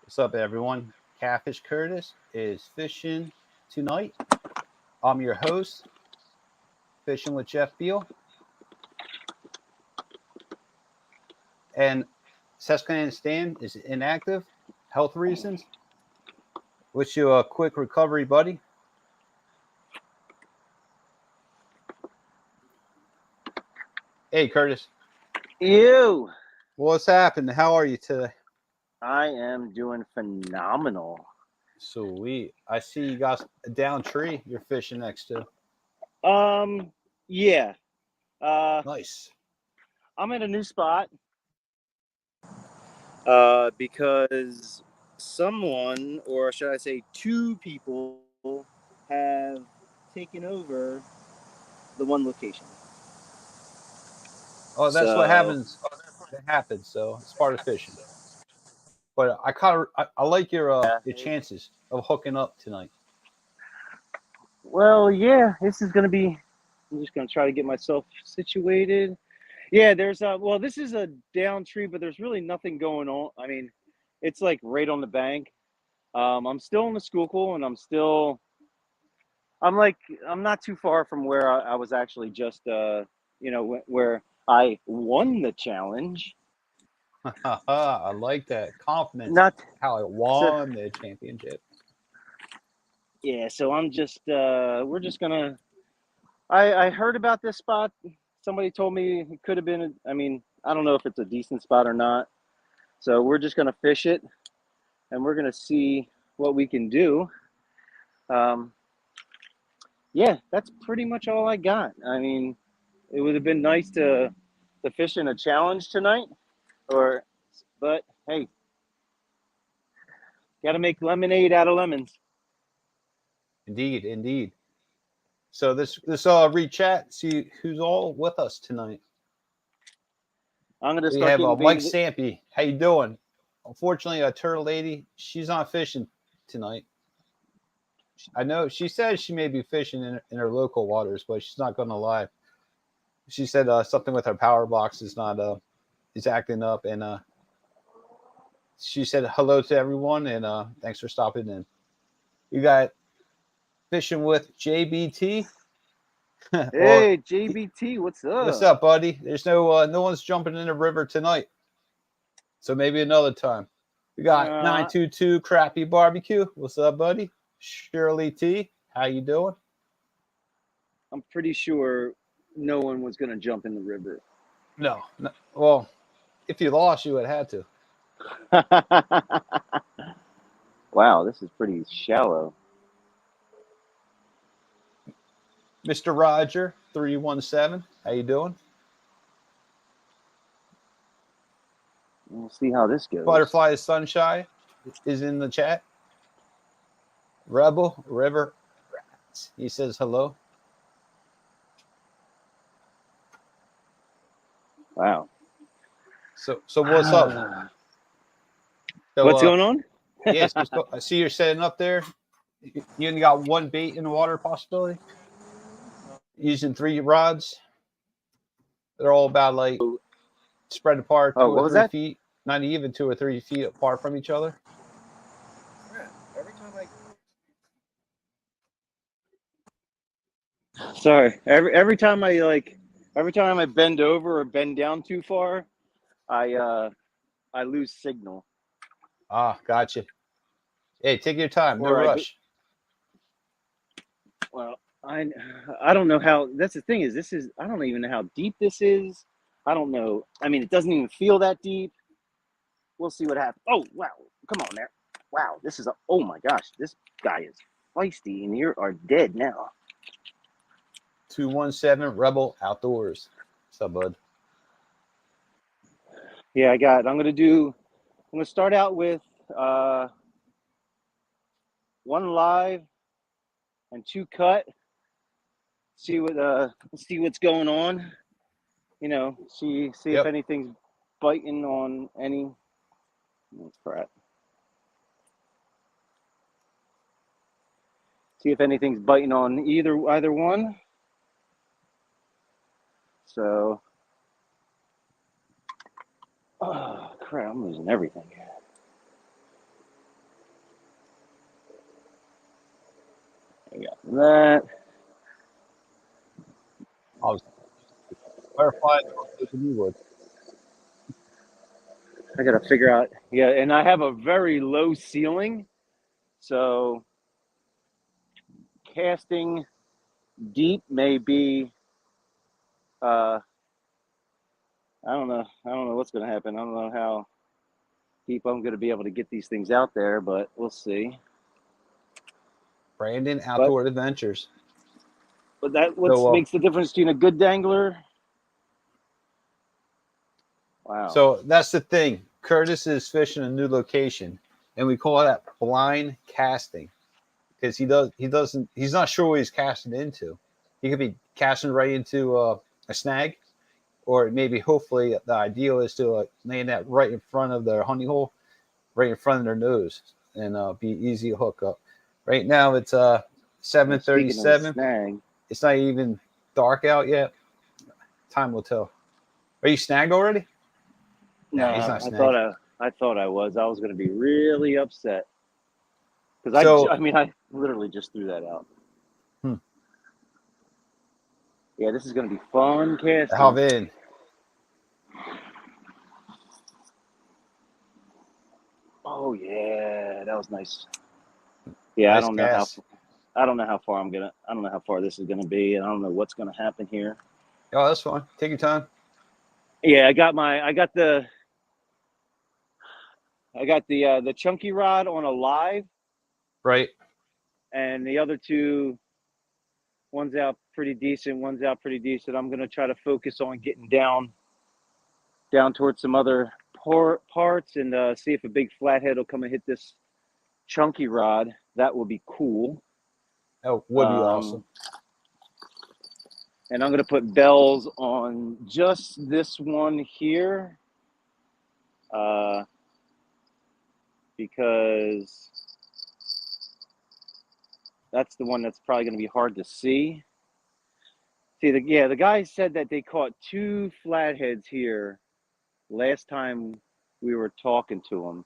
What's up, everyone? Catfish Curtis is fishing tonight. I'm your host, Fishing with Jeff Beal. And Susquehanna Stan is inactive, health reasons. Wish you a quick recovery, buddy. Hey, Curtis. Ew. What's happening? How are you today? I am doing phenomenal. Sweet. I see you got a down tree you're fishing next to. Yeah. Nice. I'm at a new spot. Because someone, or should I say two people, have taken over the one location. Oh, that's what So, happens. That happens. So it's part of fishing. But I like your chances of hooking up tonight. well, yeah, this is going to be, I'm just going to try to get myself situated. Yeah, this is a down tree, but there's really nothing going on. I mean, it's like right on the bank. I'm still in the schuylkill, and I'm not too far from where I was actually just, where I won the challenge. I like that confidence. Not How I so, won the championship. yeah. So I'm just, we're just gonna. I heard about this spot. Somebody told me it could have been. I mean, I don't know if it's a decent spot or not. So we're just gonna fish it, and we're gonna see what we can do. Um, yeah, that's pretty much all I got. I mean, it would have been nice to fish in a challenge tonight, but hey, got to make lemonade out of lemons. Indeed, indeed. So this read chat, see who's all with us tonight. I'm gonna We start have getting Mike baited. Stampy. How you doing? Unfortunately, a turtle lady, she's not fishing tonight. I know she says she may be fishing in her local waters, but she's not going to lie. She said something with her power box is acting up, and she said hello to everyone and thanks for stopping in. You got fishing with JBT. Well, Hey, JBT, what's what's up? up, buddy? There's no one's jumping in the river tonight, so maybe another time. We got Uh, 922 Crappy Barbecue. What's up, buddy? Shirley T. How you doing? I'm pretty sure no one was gonna jump in the river. No. Well, if you lost, you would have had to. Wow, this is pretty shallow. Mr. Roger 317. How you doing? We'll see how this goes. Butterfly Sunshine is in the chat. Rebel River Rats. He says hello. Wow. So what's up? So What's going on? yes, I see you're setting up there. You only got one bait in the water possibility. Using 3 rods. They're all about like spread apart Oh, 2 what or was 3 that? feet. Not even 2 or 3 feet apart from each other. Sorry. Every time I bend over or bend down too far, I lose signal. Ah, gotcha. Hey, take your time. No Or rush. well, I don't know how. That's the thing is I don't even know how deep this is. I don't know. I mean, it doesn't even feel that deep. We'll see what happens. Oh wow! Come on there. Wow, oh my gosh, this guy is feisty, and you are dead now. 217 Rebel Outdoors. What's up, bud? Yeah, I'm gonna start out with 1 live and 2 cut. See what's going on. See if Yep. anything's biting on any. That's crap. See if anything's biting on either one. So, oh crap, I'm losing everything. that. I was butterflies than you would. I got to figure out. Yeah, and I have a very low ceiling, so casting deep may be. I don't know. I don't know what's going to happen. I don't know how deep I'm going to be able to get these things out there, but we'll see. Brandon Outdoor Adventures. But that what makes the difference between a good dangler. Wow. So that's the thing. Curtis is fishing a new location, and we call that blind casting because he's not sure what he's casting into. He could be casting right into a snag, or maybe hopefully the ideal is to land that right in front of their honey hole, right in front of their nose, and be easy to hook up. Right now it's 7:37. It's not even dark out yet. Time will tell. Are you snagged already? No, he's not snagged. I thought I was. I was going to be really upset because I literally just threw that out. Yeah, this is going to be fun casting. 𝙁𝑰𝙎𝑯'𝑵. Oh yeah, that was nice. Yeah, nice I don't know how far I don't know how far this is gonna be, and I don't know what's gonna happen here. Oh, that's fine. Take your time. Yeah, I got the chunky rod on a live. Right. And the other two, one's out pretty decent, one's out pretty decent. I'm gonna try to focus on getting down towards some other parts and see if a big flathead will come and hit this chunky rod. That will be cool. That would be awesome. And I'm going to put bells on just this one here because that's the one that's probably going to be hard to see. See, the guy said that they caught 2 flatheads here last time we were talking to him.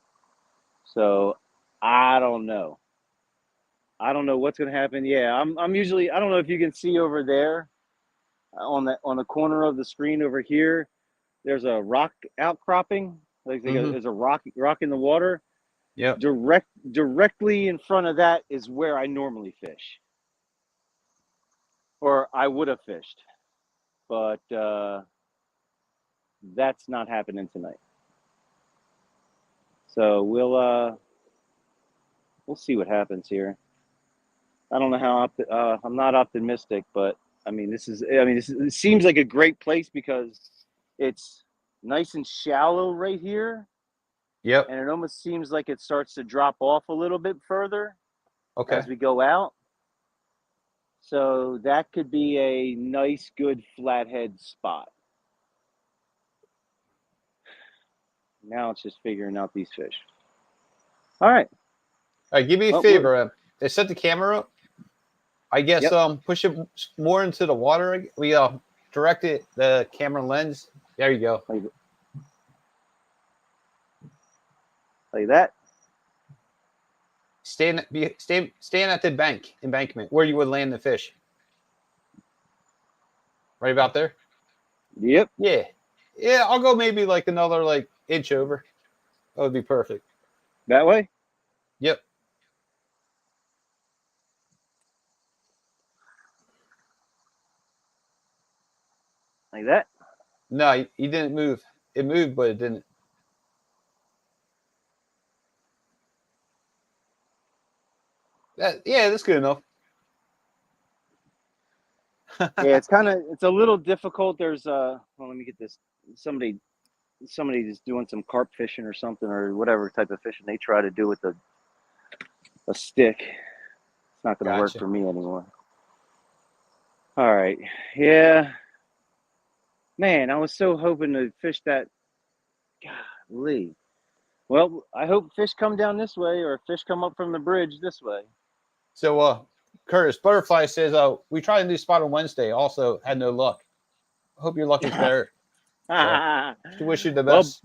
So I don't know. I don't know what's going to happen. Yeah, I'm usually, I don't know if you can see over there on the corner of the screen over here. There's a rock outcropping. There's a rock in the water. Yeah. Directly in front of that is where I normally fish, or I would have fished, but that's not happening tonight. So we'll see what happens here. I don't know how I'm not optimistic, but I mean it seems like a great place because it's nice and shallow right here. Yep. And it almost seems like it starts to drop off a little bit further as we go out. So that could be a nice, good flathead spot. Now it's just figuring out these fish. All right. All right, give me a favor. They set the camera up. I guess push it more into the water. We directed the camera lens. There you go. Like that. Stand at the embankment where you would land the fish. Right about there. Yep. Yeah. I'll go maybe like another inch over. That would be perfect. That way. Yep. Like that. No, he didn't move. It moved, but it didn't. That's good enough. Yeah, it's a little difficult. There's let me get this. Somebody's doing some carp fishing or something or whatever type of fishing they try to do with a stick. It's not going to work for me anymore. All right. Yeah. Man, I was so hoping to fish that. Golly. Well, I hope fish come down this way or fish come up from the bridge this way. So, Curtis, Butterfly says, we tried a new spot on Wednesday. Also had no luck. I hope your luck is better. So, wish you the best.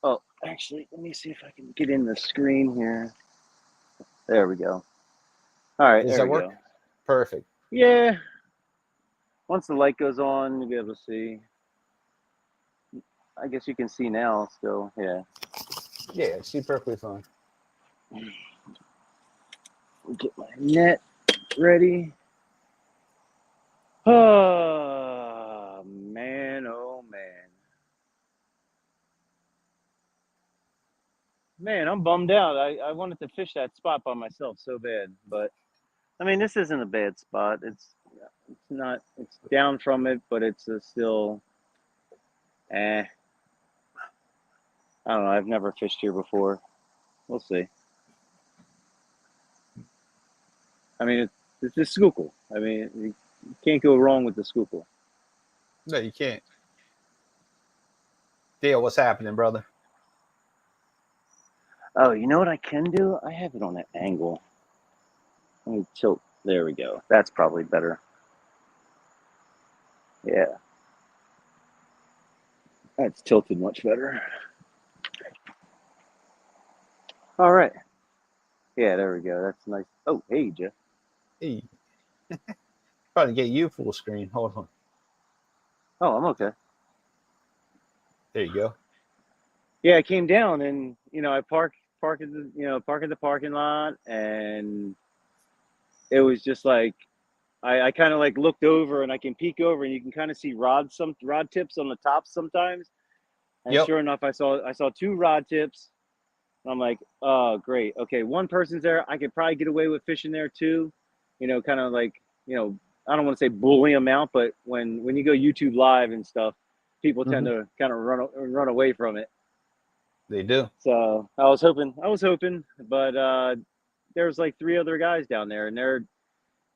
Well, actually, let me see if I can get in the screen here. There we go. All right, Does that work? Perfect. Yeah. Once the light goes on, you'll be able to see. I guess you can see now still. Yeah. Yeah, see perfectly fine. Get my net ready. Oh, man. Oh, man. Man, I'm bummed out. I wanted to fish that spot by myself so bad. But, I mean, this isn't a bad spot. It's not, it's down from it, but it's still, I don't know. I've never fished here before. We'll see. I mean, it's the Schuylkill. I mean, you can't go wrong with the Schuylkill. No, you can't. Dale, what's happening, brother? Oh, you know what I can do? I have it on an angle. Let me tilt. There we go. That's probably better. Yeah. That's tilted much better. All right. Yeah, there we go. That's nice. Oh, hey, Jeff. Hey. Trying to get you full screen. Hold on. Oh, I'm okay. There you go. Yeah, I came down and, I parked at the parking lot, and it was just like, I kind of like looked over, and I can peek over, and you can kind of see rod tips on the top sometimes. And Yep. sure enough, I saw 2 rod tips. And I'm like, oh, great. Okay, one person's there. I could probably get away with fishing there too. Kind of like, I don't want to say bully them out, but when you go YouTube live and stuff, people tend to kind of run away from it. They do. So I was hoping, but there's like 3 other guys down there, and they're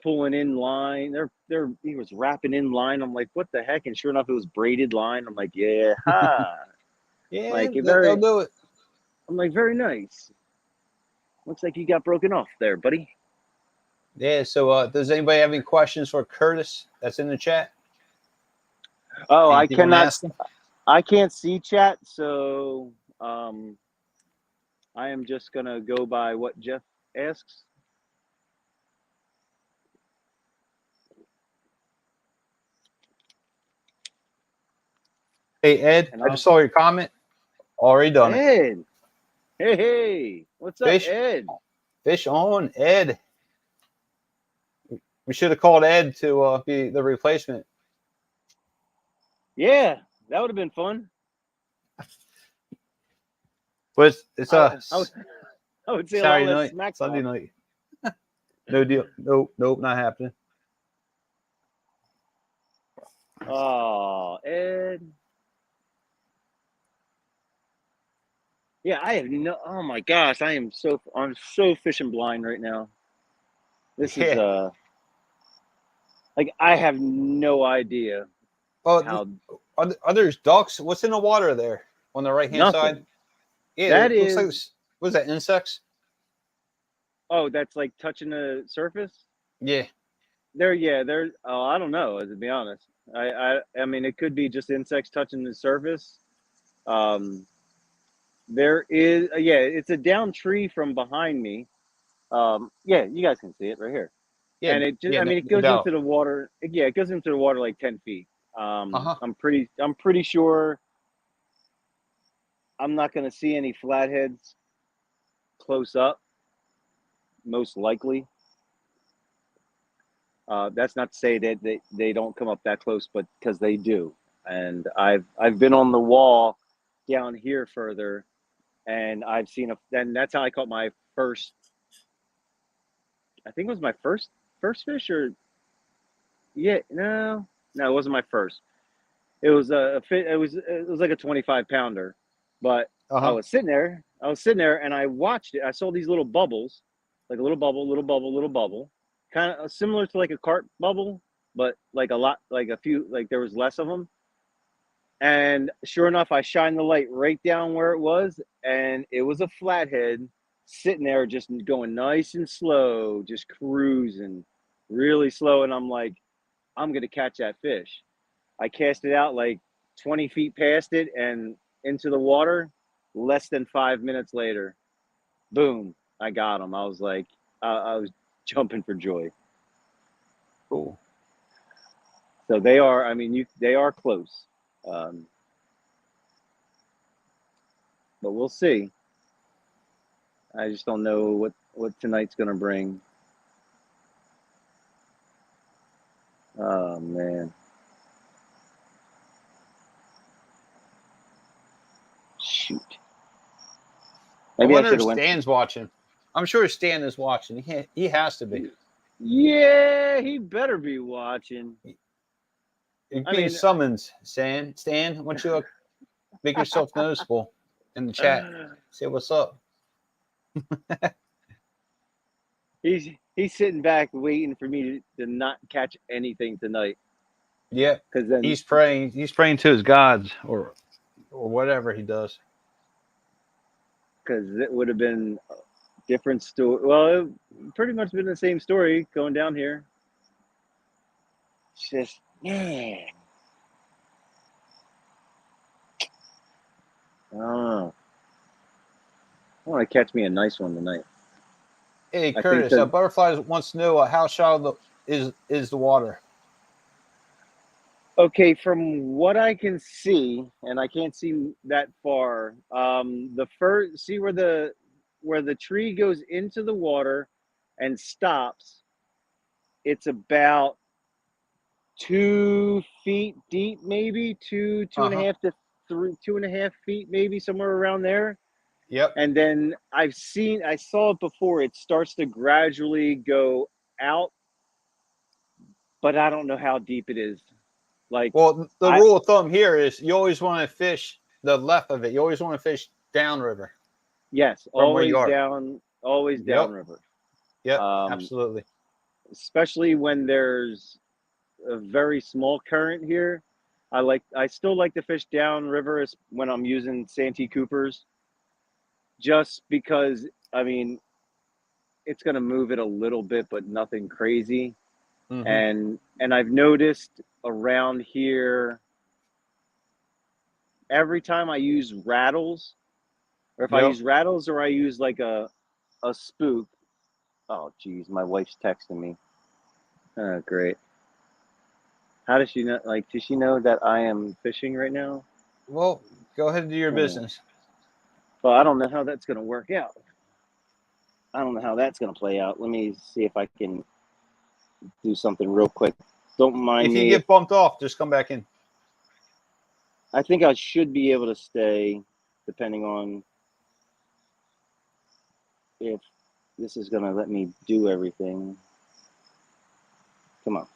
pulling in line. He was wrapping in line. I'm like, what the heck? And sure enough, it was braided line. I'm like, yeah, ha. Yeah, Like they'll do it. I'm like, very nice. Looks like you got broken off there, buddy. Yeah, so does anybody have any questions for Curtis that's in the chat? Oh, Anything you want to ask him? I can't see chat, so I am just gonna go by what Jeff asks. Hey, Ed, I just saw your comment. Already done it. Ed, hey, what's up, Ed? Fish on, Ed. We should have called Ed to be the replacement. Yeah, that would have been fun. But it's I would say Saturday a lot less night, smack Sunday talk. night. No deal. Nope, not happening. Oh, Ed. Yeah, I have no. Oh my gosh, I'm so fishing blind right now. This is like I have no idea how. Are there ducks? What's in the water there on the right hand side? Yeah, that looks like is. What's that? Insects? Oh, that's like touching the surface. Yeah. They're. Oh, I don't know. To be honest, I mean, it could be just insects touching the surface. There is. Yeah, it's a down tree from behind me. Yeah, you guys can see it right here. Yeah, And it just. yeah, I mean, it no goes doubt. into the water. Yeah, it goes into the water like 10 feet. Uh-huh. I'm pretty sure I'm not going to see any flatheads close up. Most likely. That's not to say that they don't come up that close, but because they do. And I've been on the wall down here further, and I've seen and that's how I caught my first. I think it was my first fish, or yeah, no, it wasn't my first. It was it was like a 25 pounder, but Uh-huh. I was sitting there, and I watched it. I saw these little bubbles, like a little bubble, little bubble, kind of similar to like a carp bubble, but like a lot, like a few, like there was less of them. And sure enough, I shined the light right down where it was, and it was a flathead sitting there, just going nice and slow, just cruising really slow. And I'm like, I'm gonna catch that fish. I cast it out like 20 feet past it and into the water. Less than 5 minutes later, boom, I got him. I was like, I was jumping for joy. Cool. So they are. I mean, they are close. But we'll see. I just don't know what tonight's gonna bring. Oh man. Shoot. I Maybe I wonder should if have went. Stan's watching. I'm sure Stan is watching. He has to be. Yeah, he better be watching. You're I being mean, summoned, Stan. Stan, why don't you make yourself noticeable in the chat? Say what's up. he's sitting back waiting for me to not catch anything tonight. Yeah, Because then he's praying. He's praying to his gods or whatever he does. because it would have been a different story. Well, it pretty much been the same story going down here. It's just, yeah. Oh, I want to catch me a nice one tonight. Hey, I Curtis, think Butterflies wants to know how shallow is the water. okay, from what I can see, and I can't see that far. The first, see where the tree goes into the water and stops. It's about 2 feet deep, maybe two and a half to 2.5 feet, maybe somewhere around there. Yep. And then I saw it before. It starts to gradually go out, but I don't know how deep it is. Like, Well, the I rule of thumb here is you always want to fish the left of it. You always want to fish downriver yes, from where you are. always Yep. downriver. Yep. Absolutely. Especially when there's a very small current here. I still like to fish downriver when I'm using Santee Coopers, just because I mean it's gonna move it a little bit, but nothing crazy. Mm-hmm. And I've noticed around here every time I use rattles, or if I Yep. use rattles or I use like a spook. Oh geez, my wife's texting me. Oh great. How does she know? Like, does she know that I am fishing right now? Well, go ahead and do your business. Well, I don't know how that's gonna work out. I don't know how that's gonna play out. Let me see if I can do something real quick. Don't mind If you me. get bumped off, just come back in. I think I should be able to stay, depending on if this is gonna let me do everything. Come on.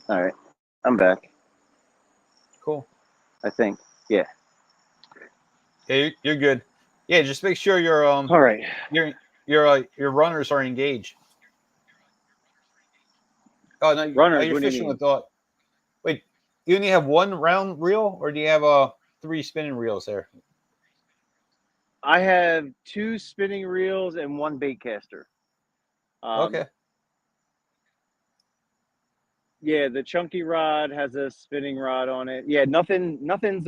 All right, I'm back. Cool. I think. Yeah. Yeah, you're good. Yeah, just make sure All right. your runners are engaged. Oh no, Runners. you're What do you fishing mean? with the. Wait, you only have one round reel, or do you have 3 spinning reels there? I have 2 spinning reels and 1 bait caster. Okay. Yeah, the chunky rod has a spinning rod on it. Yeah, nothing's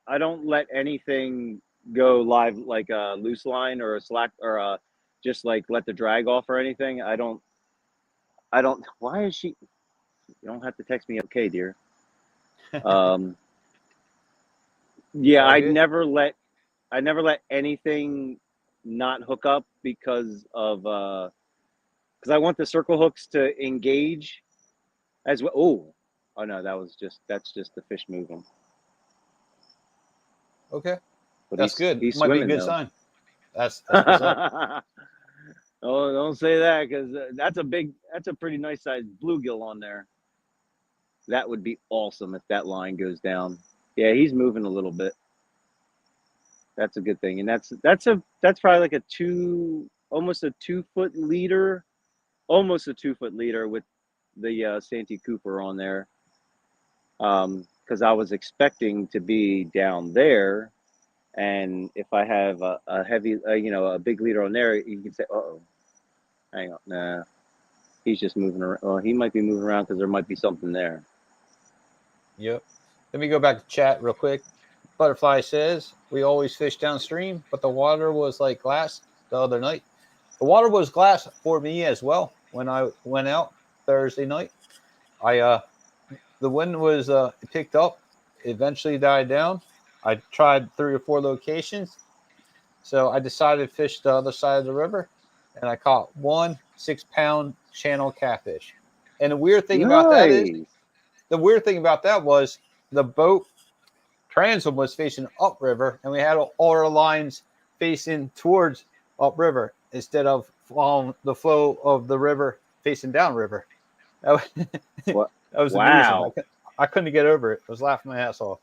I don't let anything go live like a loose line or a slack or just like let the drag off or anything. I don't why is she you don't have to text me okay, dear. Um yeah, All good. I never let anything not hook up because I want the circle hooks to engage as well. Oh no, that's just the fish moving. Okay. But That's good. he's Might be a swimming good though. sign. That's what's up. Oh, don't say that because that's a pretty nice sized bluegill on there. That would be awesome if that line goes down. Yeah, he's moving a little bit. That's a good thing, and that's probably like almost a 2 foot leader, with the Santee Cooper on there. Because I was expecting to be down there, and if I have a heavy, a big leader on there, you can say, "Oh, hang on, nah, he's just moving around." Well, he might be moving around because there might be something there. Yep. Let me go back to chat real quick. Butterfly says we always fish downstream, but the water was like glass the other night. The water was glass for me as well when I went out Thursday night. The wind was it picked up, eventually died down. I tried 3 or 4 locations, so I decided to fish the other side of the river, and I caught 1 6-pound channel catfish. And Nice. the weird thing about that was the boat transom was facing upriver, and we had all our lines facing towards upriver instead of following the flow of the river facing downriver. That was, What? that was amusing. Wow. I couldn't get over it. I was laughing my ass off.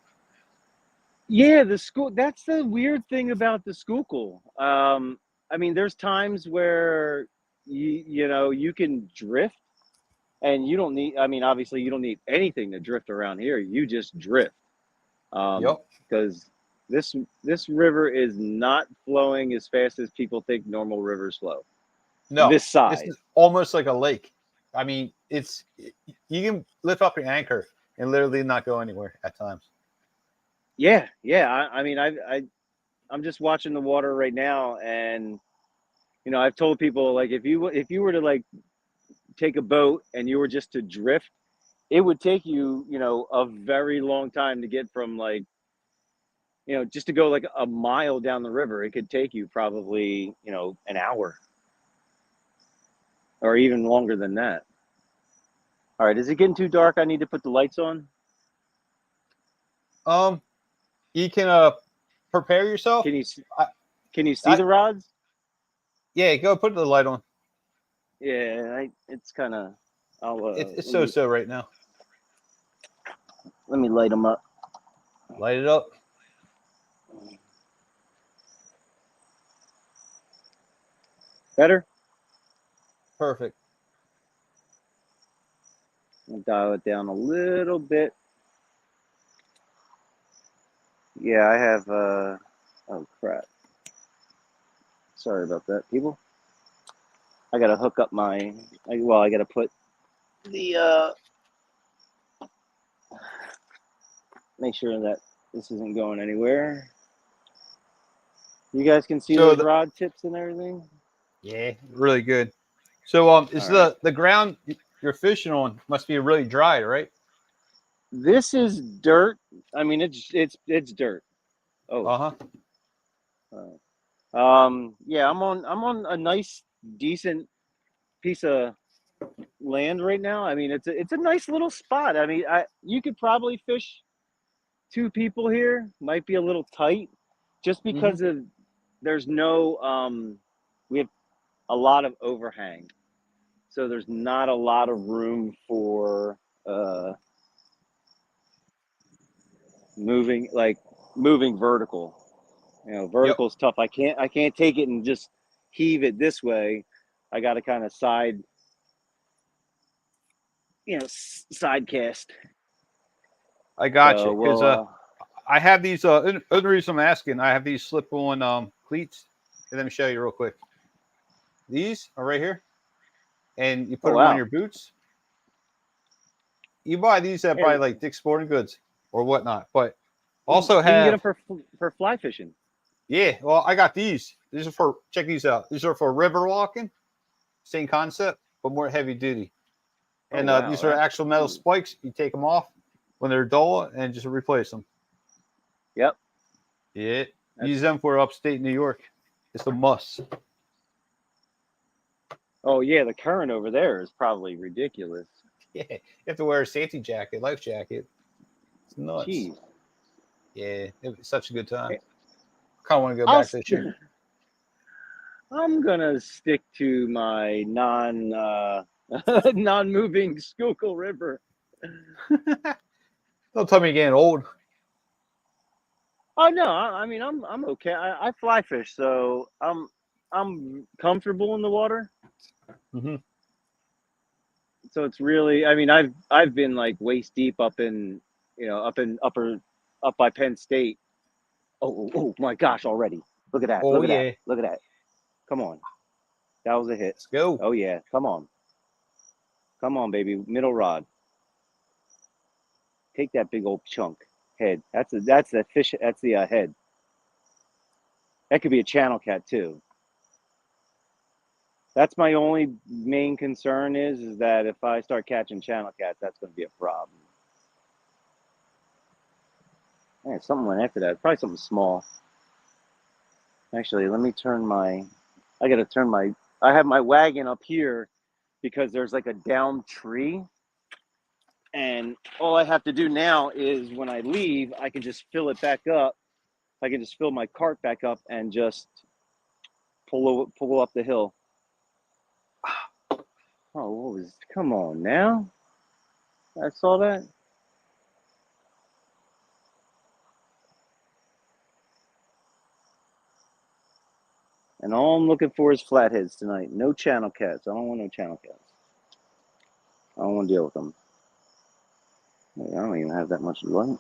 Yeah, the school. That's the weird thing about the Schuylkill. I mean, there's times where you can drift, and you don't need. I mean, obviously, you don't need anything to drift around here. You just drift, Yep. because this river is not flowing as fast as people think normal rivers flow. No, This this side. is almost like a lake. I mean, you can lift up your anchor and literally not go anywhere at times. Yeah, yeah. I mean, I'm just watching the water right now, and I've told people, like, if you were to, like, take a boat and you were just to drift, it would take you, a very long time to get from, like, just to go like a mile down the river. It could take you probably, an hour or even longer than that. All right, is it getting too dark? I need to put the lights on. Um, you can prepare yourself. Can you I, can you see I the rods? yeah, go put the light on. Yeah, it's kind of. I'll It's so right now. let me light them up. Light it up. Better. Perfect. I'll dial it down a little bit. Yeah, I have. Oh crap! Sorry about that, people. I gotta hook up my. I gotta put the. Make sure that this isn't going anywhere. You guys can see So those rod tips and everything. yeah, really good. So is All right. the ground you're fishing on must be really dry, right? This is dirt. I mean, it's dirt. Oh. Uh huh. Yeah, I'm on a nice, decent piece of land right now. I mean, it's a nice little spot. I mean, you could probably fish 2 people here. Might be a little tight, just Mm-hmm. because of there's no we have a lot of overhang, so there's not a lot of room for moving vertical. Yep. Vertical's tough. I can't take it and just heave it this way. I got to kind of side cast. I got you. So Because I have these. Other reason I'm asking, I have these slip-on cleats. Let me show you real quick. These are right here, and you put oh them on wow. your boots. You buy these at Yeah, like Dick's Sporting Goods or whatnot, but you also can get them have for fly fishing. yeah. Well, I got these. These are for check these out. These are for river walking. Same concept, but more heavy duty. Oh And wow, these are that's actual metal cool. spikes. You take them off when they're dull and just replace them. Yep. Yeah, That's use them for upstate New York. It's a must. oh yeah, the current over there is probably ridiculous. Yeah, you have to wear a safety jacket, life jacket. It's nuts. Jeez. Yeah, it was such a good time. Hey, Kind of want to go I'll back this year. I'm gonna stick to my non-moving Schuylkill River. Don't tell me you're getting old. Oh no, I mean I'm okay. I fly fish, so I'm comfortable in the water. Mm-hmm. So it's really, I mean, I've been like waist deep up in up by Penn State. Oh my gosh! Already, look at that! Oh Look at that! yeah, Look at that! Come on, that was a hit. let's go. Oh yeah, come on, baby, middle rod. Take that big old chunk. head. That's the fish. That's the head. That could be a channel cat too. That's my only main concern is that if I start catching channel cats, that's going to be a problem. Man, something went after that. Probably something small. Actually, let me turn my. I got to turn my. I have my wagon up here because there's like a downed tree. And all I have to do now is when I leave, I can just fill it back up. I can just fill my cart back up and just pull up the hill. Oh, what was? Come on now. I saw that. And all I'm looking for is flatheads tonight. No channel cats. I don't want no channel cats. I don't want to deal with them. I don't even have that much light.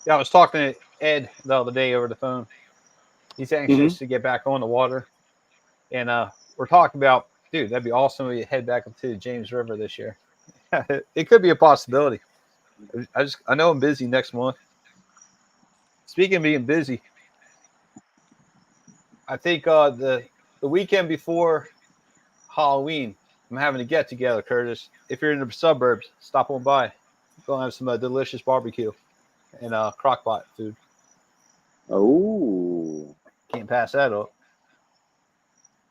Yeah, I was talking to Ed the other day over the phone. He's anxious to get back on the water. And we're talking about, dude, that'd be awesome if we head back up to the James River this year. It could be a possibility. I know I'm busy next month. Speaking of being busy, I think the weekend before Halloween, I'm having a get together, Curtis. If you're in the suburbs, stop on by. We're gonna have some delicious barbecue and crock pot food. Oh, can't pass that up.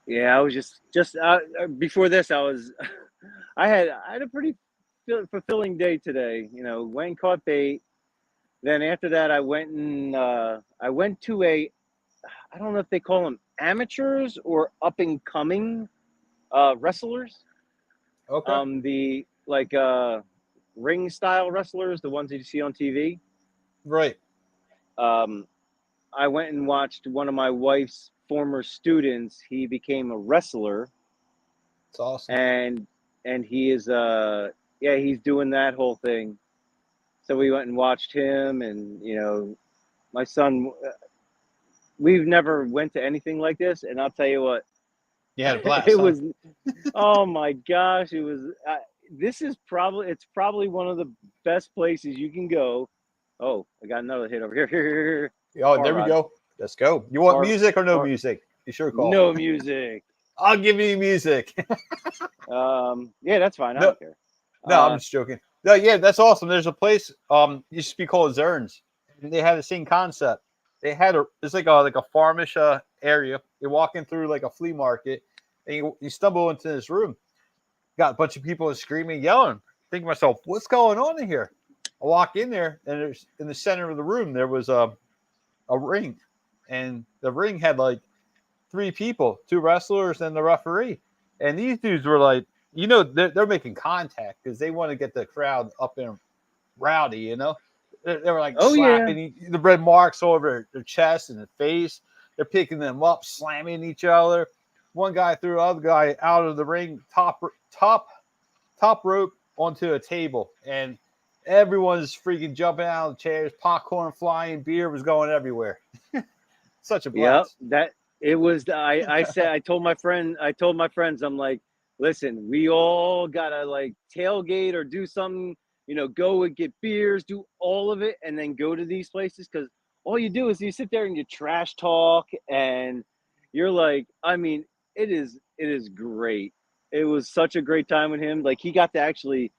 Yeah, I was just before this. I had a pretty fulfilling day today. You know, went and caught bait. Then after that, I went to a, I don't know if they call them amateurs or up and coming wrestlers. Okay. The ring style wrestlers, the ones that you see on TV. Right. I went and watched one of my wife's former students. He became a wrestler. It's awesome. And he is he's doing that whole thing. So we went and watched him, and you know, my son. We've never went to anything like this, and I'll tell you what. You had a blast. It was, oh my gosh! It was. It's probably one of the best places you can go. Oh, I got another hit over here. Oh, there we go. Let's go. You want music or no music? You sure call. No music. I'll give you music. Yeah, that's fine. I don't care. No, I'm just joking. No, yeah, that's awesome. There's a place used to be called 𝑰𝙎𝑯'𝑵, and they had the same concept. They had it's like a farmish area. You're walking through like a flea market, and you stumble into this room. Got a bunch of people screaming, yelling. Think to myself, what's going on in here? I walk in there, and there's in the center of the room there was a ring, and the ring had like 3 people, 2 wrestlers and the referee, and these dudes were like, you know, they're making contact because they want to get the crowd up and rowdy, you know. They were like slapping the red marks all over their chest and their face. They're picking them up, slamming each other. One guy threw the other guy out of the ring, top rope onto a table, and everyone's freaking jumping out of the chairs, popcorn flying, beer was going everywhere. Such a blast. Yep, that it was. I told my friends, I'm like, listen, we all gotta like tailgate or do something. You know, go and get beers, do all of it, and then go to these places, because all you do is you sit there and you trash talk, and you're like, I mean, it is great. It was such a great time with him. Like, he got to actually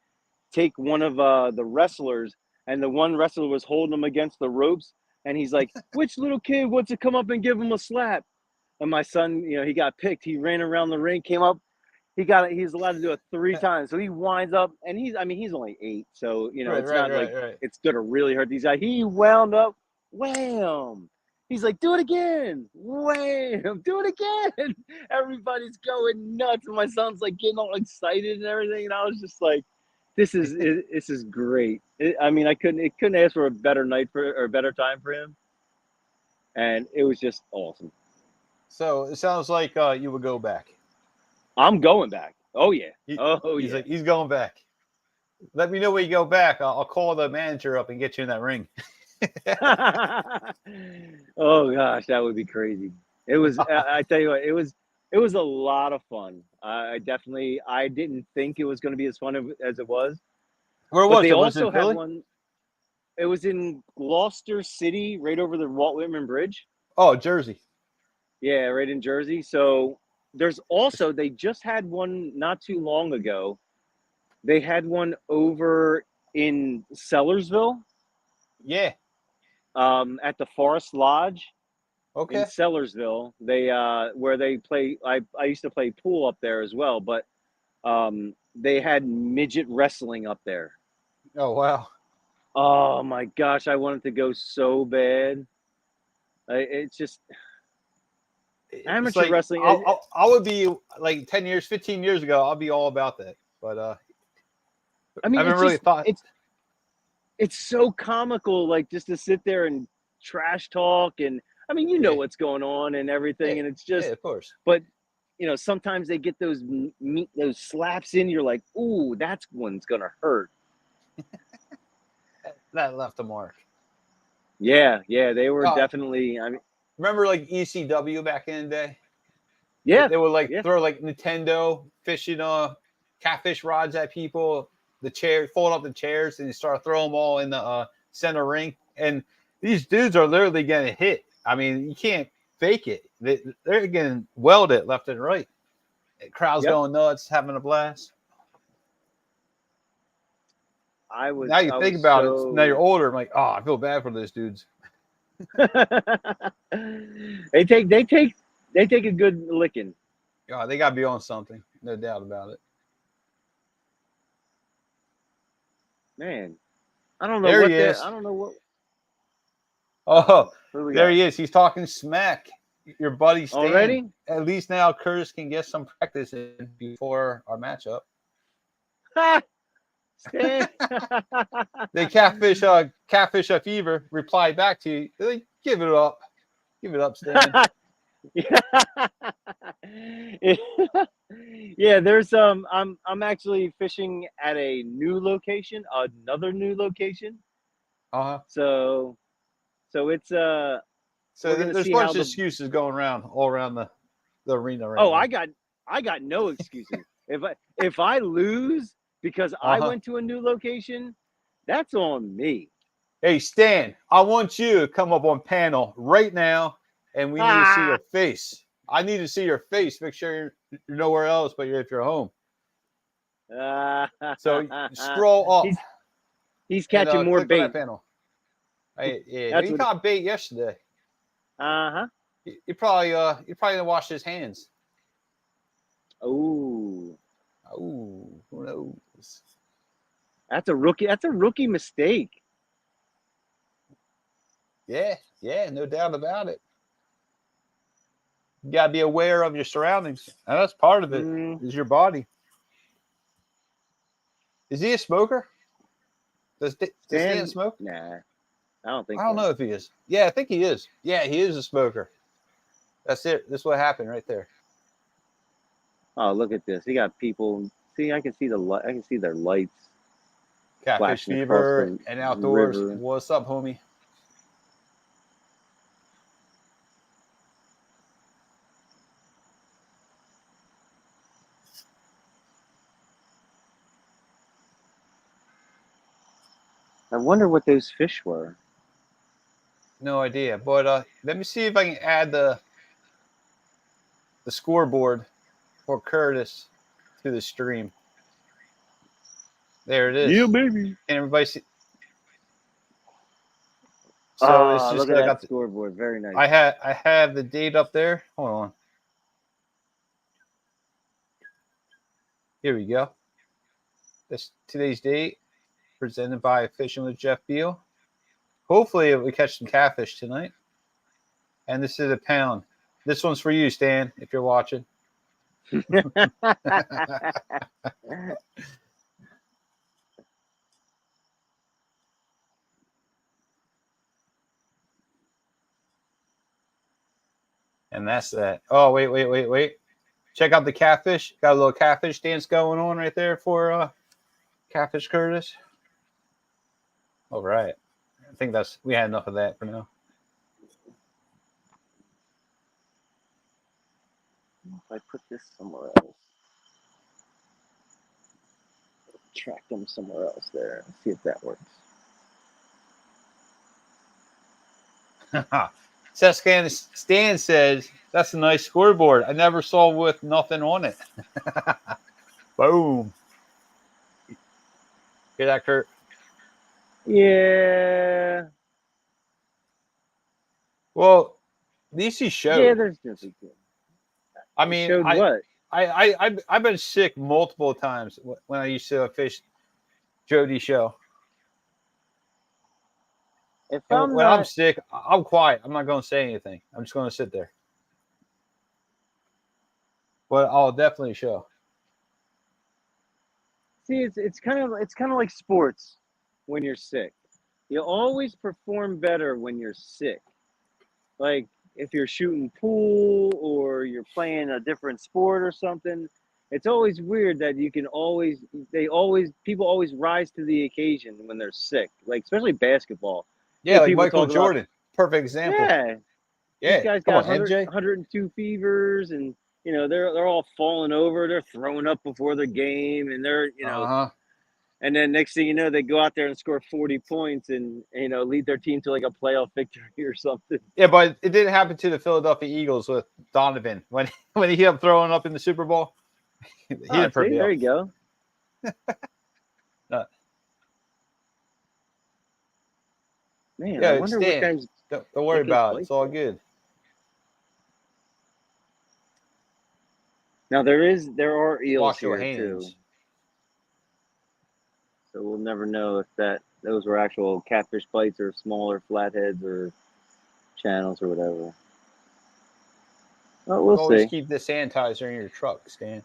take one of the wrestlers, and the one wrestler was holding him against the ropes, and he's like, which little kid wants to come up and give him a slap? And my son, you know, he got picked. He ran around the ring, came up. He's allowed to do it 3 times. So he winds up, and he's only 8. So, you know, it's not it's going to really hurt these guys. He wound up, wham. He's like, do it again. Wham, do it again. Everybody's going nuts. And my son's like getting all excited and everything. And I was just like, this is great. I couldn't ask for a better night or a better time for him. And it was just awesome. So it sounds like you would go back. I'm going back. Oh yeah. He's going back. Let me know when you go back. I'll call the manager up and get you in that ring. Oh gosh, that would be crazy. It was. I tell you what, it was a lot of fun. I didn't think it was going to be as fun as it was. Where was it? They Was also it had Philly? one. It was in Gloucester City, right over the Walt Whitman Bridge. Oh, Jersey. Yeah, right in Jersey. So there's also, they just had one not too long ago. They had one over in Sellersville, Yeah. at the Forest Lodge in Okay. Sellersville. They where they play. I used to play pool up there as well, but they had midget wrestling up there. Oh wow. Oh my gosh, I wanted to go so bad. It's just It's amateur like wrestling. I would be like 10 years, 15 years ago. I'll be all about that. But I I mean, haven't really thought. it's so comical, like just to sit there and trash talk, and I mean, you know Yeah. what's going on and everything, Yeah. and it's Yeah. just, Of course. but sometimes they get those those slaps in. You're like, ooh, that's one's gonna hurt. That left a mark. Yeah, they were Uh, definitely. I mean, remember like ECW back in the day? yeah, They would like yeah. throw like Nintendo fishing catfish rods at people, the chair, fold up the chairs, and you start throwing them all in the center ring. And these dudes are literally getting hit. I mean, you can't fake it. They're getting welded left and right. The crowd's Yep. going nuts, having a blast. I Now was you I think was about it. Now you're so. older. I'm like, oh, I feel bad for those dudes. They take a good licking. God, they got to be on something. No doubt about it. Man, I don't know There he what is. I don't know what. Oh, Who do we there got? he is. He's talking smack. Your buddy Stan. Already? At least now Curtis can get some practice in before our matchup. Ha! Stan. The catfish a fever replied back to you. Like, give it up. Give it up, Stan. Yeah, there's I'm actually fishing at a new location, another new location. Uh-huh. So it's So we're gonna there's a see bunch how of the. excuses going around all around the arena right Oh, now. I got no excuses. If I lose because I Uh-huh. went to a new location, that's on me. Hey, Stan, I want you to come up on panel right now, and we need to see Ah. your face. I need to see your face. Make sure you're nowhere else, but if you're home. So scroll up He's and catching more click on that bait. panel. Hey, yeah, That's he what. caught bait yesterday. Uh-huh. He probably didn't wash his hands. Oh, Oh, who knows? that's a rookie. That's a rookie mistake. Yeah, no doubt about it. You gotta be aware of your surroundings, and that's part of it. Is your body. Is he a smoker? Does Stan Stan, smoke? nah, I don't think I don't so. know if he is. Yeah, I think he is. Yeah, he is a smoker. That's it. That's what happened right there. Oh, look at this. He got people. See, I can see the light. I can see their lights Catfish flashing across fever the and outdoors. river. What's up, homie? I wonder what those fish were. No idea. But let me see if I can add the scoreboard for Curtis to the stream. There it Yeah, is. baby. Can everybody see? So it's Ah, look just at I that got scoreboard. Very nice. I have the date up there. Hold on. Here we go. This today's date presented by Fishing with Jeff Beal. Hopefully we catch some catfish tonight. And this is a pound. This one's for you, Stan, if you're watching. And that's that. Oh, wait. Check out the catfish. Got a little catfish dance going on right there for Catfish Curtis. All right. I think we had enough of that for now. If I put this somewhere else, track them somewhere else there. See if that works. Susquehanna Stan says, that's a nice scoreboard. I never saw with nothing on it. Boom. Hear that, Kurt? Yeah. Well, at least he showed. Yeah, there's nothing good. I mean, Showed what? I've been sick multiple times when I used to fish Jody's show. If And I'm when I'm not, sick, I'm quiet. I'm not going to say anything. I'm just going to sit there. But I'll definitely show. see, it's kind of like sports when you're sick. You always perform better when you're sick. Like if you're shooting pool or you're playing a different sport or something, it's always weird that people always rise to the occasion when they're sick. Like especially basketball. Yeah, like People Michael talk about, Jordan. Perfect example. yeah, these Yeah. guys Come got on, MJ. 102 fevers and they're all falling over, they're throwing up before the game and they're Uh-huh. and then next thing you know they go out there and score 40 points and lead their team to like a playoff victory or something. Yeah, but it didn't happen to the Philadelphia Eagles with Donovan when he kept throwing up in the Super Bowl. He didn't See, there prevail. you go. Man, I Yeah, wonder what Stan. times Don't worry what goes about it. place It's all there. good. Now there are eels Wash your here too, hands. so we'll never know if those were actual catfish bites or smaller flatheads or channels or whatever. Well, we'll Always see. keep the sanitizer in your truck, Stan.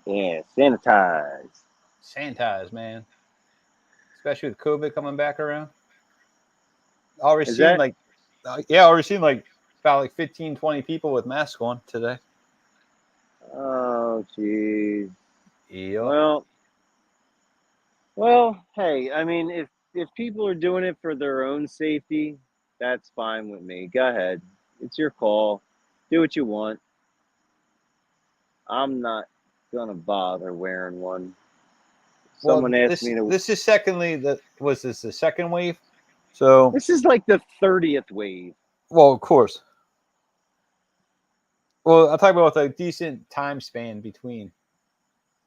Yeah, sanitize. Sanitize, man. Especially with COVID coming back around. Already Is seen that? like, already seen like about like 15, 20 people with masks on today. Oh, jeez. Yep. Well, hey, I mean, if people are doing it for their own safety, that's fine with me. Go ahead. It's your call. Do what you want. I'm not gonna bother wearing one. Well, Someone asked me to. this is was this the second wave? So, This is like the 30th wave. well, of course. Well, I'll talk about a decent time span between.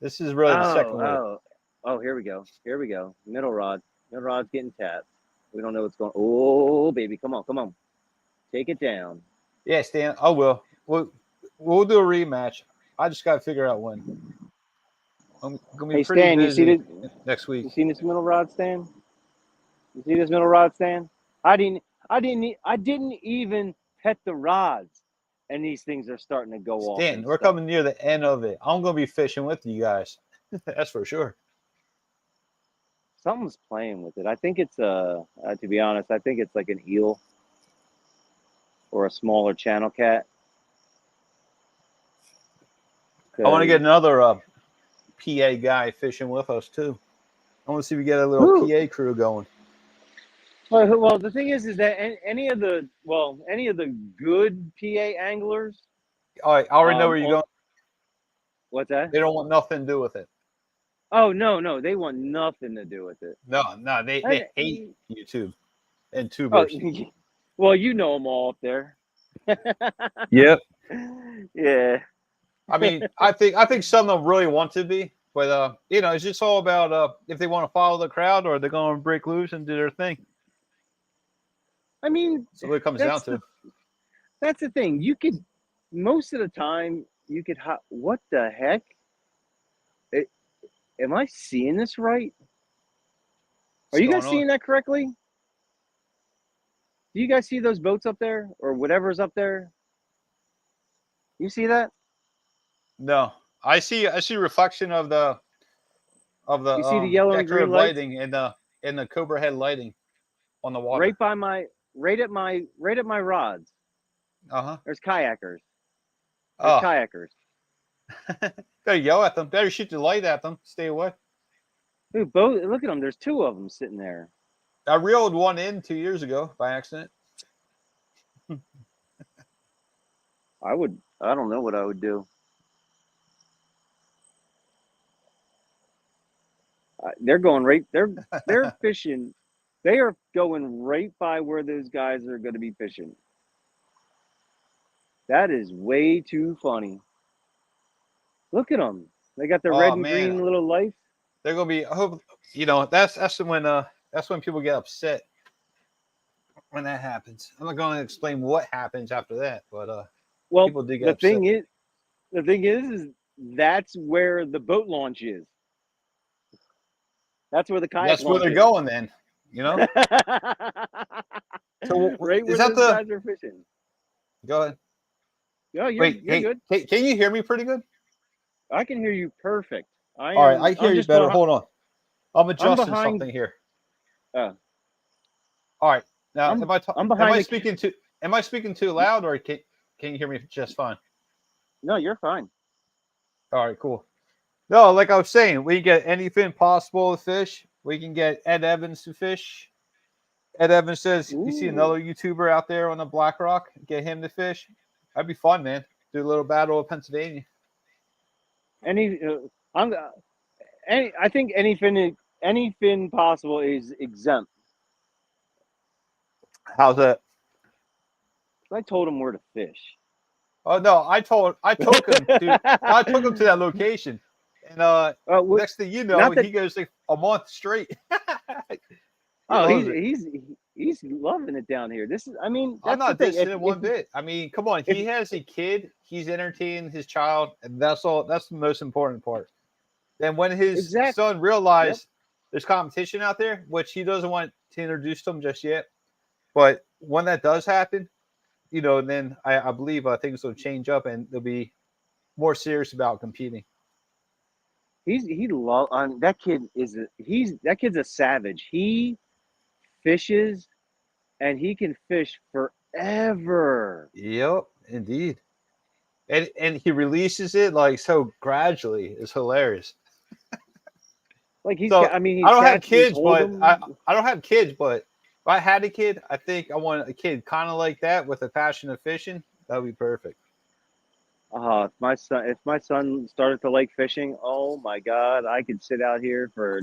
This is really the Oh, second wave. oh, here we go. Here we go. Middle rod. Middle rod's getting tapped. We don't know what's going. Oh, baby, come on, come on. Take it down. Yeah, Stan, I will. We'll do a rematch. I just got to figure out when. I'm gonna be Hey, pretty Stan, busy next week. You see this middle rod, Stan? You see this middle rod, Stan? I didn't even pet the rods, and these things are starting to go off Stan, and we're stuff. coming near the end of it. I'm gonna be fishing with you guys. That's for sure. Something's playing with it. I think it's to be honest, I think it's like an eel or a smaller channel cat. I want to get 'Cause- another PA guy fishing with us too. I want to see if we get a little Whew. PA crew going. Well, the thing is that any of the good PA anglers, All right, I already know where you're going. what's that? They don't want nothing to do with it. Oh no, they want nothing to do with it. No, they hate YouTube and Oh, tubers. well, you know them all up there. Yep. Yeah. I mean, I think some of them really want to be, but it's just all about if they want to follow the crowd or they're going to break loose and do their thing. I mean, So what it comes down to. that's the thing. You could most of the time you could what the heck? Am I seeing this right? Are What's you going guys on? seeing that correctly? Do you guys see those boats up there or whatever's up there? You see that? No, I see reflection of the You see the yellow and green decorative lights lighting in the Cobra head lighting on the right water. by right at my rods. Uh-huh. There's kayakers. There's Oh, kayakers. better yell at them. Better shoot the light at them. Stay away. Dude, both look at them. There's two of them sitting there. I reeled one in 2 years ago by accident. I don't know what I would do. They're going right. They're fishing. They are going right by where those guys are going to be fishing. That is way too funny. Look at them. They got the red Oh and man, green little lights. they're gonna be. I hope that's when people get upset when that happens. I'm not going to explain what happens after that, but Well, people do get the upset. thing is that's where the boat launch is. That's where the kayak That's where launch they're is. going then. You know. So Right is where that those the? guys are fishing. Go ahead. Yeah, Wait, you're hey, good. can you hear me pretty good? I can hear you perfect. All right, I hear I'm you just better. behind. Hold on, I'm I'm adjusting behind. something here. Uh, All right, now I'm I'm am behind I the. speaking too loud, or can you hear me just fine? No, you're fine. All right, cool. No, like I was saying, we get anything possible to fish. We can get Ed Evans to fish. Ed Evans says you see Ooh. another YouTuber out there on the Black Rock, get him to fish. That'd be fun, man. Do a little battle of Pennsylvania. Any. I'm. Any. I think anything possible is exempt. How's that? I told him where to fish. Oh no, I took him to I took him to that location, and What, next thing you know, not that. he goes like a month straight. He Oh, loves it. he's loving it down here. This is. I mean, I'm that's the not thing. dissing it one bit. I mean, come on, If he has a kid. He's entertaining his child, and that's all. That's the most important part. Then when his exact. son Yep. realized there's competition out there, which he doesn't want to introduce to him just yet, but when that does happen, then I believe things will change up and they'll be more serious about competing. He love. That kid is. That kid's a savage. He fishes, and he can fish forever. Yep, indeed. And he releases it like so gradually. It's hilarious. Like So I mean, I don't have he's kids, but holding. I don't have kids, but if I had a kid, I think I want a kid kind of like that with a passion of fishing. That would be perfect. If my son started to like fishing, oh my God, I could sit out here for.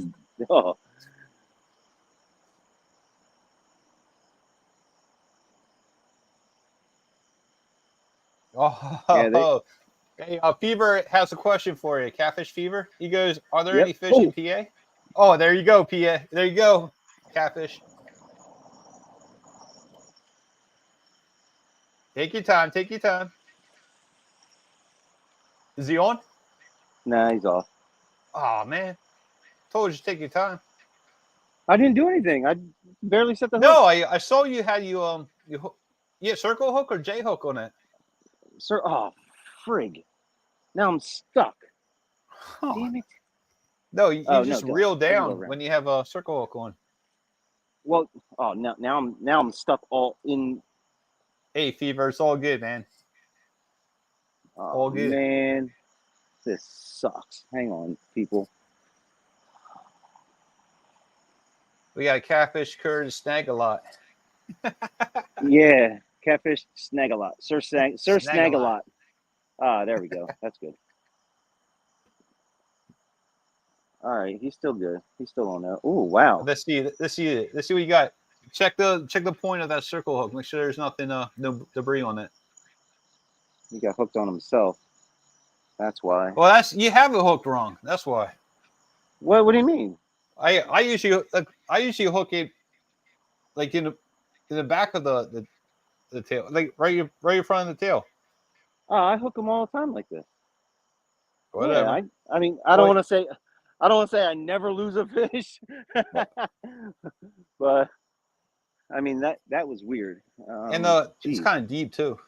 Oh, yeah. Oh, hey, Fever has a question for you. Catfish Fever. He goes, "Are there Yep. any fish in Oh, PA?" Oh, there you go, PA. There you go, Catfish. Take your time. Take your time. Is he on? nah, he's off. Oh man, told you to take your time. I didn't do anything. I barely set the hook. No, I saw you had you had circle hook or J hook on it. Sir, oh, frig. Now I'm stuck. Oh, Damn it. no, you Oh no, just don't. reel I can go down around. when you have a circle hook on. Well, oh now I'm stuck all in. Hey, Fever, it's all good, man. Oh All good. man, this sucks. Hang on, people. We got Catfish Curd Snag a lot. Yeah, catfish snag a lot. Sir Snag a snag a lot. lot. Ah, there we go. That's good. All right, he's still good. He's still on there. Oh wow. Let's see what you got. Check the point of that circle hook. Make sure there's nothing no debris on it. He got hooked on himself. That's why. Well, that's you have it hooked wrong. That's why. What do you mean? I usually hook it like in the back of the tail, like right in front of the tail. Oh, I hook him all the time like this. Yeah, Whatever. I mean, Well, I don't want to say I never lose a fish, well, but I mean that was weird. and it's Geez, kind of deep too.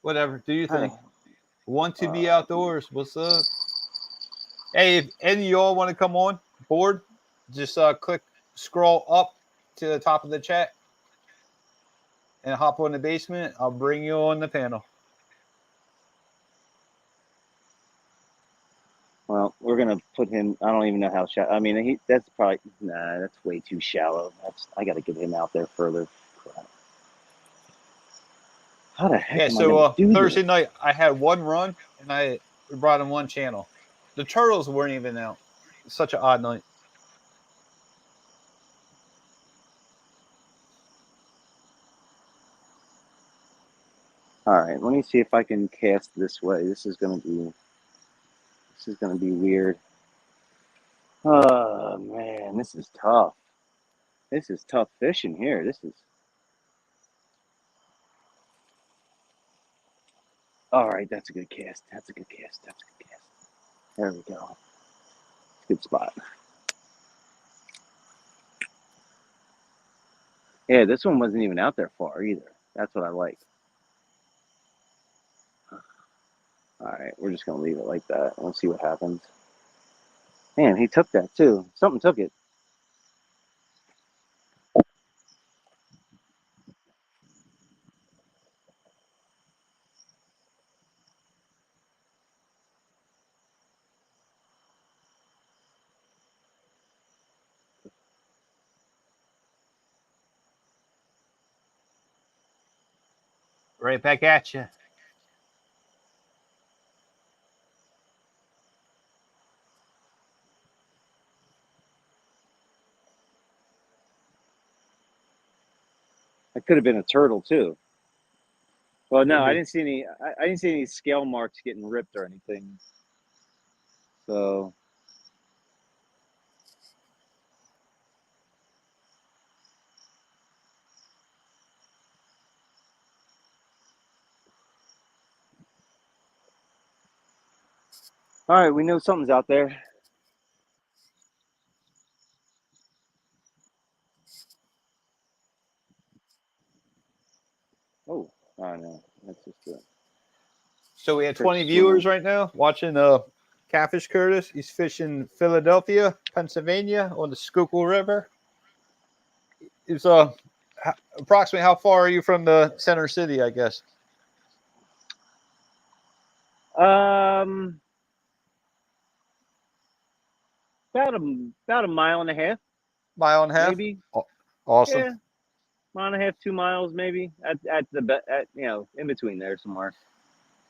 Whatever. Do you kind think? of. Want to be outdoors? What's up? Hey, if any of y'all want to come on board, just scroll up to the top of the chat and hop on the basement. I'll bring you on the panel. Well, we're gonna put him. I don't even know how shallow. I mean, that's probably that's way too shallow. I got to get him out there further. Crap. How the heck Yeah, am I gonna so do this? Thursday night I had one run and we brought in one channel. The turtles weren't even out. such an odd night. All right, let me see if I can cast this way. This is gonna be weird. Oh man, this is tough. This is tough fishing here. This is. All right, that's a good cast. That's a good cast. That's a good cast. There we go. Good spot. Yeah, this one wasn't even out there far either. That's what I like. All right, we're just gonna leave it like that. We'll see what happens. Man, he took that too. Something took it. Right back at you. It could have been a turtle too. Well, no, I Maybe. didn't see any. I didn't see any scale marks getting ripped or anything. So, all right, we know something's out there. Oh, I know. That's just it. So we had Trick 20 viewers swimming. right now watching Catfish Curtis. He's fishing Philadelphia, Pennsylvania on the Schuylkill River. It's approximately how far are you from the center city, I guess? Um, about a mile and a half, Mile and a half? maybe. Awesome. Yeah, mile and a half, 2 miles, maybe. At in between there somewhere.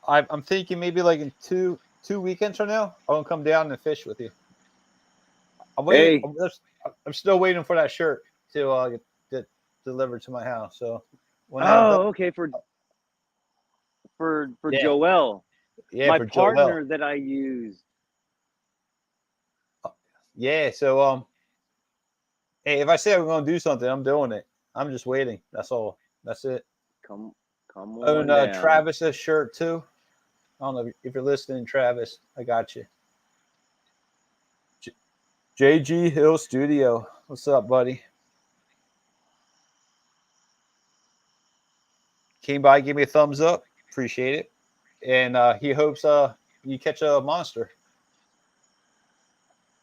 I'm thinking maybe like in two weekends from now, I'm gonna come down and fish with you. I'm waiting. Hey, I'm still waiting for that shirt to get delivered to my house. So when that does, oh, okay, for yeah, Joel, yeah, my for Joel, partner that I used. yeah. So hey, if I say I'm gonna do something, I'm doing it. I'm just waiting. That's all. That's it. Come Own on down. Travis's shirt too. I don't know if you're listening, Travis. I got you. JG Hill Studio. What's up, buddy? Came by, give me a thumbs up. Appreciate it. And he hopes you catch a monster,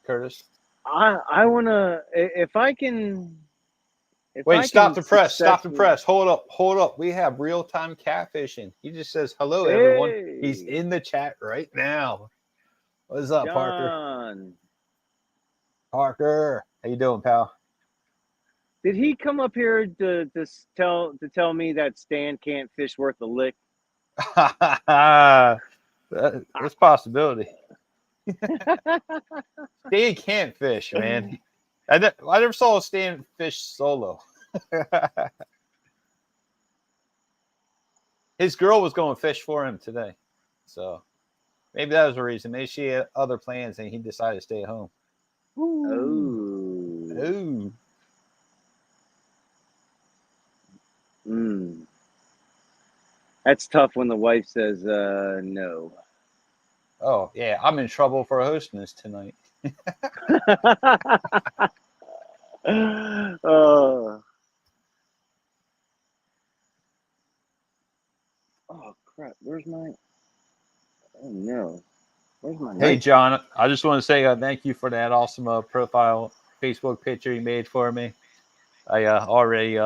Curtis. I wanna if I can Wait, stop the press. Stop the successfully. press. Hold up. Hold up. We have real time catfishing. He just says, hello, everyone. He's Hey, in the chat right now. What's up, Parker? John. Parker. How you doing, pal? Did he come up here to tell me that Stan can't fish worth a lick? That's a possibility. Stan can't fish, man. I never saw a Stan fish solo. His girl was going fish for him today. So maybe that was the reason. Maybe she had other plans and he decided to stay at home. Ooh. Oh. Ooh. Mm. That's tough when the wife says no. Oh, yeah. I'm in trouble for hosting this tonight. Oh crap! Where's my? Oh no! Where's my Hey, knife? John, I just want to say thank you for that awesome profile Facebook picture you made for me. I already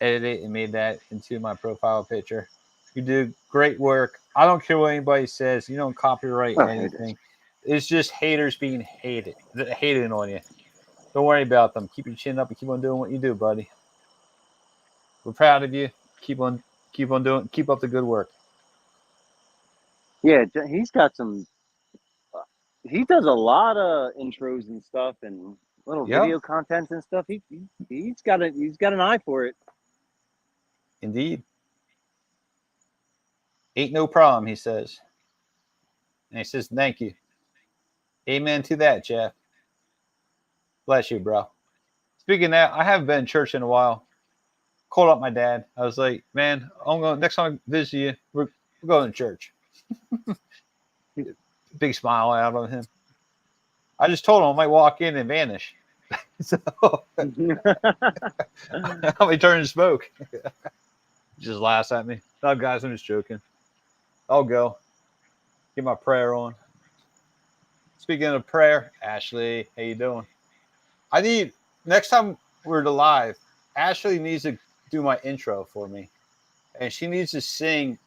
edited and made that into my profile picture. You do great work. I don't care what anybody says. You don't copyright Oh, here it is. anything. It's just haters being hating on you. Don't worry about them. Keep your chin up and keep on doing what you do, buddy. We're proud of you. Keep on doing. Keep up the good work. Yeah, he's got some. he does a lot of intros and stuff and little Yep, video contents and stuff. He's got an eye for it. indeed. Ain't no problem, he says. And he says, thank you. Amen to that, Jeff. Bless you, bro. Speaking of that, I haven't been in church in a while. Called up my dad. I was like, man, I'm going next time I visit you, we're going to church. Big smile out of him. I just told him I might walk in and vanish. So how many turns smoke? Just laughs at me. No, guys, I'm just joking. I'll go. Get my prayer on. Speaking of prayer, Ashley, how you doing? I need next time we're live, Ashley needs to do my intro for me. And she needs to sing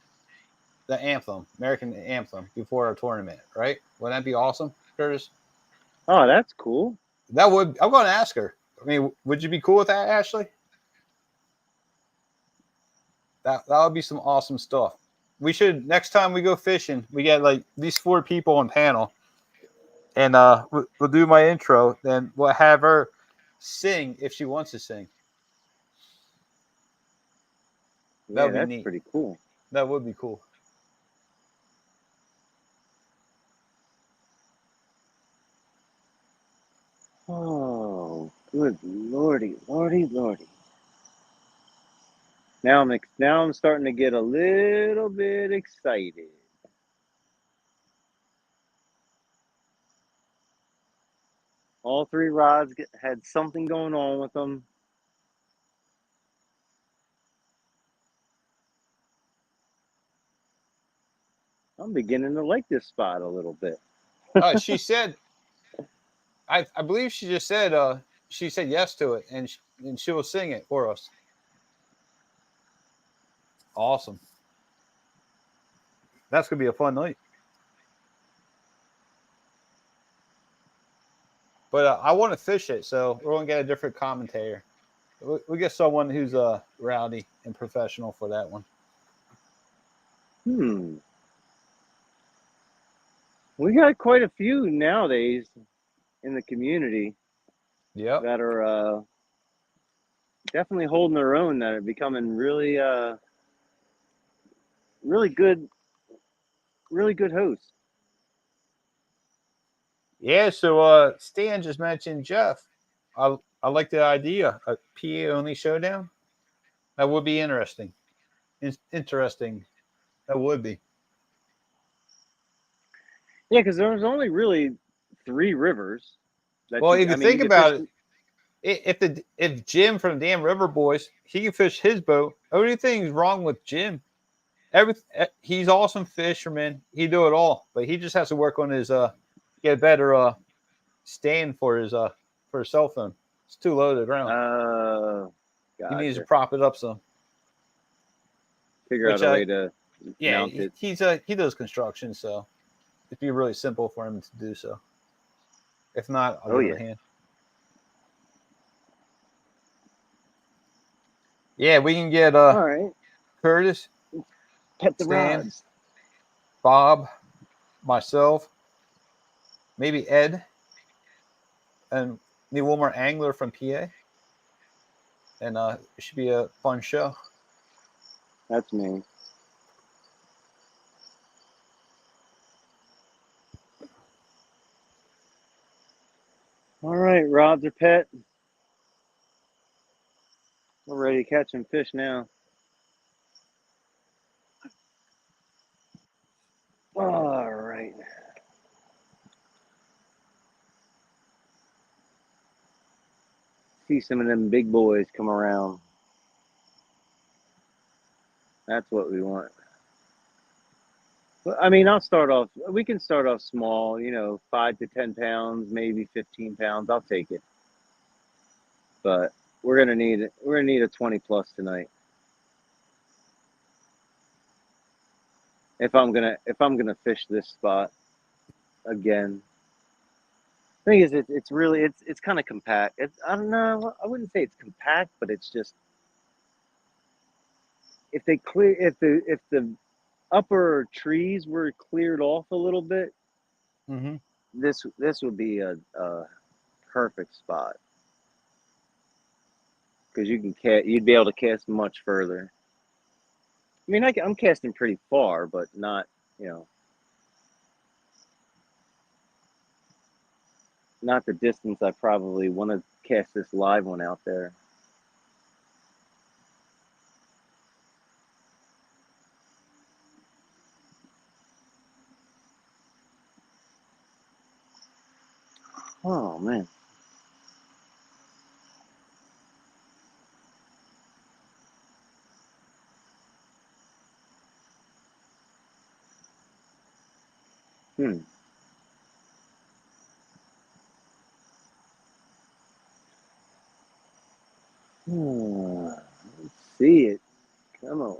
the anthem, American anthem, before our tournament, right? Wouldn't that be awesome, Curtis? Oh, that's cool. That would. I'm going to ask her. I mean, would you be cool with that, Ashley? That would be some awesome stuff. We should next time we go fishing, we get like these 4 people on panel, and we'll do my intro. Then we'll have her sing if she wants to sing. That Yeah, would be that's neat. pretty cool. That would be cool. Oh, good lordy, lordy, lordy. Now I'm starting to get a little bit excited. All 3 rods had something going on with them. I'm beginning to like this spot a little bit. She said, I believe she just said, she said yes to it, and she will sing it for us. Awesome. That's gonna be a fun night. But I want to fish it, so we're gonna get a different commentator. We get someone who's rowdy and professional for that one. We got quite a few nowadays in the community. Yep. That are definitely holding their own. That are becoming really, really good hosts. Yeah. So Stan just mentioned Jeff. I like the idea. A PA only showdown. That would be interesting. It's interesting. That would be. Yeah, because there's only really 3 rivers that Well, if you think you could fish. about it, if Jim from the Damn River Boys, he can fish his boat. Only thing's wrong with Jim. He's awesome fisherman. He do it all, but he just has to work on his get a better stand for his cell phone. It's too low to the ground. He needs to Gotcha. prop it up some. Figure out a way to mount it. He does construction, so it'd be really simple for him to do so. If not, I'll give it a hand. Yeah, we can get all right. Curtis, Pet the Stan, rods. Bob, myself, maybe Ed, and need one more angler from PA. And it should be a fun show. That's me. All right, rods are pet. We're ready to catch some fish now. All right. See some of them big boys come around. That's what we want. I mean, we can start off small, 5 to 10 pounds, maybe 15 pounds. I'll take it. But we're gonna need a 20 plus tonight. If I'm gonna fish this spot again. Thing is, it's really it's kind of compact. I don't know. I wouldn't say it's compact, but it's just if the upper trees were cleared off a little bit, Mm-hmm. this would be a perfect spot because you'd be able to cast much further. I mean, I'm casting pretty far, but not, not the distance I probably want to cast this live one out there. Oh man. Hmm. Let's see it. Come on.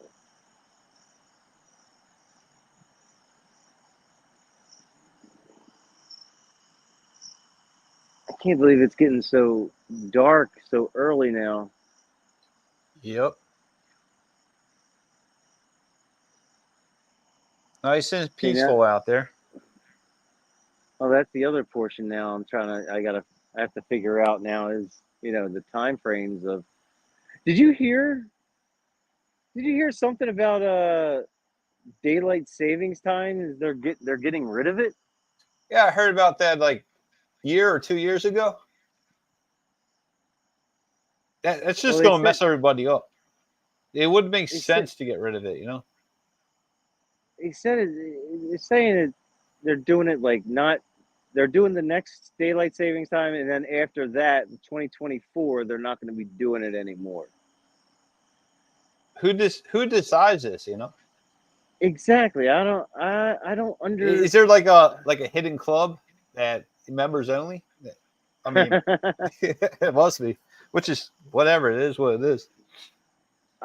I can't believe it's getting so dark so early now. Yep. Nice and See that? peaceful out there. Oh, that's the other portion now. I have to figure out now is, the time frames of. Did you hear? Did you hear something about daylight savings time? Is they're getting rid of it? Yeah, I heard about that like year or 2 years ago. That's Well, just going to mess everybody up. It would make they said sense to get rid of it, they said it's saying it, they're doing it like not. They're doing the next daylight savings time, and then after that, 2024, they're not going to be doing it anymore. Who decides this, Exactly. I don't Is there like a hidden club that members only? I mean, it must be, which is whatever it is, what it is.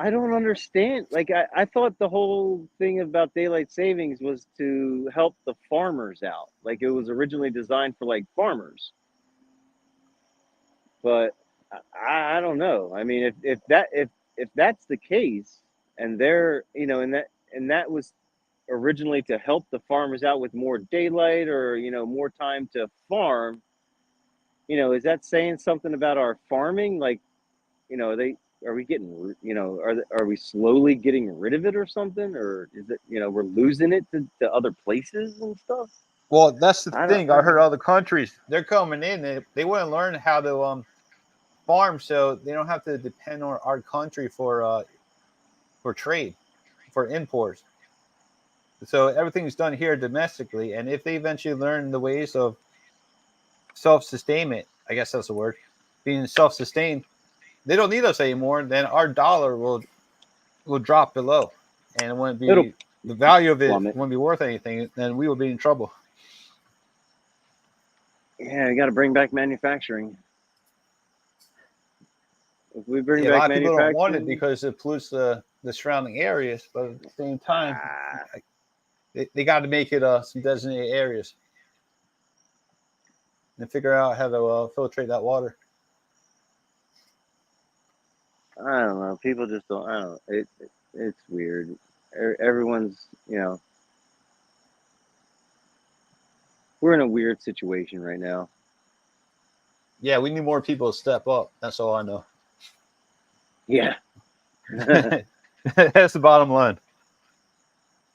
I don't understand. Like, I thought the whole thing about daylight savings was to help the farmers out. Like, it was originally designed for like farmers. But I don't know. I mean, if that's the case, and they're and that was originally to help the farmers out with more daylight or more time to farm, is that saying something about our farming? Like, they are we getting are we slowly getting rid of it or something, or is it we're losing it to other places and stuff? Well, that's the I don't. thing. I heard other countries they're coming in. They want to learn how to farm, so they don't have to depend on our country for trade, for imports. So everything's done here domestically, and if they eventually learn the ways of self-sustainment, I guess that's the word, being self-sustained, they don't need us anymore. Then our dollar will drop below, and it wouldn't It'll be the value of it plummet. wouldn't be worth anything. Then we would be in trouble. Yeah, we got to bring back manufacturing. If we bring Yeah, a back lot of people don't want it manufacturing, because it pollutes the surrounding areas, but at the same time, ah, they got to make it some designated areas and figure out how to filtrate that water. I don't know. People just don't. I don't know. It's weird. Everyone's, we're in a weird situation right now. Yeah, we need more people to step up. That's all I know. Yeah. That's the bottom line.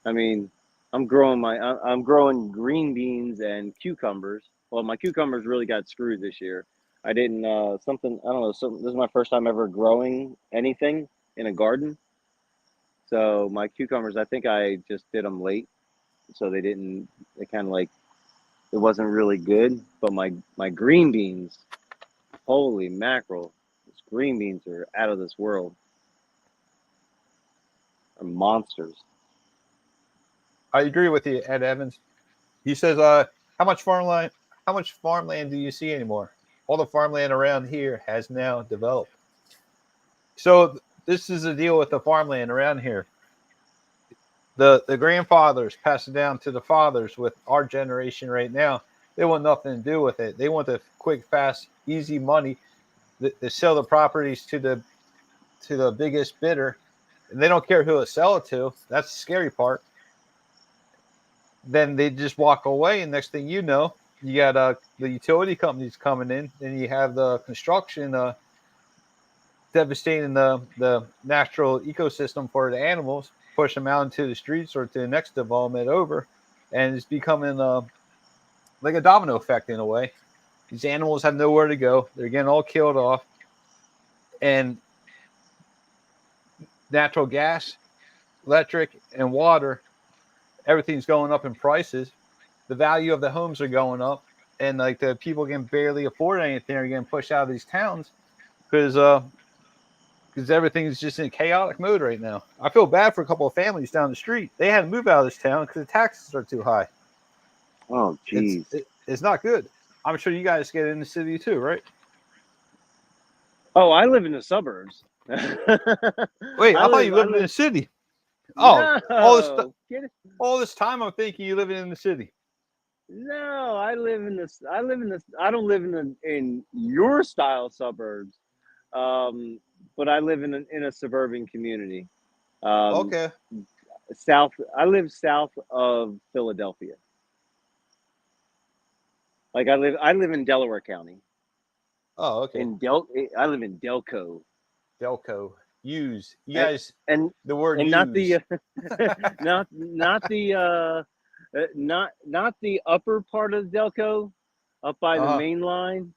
I mean, I'm growing green beans and cucumbers. Well, my cucumbers really got screwed this year. I didn't something I don't know. This is my first time ever growing anything in a garden. So my cucumbers, I think I just did them late, so they didn't. They kind of like it wasn't really good. But my green beans, holy mackerel, these green beans are out of this world. Are monsters. I agree with you, Ed Evans. He says, how much farmland do you see anymore? All the farmland around here has now developed. So this is the deal with the farmland around here. The grandfathers pass it down to the fathers. With our generation right now, they want nothing to do with it. They want the quick, fast, easy money. They sell the properties to the biggest bidder, and they don't care who they sell it to. That's the scary part. Then they just walk away, and next thing you know, you got the utility companies coming in, and you have the construction devastating the natural ecosystem for the animals, push them out into the streets or to the next development over, and it's becoming like a domino effect in a way. These animals have nowhere to go; they're getting all killed off, and natural gas, electric, and water, everything's going up in prices. The value of the homes are going up, and like the people can barely afford anything are getting pushed out of these towns because everything's just in chaotic mode right now. I feel bad for a couple of families down the street. They had to move out of this town because the taxes are too high. Oh, geez. It's not good. I'm sure you guys get in the city too, right? Oh, I live in the suburbs. Wait, I thought you I lived in the live. city. Oh, No, get it? all this time I'm thinking you living in the city. No, I live in this. I live in this. I don't live in your style suburbs, but I live in a suburban community. Um, Okay. south. I live south of Philadelphia. Like I live in Delaware County. Oh, okay. I live in Delco. Delco. Use. You and guys, and, the word and not use. the not the upper part of Delco, up by the Uh-huh. main line,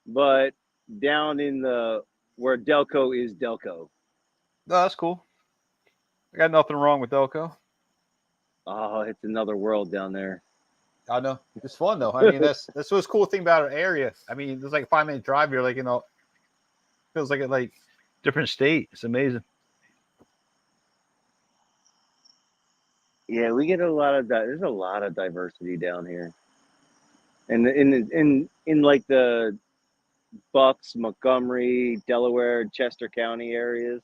but down in the where Delco is Delco. No, that's cool. I got nothing wrong with Delco. Oh, it's another world down there. I know. It's fun though. I mean, that's what's cool thing about our area. I mean, there's like a 5 minute drive here, like feels like a different state. It's amazing. Yeah, we get a lot of there's a lot of diversity down here, and in like the Bucks, Montgomery, Delaware, Chester County areas.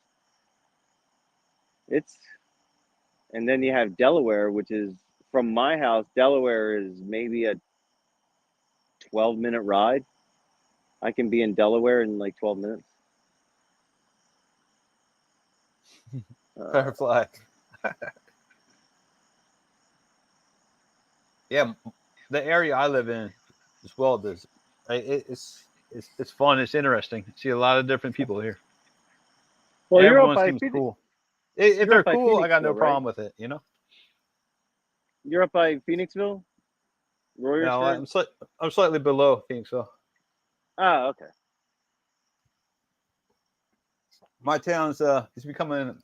It's And then you have Delaware, which is from my house. Delaware is maybe a 12-minute ride. I can be in Delaware in like 12 minutes. Uh, Firefly. Yeah, the area I live in as well does. It's fun. It's interesting. See a lot of different people here. well, Everyone seems cool. If You're they're up by cool, I got no Phoenixville, right? problem with it. You know. You're up by Phoenixville, No, Royersford. I'm slightly below Phoenixville. Oh, okay. My town's is becoming a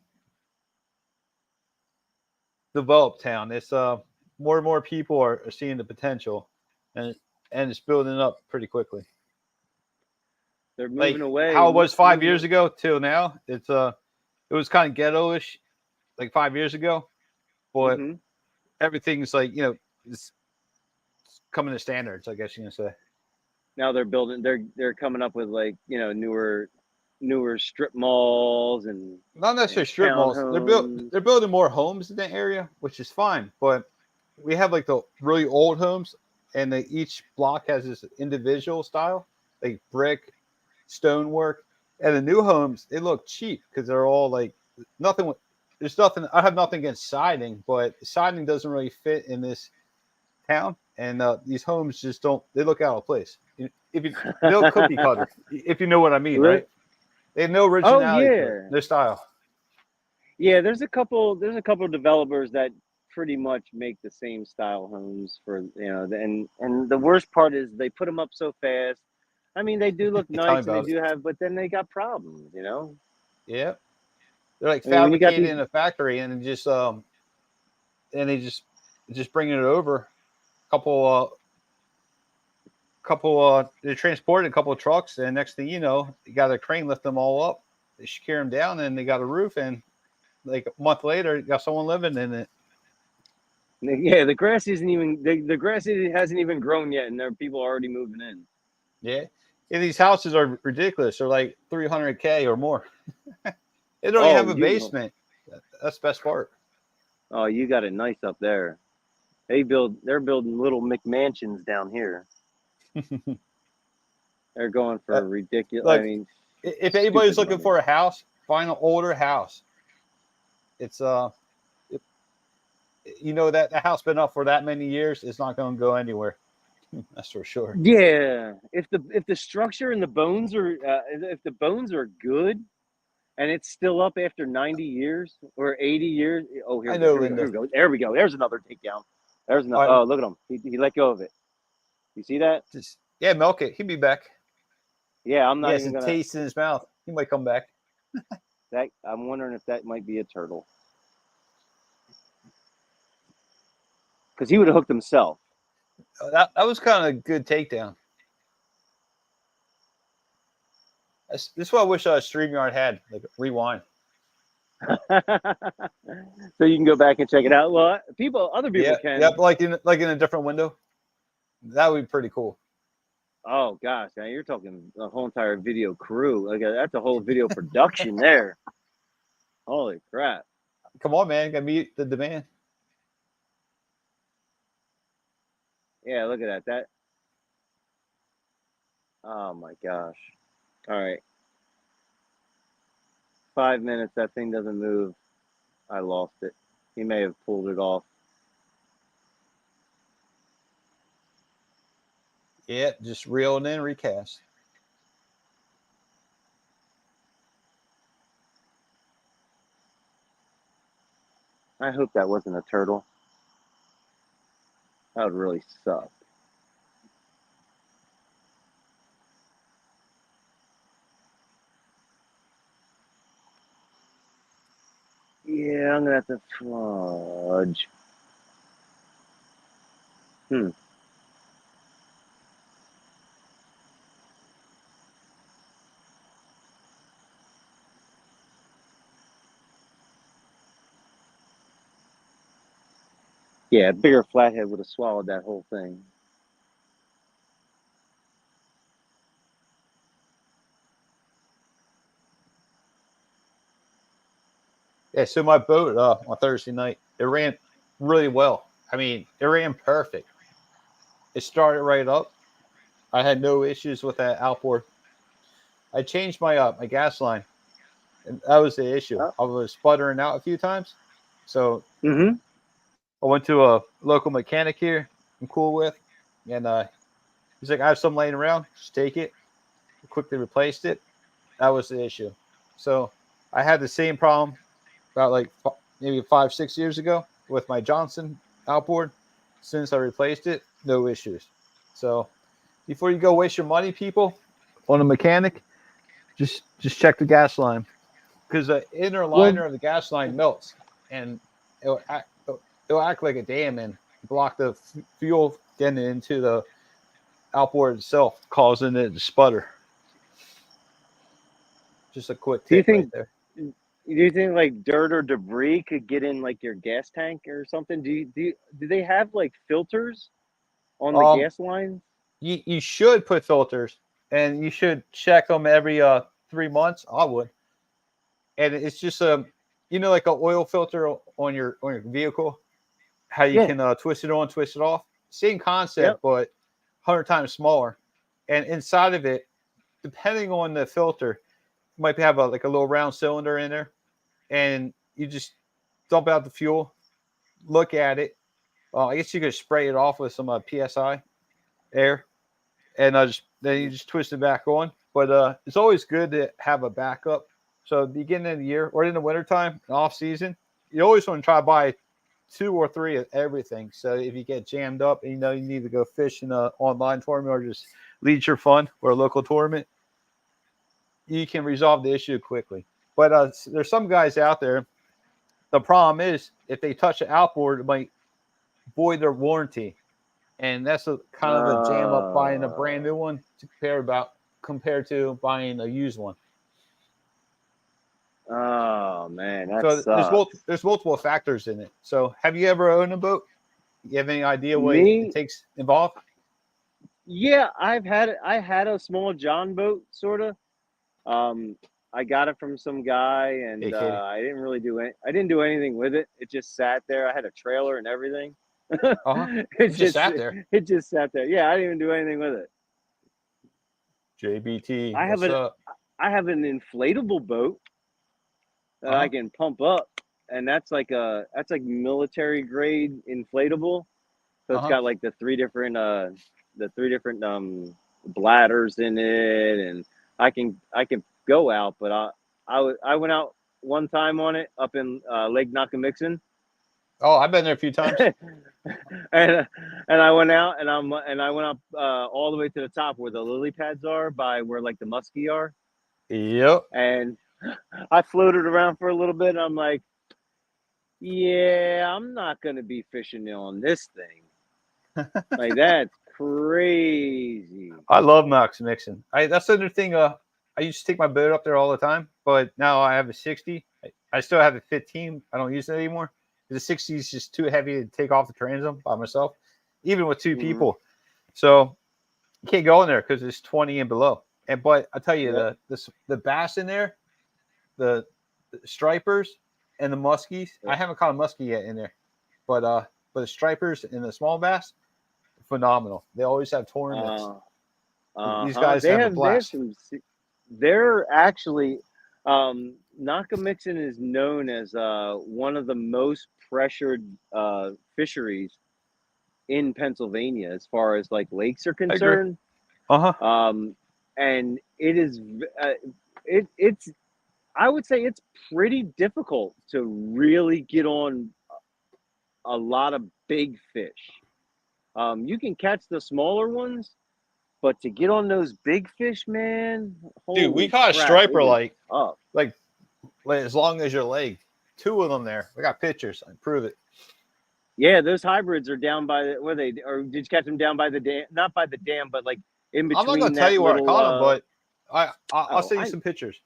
developed town. It's more and more people are seeing the potential, and it's building up pretty quickly. They're moving Like away. how it was five Moving. years ago till now. It was kind of ghetto-ish like 5 years ago, but Mm-hmm. everything's it's coming to standards. I guess you can say. Now they're building. They're coming up with like newer strip malls Not necessarily and strip malls. townhomes. They're building more homes in that area, which is fine. But we have like the really old homes, and each block has this individual style, like brick, stonework. And the new homes, they look cheap because they're all like nothing. There's nothing. I have nothing against siding, but siding doesn't really fit in this town, and these homes just don't. They look out of place. If you no cookie cutter, if you know what I mean, right? They have no Oh originality to it, yeah, no style. yeah. There's a couple developers that pretty much make the same style homes for and the worst part is they put them up so fast. I mean, they do look Tell me nice and they about it. do have, but then they got problems. Yeah, they're like I mean, when you got fabricated these, in a factory, and they just bringing it over. Couple they transported a couple of trucks, and next thing you know, you got a crane lift them all up. They secure them down, and they got a roof, and like a month later, you got someone living in it. yeah, the grass isn't even the grass hasn't even grown yet, and there are people already moving in. Yeah, and these houses are ridiculous. They're like 300K or more. They don't even Oh, have a you basement. That's the best part. oh you got it nice up there. They're building little McMansions down here. They're going Uh, for ridiculous. I Look, mean, if anybody's stupid looking money. for a house, find an older house. It's it, that the house been up for that many years. It's not going to go anywhere. That's for sure. Yeah, if the structure and the bones are if the bones are good and it's still up after 90 years or 80 years. Oh, here I we go. know, Here we go. Here Linda. we go. There we go. There's another takedown. There's another. I Oh, look at him. He let go of it. You see that? just milk it. He'll be back. Yeah, I'm He not has even a gonna. taste in his mouth. He might come back. That I'm wondering if that might be a turtle because he would have hooked himself. That was kind of a good takedown. This is what I wish StreamYard had, like rewind. So you can go back and check it out. Well, other people Yeah, can. yep, like in a different window. That would be pretty cool. Oh gosh, now you're talking a whole entire video crew. Like that's a whole video production there. Holy crap! Come on, man, gotta meet the demand. Yeah, look at that. That. Oh my gosh! All right, 5 minutes. That thing doesn't move. I lost it. He may have pulled it off. Yeah, just reel it in, recast. I hope that wasn't a turtle. That would really suck. Yeah, I'm gonna have to fudge. Hmm. Yeah, a bigger flathead would have swallowed that whole thing. Yeah, so my boat on Thursday night, it ran really well. I mean, it ran perfect. It started right up. I had no issues with that outboard. I changed my gas line, and that was the issue. Oh. I was sputtering out a few times, so Mm-hmm. I went to a local mechanic here I'm cool with, and he's like, "I have some laying around. Just take it." I quickly replaced it. That was the issue. So I had the same problem about like maybe 5-6 years ago with my Johnson outboard. Since I replaced it, no issues. So before you go waste your money, people, on a mechanic, just check the gas line, because the inner Well, liner of the gas line melts, and it'll act like a dam and block the fuel getting into the outboard itself, causing it to sputter. Just a quick do you tip right think there. like dirt or debris could get in like your gas tank or something? Do they have like filters on the Um, gas lines? you should put filters, and you should check them every 3 months. I would, and it's just like an oil filter on your vehicle, how you Yeah. can twist it on, twist it off. Same Yep. concept, but 100 times smaller. And inside of it, depending on the filter, you might have like a little round cylinder in there, and you just dump out the fuel, look at it. I guess you could spray it off with some psi air, and then you just twist it back on. But it's always good to have a backup. So at the beginning of the year or in the wintertime, off season, you always want to try to buy 2 or 3 of everything. So if you get jammed up and you need to go fish in an online tournament or just leisure fun or a local tournament, you can resolve the issue quickly. But there's some guys out there. The problem is if they touch the outboard, it might void their warranty, and that's kind of a jam up buying a brand new one compared to buying a used one. Oh man, that So sucks. there's multiple factors in it. So have you ever owned a boat? You have any idea what it Me, takes involved? yeah, I had a small John boat sort of. Um, I got it from some guy, Hey, and Katie. I didn't really do it. I didn't do anything with it. It just sat there. I had a trailer and everything. Uh huh. it It just just sat there. it just sat there. Yeah, I didn't even do anything with it. JBT, I have what's an up? inflatable boat that Uh I huh. can pump up, and that's like military grade inflatable. So Uh it's huh. got like the 3 different the 3 different bladders in it, and I can go out. But I went out one time on it up in Lake Nakamixon. Oh, I've been there a few times. and I went out and I went up all the way to the top where the lily pads are, by where like the muskie are. Yep. And I floated around for a little bit, and I'm like, yeah, I'm not gonna be fishing on this thing. Like, that's crazy. I love Max Mixon. That's the other thing. I used to take my boat up there all the time, but now I have a 60. I still have a 15. I don't use it anymore. The 60 is just too heavy to take off the transom by myself, even with 2 people. So you can't go in there because it's 20 and below. But I tell you, the bass in there, the stripers and the muskies. I haven't caught a muskie yet in there, but the stripers and the small bass, phenomenal. They always have tournaments. These guys have a blast. They're actually, Nakamixon is known as one of the most pressured fisheries in Pennsylvania as far as like lakes are concerned. And it is it's I would say it's pretty difficult to really get on a lot of big fish. You can catch the smaller ones, but to get on those big fish, man, dude, we caught a striper like as long as your leg. 2 of them there. We got pictures. I prove it. Yeah, those hybrids are down by the, where they, or did you catch them down by the dam? Not by the dam, but like in between. I'm not gonna tell you where I caught them, but I'll send you some pictures.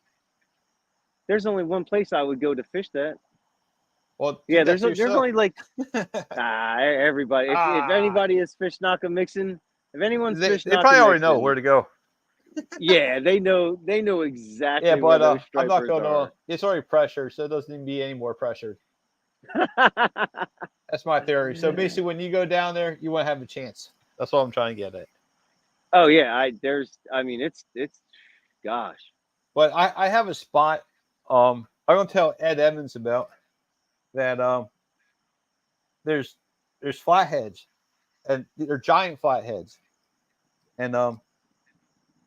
There's only one place I would go to fish that. Well, yeah, there's only like everybody. If anybody has fished Nakamixon, if anyone's fished, they probably already know where to go. Yeah, they know exactly. Yeah, but where those I'm not gonna. are. It's already pressured, so it doesn't need to be any more pressured. That's my theory. So basically, when you go down there, you won't have a chance. That's what I'm trying to get at. Oh yeah, it's gosh. But I have a spot. I'm gonna tell Ed Evans about that. There's flatheads, and they're giant flatheads, and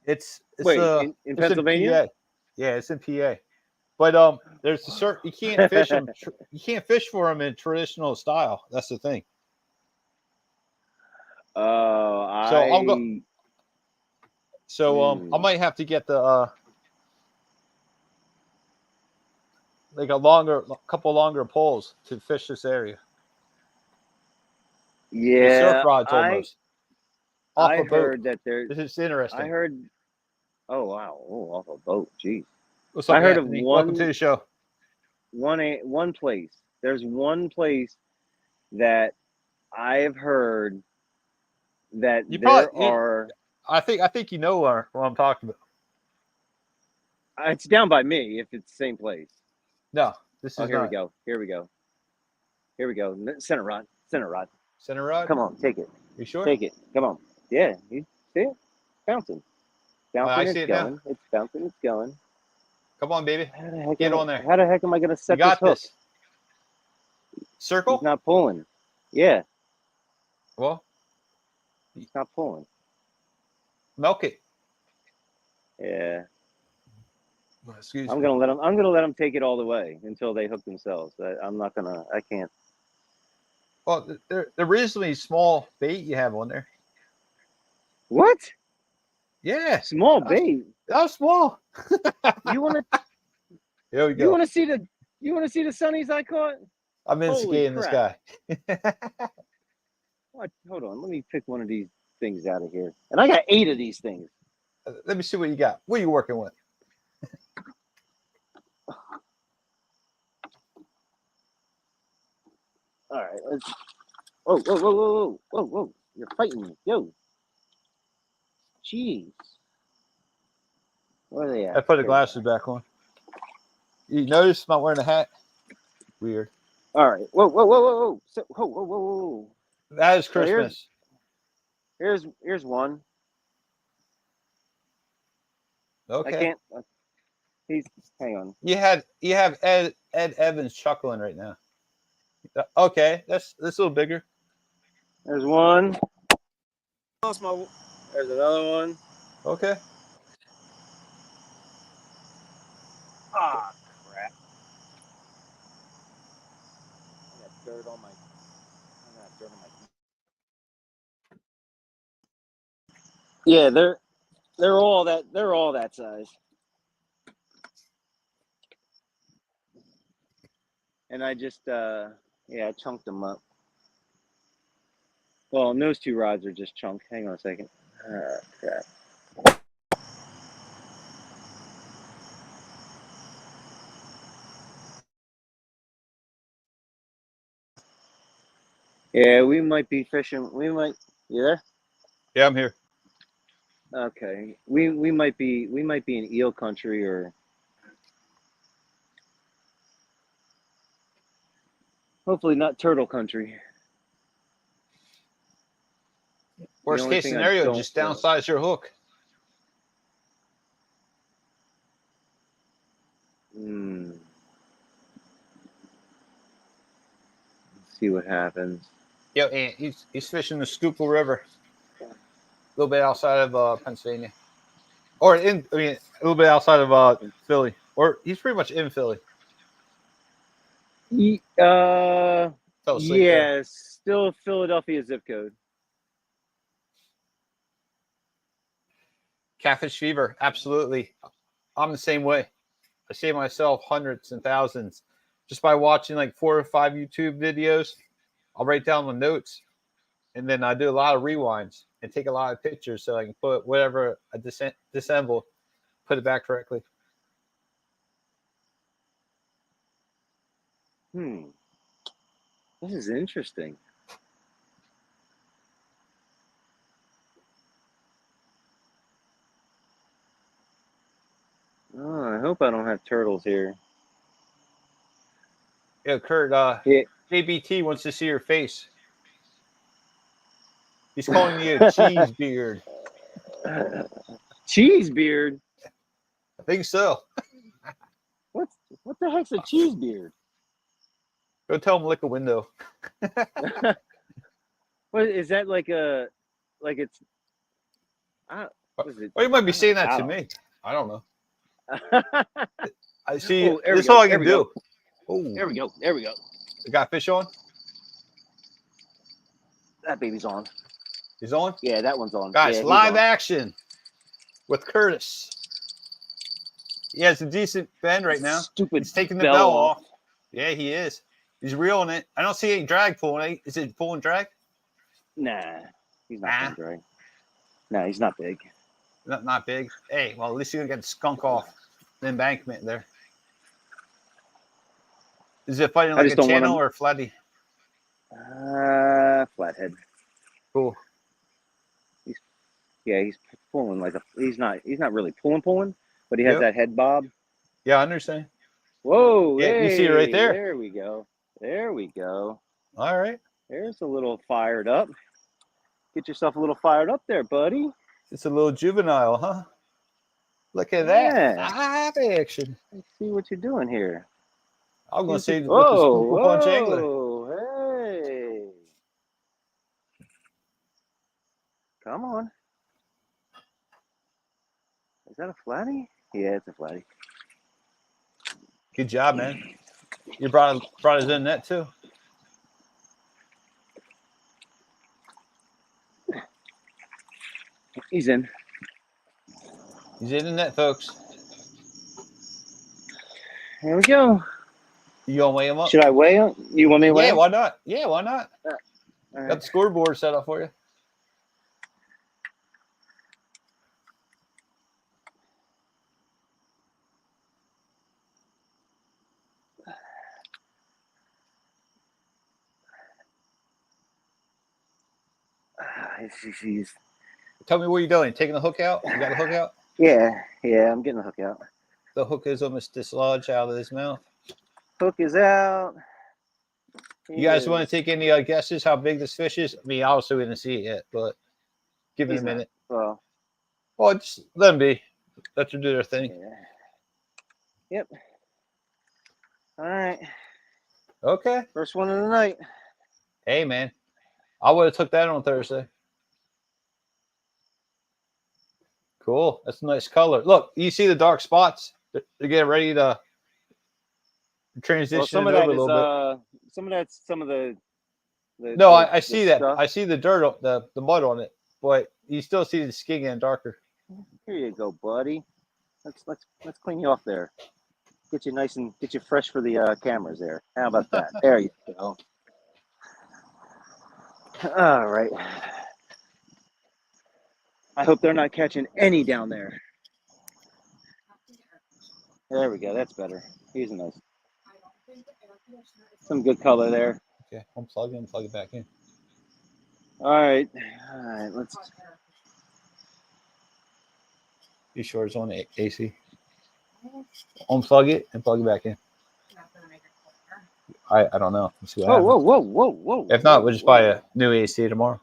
it's in Pennsylvania. In PA. Yeah, it's in PA. But there's a certain you can't fish them. You can't fish for them in traditional style. That's the thing. I might have to get the like a couple longer poles to fish this area. Yeah, the surf rods almost. I heard that there. This is interesting. I heard. Oh wow! Oh, off a boat. Jeez. What's up, I heard Anthony? of Welcome to the show. One place. There's one place that I have heard that I think you know what I'm talking about. It's down by me. If it's the same place. No, this is. Here we go. Here we go. Center rod. Center rod. Come on, take it. You sure? Take it. Come on. Yeah, you see it? Bouncing. I see it going. Now. It's bouncing. It's going. Come on, baby. Get on there. How the heck am I going to set this hook? This? Circle? He's not pulling. Yeah. Well, he's not pulling. Milk it. Yeah. Excuse me. I'm gonna let them take it all the way until they hook themselves. I can't. Well, they're reasonably small bait you have on there. What? Yeah, small bait. That was small. You want to? Here we go. You want to see the sunnies I caught? I'm instigating this guy. What? Hold on. Let me pick one of these things out of here. And I got 8 of these things. Let me see what you got. What are you working with? All right. Let's. Whoa! You're fighting me, yo. Jeez. Where are they at? I put the glasses back on. You notice I'm not wearing a hat? Weird. All right. Whoa. Whoa. That is Christmas. So here's one. Okay. I can't. Hang on. You have Ed Evans chuckling right now. Okay, that's a little bigger. There's one. lost my. There's another one. Okay. Ah, crap. I got dirt on my. I got dirt on my. Yeah, they're all that size. And I just I chunked them up. Well, and those two rods are just chunked. Hang on a second. Crap. Yeah, we might be fishing. You there? Yeah, I'm here. Okay. We might be in eel country or hopefully not turtle country. Worst case scenario, just downsize your hook. Let's see what happens. Yeah, and he's fishing the Schuylkill River, a little bit outside of Pennsylvania, or a little bit outside of Philly, or he's pretty much in Philly. Fell asleep there. Still Philadelphia zip code. Catfish fever, absolutely. I'm the same way. I save myself hundreds and thousands just by watching like 4 or 5 YouTube videos. I'll write down the notes, and then I do a lot of rewinds and take a lot of pictures so I can put whatever I disassemble, put it back correctly. This is interesting. Oh, I hope I don't have turtles here. Yeah, Kurt, JBT wants to see your face. He's calling you a cheese beard. Cheese beard? I think so. What the heck's a cheese beard? Go tell him lick a window. What is that like it's Or you might be saying that to me. I don't know. I see. Oh, this is all I can do. Oh, there we go. There we go. You got fish on? That baby's on. He's on? Yeah, that one's on. Guys, yeah, live action with Curtis. He has a decent bend right now. Stupid. He's taking the bell off. Yeah, he is. He's reeling it. I don't see any drag pulling. Is it pulling drag? Nah, he's not pulling drag. No, he's not big. Not big. Hey, well, at least you're gonna get the skunk off the embankment there. Is it fighting like a channel or flatty? Flathead. Cool. He's pulling like he's not really pulling, but he has that head bob. Yeah, I understand. Whoa, yeah, hey, you see it right there. There we go. There we go. All right. There's a little fired up. Get yourself a little fired up there, buddy. It's a little juvenile, huh? Look at that. Live action. Let's see what you're doing here. I'm going to say with the Schuylkill Punch angler. Hey. Come on. Is that a flatty? Yeah, it's a flatty. Good job, man. You brought his in net too. He's in. He's in the net, folks. Here we go. You gonna weigh him up? Should I weigh him? You want me to weigh him? Yeah, why not? Yeah, why not? All right. Got the scoreboard set up for you. Tell me what you're doing. Taking the hook out? You got the hook out? Yeah, I'm getting the hook out. The hook is almost dislodged out of his mouth. Hook is out. You guys want to take any guesses how big this fish is? I mean, obviously we didn't see it yet, but give it a minute. Well, just let them be. Let them do their thing. Yeah. Yep. All right. Okay. First one of the night. Hey, man. I would have took that on Thursday. Cool. That's a nice color. Look, you see the dark spots? They're getting ready to transition Well, some it of over that a is little bit. some of that's some of the No, I see that. stuff. I see the dirt, the mud on it, but you still see the skin getting darker. Here you go, buddy. Let's clean you off there. Get you nice and get you fresh for the cameras there. How about that? There you go. All right. I hope they're not catching any down there. There we go. That's better. He's nice. Some good color there. Okay, unplug it and plug it back in. All right. Let's. You sure it's on the AC? Unplug it and plug it back in. I don't know. Let's see what happens. Whoa. If not, we'll just buy a new AC tomorrow.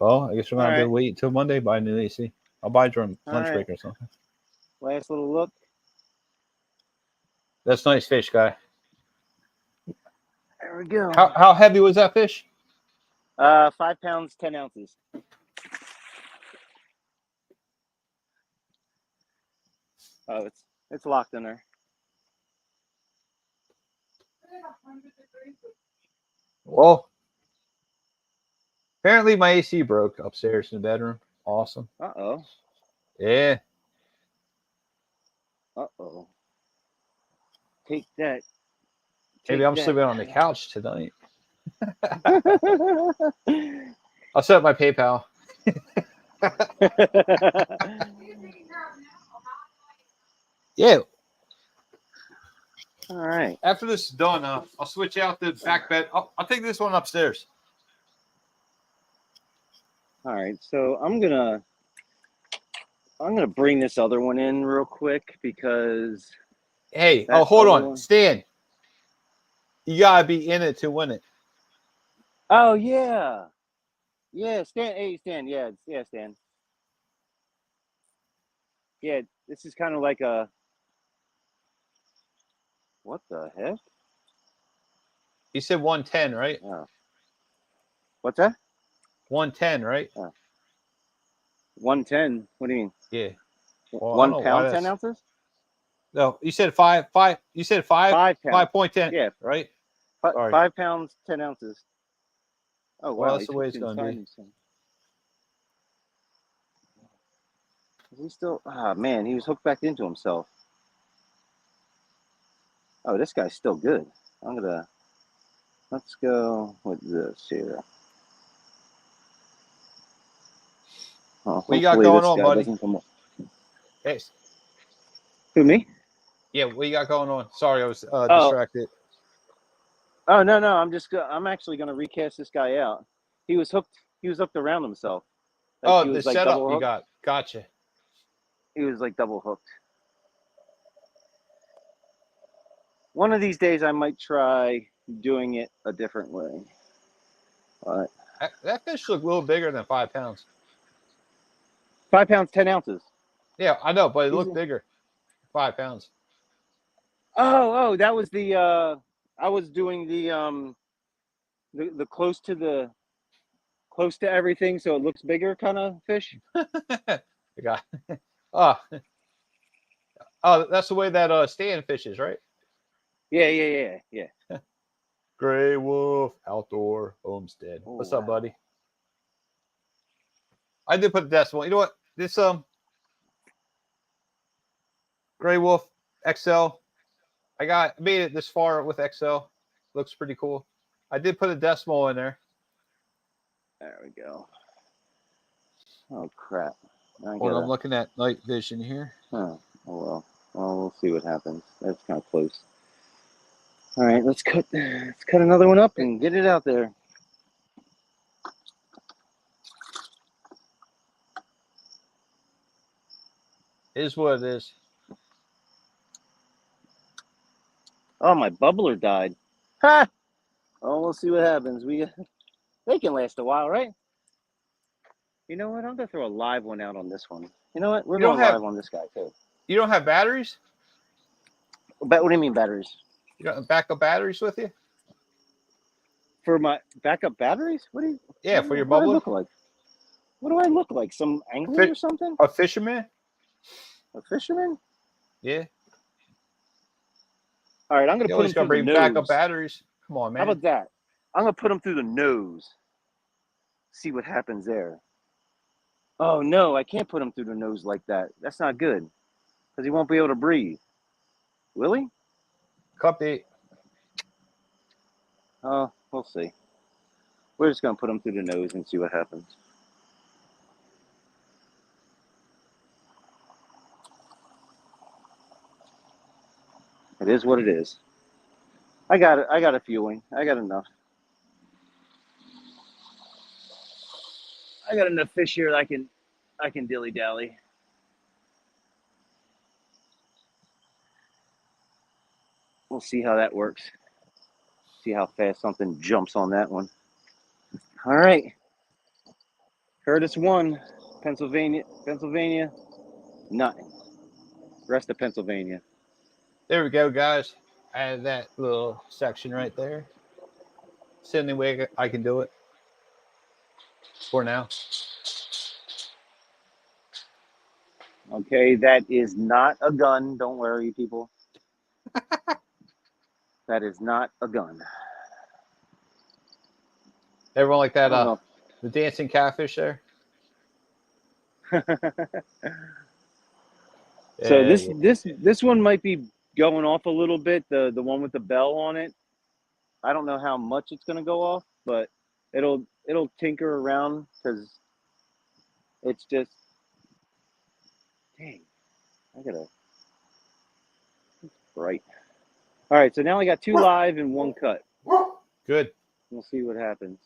Well, I guess we're gonna have to wait until Monday, buy a new AC. I'll buy it during lunch break or something. Last little look. That's nice fish, guy. There we go. How heavy was that fish? 5 pounds, 10 ounces. Oh, it's locked in there. Well, apparently my AC broke upstairs in the bedroom. Awesome. Uh-oh. Yeah. Uh-oh. Take that. Maybe I'm sleeping on the couch tonight. I'll set up my PayPal. Yeah. All right. After this is done, I'll switch out the back bed. I'll take this one upstairs. All right. So I'm gonna bring this other one in real quick because. Hey, hold on, Stan. You gotta be in it to win it. Oh yeah, Stan. Hey, Stan. Yeah, Stan. Yeah, this is kind of like a. What the heck? You said 110, right? Oh. What's that? 110, right? 110. What do you mean? Yeah. Well, 1 pound, 10 ounces? No, you said five. You said 5.10. Yeah. Right. 5 pounds, 10 ounces. Oh wow, well, that's the way it's gonna be. Is he still? Ah, man, he was hooked back into himself. Oh, this guy's still good. Let's go with this here. Oh, what you got going on, buddy? Hey. Who, me? Yeah, what you got going on? Sorry, I was distracted. Oh no, I'm actually gonna recast this guy out. He was hooked around himself. Like the setup you got. Gotcha. He was like double hooked. One of these days I might try doing it a different way. But that fish looked a little bigger than 5 pounds. 5 pounds, 10 ounces. Yeah, I know, but it looked bigger. 5 pounds. Oh, that was the I was doing the close to everything so it looks bigger kind of fish. Oh, that's the way that Stan fishes, right? Yeah. Gray Wolf Outdoor Homestead. Oh, what's up, buddy? I did put a decimal. You know what? This Gray Wolf XL. I made it this far with XL. Looks pretty cool. I did put a decimal in there. There we go. Oh crap! I'm looking at night vision here. Oh well. Well, we'll see what happens. That's kind of close. All right, let's cut another one up and get it out there. It is what it is. Oh, my bubbler died. Ha! Oh, we'll see what happens. They can last a while, right? You know what? I'm gonna throw a live one out on this one. You know what? We're going live on this guy too. You don't have batteries? What do you mean batteries? You don't have backup batteries with you? For my backup batteries? What do you? Yeah, for your bubbler. Look like? What do I look like? Some angler or something? A fisherman? A fisherman? Yeah. All right, I'm gonna You put always him gotta through the bring backup nose. batteries. Come on, How man. about that? I'm gonna put him through the nose. See what happens there. Oh no, I can't put him through the nose like that. That's not good. Because he won't be able to breathe. Will he? Cup 8. Oh, we'll see. We're just gonna put him through the nose and see what happens. It is what it is. I got it. I got a fueling. I got enough. I got enough fish here that I can dilly dally. We'll see how that works. See how fast something jumps on that one. All right. Curtis 1, Pennsylvania, nothing. Rest of Pennsylvania. There we go, guys. Add that little section right there. It's the only way I can do it for now. Okay, that is not a gun. Don't worry, people. That is not a gun. Everyone like that, I don't know. the dancing catfish there. So Yeah, this one might be going off a little bit. The one with the bell on it. I don't know how much it's gonna go off, but it'll tinker around because it's just dang. I gotta it's bright. All right, so now I got 2 live and 1 cut. good. We'll see what happens.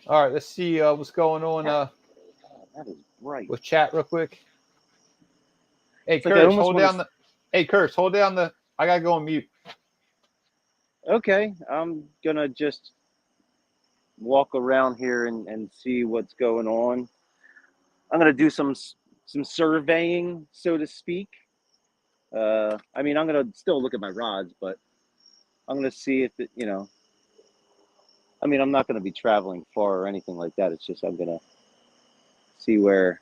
All right, let's see what's going on That is bright. with chat real quick. Hey, It's like I Curtis, almost hold want down the. Hey, Curtis, hold down the. I gotta go on mute. Okay, I'm gonna just walk around here and see what's going on. I'm gonna do some surveying, so to speak. I mean, I'm gonna still look at my rods, but I'm gonna see if it, I mean, I'm not gonna be traveling far or anything like that. It's just I'm gonna see where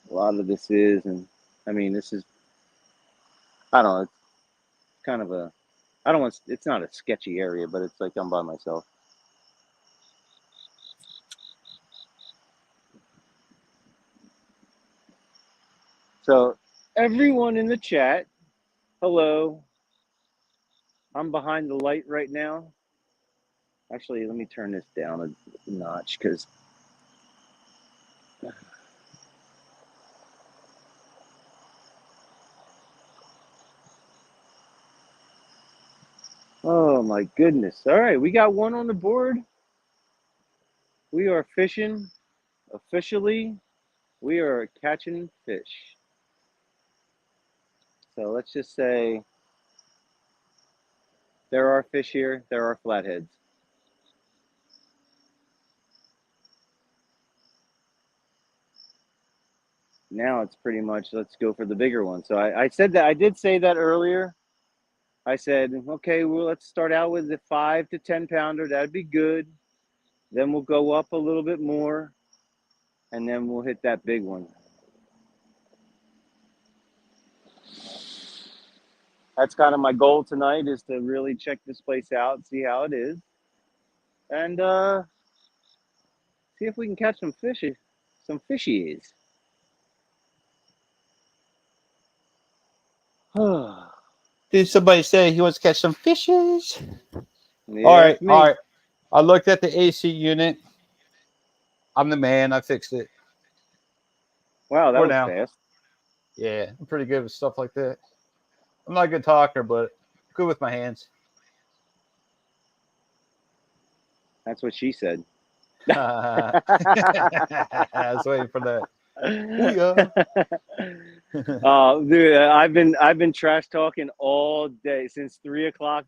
a lot of this is, and I mean, this is, I don't know, it's kind of a, I don't want, it's not a sketchy area, but it's like I'm by myself. So, everyone in the chat, hello. I'm behind the light right now. Actually, let me turn this down a notch because oh my goodness. All right, we got one on the board. We are fishing officially. We are catching fish. So let's just say there are fish here. There are flatheads. Now it's pretty much let's go for the bigger one. So I said that, I did say that earlier. I said, okay, well, let's start out with the 5 to 10 pounder. That'd be good. Then we'll go up a little bit more, and then we'll hit that big one. That's kind of my goal tonight, is to really check this place out, see how it is, and see if we can catch some fishies. Did somebody say he wants to catch some fishes? Yeah, All right, that's me. all right. I looked at the AC unit. I'm the man. I fixed it. Wow, that For was now. fast. Yeah, I'm pretty good with stuff like that. I'm not a good talker, but good with my hands. That's what she said. I was waiting for that. Dude, I've been trash talking all day since 3 o'clock.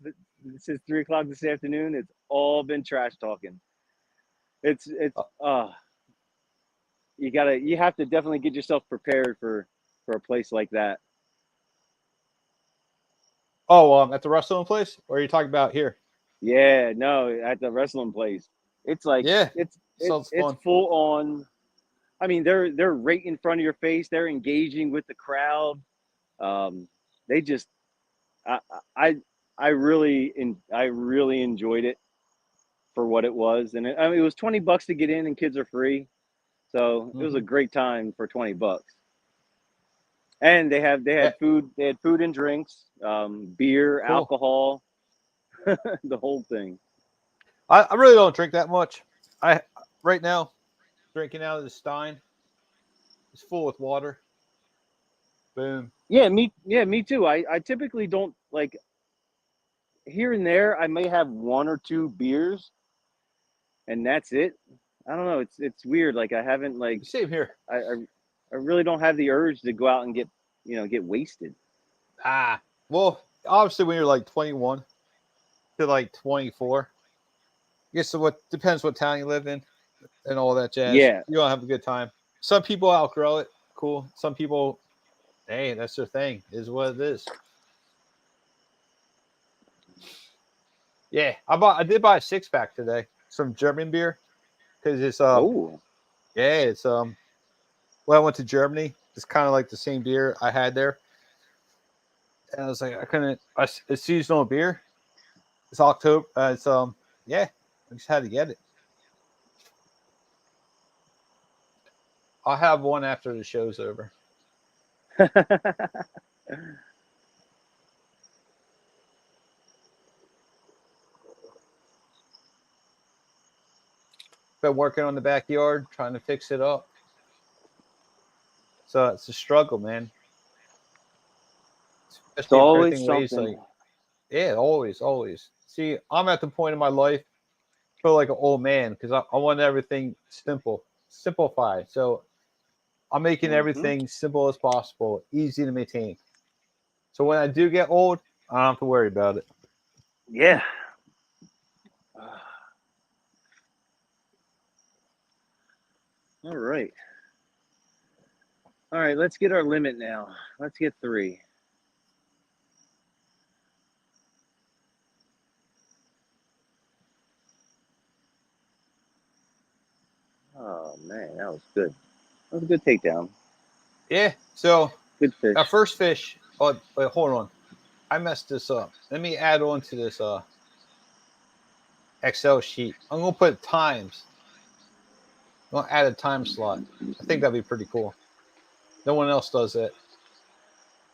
Since 3 o'clock this afternoon, it's all been trash talking. It's you have to definitely get yourself prepared for a place like that. Oh, at the rustling place? Or are you talking about here? Yeah, no, at the wrestling place, it's like Yeah, it's it's sounds it's fun. full on. I mean, they're right in front of your face. They're engaging with the crowd. Um, they just, I, I, I really enjoyed it for what it was, and I mean, it was $20 to get in, and kids are free, so it was a Hmm. great time for $20. And they Yeah, had food, and drinks, beer, cool. alcohol, the whole thing. I really don't drink that much. I right now drinking out of the Stein. It's full with water. Boom. Yeah, me too. I typically don't like here and there. I may have one or two beers, and that's it. I don't know. It's weird. Like I haven't like Same here. I, I I really don't have the urge to go out and get wasted. Ah, well, obviously when you're like 21 to like 24, I guess what depends what town you live in and all that jazz. Yeah. You don't have a good time. Some people outgrow it. Cool. Some people, hey, that's their thing. Is what it is. Yeah, I did buy a 6 pack today. Some German beer because it's Oh. yeah, it's when I went to Germany, it's kind of like the same beer I had there. And I was like, I couldn't. It's seasonal beer. It's October. It's yeah. I just had to get it. I'll have one after the show's over. Been working on the backyard, trying to fix it up. So it's a struggle, man. It's Especially if always everything weighs something. like, yeah, always, always. See, I'm at the point in my life, feel like an old man because I want everything simple, simplified. So I'm making Hmm. everything simple as possible, easy to maintain. So when I do get old, I don't have to worry about it. Yeah. All right. All right. Let's get our limit now. Let's get three. Oh man, that was good. That was a good takedown. Yeah. So Good fish. our first fish. Oh, wait, hold on. I messed this up. Let me add on to this Excel sheet. I'm gonna put times. I'm gonna add a time slot. I think that'd be pretty cool. No one else does it.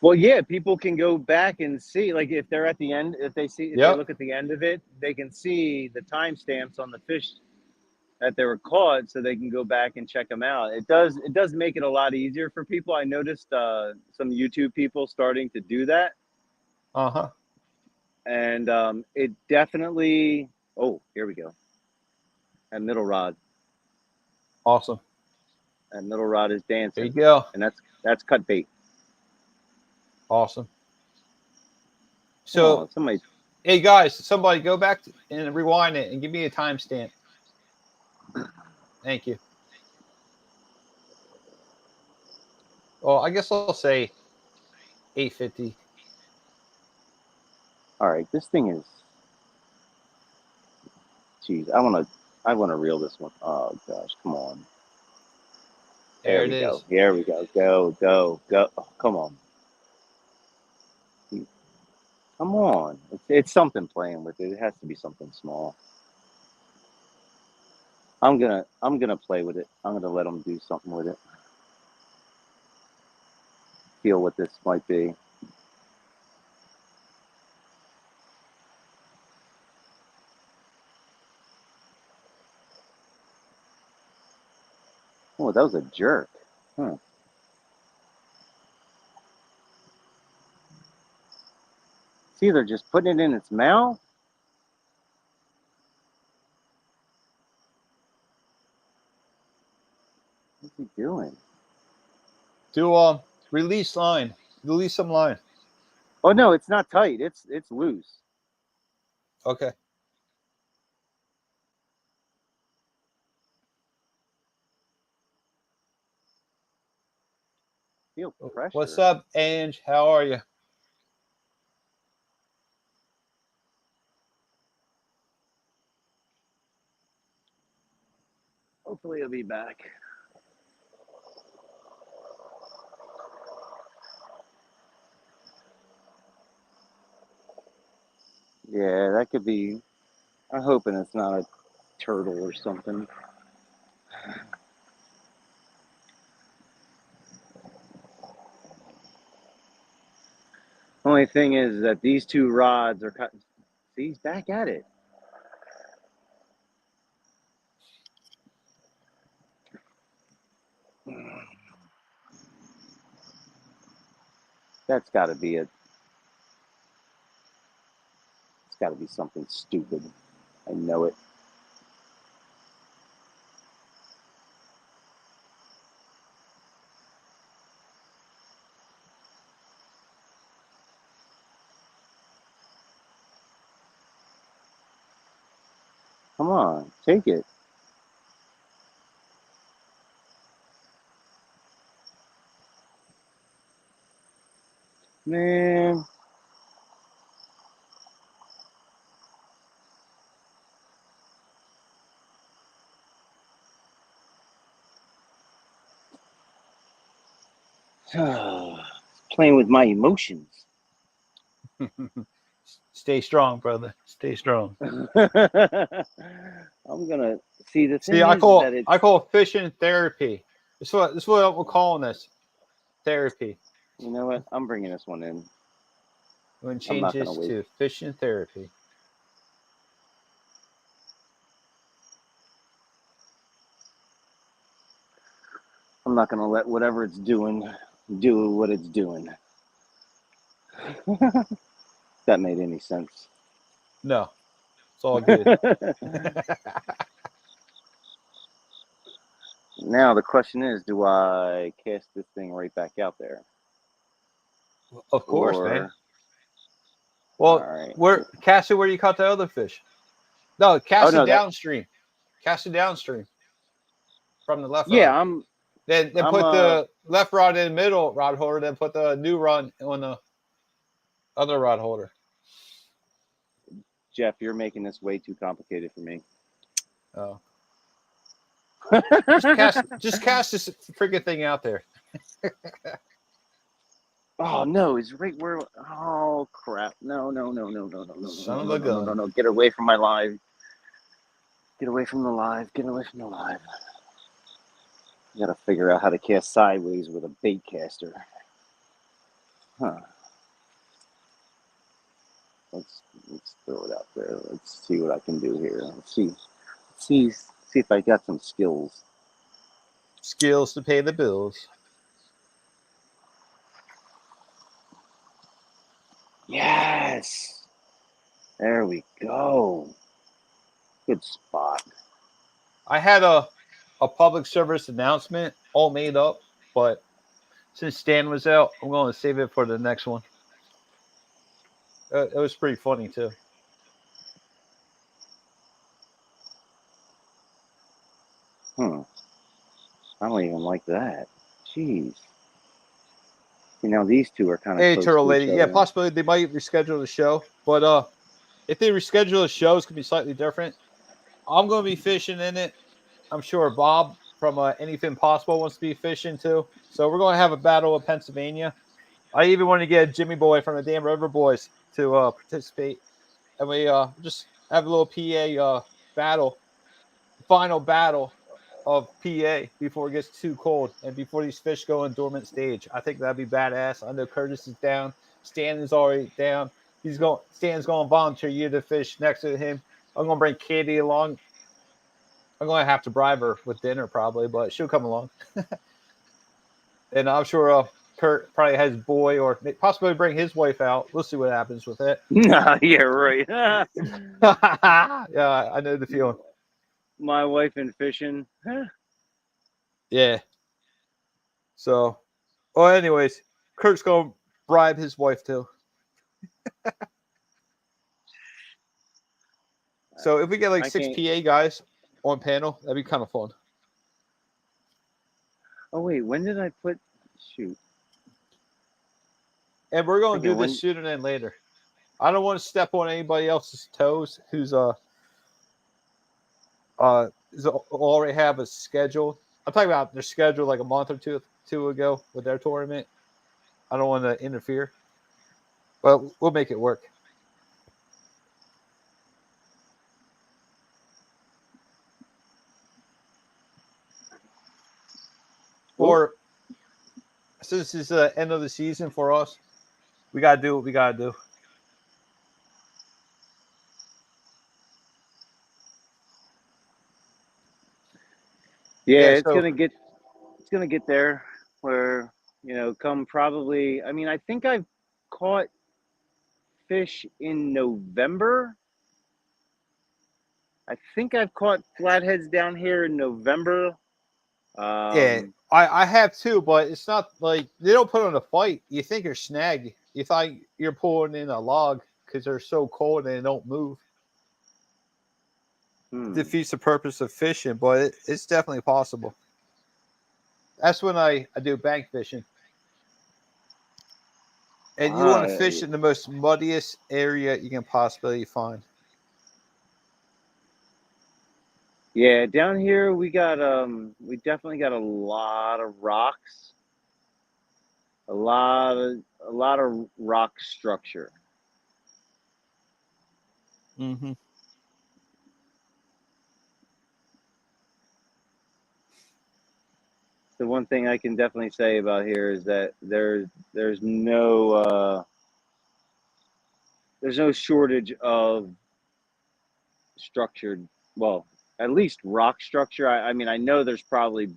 Well, yeah, people can go back and see, like if they're at the end, if they Yep. look at the end of it, they can see the timestamps on the fish that they were caught, so they can go back and check them out. It does make it a lot easier for people. I noticed some YouTube people starting to do that, Uh huh. and it definitely. Oh, here we go. That middle rod, Awesome. that middle rod is There you dancing, go. and that's cut bait. Awesome. Come So, on, somebody. hey guys, somebody go back and rewind it and give me a timestamp. Thank you. Well, I guess I'll say 8:50. All right, this thing is. Jeez, I wanna reel this one. Oh gosh, come on. There There it we go. is. Here we go. Go, go, go. Oh, come on. Come on. It's something playing with it. It has to be something small. I'm gonna play with it. I'm gonna let them do something with it. Feel what this might be. Oh, that was a jerk. Huh. It's either just putting it in its mouth. What's he doing? Do release line. Release some line. Oh no, it's not tight. It's loose. Okay. Feel What's pressure. up, Ange? How are you? How are you? Hopefully he'll be back. Yeah, that could be. I'm hoping it's not a turtle or something. Only thing is that these two rods are cut. See, he's back at it. That's got to be it. It's got to be something stupid. I know it. Come on, take it. Man. Playing with my emotions. Stay strong, brother. Stay strong. I'm gonna see the thing See, I is call that it's fishing therapy. This is what we're calling this. Therapy. you know what? I'm bringing this one in. We're going to I'm change not gonna this wait. to fishing therapy. I'm not gonna let whatever it's doing do what it's doing. That made any sense? No, it's all good. Now the question is, do I cast this thing right back out there? Of course, man. All Well, right. cast it where you caught the other fish. No, cast it that downstream. Cast it downstream from the left yeah, rod. Then put the left rod in the middle rod holder. Then put the new rod on the other rod holder. Jeff, you're making this way too complicated for me. Oh. Just cast this freaking thing out there. Oh no, it's right where. Oh crap! No! Son of a gun. No! Get away from my live. Get away from the live. Get away from the live. You gotta figure out how to cast sideways with a bait caster. Huh. Let's throw it out there. Let's see what I can do here. Let's see if I got some skills. Skills to pay the bills. Yes. There we go. Good spot. I had a public service announcement all made up, but since Stan was out, I'm going to save it for the next one. It was pretty funny too. I don't even like that. Jeez. You know, these two are kind of Hey, close Turtle to Lady. each Yeah, other. possibly they might reschedule the show, but if they reschedule the show, it's gonna be slightly different. I'm gonna be fishing in it. I'm sure Bob from Anything Possible wants to be fishing too. So we're gonna have a battle of Pennsylvania. I even want to get Jimmy Boy from the Damn River Boys to participate, and we just have a little PA battle, final battle of PA before it gets too cold and before these fish go in dormant stage. I think that'd be badass. I know Curtis is down. Stan is already down. Stan's going to volunteer you to fish next to him. I'm going to bring Katie along. I'm going to have to bribe her with dinner probably, but she'll come along. And I'm sure Kurt probably has his boy or possibly bring his wife out. We'll see what happens with it. Yeah, right. Yeah, I know the feeling. My wife and fishing. Yeah. So, well, anyways, Kurt's going to bribe his wife too. So if we get like 6 PA guys on panel, that'd be kind of fun. Oh wait, when did I put? Shoot. And we're going to do this sooner than later. I don't want to step on anybody else's toes who's already have a schedule. I'm talking about their schedule like a month or two ago with their tournament. I don't want to interfere, but we'll make it work. Or since it's the end of the season for us, we gotta do what we gotta do. Yeah, Yeah. it's So gonna get there where, come probably. I mean, I think I've caught fish in November. I think I've caught flatheads down here in November. yeah, I have too, but it's not like they don't put on a fight. You think you're snagged. You thought you're pulling in a log because they're so cold and they don't move. It defeats the purpose of fishing, but it's definitely possible. That's when I do bank fishing. And you want to fish in the most muddiest area you can possibly find. Yeah, down here we definitely got a lot of rocks. A lot of rock structure. Mm-hmm. The one thing I can definitely say about here is that there's no shortage of structured, well, at least rock structure. I mean, I know there's probably,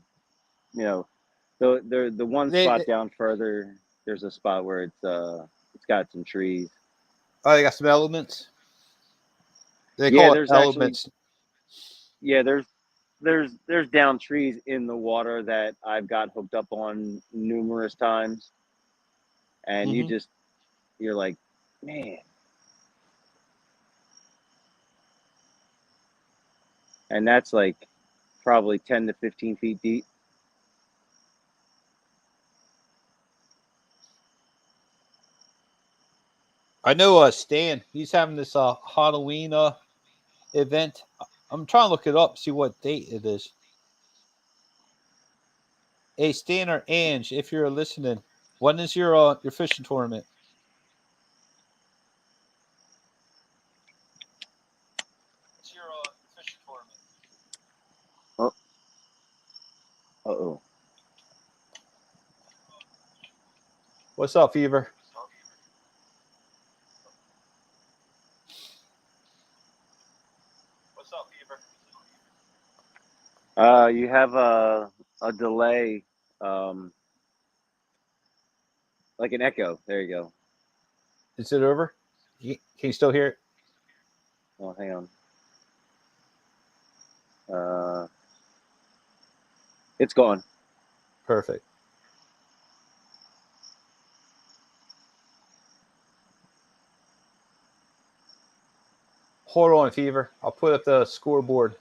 the one spot down further, there's a spot where it's got some trees. Oh, they got some elements. They Yeah, call it there's elements. there's down trees in the water that I've got hooked up on numerous times, and you're like, man. And that's like probably 10 to 15 feet deep. I know Stan, he's having this Halloween event. I'm trying to look it up, see what date it is. Hey, Stan or Ange, if you're listening, when is your fishing tournament? What's your fishing tournament? Oh, uh-oh. What's up, Fever? What's up, Fever? You have a delay, like an echo. There you go. Is it over? Can you still hear it? Oh, hang on. It's gone. Perfect. Hold on, Fever. I'll put up the scoreboard.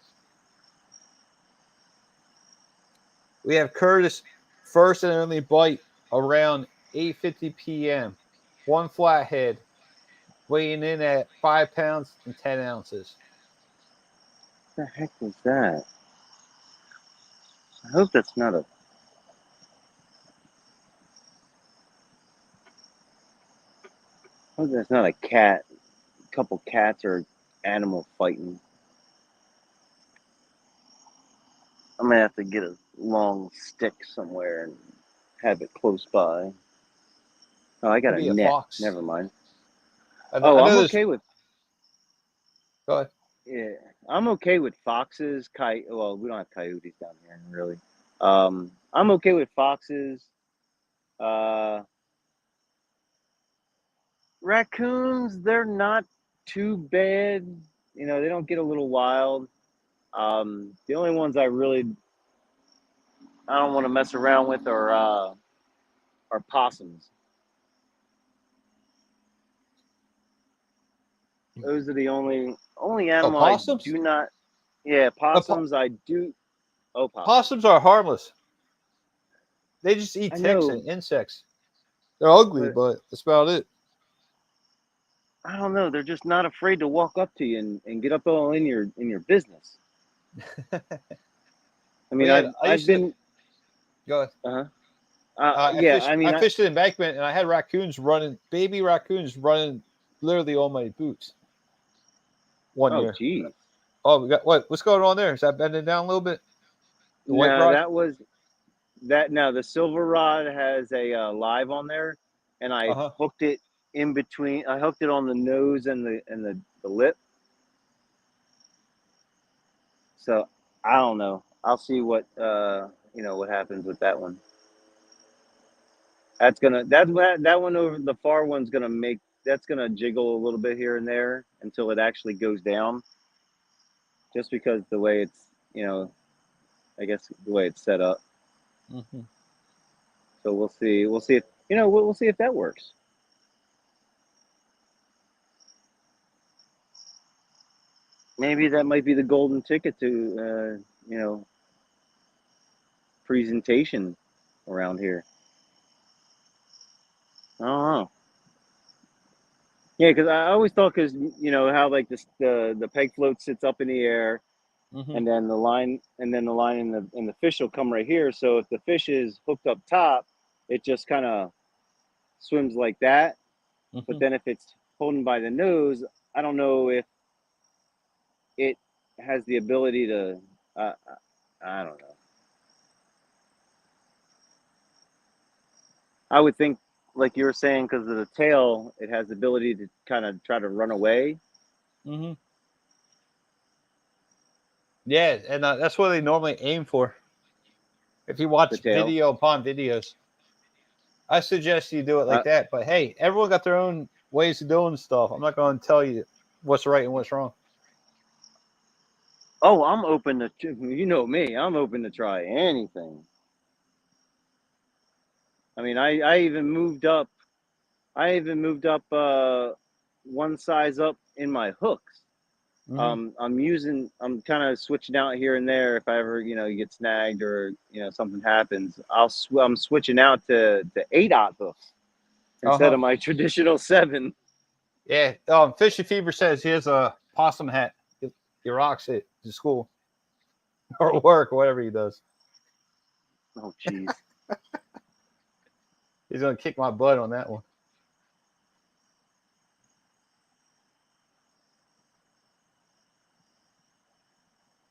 We have Curtis first and only bite around 8:50 p.m. One flathead, weighing in at 5 pounds and 10 ounces. What the heck was that? I hope that's not a. I hope that's not a cat. A couple cats or animal fighting. I'm gonna have to get a long stick somewhere and have it close by. Oh, I got Could a be a net. fox. Never mind. I I'm know okay with. Go ahead. Yeah, I'm okay with foxes. Well, we don't have coyotes down here, really. I'm okay with foxes. Uh, Raccoons, they're not too bad. They don't get a little wild. The only ones I don't want to mess around with are possums. Those are the only animal I Possums? do not. Yeah, possums. I do. Oh, Possums are harmless. They just eat I ticks know, and insects. They're ugly, but but that's about it. I don't know. They're just not afraid to walk up to you and get up all in your business. I mean, yeah, I've been. go ahead. Uh-huh. I I mean, fished an embankment and I had baby raccoons running literally on my boots one oh, year. geez. Oh, we got what's going on there? Is that bending down a little bit? The white No, rod? that was that. No, the silver rod has a live on there, and I Uh-huh. hooked it in between. I hooked it on the nose and the lip. So I don't know. I'll see what what happens with that one. That one over the far one's that's gonna jiggle a little bit here and there until it actually goes down. Just because the way it's I guess the way it's set up. Mm-hmm. So we'll see. We'll see if we'll see if that works. Maybe that might be the golden ticket to presentation around here. I don't know. Yeah, because I always thought because how like the peg float sits up in the air, Mm-hmm. and then the line and the fish will come right here. So if the fish is hooked up top, it just kind of swims like that. But Mm-hmm. then if it's holding by the nose, I don't know if it has the ability to. I don't know. I would think, like you were saying, because of the tail, it has the ability to kind of try to run away. Mm-hmm. Yeah, and that's what they normally aim for. If you The watch tail. video upon videos, I suggest you do it Uh, like that. But hey, everyone got their own ways of doing stuff. I'm not going to tell you what's right and what's wrong. oh, I'm open to. You know me. I'm open to try anything. I mean, I even moved up. I even moved up one size up in my hooks. Mm-hmm. I'm kind of switching out here and there. If I ever, get snagged or, something happens, I'm switching out to 8/0 hooks instead Uh-huh. of my traditional 7. Yeah. Fishy Fever says he has a possum hat. He rocks it to school or work or whatever he does. Oh, jeez. He's going to kick my butt on that one.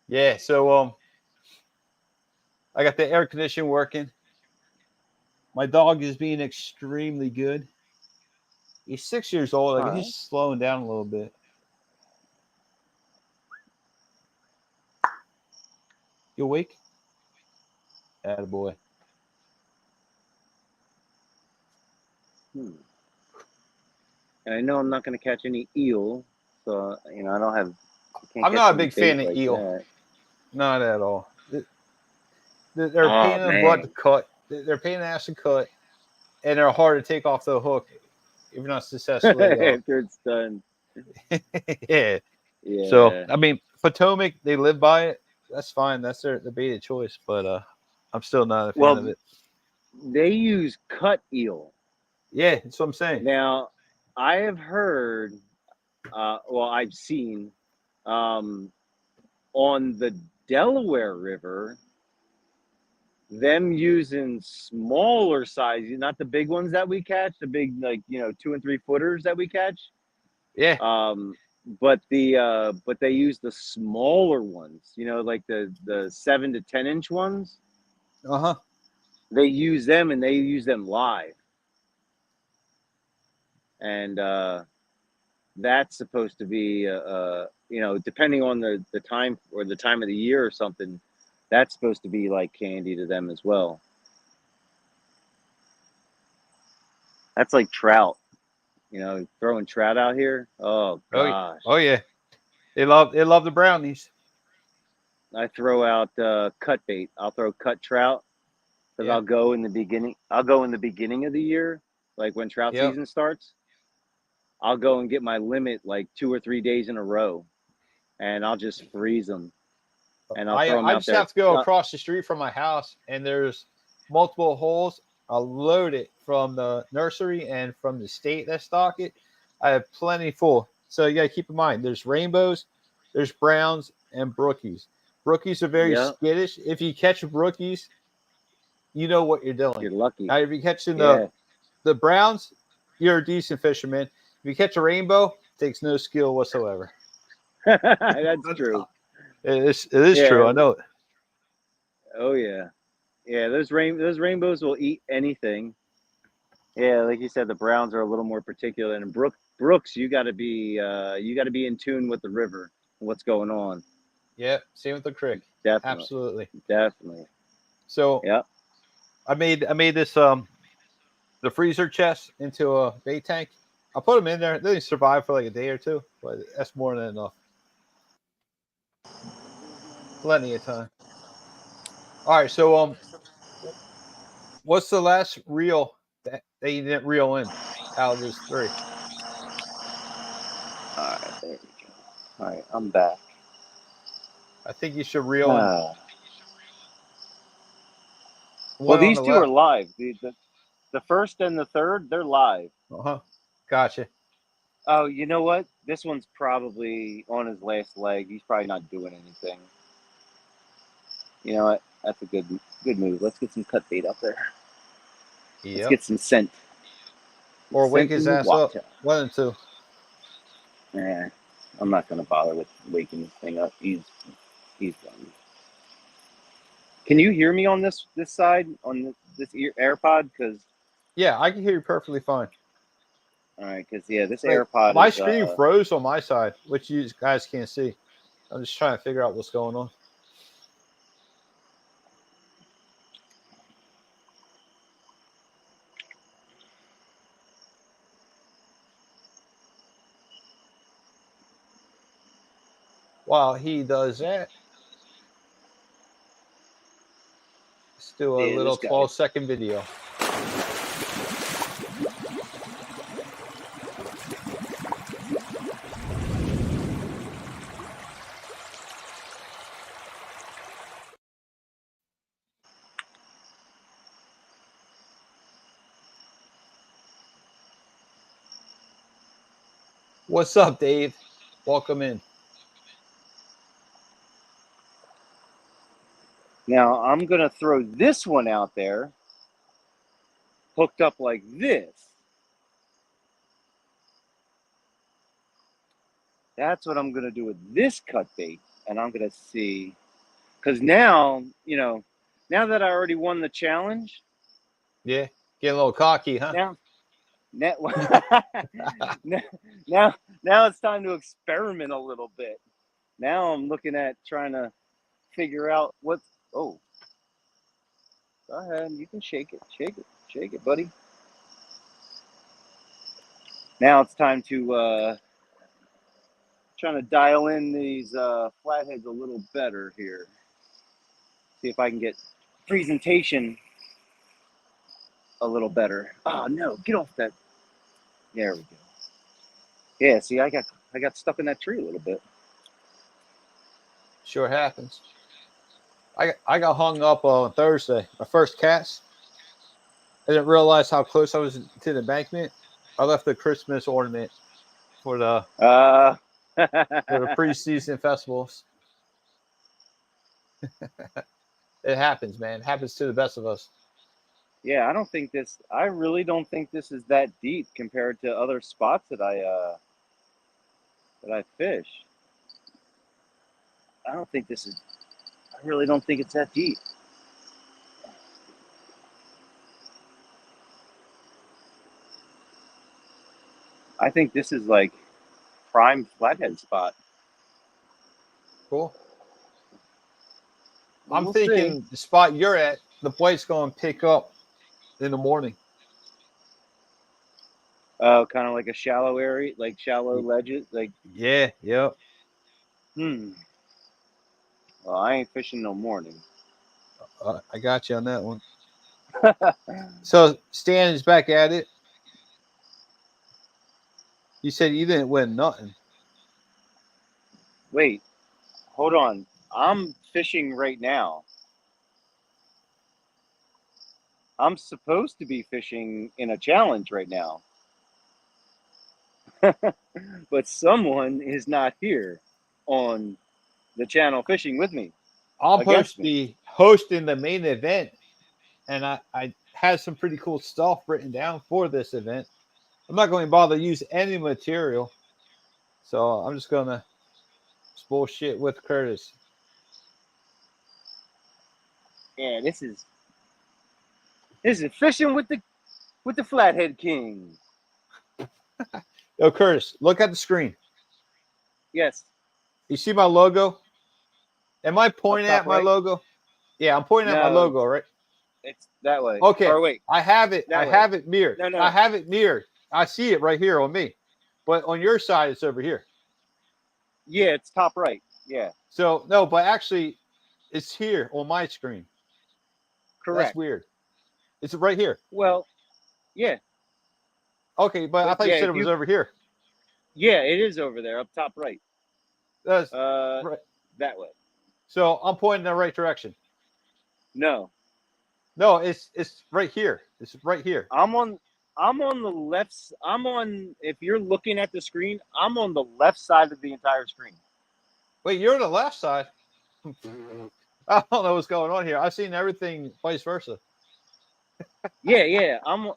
Yeah. So, I got the air conditioning working. My dog is being extremely good. He's 6 years old. All Like right. he's slowing down a little bit. You awake? Attaboy. Hmm. And I know I'm not going to catch any eel, so I don't have. I can't I'm catch not a any big bait fan of like eel. that. Not at all. They're a pain Oh in the butt to man. cut. They're a pain in the ass to cut, and they're hard to take off the hook if you're not successfully. After it's done. Yeah. So Yeah. I mean, Potomac, they live by it. That's fine. That's the bait of choice. But I'm still not a fan of Well, it. they use cut eel. Yeah, that's what I'm saying. Now, I have heard, well, I've seen um, on the Delaware River, them using smaller sizes, not the big ones that we catch, the big, like, 2 and 3 footers that we catch. Yeah. But they use the smaller ones, like the 7 to 10 inch ones. Uh-huh. They use them and they use them live. And that's supposed to be depending on the time or the time of the year or something, that's supposed to be like candy to them as well. That's like trout, throwing trout out here. Oh Oh, gosh. oh yeah. They love the brownies. I throw out cut bait. I'll throw cut trout because Yeah. I'll go in the beginning of the year, like when trout Yep. season starts. I'll go and get my limit like 2 or 3 days in a row, and I'll just freeze them, and I'll throw them I out just there. have to go across the street from my house, and there's multiple holes. I'll load it from the nursery and from the state that stock it. I have plenty full. So you got to keep in mind, there's rainbows, there's browns, and brookies. Brookies are very Yeah, skittish. If you catch brookies, you know what you're doing. you're lucky. Now, if you're catching Yeah, the browns, you're a decent fisherman. If you catch a rainbow, it takes no skill whatsoever. that's true. It is true. Yeah. I know it. Oh yeah. Yeah. Those rainbows will eat anything. Yeah, like you said, the Browns are a little more particular, and Brooks, you got to be in tune with the river, and what's going on. Yeah, same with the crick. Definitely, Absolutely. definitely. So Yeah. I made this the freezer chest into a bait tank. I put them in there. They survive for like a day or two, but that's more than enough. Plenty of time. All right, so what's the last reel that you didn't reel in out of those three? All right, there we go. All right, I'm back. I think you should reel in Ah. Well, one on these the two are left. live. The first and the third, they're live. Uh-huh. Gotcha. Oh, you know what? This one's probably on his last leg. He's probably not doing anything. You know what? That's a good move. Let's get some cut bait up there. Let's Yep. get some scent. Or wake Scent his in the ass up. water. One and two. Eh, I'm not gonna bother with waking this thing up. He's done. Can you hear me on this side on this AirPod? Because Yeah, I can hear you perfectly fine. all right, because yeah, this Wait, AirPod my is screen froze on my side, which you guys can't see. I'm just trying to figure out what's going on. While he does that, let's do a yeah, little this guy. 12-second video. What's up, Dave? Welcome in. Now I'm gonna throw this one out there, hooked up like this. That's what I'm gonna do with this cut bait, and I'm gonna see, because now now that I already won the challenge, Yeah, getting a little cocky, huh? now now now now it's time to experiment a little bit. Now I'm looking at trying to figure out what. Oh, go ahead, you can shake it, buddy. Now it's time to trying to dial in these flatheads a little better here. See if I can get presentation a little better. Oh no, get off that. There we go. Yeah, see, I got stuck in that tree a little bit. Sure happens. I got hung up on Thursday. My first cast. I didn't realize how close I was to the embankment. I left the Christmas ornament for the Uh, for the preseason festivals. It happens, man. It happens to the best of us. yeah, I really don't think this is that deep compared to other spots that I fish. I don't think this is. I really don't think it's that deep. I think this is like prime flathead spot. Cool. But I'm we'll see. thinking the spot you're at, the boy's going to pick up in the morning. Oh, kind of like a shallow area, like shallow ledges. Like, Yeah, yep. well, I ain't fishing no morning. I got you on that one. So Stan is back at it. You said you didn't win nothing. Wait, hold on. I'm fishing right now. I'm supposed to be fishing in a challenge right now. But someone is not here on the channel fishing with me. I'm supposed against to me. be hosting the main event, and I had some pretty cool stuff written down for this event. I'm not going to bother to use any material, so I'm just going to bullshit with Curtis. Yeah, this is fishing with the Flathead King. Yo, Curtis, look at the screen. Yes. You see my logo? Am I Up pointing top at my right? logo? Yeah, I'm pointing at my No, logo, right? it's that way. Okay, Or wait, I have it. I that way. have it mirrored. No, no, I no. have it mirrored. I see it right here on me, but on your side, it's over here. Yeah, it's top right. Yeah, So no, but actually, it's here on my screen. That's correct. weird. It's right here. Well, yeah, Okay, but I but thought you yeah, said it was over here. yeah, it is over there, up top right. That's Uh, right. that way. So I'm pointing in the right direction. No, No, it's right here. It's right here. I'm on the left. I'm on. If you're looking at the screen, I'm on the left side of the entire screen. Wait, you're on the left side. I don't know what's going on here. I've seen everything vice versa. Yeah, yeah. I'm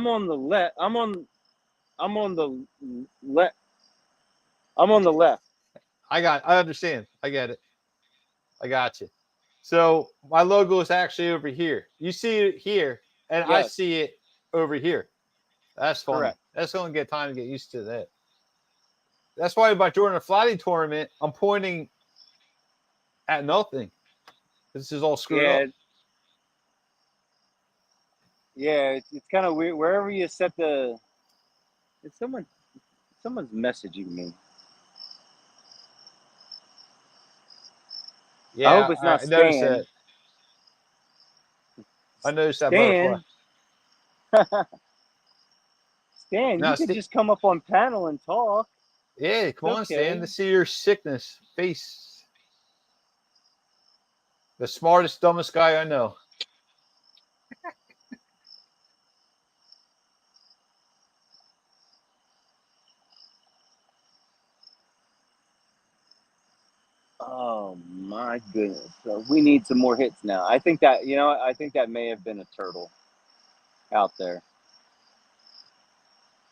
on the left. I'm on the left. I'm on the left. I understand. I get it. I got you. So my logo is actually over here. You see it here, and I Yes, see it over here. That's funny. correct. That's going to get time to get used to that. That's why by during a flatty tournament, I'm pointing at nothing. This is all screwed Yeah, up. yeah. It's kind of weird. Wherever you set the, it's someone's messaging me. I hope Yeah, it's not I noticed Stan. that. I noticed that butterfly. Stan, Stan, Now, you could just come up on panel and talk. yeah, come It's on, Stan, okay. to see your sickness face. The smartest, dumbest guy I know. Oh my goodness. So we need some more hits now. I think that, I think that may have been a turtle out there.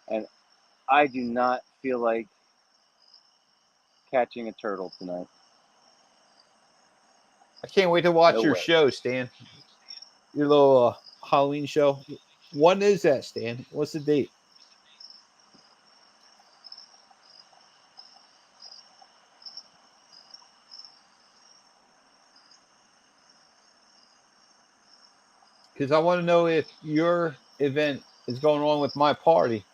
And I do not feel like catching a turtle tonight. I can't wait to watch No your way. show, Stan. Your little Halloween show. When is that, Stan? What's the date? Because I want to know if your event is going on with my party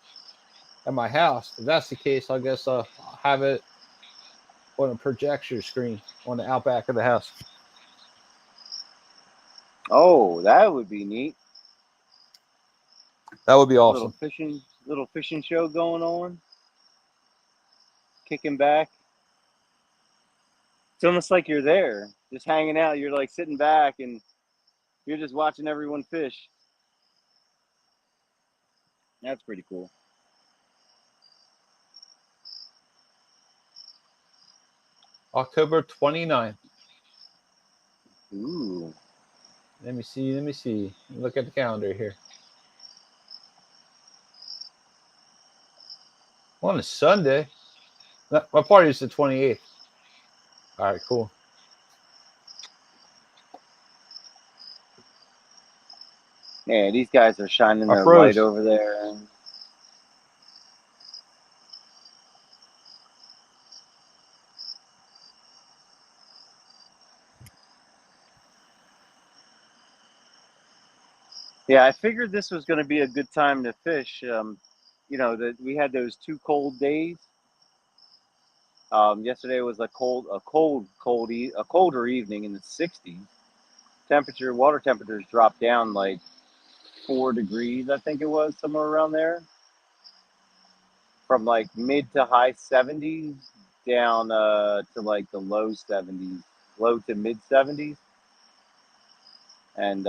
at my house. If that's the case, I guess I'll have it on a projector screen on the outback of the house. Oh, that would be neat. That would be Little awesome. fishing show going on. Kicking back. It's almost like you're there, just hanging out. You're like sitting back and you're just watching everyone fish. That's pretty cool. October 29th. Ooh. Let me see. Let me see. Look at the calendar here. On a Sunday. My party is the 28th. All right, cool. Yeah, these guys are shining I their light froze. over there. Yeah, I figured this was going to be a good time to fish. That we had those 2 cold days. Yesterday was a colder evening in the 60s. Water temperatures dropped down like 4 degrees, I think it was, somewhere around there, from like mid to high 70s down to like the low 70s, low to mid 70s. And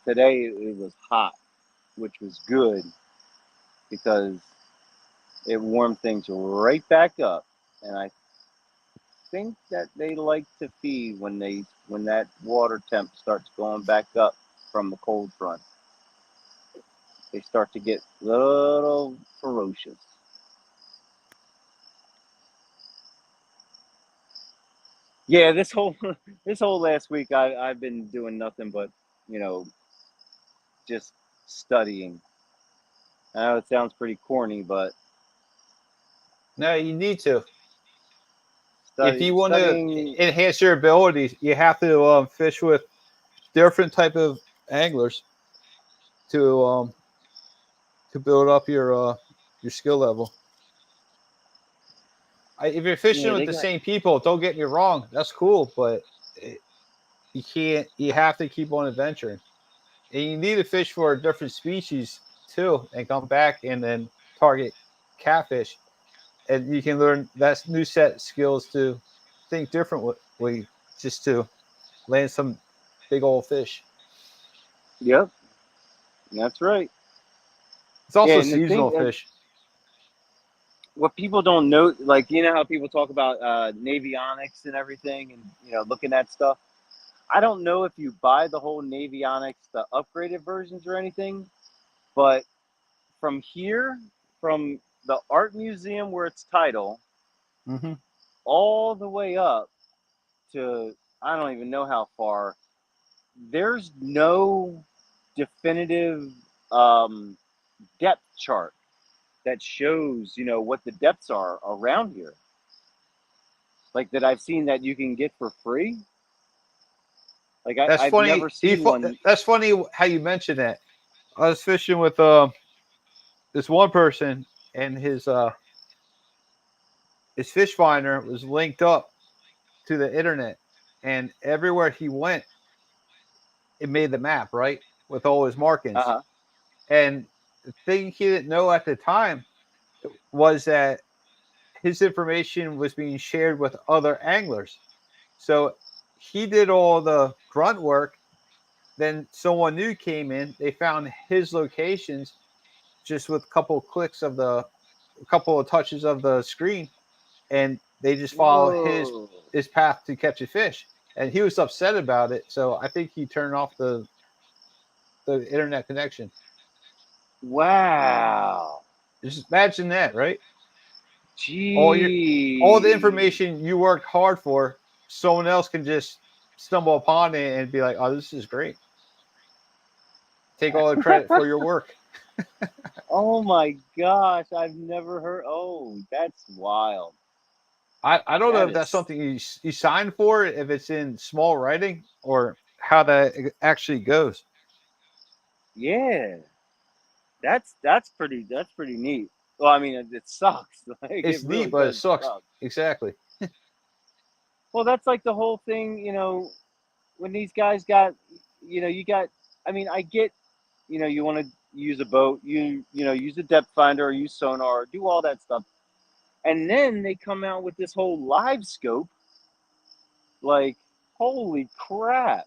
today it was hot, which was good because it warmed things right back up. And I think that they like to feed when that water temp starts going back up from the cold front. They start to get a little ferocious. Yeah, this whole this whole last week I've been doing nothing but, you know, just studying. I know it sounds pretty corny, but No, you need to. If you want to studying. enhance your abilities, you have to fish with different type of anglers to build up your skill level. If you're fishing Yeah, with they the got. same people, don't get me wrong, that's cool, but you can't. You have to keep on adventuring, and you need to fish for a different species too, and come back and then target catfish, and you can learn that new set of skills to think differently, just to land some big old fish. Yep, that's right. It's Yeah, also and the seasonal thing, fish. what people don't know, like you know how people talk about navionics and everything, and looking at stuff. I don't know if you buy the whole navionics, the upgraded versions or anything, but from here, from the art museum where it's title, Mm-hmm. all the way up to I don't even know how far. There's no definitive um, depth chart that shows what the depths are around here, like that I've seen that you can get for free. Like That's I've funny. never seen one. That's funny how you mentioned that. I was fishing with this one person, and his fish finder was linked up to the internet, and everywhere he went, it made the map right with all his markings. Uh-huh. And the thing he didn't know at the time was that his information was being shared with other anglers. So he did all the grunt work. Then someone new came in. They found his locations just with a couple of touches of the screen, and they just follow Whoa. his path to catch a fish. And he was upset about it, so I think he turned off the internet connection. Wow. Just imagine that, right? All your all the Gee. information you worked hard for, someone else can just stumble upon it and be like, "Oh, this is great." Take all the credit for your work. Oh my gosh, I've never heard. Oh, that's wild. I don't know That if that's is, something you signed for, if it's in small writing, or how that actually goes. yeah. That's pretty neat. Well, I mean, it sucks. Like it It's neat, really but it does sucks. suck. Exactly. Well, that's like the whole thing, when these guys got, you got. I mean, I get, you want to use a boat, use a depth finder or use sonar, or do all that stuff, and then they come out with this whole live scope. Like, holy crap!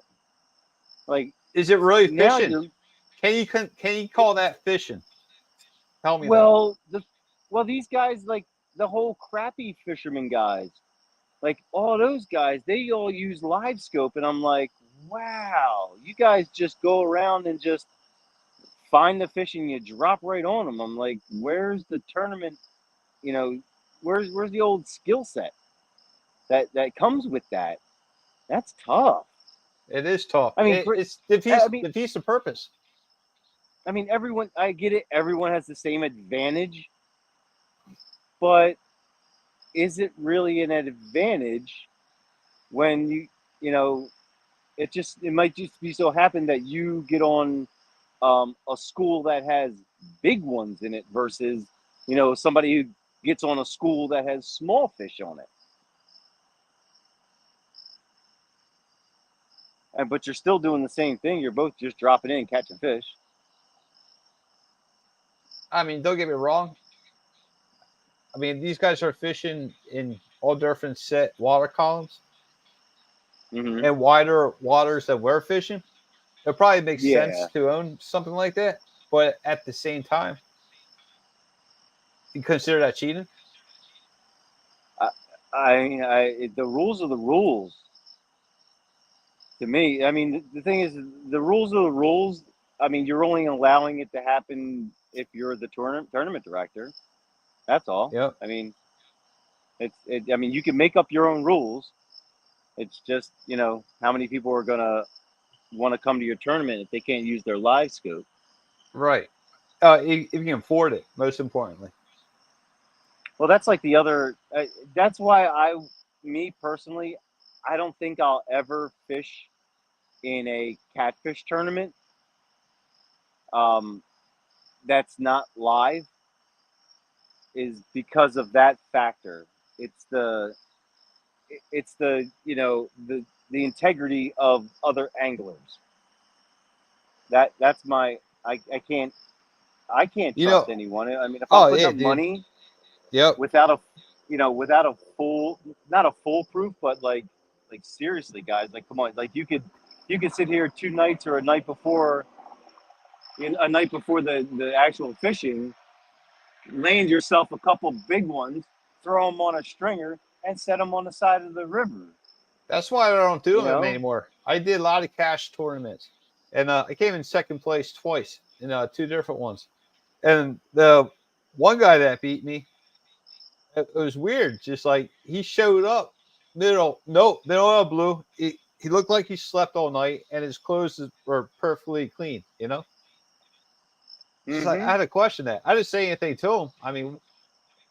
Like Is it really now fishing? you're Can you call that fishing? Tell me that. well the well these guys like the whole crappie fisherman guys, like all those guys, they all use live scope, and I'm like, wow, you guys just go around and just find the fish and you drop right on them. I'm like, where's the tournament? You know, where's the old skill set that comes with that? That's tough. It is tough. I mean, It's I mean, defeats the purpose. everyone. I get it. Everyone has the same advantage, but is it really an advantage when you know it might just be so happen that you get on a school that has big ones in it versus somebody who gets on a school that has small fish on it, but you're still doing the same thing. You're both just dropping in and catching fish. I mean, don't get me wrong. I mean, these guys are fishing in all different set water columns Hmm. and wider waters that we're fishing. It probably makes sense Yeah. to own something like that, but at the same time, you consider that cheating? The rules are the rules to me. I mean, the thing is, the rules are the rules. I mean, you're only allowing it to happen if you're the tournament director. That's all. Yep. I mean, I mean, you can make up your own rules. It's just, how many people are gonna want to come to your tournament if they can't use their live scope. Right. If you can afford it, most importantly. Well, that's like the other. That's why me personally, I don't think I'll ever fish in a catfish tournament. That's not live, is because of that factor. It's the the integrity of other anglers. That's my. I can't You trust know. anyone. I mean, if I'm Oh putting yeah, up dude. money Yep. without a full, not a foolproof, but like seriously, guys, like come on, like you could sit here 2 nights or a night before, the actual fishing, land yourself a couple big ones, throw them on a stringer, and set them on the side of the river. That's why I don't do You them know. anymore. I did a lot of cash tournaments, and I came in second place twice in 2 different ones. And the one guy that beat me, it was weird. Just like he showed up, middle of blue. He looked like he slept all night, and his clothes were perfectly clean. Just like I Mm-hmm. had to question that. I didn't say anything to him. I mean,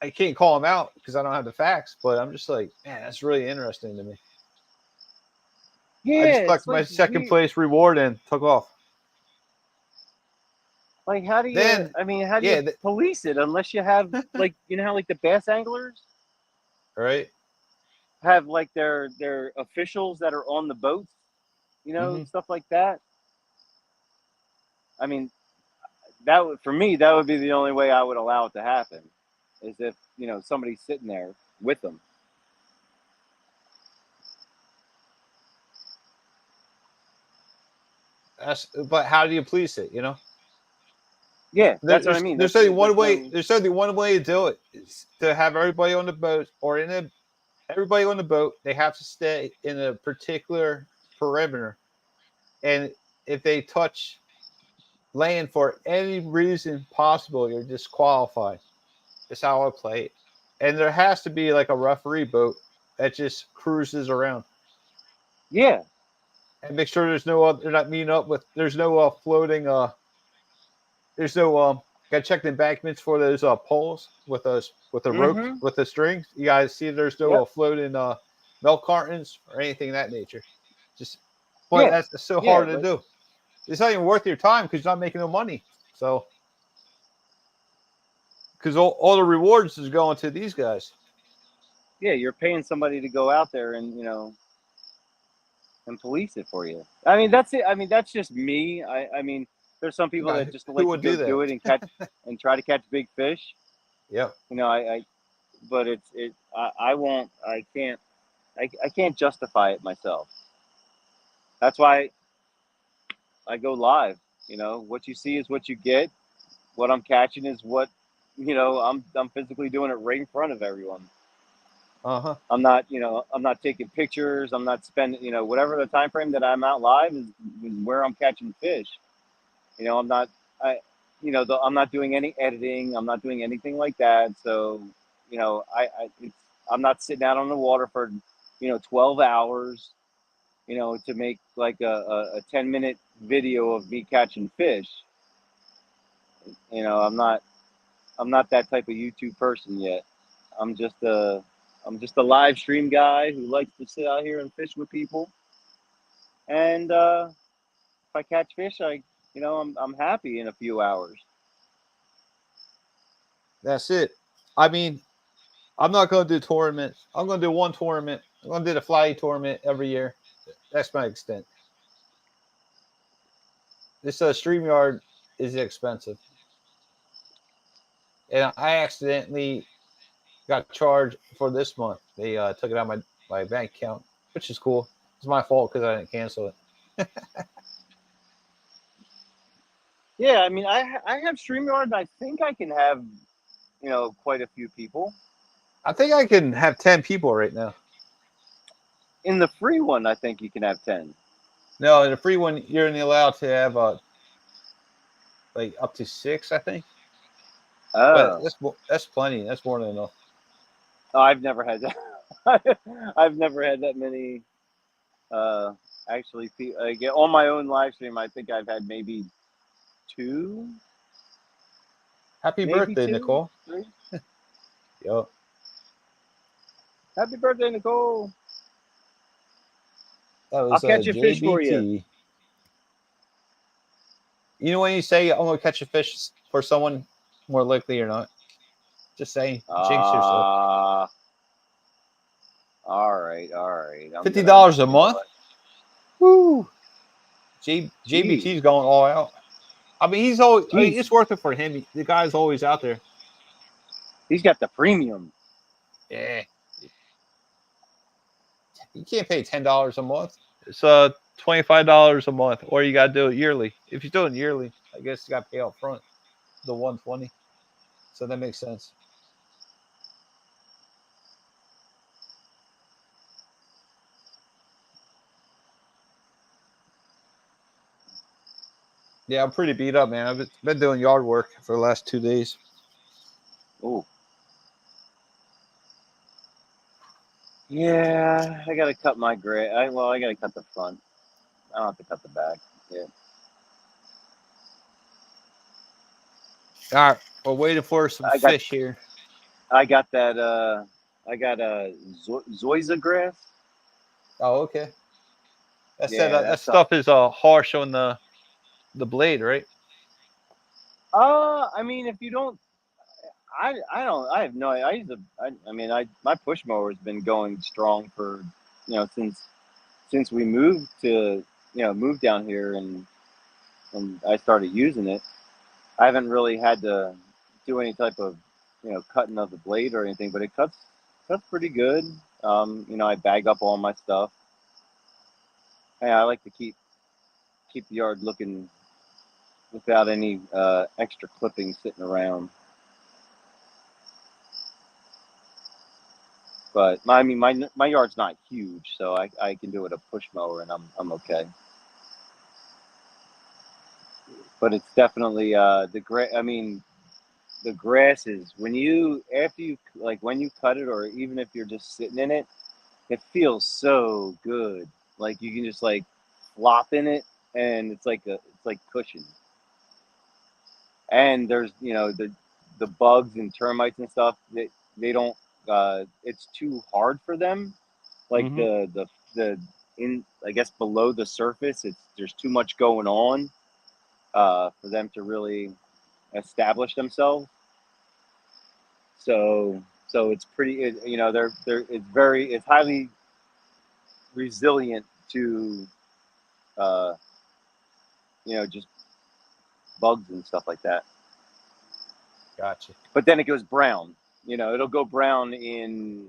I can't call him out because I don't have the facts, but I'm just like, man, that's really interesting to me. I Yeah, just it's collected my like second weird. place reward and took off. Like, how do you? Then, I mean, how do yeah, you police it unless you have, like, how like the bass anglers right. have like their officials that are on the boats, Hmm. stuff like that. I mean, that would, for me, that would be the only way I would allow it to happen, is if somebody's sitting there with them. But how do you police it? Yeah, There, that's what I there's mean. there's only one That's way. when. There's only one way to do it. Is to have everybody on the boat or everybody on the boat. They have to stay in a particular perimeter, and if they touch land for any reason possible, you're disqualified. That's how I play it. And there has to be like a referee boat that just cruises around Yeah. and make sure there's no other. They're not meeting up with. There's no floating. There's no Got to check the embankments for those poles with the ropes Mm-hmm. with the strings. You guys see there's no Yep. floating milk cartons or anything of that nature. Just, but Yeah. that's so Yeah. hard to But do. It's not even worth your time because you're not making no money. So because all the rewards is going to these guys. yeah, you're paying somebody to go out there and and police it for you. I mean, that's it. I mean, that's just me. I mean, there's some people Yeah, that just who like to would go do do that? it and catch and try to catch big fish. Yep. But I won't. I can't. I can't justify it myself. That's why I go live. What you see is what you get. What I'm catching is what I'm physically doing it right in front of everyone. Uh-huh. I'm not taking pictures. I'm not spending, whatever the time frame that I'm out live is where I'm catching fish. I'm not, I'm not doing any editing. I'm not doing anything like that. So, I'm not sitting out on the water for, 12 hours, to make like a 10-minute video of me catching fish. I'm not that type of YouTube person yet. I'm just a I'm just a live stream guy who likes to sit out here and fish with people. And if I catch fish, I'm happy in a few hours. That's it. I mean, I'm not going to do tournaments. I'm going to do one tournament. I'm going to do the fly tournament every year. That's my extent. This StreamYard is expensive, and I accidentally got charged for this month. They took it out of my bank account, which is cool. It's my fault because I didn't cancel it. Yeah, I mean, I have StreamYard, and I think I can have quite a few people. I think I can have 10 people right now. In the free one, I think you can have 10. No, in the free one, you're only allowed to have like up to 6, I think. But Oh, that's plenty. That's more than enough. oh, I've never had that. I've never had that many. Uh, actually, on my own live stream, I think I've had maybe two, Happy maybe birthday, two, Nicole. three. Yo, Happy birthday, Nicole! that I'll was catch a fish for you. JBT. You know when you say I'm gonna catch a fish for someone, more likely or not, just saying, jinx yourself. All right, all right. I'm gonna, $50 a you know month. what? Woo! Jeez, JBT's going all out. I mean, he's always. I mean, jeez. it's worth it for him. The guy's always out there. He's got the premium. Yeah, you can't pay $10 a month. It's $25 a month, or you gotta do it yearly. If you're doing yearly, I guess you gotta pay up front the 120. So that makes sense. Yeah, I'm pretty beat up, man. I've been doing yard work for the last 2 days. Oh, yeah. I gotta cut my gray. I gotta cut the front. I don't have to cut the back. Yeah. All right, we're waiting for some I got fish here. I got that. I got a zoysia grass. Oh, okay. Yeah, That that's stuff is harsh on the blade, right? I mean, if you don't, I don't. I have no. I use I mean, my push mower has been going strong for, since we moved to, moved down here, and I started using it. I haven't really had to do any type of, cutting of the blade or anything, but it cuts pretty good. I bag up all my stuff. Hey, I like to keep the yard looking without any extra clippings sitting around. But I mean, my yard's not huge, so I can do it a push mower, and I'm okay. But it's definitely I mean, the grass is, after you, like, when you cut it, or even if you're just sitting in it, it feels so good. Like, you can just, like, flop in it, and it's like cushion. And there's, the bugs and termites and stuff, they don't, it's too hard for them. Like, Mm-hmm. the in, I guess, below the surface, there's too much going on for them to really establish themselves. So it's pretty, it's highly resilient to, uh, just bugs and stuff like that. Gotcha. But then it goes brown. It'll go brown in,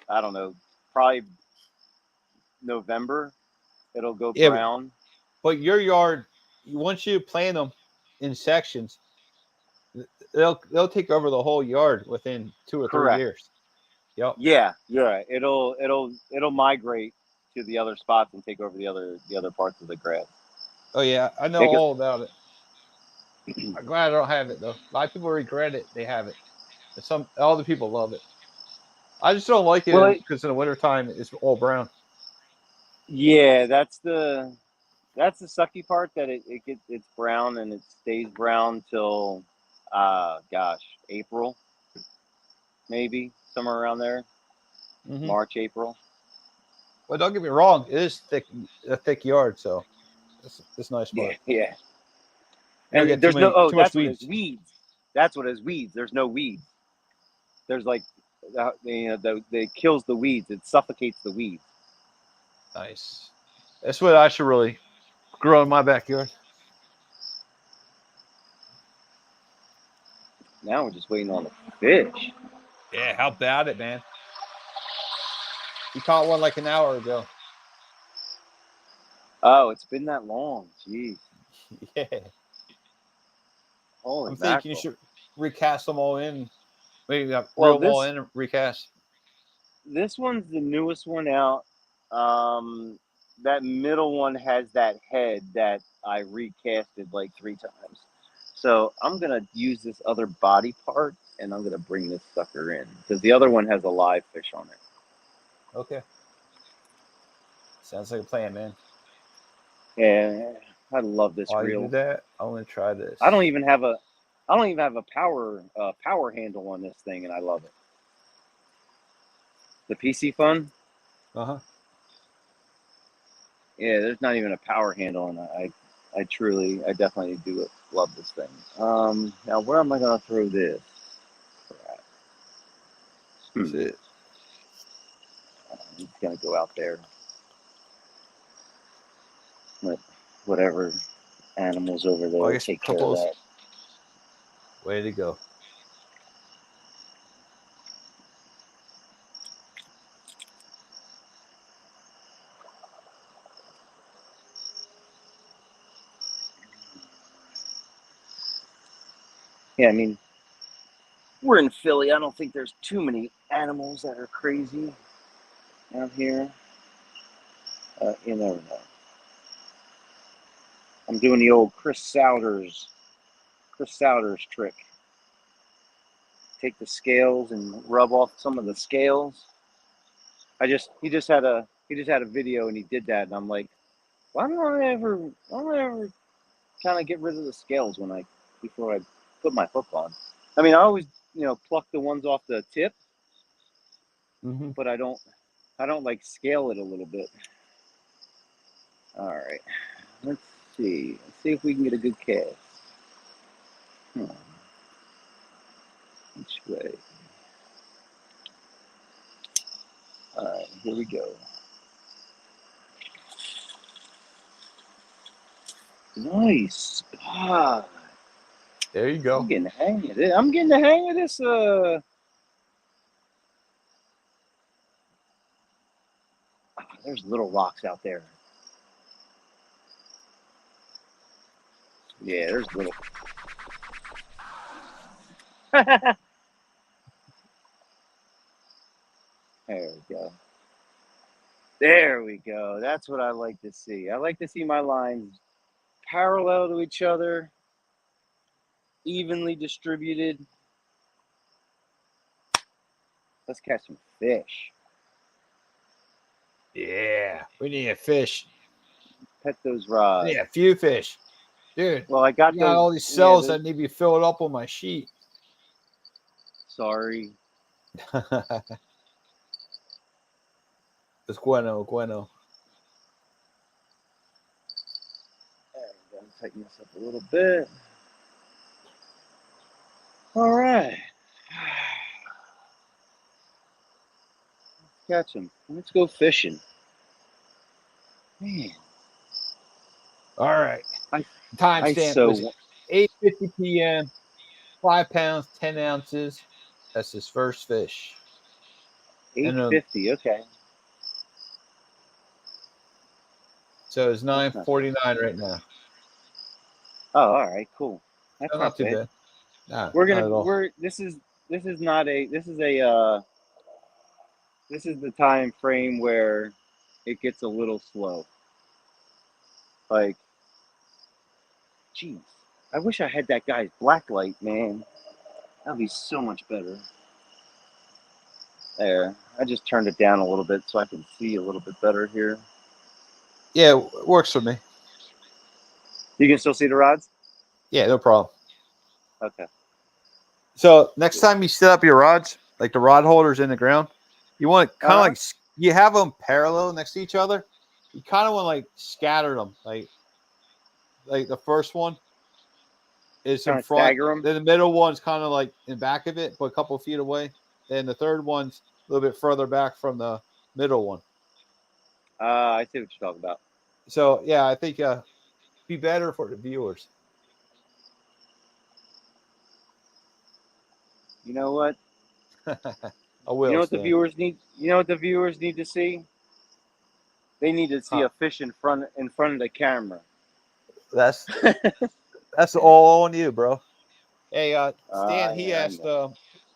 I don't know, probably November. It'll go Yeah, brown. but your yard, once you plant them in sections, they'll take over the whole yard within 2 or 3 Correct. years. Yep. Yeah, you're right. It'll migrate to the other spots and take over the other parts of the grass. Oh yeah, I know all about it. I'm glad I don't have it though. A lot of people regret it. They have it. And some all the people love it. I just don't like Well, it because in the wintertime it's all brown. yeah, that's the sucky part, that it's brown, and it stays brown till, gosh, April, maybe somewhere around there, Mm-hmm. March, April. But don't get me wrong, it is a thick yard, so it's nice Yeah, part. yeah. You don't And get there's no, oh, too much that's what it is, weeds. weeds. That's what it is, weeds. There's no weeds. There's, like, it kills the weeds. It suffocates the weeds. Nice. That's what I should really grow in my backyard. Now we're just waiting on the fish. Yeah, how about it, man? You caught one like an hour ago. Oh, it's been that long. Jeez. Yeah. Holy I'm thinking you mackerel. should recast them all in, Maybe got Well, real wall in recast. this one's the newest one out. That middle one has that head that I recasted like 3 times. So I'm gonna use this other body part, and I'm gonna bring this sucker in because the other one has a live fish on it. Okay. Sounds like a plan, man. Yeah, I love this While you do reel. that, I'm gonna try this. I don't even have a power handle on this thing, and I love it. The PC Fun. Uh-huh. Yeah, there's not even a power handle, and I definitely do love this thing. Now where am I gonna throw this? That's it. It's gonna go out there. Let whatever animals over there Well, I guess take care of purple's that. way to go. Yeah, I mean, we're in Philly. I don't think there's too many animals that are crazy out here. You never know. I'm doing the old Chris Souders trick. Take the scales and rub off some of the scales. He just had a video and he did that, and I'm like, why don't I ever kind of get rid of the scales before I put my hook on? I mean, I always pluck the ones off the tip, but I don't like scale it a little bit. All right, let's see if we can get a good cast. Which way? All right, here we go. Nice spot. There you go. I'm getting the hang of it. I'm getting the hang of this. There's little rocks out there. Yeah, there's little. There we go. There we go. That's what I like to see. I like to see my lines parallel to each other, evenly distributed. Let's catch some fish. Yeah, we need a fish. Pet those rods. Yeah, a few fish, dude. Well, I got all these cells that need to be filled up on my sheet. Sorry. It's bueno. There, I'm going to tighten this up a little bit. All right. Catch him. Let's go fishing. Man. All right. Timestamp was 8:50 p.m. 5 pounds, 10 ounces. That's his first fish. 8:50. Okay. So it's 9:49 right now. Oh, all right, cool. That's not too bad. No, this is the time frame where it gets a little slow. Like, geez, I wish I had that guy's black light, man. That'd be so much better. There, I just turned it down a little bit so I can see a little bit better here. Yeah, it works for me. You can still see the rods? Yeah, no problem. Okay. So next time you set up your rods, like the rod holders in the ground, you want to kind of like, you have them parallel next to each other. You kind of want to like scatter them. Like the first one is in front. Then the middle one's kind of like in back of it, but a couple of feet away. Then the third one's a little bit further back from the middle one. I see what you're talking about. So yeah, I think be better for the viewers. You know what? I will. You know what the viewers need? You know what the viewers need to see? They need to see a fish in front of the camera. That's all on you, bro. Hey, Stan, he asked,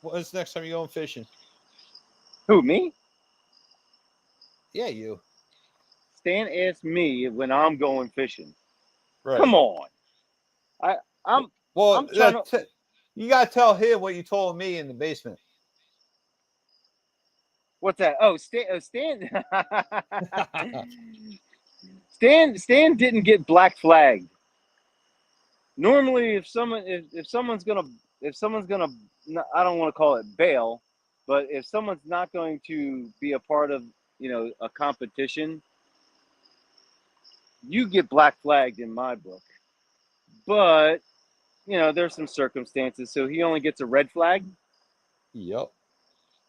When's the next time you going fishing? Who, me? Yeah, you. Stan asked me when I'm going fishing. Right. Come on. I I'm Well, I'm trying to. you gotta tell him what you told me in the basement. What's that? Oh, Stan. Stan didn't get black flagged. Normally, if someone's gonna I don't want to call it bail, but if someone's not going to be a part of a competition, you get black flagged in my book. But there's some circumstances, so he only gets a red flag. Yep.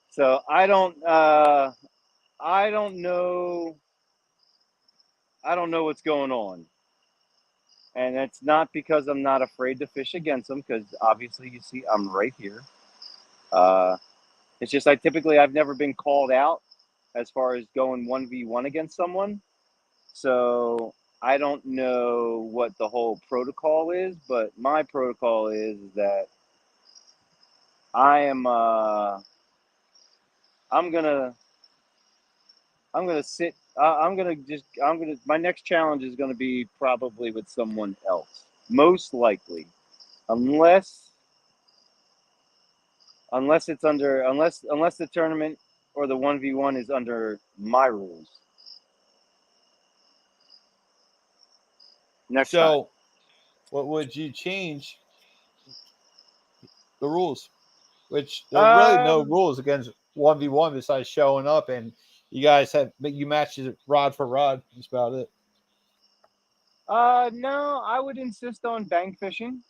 So I don't know what's going on. And it's not because I'm not afraid to fish against them, because obviously you see I'm right here. It's just I've never been called out as far as going 1v1 against someone. So I don't know what the whole protocol is, but my protocol is that I am I'm gonna sit. My next challenge is gonna be probably with someone else, most likely, unless unless the tournament or the 1v1 is under my rules. Next time. So, what would you change the rules? Which there are really no Um. rules against 1v1 besides showing up, and you guys you matches rod for rod. That's about it. No, I would insist on bank fishing.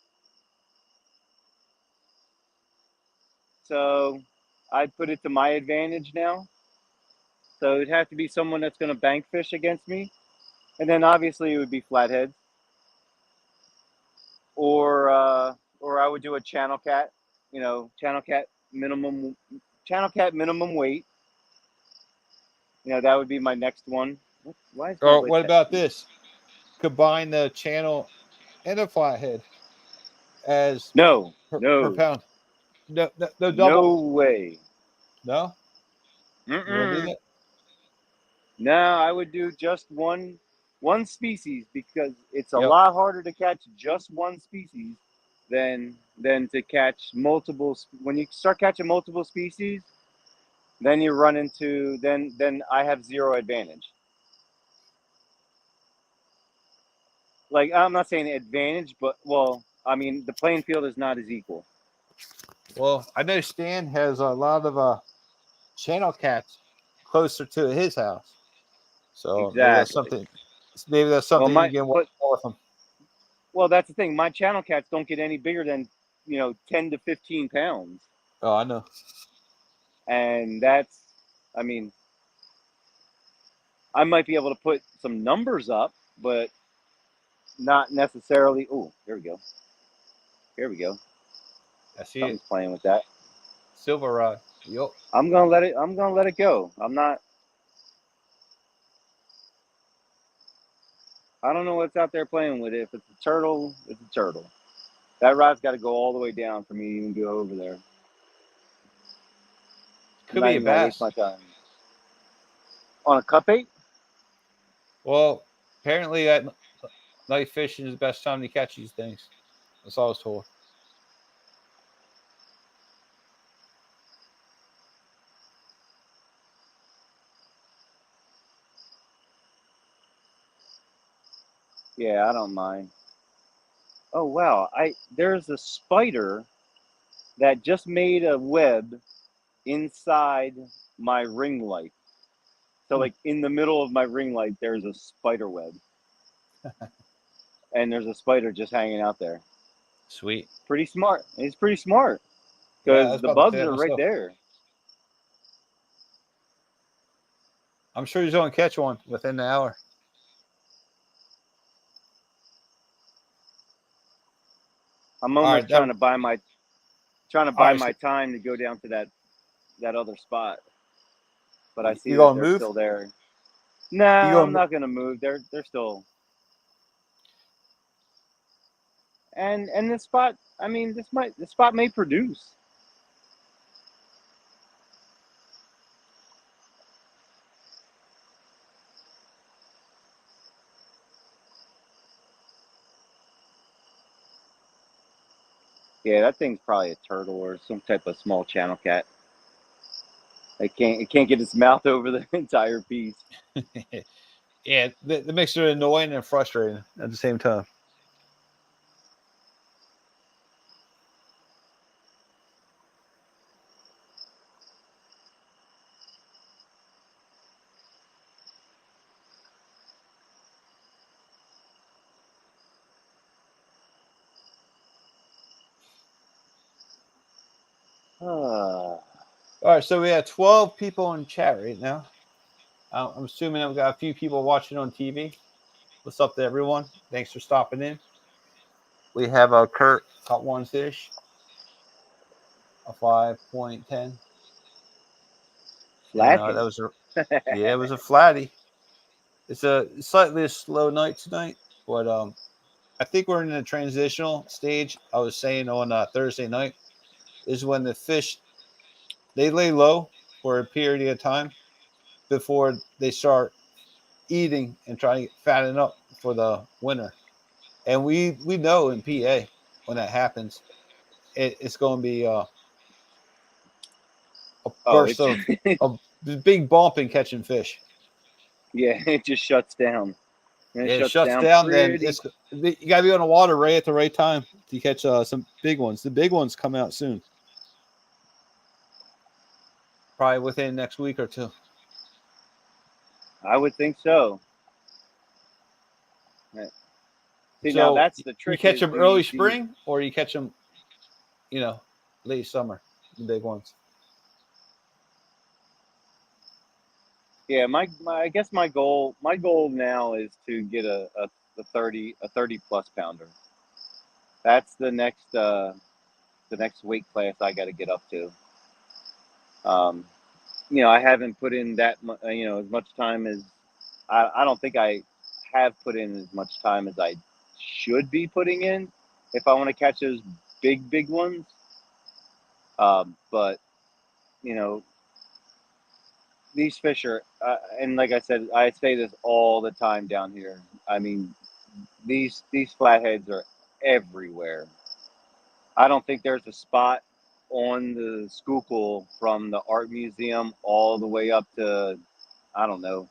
So I'd put it to my advantage now. So it'd have to be someone that's going to bank fish against me, and then obviously it would be flatheads, or I would do a channel cat. Channel cat minimum weight. That would be my next one. Why is my Or weight what that? about this? Combine the channel and a flathead as No, per no, pound. No double. no way. No, you won't do Mm-mm. that. No, I would do just one species, because it's a Yep. lot harder to catch just one species than to catch multiple. When you start catching multiple species, then you run into then I have zero advantage. Like, I'm not saying advantage, but well, I mean the playing field is not as equal. Well, I know Stan has a lot of channel cats closer to his house, so maybe that's Exactly. something. Maybe that's Well, something you can work with him. that's the thing. My channel cats don't get any bigger than 10 to 15 pounds, Oh, I know. and that's, I mean, I might be able to put some numbers up, but not necessarily. Oh, here we go. Here we go. I see it. Something's playing with that. Silver rod. Yep. I'm gonna let it go. I'm not. I don't know what's out there playing with it. If it's a turtle, it's a turtle. That rod's got to go all the way down for me to even go over there. I'm Could not be a even gonna waste bass. my time on a cup bait. Well, apparently at night fishing is the best time to catch these things. That's all I was told. Yeah, I don't mind. Oh wow, there's a spider that just made a web inside my ring light. So Hmm. like in the middle of my ring light, there's a spider web, and there's a spider just hanging out there. Sweet. Pretty smart. He's pretty smart Yeah, I because was the about to say bugs that are right myself. there. I'm sure he's going to catch one within the hour. I'm All almost right. That, trying to all buy right. my So time to go down to that other spot, but I you see that going to they're move? still there. No, You I'm going? not gonna move. They're still. And this spot, I mean, this spot may produce. Yeah, that thing's probably a turtle or some type of small channel cat. It can't get its mouth over the entire piece. Yeah, that makes it annoying and frustrating at the same time. All right, so we have 12 people in chat right now. I'm assuming I've got a few people watching on TV. What's up to everyone? Thanks for stopping in. We have Kurt caught one fish, a 5.10. And Flathead. that was it was a flatty. It's a slightly slow night tonight, but I think we're in a transitional stage. I was saying on Thursday night is when the fish they lay low for a period of time before they start eating and trying to fatten up for the winter. And we know in PA when that happens, it's going to be a Oh, burst it's of a big bump in catching fish. yeah, it just shuts down. And it It shuts shuts down down, then pretty. you got to be on the water right at the right time to catch some big ones. The big ones come out soon, probably within next week or two. I would think so. See, now So that's the you trick catch is them early spring, or you catch them, late summer, the big ones. yeah, I guess my goal now is to get a 30 plus pounder. That's the next weight class I got to get up to. I haven't put in as much time as I don't think I have put in as much time as I should be putting in if I want to catch those big ones. But you know, these fish are, and like I said, I say this all the time down here. I mean, these flatheads are everywhere. I don't think there's a spot on the Schuylkill from the art museum all the way up to, I don't know,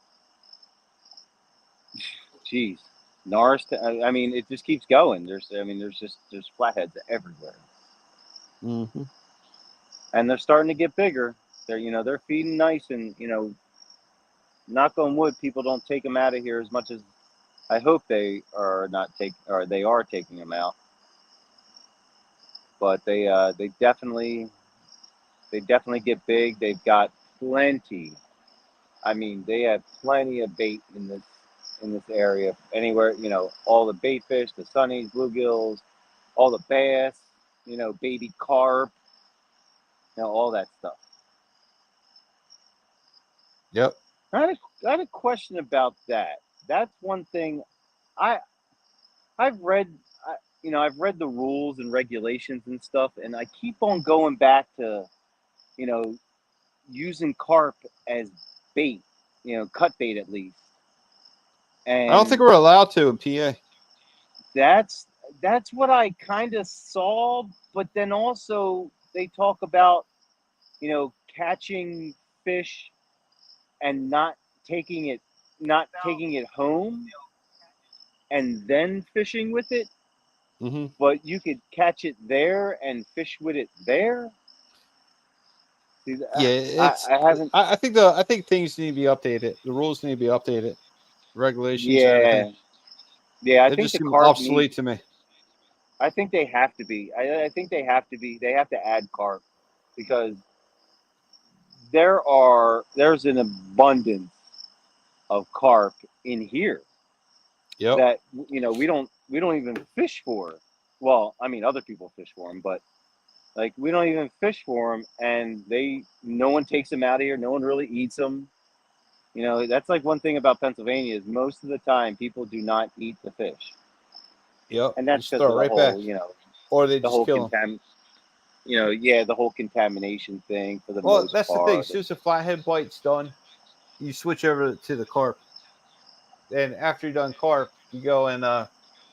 geez, Norris. I mean, it just keeps going. There's flatheads everywhere, Mm-hmm. and they're starting to get bigger. They're feeding nice, and knock on wood, people don't take them out of here as much as I hope they are not they are taking them out. But they definitely get big. They've got plenty. I mean, they have plenty of bait in this area. Anywhere, all the bait fish, the sunnies, bluegills, all the bass, baby carp, all that stuff. Yep. I had a question about that. That's one thing I I've read. I've read the rules and regulations and stuff, and I keep on going back to you know using carp as bait, cut bait at least. I don't think And we're allowed to in PA. that's that's what I kind of saw, but then also they talk about, catching fish and not taking it home and then fishing with it, Mm-hmm. but you could catch it there and fish with it there. See, Yeah, I haven't. I think things need to be updated. The rules need to be updated, regulations and everything. Yeah, yeah. I They think just the seem carp need. obsolete to me. I think they have to be. I think they have to be. They have to add carp because there's an abundance of carp in here Yep. that we don't even fish for. Well, I mean, other people fish for them, but like we don't even fish for them, and no one takes them out of here. No one really eats them. That's like one thing about Pennsylvania is most of the time people do not eat the fish, Yep. and You that's just because throw of it right back, or they the just whole kill them. the whole contamination thing for the Well, most that's the thing. As part. soon as the flathead bite's done, you switch over to the carp. And after you're done carp, you go and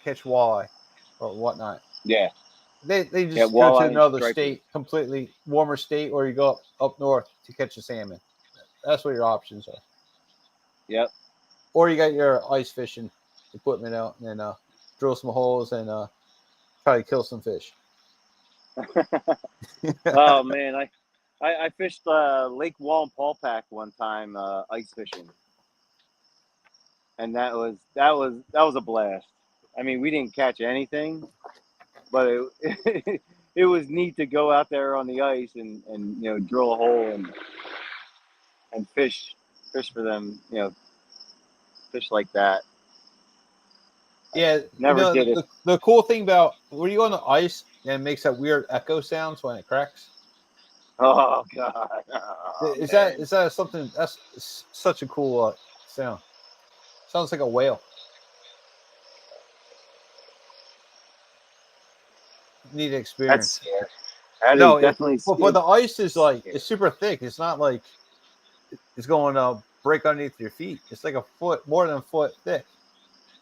catch walleye or whatnot. Yeah, They Yeah, just go to walleye and another striper. state, completely warmer state, or you go up north to catch a salmon. That's what your options are. Yep. Or you got your ice fishing equipment out and then drill some holes and try to kill some fish. Oh man, I fished Lake Wallenpaupack one time ice fishing, and that was a blast. I mean, we didn't catch anything, but it it was neat to go out there on the ice and drill a hole and fish for them, fish like that. Yeah, Never did it. the cool thing about when you go on the ice and it makes that weird echo sounds when it cracks. Oh god, oh, Is man. that something that's such a cool sound? Sounds like a whale. Need to That's experience. scary. That is No, definitely but the ice is like scary. it's super thick. It's not like it's going to break underneath your feet. It's like a foot, more than a foot thick.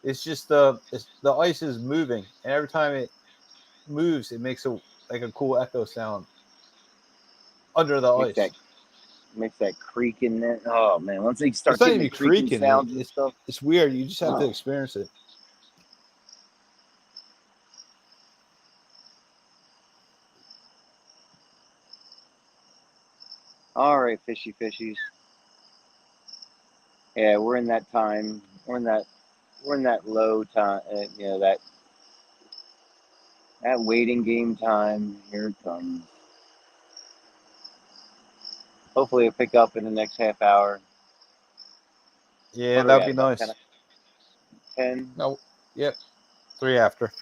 It's just the ice is moving, and every time it moves, it makes a cool echo sound under the Makes ice. that creak in there. Oh man, once they It's start not getting even the creaking creaking. sounds and stuff. It's weird. You just have to Oh. experience it. All right, fishies. Yeah, we're in that time. We're in that low time. That waiting game time. Here it comes. Hopefully, it'll pick up in the next half hour. Yeah, What are we that'd at? be About nice. 10? No, yep, 3 after.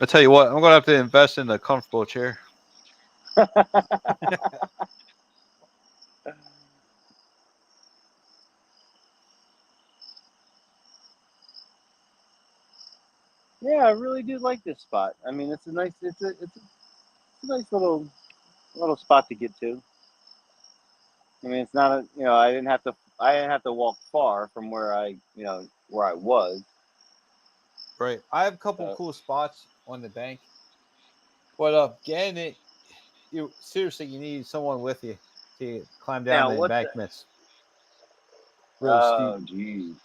I tell you what, I'm gonna have to invest in a comfortable chair. Yeah, I really do like this spot. I mean, it's a nice little spot to get to. I mean, it's not I didn't have to walk far from where I was. Right. I have a couple So cool spots on the bank, but getting it, you seriously, you need someone with you to climb down now the what the? embankments. Really steep, Oh, geez.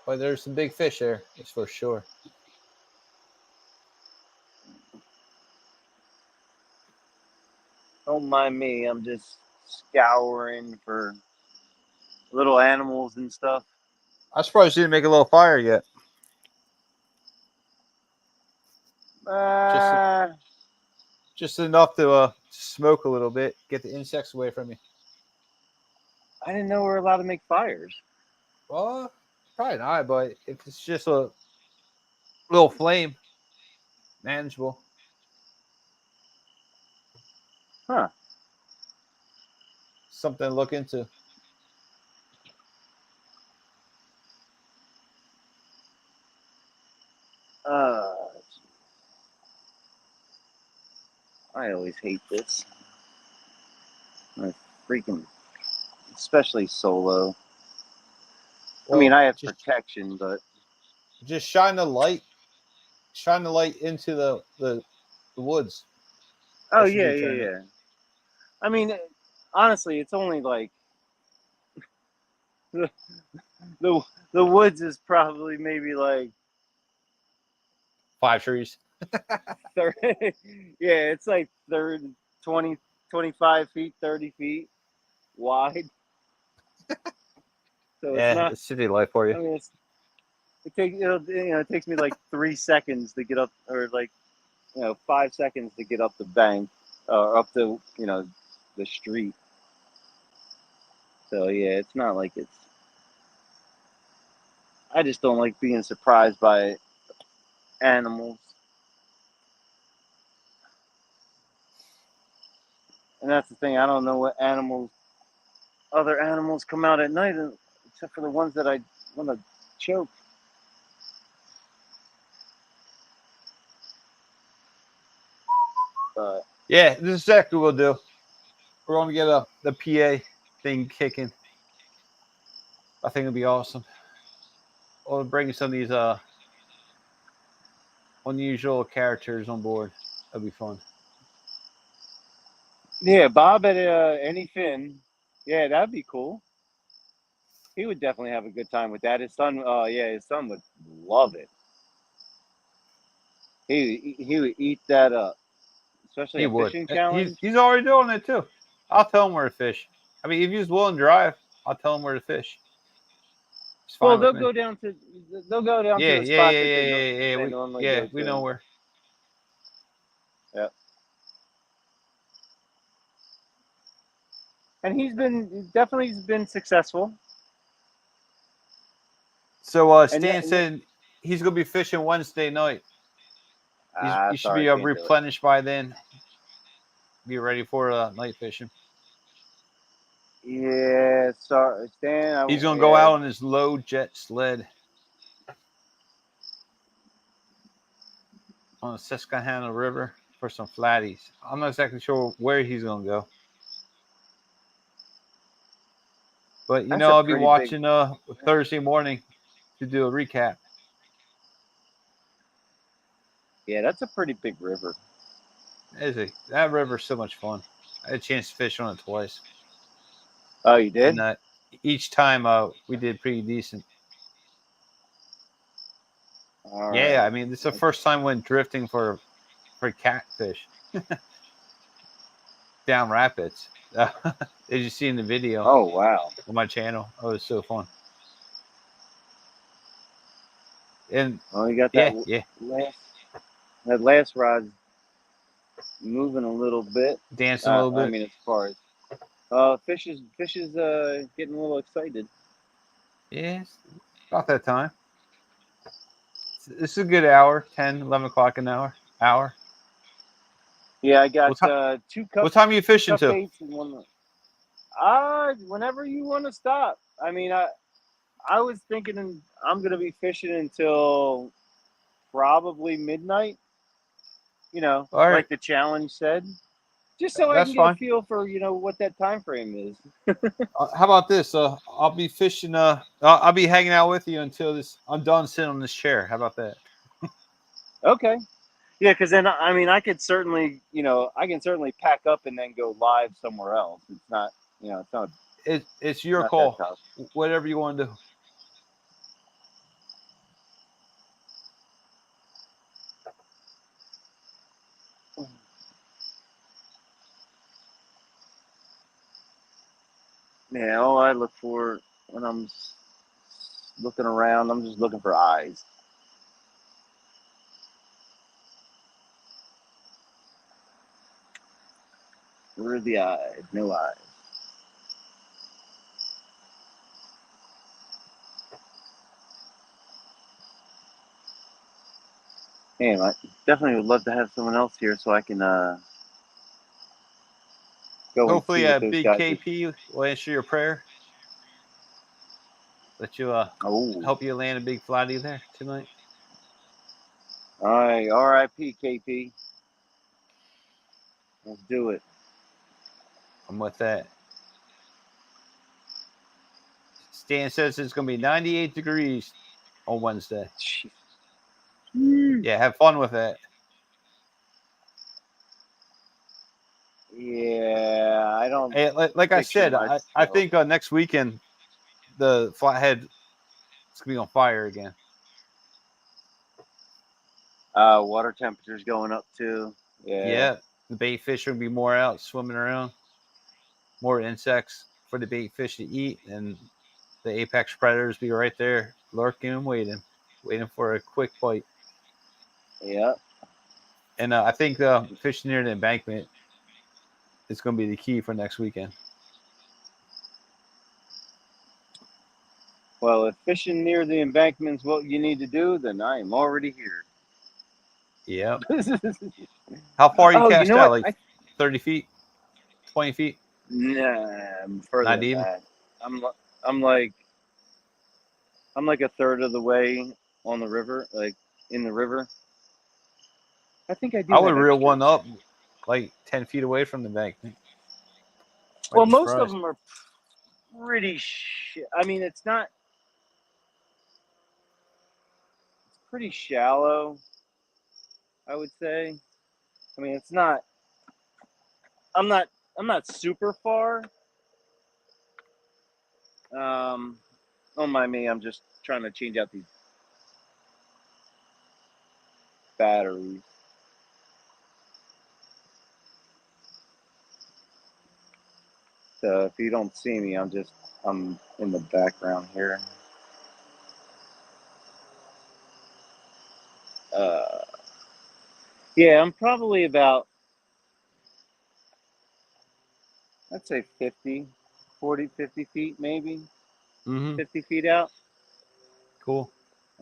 but there's some big fish there. That's for sure. Don't mind me. I'm just scouring for little animals and stuff. I'm surprised you didn't make a little fire yet. Just Uh, just enough to smoke a little bit, get the insects away from you. I didn't know we were allowed to make fires. Well, probably not, but if it's just a little flame, manageable. Huh. Something to look into. Uh, I always hate this. I freaking, especially solo. I mean, Well, I have protection, but just shine the light into the woods. oh That should yeah, deter yeah, them. yeah. I mean, honestly, it's only like the the, the woods is probably maybe like 5 trees. 30, yeah, it's like 30, 20, 25 feet, 30 feet wide. So it's Yeah, not. it's city life for I you. mean, it takes me like 3 seconds to get up, or like 5 seconds to get up the bank, or up to the street. So yeah, it's not like it's. I just don't like being surprised by animals, and that's the thing. I don't know what other animals come out at night, except for the ones that I want to choke. But Yeah, this is exactly what we'll do. We're going to get the PA thing kicking. I think it'll be awesome. We'll bring you some of these unusual characters on board. That'll be fun. Yeah, Bob at Any Fin. Yeah, that'd be cool. He would definitely have a good time with that. His son, his son would love it. He would eat that up, especially He a would. fishing challenge. He's already doing it too. I'll tell him where to fish. I mean, if he's willing to drive, I'll tell him where to fish. It's Well, fine with me. they'll go down to Yeah, the yeah, spot yeah, that yeah, they, yeah, yeah. they normally Yeah, go we to. know where. Yeah. And he's been successful. So And Stan said he's gonna be fishing Wednesday night. He should sorry, be I can't do it. replenished by then. Be ready for night fishing. Yeah, sorry, Stan. He's gonna go out on his low jet sled on the Susquehanna River for some flatties. I'm not exactly sure where he's gonna go, but That's I'll be watching Thursday morning to do a recap. Yeah, that's a pretty big river. That river's so much fun. I had a chance to fish on it twice. Oh, you did? And each time we did pretty decent. All yeah, right. I mean, this is the first time went drifting for catfish down rapids. As you see in the video. Oh, wow. On my channel. Oh, it was so fun. And you got that last rod moving a little bit, dancing a little bit. I mean, as far as fish is getting a little excited. Yeah, about that time. This is a good hour, 10, 11 o'clock an hour. Yeah, I got 2 cups. What time are you fishing to? Whenever you want to stop. I mean, I was thinking I'm going to be fishing until probably midnight. All right. Like the challenge said. Just so I can get a feel for, what that time frame is. How about this? I'll be fishing. I'll be hanging out with you until I'm done sitting on this chair. How about that? Okay. Yeah, because then I could certainly, I can certainly pack up and then go live somewhere else. It's not, it's not. It's your call. Whatever you want to do. Yeah, all I look for when I'm looking around, I'm just looking for eyes. Where are the eyes? No eyes. Damn, I definitely would love to have someone else here so I can go. Hopefully, and see Big KP will answer your prayer. Let you help you land a big flatty there tonight. All right, R.I.P. KP. Let's do it. I'm with that. Stan says it's going to be 98 degrees on Wednesday. Yeah, have fun with that. Yeah, I don't. Hey, like I said, I think next weekend the flathead is going to be on fire again. Water temperature's going up too. Yeah, the bait fish will be more out swimming around. More insects for the bait fish to eat, and the apex predators be right there lurking and waiting for a quick bite. Yeah. And I think fishing near the embankment is going to be the key for next weekend. Well, if fishing near the embankment is what you need to do, then I am already here. Yeah. How far are you cast out? Like 30 feet? 20 feet? Nah, I'm further Not than even. that. I'm like a third of the way on the river, like in the river. I think I do. I would reel one up like 10 feet away from the embankment. Well, most of them are pretty I mean, it's pretty shallow. I would say. I mean, it's not. I'm not super far. Don't mind me. I'm just trying to change out these batteries. So if you don't see me, I'm in the background here. Uh, yeah, I'm probably about, I'd say 50 feet maybe, Mm-hmm. 50 feet out. Cool.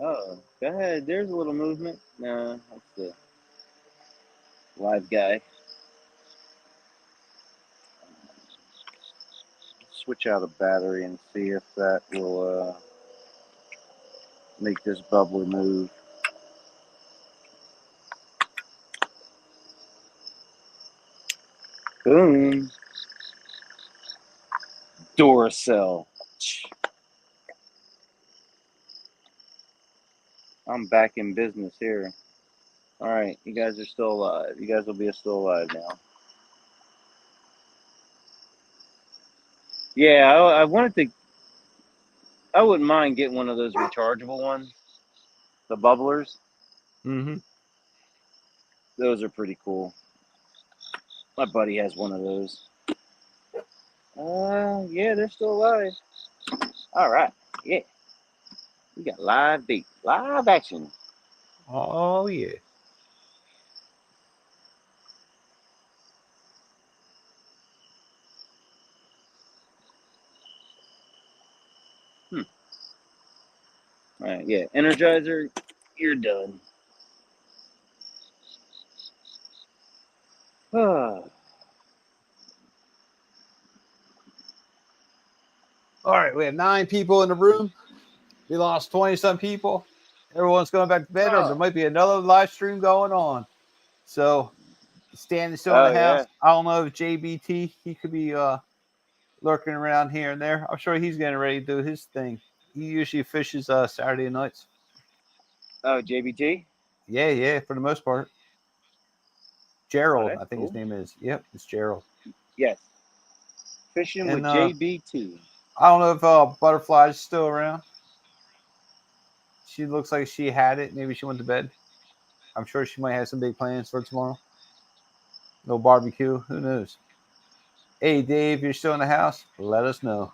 Oh, go ahead. There's a little movement. No, that's the live guy. Switch out a battery and see if that will make this bubbler move. Boom. Duracell. I'm back in business here. All right, you guys are still alive. You guys will be still alive now. Yeah, I wanted to. I wouldn't mind getting one of those rechargeable ones, the bubblers. Mm-hmm. Those are pretty cool. My buddy has one of those. Yeah, they're still alive. All right, yeah, we got live beat, live action. Oh yeah. All right, yeah, Energizer, you're done. All right, we have 9 people in the room. We lost 20-some people. Everyone's going back to bed, or there Oh, might be another live stream going on. So standing still in the oh house. yeah. I don't know if JBT, he could be lurking around here and there. I'm sure he's getting ready to do his thing. He usually fishes Saturday nights. Oh, JBT. Yeah, yeah, for the most part. Oh, Gerald, that's I think his cool. name is. Yep, it's Gerald. Yes, fishing And with JBT. I don't know if Butterfly's still around. She looks like she had it. Maybe she went to bed. I'm sure she might have some big plans for tomorrow. No barbecue. Who knows? Hey, Dave, you're still in the house? Let us know.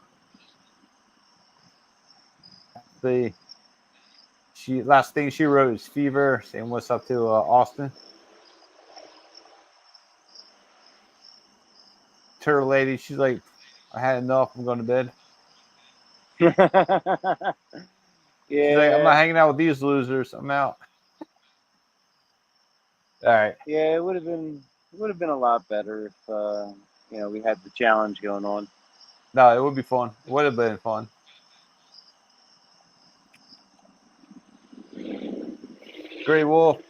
The last thing she wrote is fever, saying what's up to Austin. Turtle lady, she's like, I had enough. I'm going to bed. She's like, I'm not Yeah, hanging out with these losers. I'm out. All right. yeah. It would have been a lot better if we had the challenge going on. No, it would be fun. It would have been fun. Gray Wolf,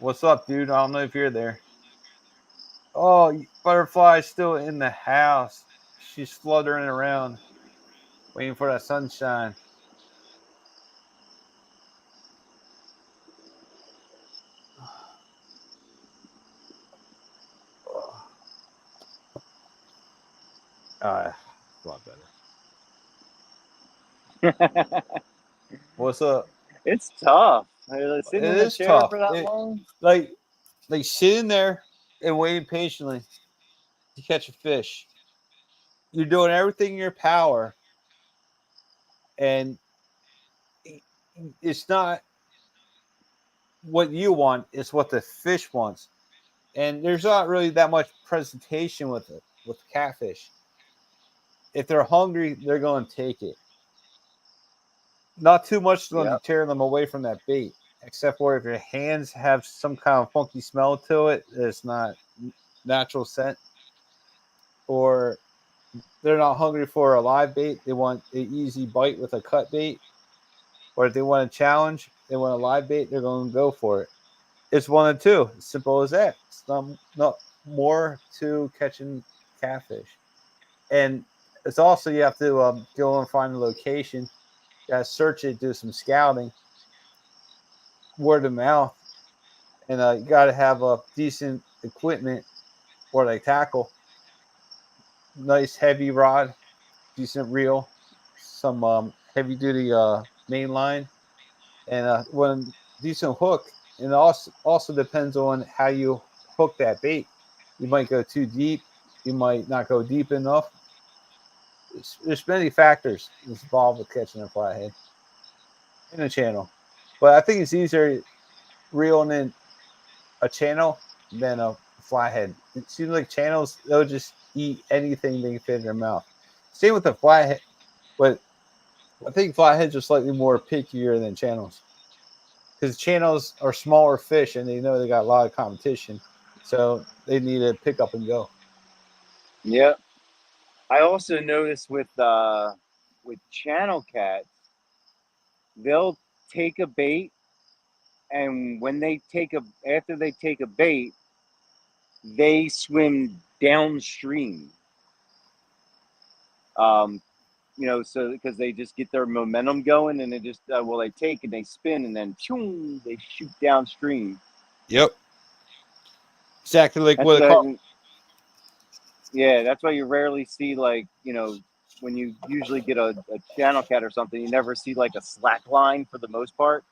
what's up, dude? I don't know if you're there. Oh, Butterfly's still in the house. She's fluttering around, waiting for that sunshine. A lot better. What's up? It's tough. It Sitting in the is chair tough. for that It long. like sitting there and waiting patiently to catch a fish. You're doing everything in your power, and it's not what you want; it's what the fish wants. And there's not really that much presentation with it with catfish. If they're hungry, they're going to take it. Not too much is going to Yep. deter them away from that bait, except for if your hands have some kind of funky smell to it, it's not natural scent, or they're not hungry for a live bait. They want an easy bite with a cut bait, or if they want a challenge, they want a live bait. They're going to go for it. It's one and two. As simple as that. It's not more to catching catfish, and it's also you have to go and find a location. You got to search it, do some scouting, word of mouth. and you got to have a decent equipment for like tackle. Nice heavy rod, decent reel, some heavy duty main line, and one decent hook. And it also depends on how you hook that bait. You might go too deep. You might not go deep enough. There's many factors involved with catching a flathead in a channel, but I think it's easier reeling in a channel than a flathead. It seems like channels, they'll just eat anything they can fit in their mouth. Same with the flathead, but I think flatheads are slightly more pickier than channels because channels are smaller fish and they know they got a lot of competition, so they need to pick up and go. Yeah. I also noticed with channel cats, they'll take a bait, and when they take a after they take a bait, they swim downstream. Um, so because they just get their momentum going, and they just they take and they spin, and then they shoot downstream. Yep, exactly like That's what what a carp. Yeah, that's why you rarely see when you usually get a channel cat or something, you never see like a slack line for the most part.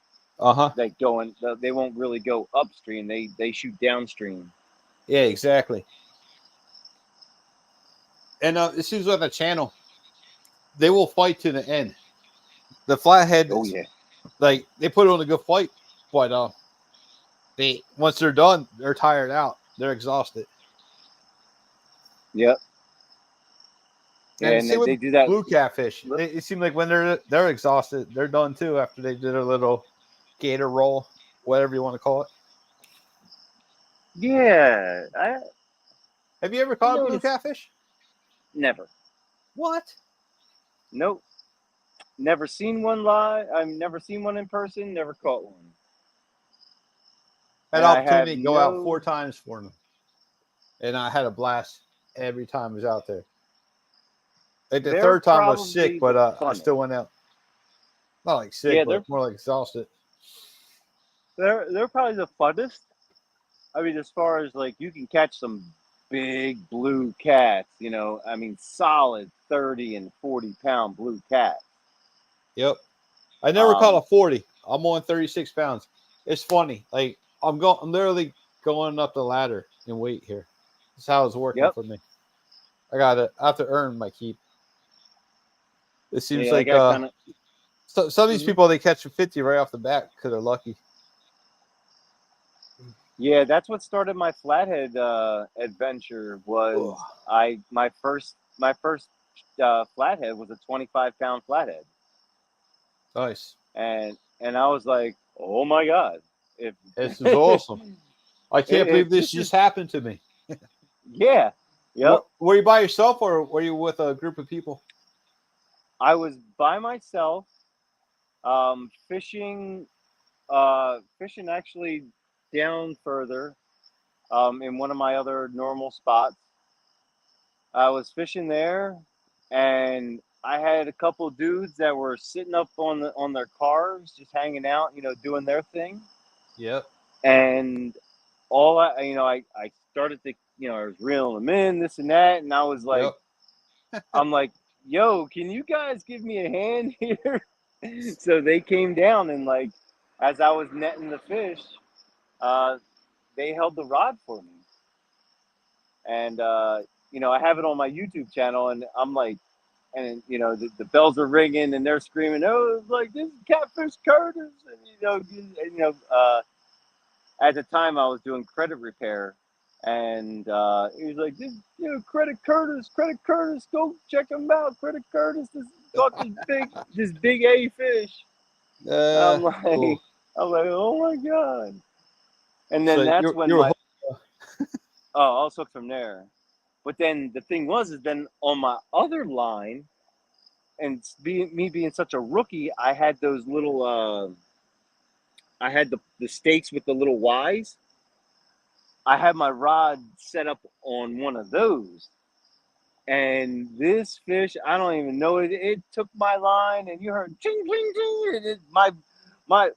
Like they won't really go upstream. They shoot downstream. Yeah, exactly. And it seems like a channel, they will fight to the end. The flathead, Oh yeah. like they put on a good fight, but they once they're done, they're tired out, they're exhausted. Yep. Yeah, And and same with they do that. blue catfish. It seems like when they're exhausted, they're done too after they did a little gator roll, whatever you want to call it. Yeah, Have you ever I caught a blue noticed. catfish? Never. What? Nope. Never seen one live. I've never seen one in person. Never caught one. Had And I have opportunity to go out 4 no. times for them, and I had a blast every time I was out there. Like the They're third time I was probably sick, but the I funnest. still went out. Not like sick, Yeah, but more like exhausted. they're probably the funnest. I mean, as far as like you can catch some big blue cats, I mean, solid 30 and 40 pound blue cats. Yep. I never caught a Um, 40. I'm on 36 pounds. It's funny. Like I'm literally going up the ladder in weight here. That's how it's working yep. for me. I have to earn my keep. It seems Yeah, I like got kind of. some of these people they catch a 50 right off the bat because they're lucky. Yeah, that's what started my flathead adventure. Was Ugh. my first flathead was a 25 pound flathead, Nice. and I was like, oh my god, if This is awesome. I can't if believe this this is just happened to me. yeah, yep. Were you by yourself or were you with a group of people? I was by myself, fishing, fishing actually down further, in one of my other normal spots. I was fishing there, and I had a couple dudes that were sitting up on their cars, just hanging out, doing their thing. Yep. And I started to, I was reeling them in, this and that, and I was like, Yep. I'm like, yo, can you guys give me a hand here? So they came down, and like, as I was netting the fish, uh, they held the rod for me, and I have it on my YouTube channel, and I'm like, and the bells are ringing, and they're screaming, "Oh, it's like this is Catfish Curtis!" And at the time I was doing credit repair, and he was like, "This, Credit Curtis, go check him out, Credit Curtis. This caught this big A fish." I'm like, Cool. oh my god! And So then that's when you're my I was hooked from there. But then the thing is then on my other line, and me being such a rookie, I had those little, I had the stakes with the little Y's. I had my rod set up on one of those, and this fish, I don't even know it. It took my line, and you heard ching ching ching. My my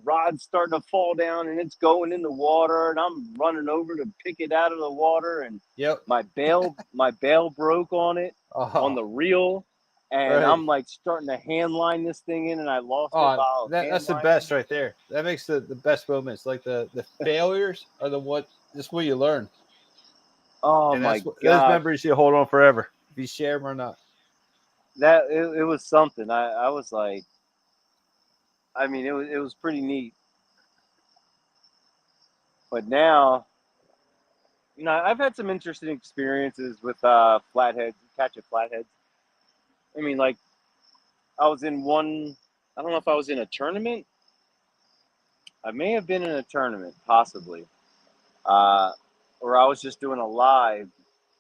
rod's starting to fall down and it's going in the water, and I'm running over to pick it out of the water, and Yep. my bail broke on it on the reel, and Right. I'm like starting to hand line this thing in, and I lost it Oh, while that's the best right there. That makes the best moments. Like the failures are this what you learn. Oh And my those gosh, memories you hold on forever, if you share them or not. that it was something. I was like, I mean, it was pretty neat. But now, you know, I've had some interesting experiences with flatheads, catching flatheads. I mean, like I was in one. I don't know if I was in a tournament. I may have been in a tournament, possibly, or I was just doing a live,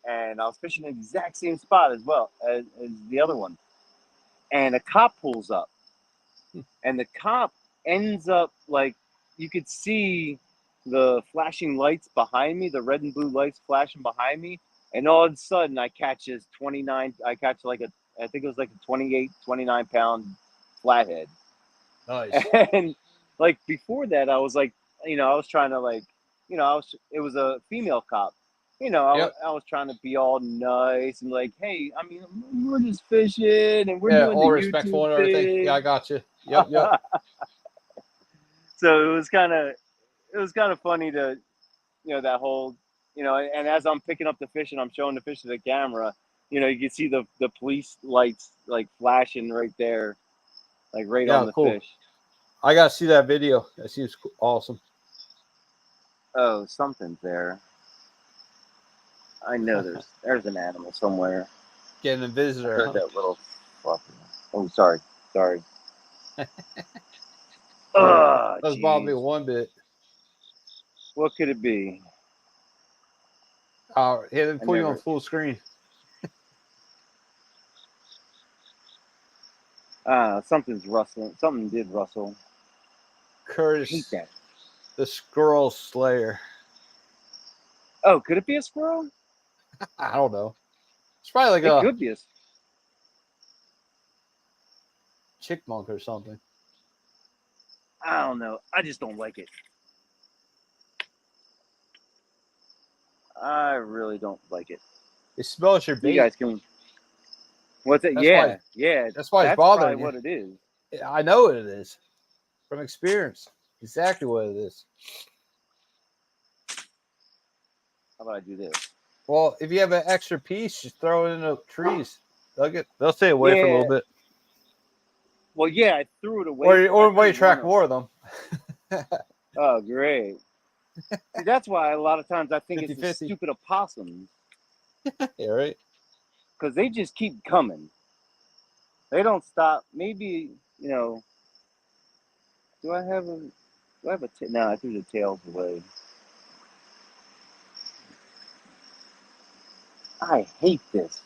and I was fishing the exact same spot as well as the other one. And a cop pulls up, and the cop ends up like you could see the flashing lights behind me, the red and blue lights flashing behind me, and all of a sudden I catch like I think it was like a 28, 29 pound flathead. Nice. And like before that, I was like, you know, I was trying to like, you know, it was a female cop. You know, Yep. I was trying to be all nice and like, hey, I mean, we're just fishing and we're Yeah, doing all the respectful YouTube and everything. thing. Yeah, I got you. Yep. So it was kind of funny to, you know, that whole, you know, and as I'm picking up the fish and I'm showing the fish to the camera, you know, you can see the police lights like flashing right there, like right on Yeah, the cool. fish. I got to see that video. That seems awesome. Oh, something's there. I know there's an animal somewhere. Getting a visitor. I heard that little fucker. Oh, sorry. Doesn't bother me one bit. What could it be? Here, let me put you on full screen. Something's rustling. Something did rustle. Curtis, I hate that. the squirrel slayer. Oh, could it be a squirrel? I don't know. It's probably like It a could be a. chickmunk or something. I don't know. I just don't like it. I really don't like it. It smells your bait. You guys can. What's it? That's Yeah. That's why it's That's bothering probably you. what it is. I know what it is from experience. Exactly what it is. How about I do this? Well, if you have an extra piece, just throw it in the trees. They'll stay away for a little bit. Well, yeah, I threw it away. Or wait, track more of them. Oh, great. See, that's why a lot of times I think 50-50. it's the stupid opossums. Yeah, right. Because they just keep coming. They don't stop. Maybe, you know, do I have a no, I threw the tails away. I hate this.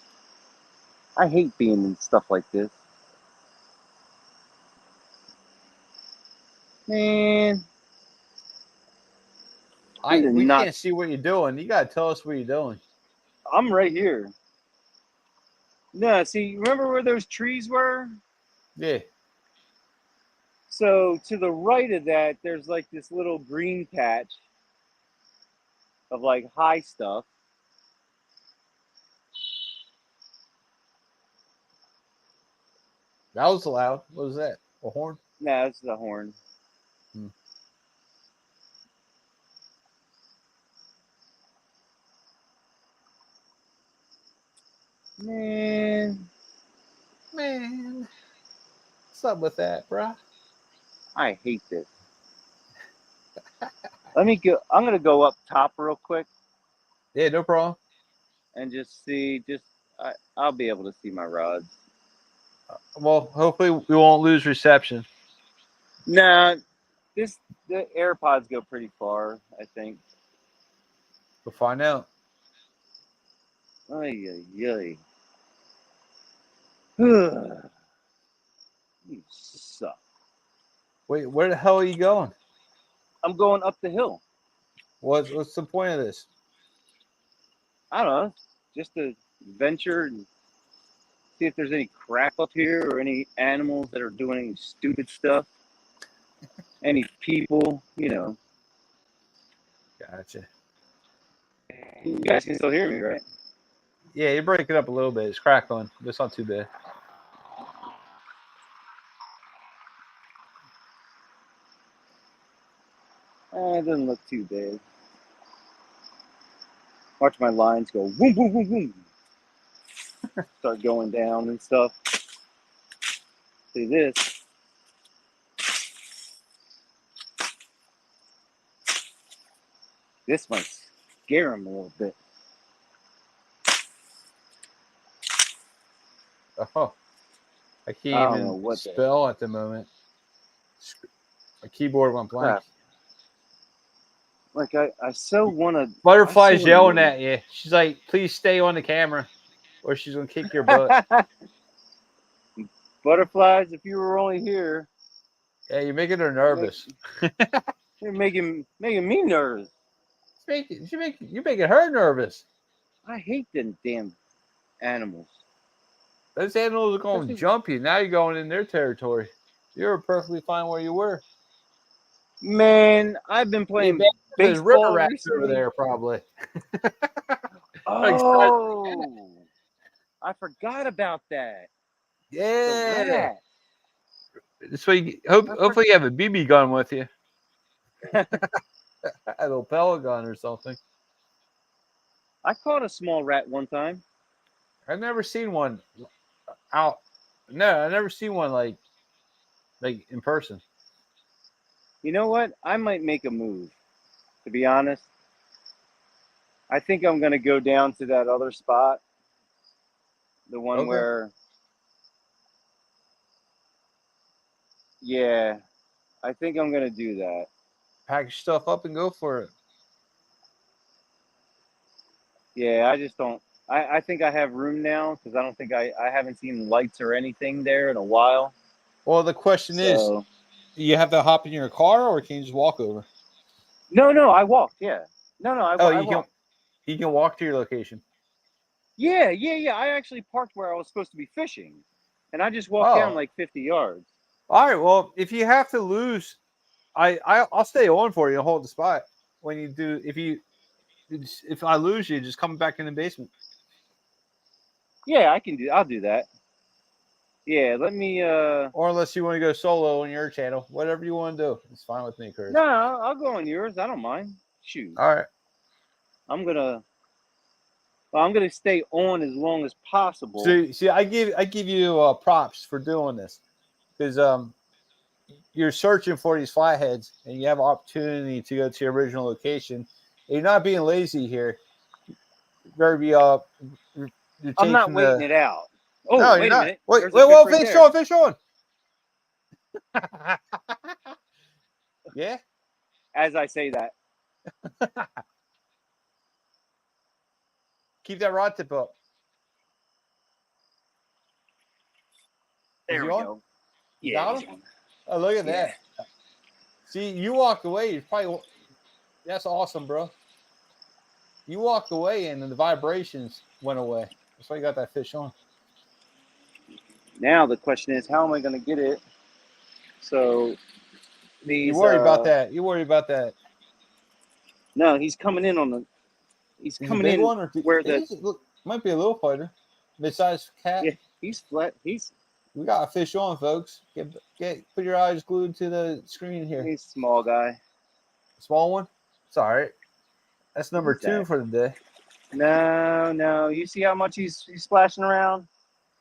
I hate being in stuff like this. Man. We can't see what you're doing. You gotta tell us what you're doing. I'm right here. No, see, remember where those trees were? Yeah. So to the right of that, there's like this little green patch of like high stuff. That was loud. What was that? A horn? Nah, it's the horn. Man, what's up with that, bruh? I hate this. Let me go. I'm gonna go up top real quick Yeah, no problem. and just see. I'll be able to see my rods. Well, hopefully we won't lose reception. Nah, the AirPods go pretty far, I think. We'll find out. Ay, ay, ay. You suck. Wait, where the hell are you going? I'm going up the hill. What's the point of this? I don't know. Just to venture and see if there's any crap up here or any animals that are doing any stupid stuff. any people, you know. Gotcha. You guys can still hear me, right? Yeah, you break it up a little bit. It's crackling, but it's not too bad. It doesn't look too bad. Watch my lines go boom, boom, boom, boom. Start going down and stuff. See this. This might scare him a little bit. Oh, I I can't don't know even what the spell at the moment. My keyboard went blank. crap. Like I so want to. Butterfly's yelling at you. She's like, "Please stay on the camera, or she's gonna kick your butt." Butterflies, if you were only here, Yeah, you're making her nervous. you're making me nervous. You're making her nervous. I hate them damn animals. Those animals are going to jump you. Now you're going in their territory. You're perfectly fine where you were. Man, I've been playing There's river baseball rats recently. over there, probably. Oh, I forgot about that. Yeah. The rat. This way, hopefully you have a BB gun with you. A little pellet gun or something. I caught a small rat one time. I've never seen one out. No, I've never seen one like in person. You know what? I might make a move, to be honest. I think I'm going to go down to that other spot. The one where, yeah, I think I'm going to do that. Pack your stuff up and go for it. Yeah, I just don't. I think I have room now because I don't think I haven't seen lights or anything there in a while. Well, the question is, you have to hop in your car or can you just walk over? No, I walked. Yeah. No, I walked. You can walk to your location. Yeah. I actually parked where I was supposed to be fishing, and I just walked down like 50 yards. All right. Well, if you have to lose, I'll stay on for you and hold the spot when you do. If I lose you, just come back in the basement. Yeah, I'll do that. Yeah, let me. Or unless you want to go solo on your channel, whatever you want to do, it's fine with me, Curtis. No, I'll go on yours. I don't mind. Shoot. All right. I'm gonna stay on as long as possible. See, I give you props for doing this because you're searching for these flatheads and you have an opportunity to go to your original location. You're not being lazy here. You're I'm not waiting it out. Oh, no, wait a minute. Wait, fish on. Yeah. As I say that. Keep that rod tip up. There we go. Yeah. Oh, look at that. See, you walked away. That's awesome, bro. You walked away and the vibrations went away. That's why you got that fish on. Now the question is, how am I going to get it? So you worry about that. No, he's coming in on the. He's coming in one or where might be a little fighter, mid-sized cat. Yeah, he's flat. We got a fish on, folks. Put your eyes glued to the screen here. He's a small guy. Small one. It's all right. That's number 2 for the day. No. You see how much he's splashing around?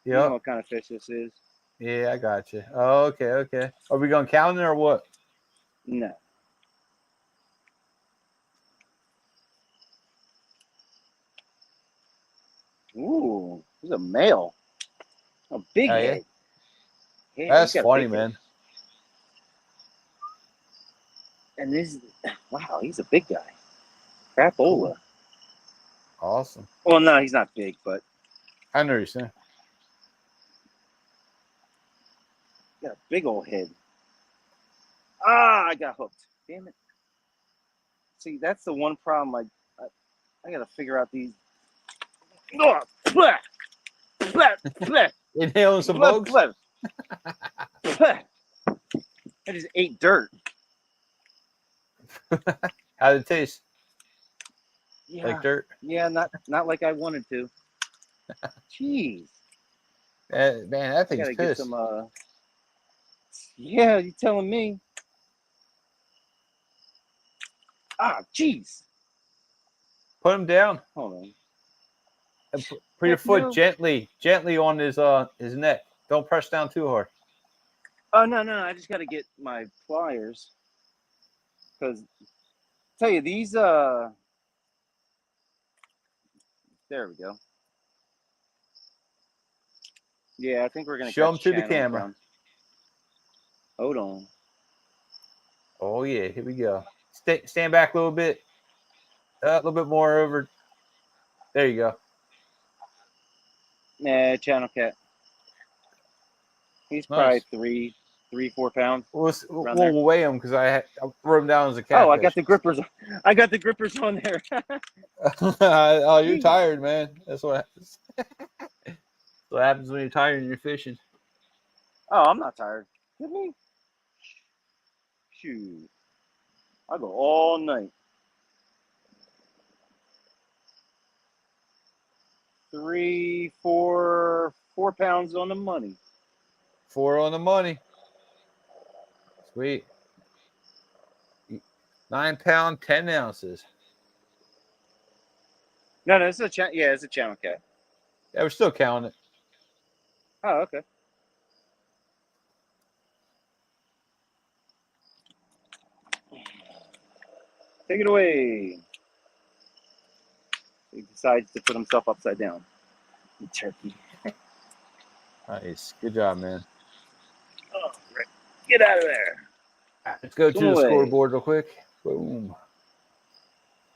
Yeah. You know what kind of fish this is? Yeah, I got you. Oh, okay. Are we going to count it or what? No. Ooh, he's a male. A big head. Yeah, that's funny, man. And wow, he's a big guy. Crapola. Awesome. Well, no, he's not big, but I know what you're saying. Got a big old head. I got hooked. Damn it. See, that's the one problem. I got to figure out these. Oh, bleh, bleh, bleh, inhaling some bugs. I just ate dirt. How did it taste? Yeah, Like dirt? yeah, not like I wanted to. Jeez, Man, that I thing's gotta get pissed. some. Yeah, you telling me? Ah, jeez. Put him down Hold on. and put your Heck foot no. gently on his neck. Don't press down too hard. Oh no, I just gotta get my pliers. Cause tell you these there we go. Yeah, I think we're gonna Show him catch to the channel camera. from. Hold on. Oh yeah, here we go. Stand back a little bit. A little bit more over. There you go. Nah, channel cat. He's probably Nice. 4 pounds. Around there. We'll weigh him because I wrote him down as a Oh, I catfish. got the grippers. I got the grippers on there. Oh, you're Jeez. tired, man. That's what happens. That's what happens when you're tired and you're fishing. Oh, I'm not tired. Hit me. Shoot. I go all night. 4 pounds on the money. 4 on the money. Sweet. 9 pound, 10 ounces. No, it's a it's a channel cat. Yeah, we're still counting it. Oh, okay. Take it away. He decides to put himself upside down. Turkey. Nice. Good job, man. Oh, right. Get out of there. Let's go Swim to the away. scoreboard real quick. Boom.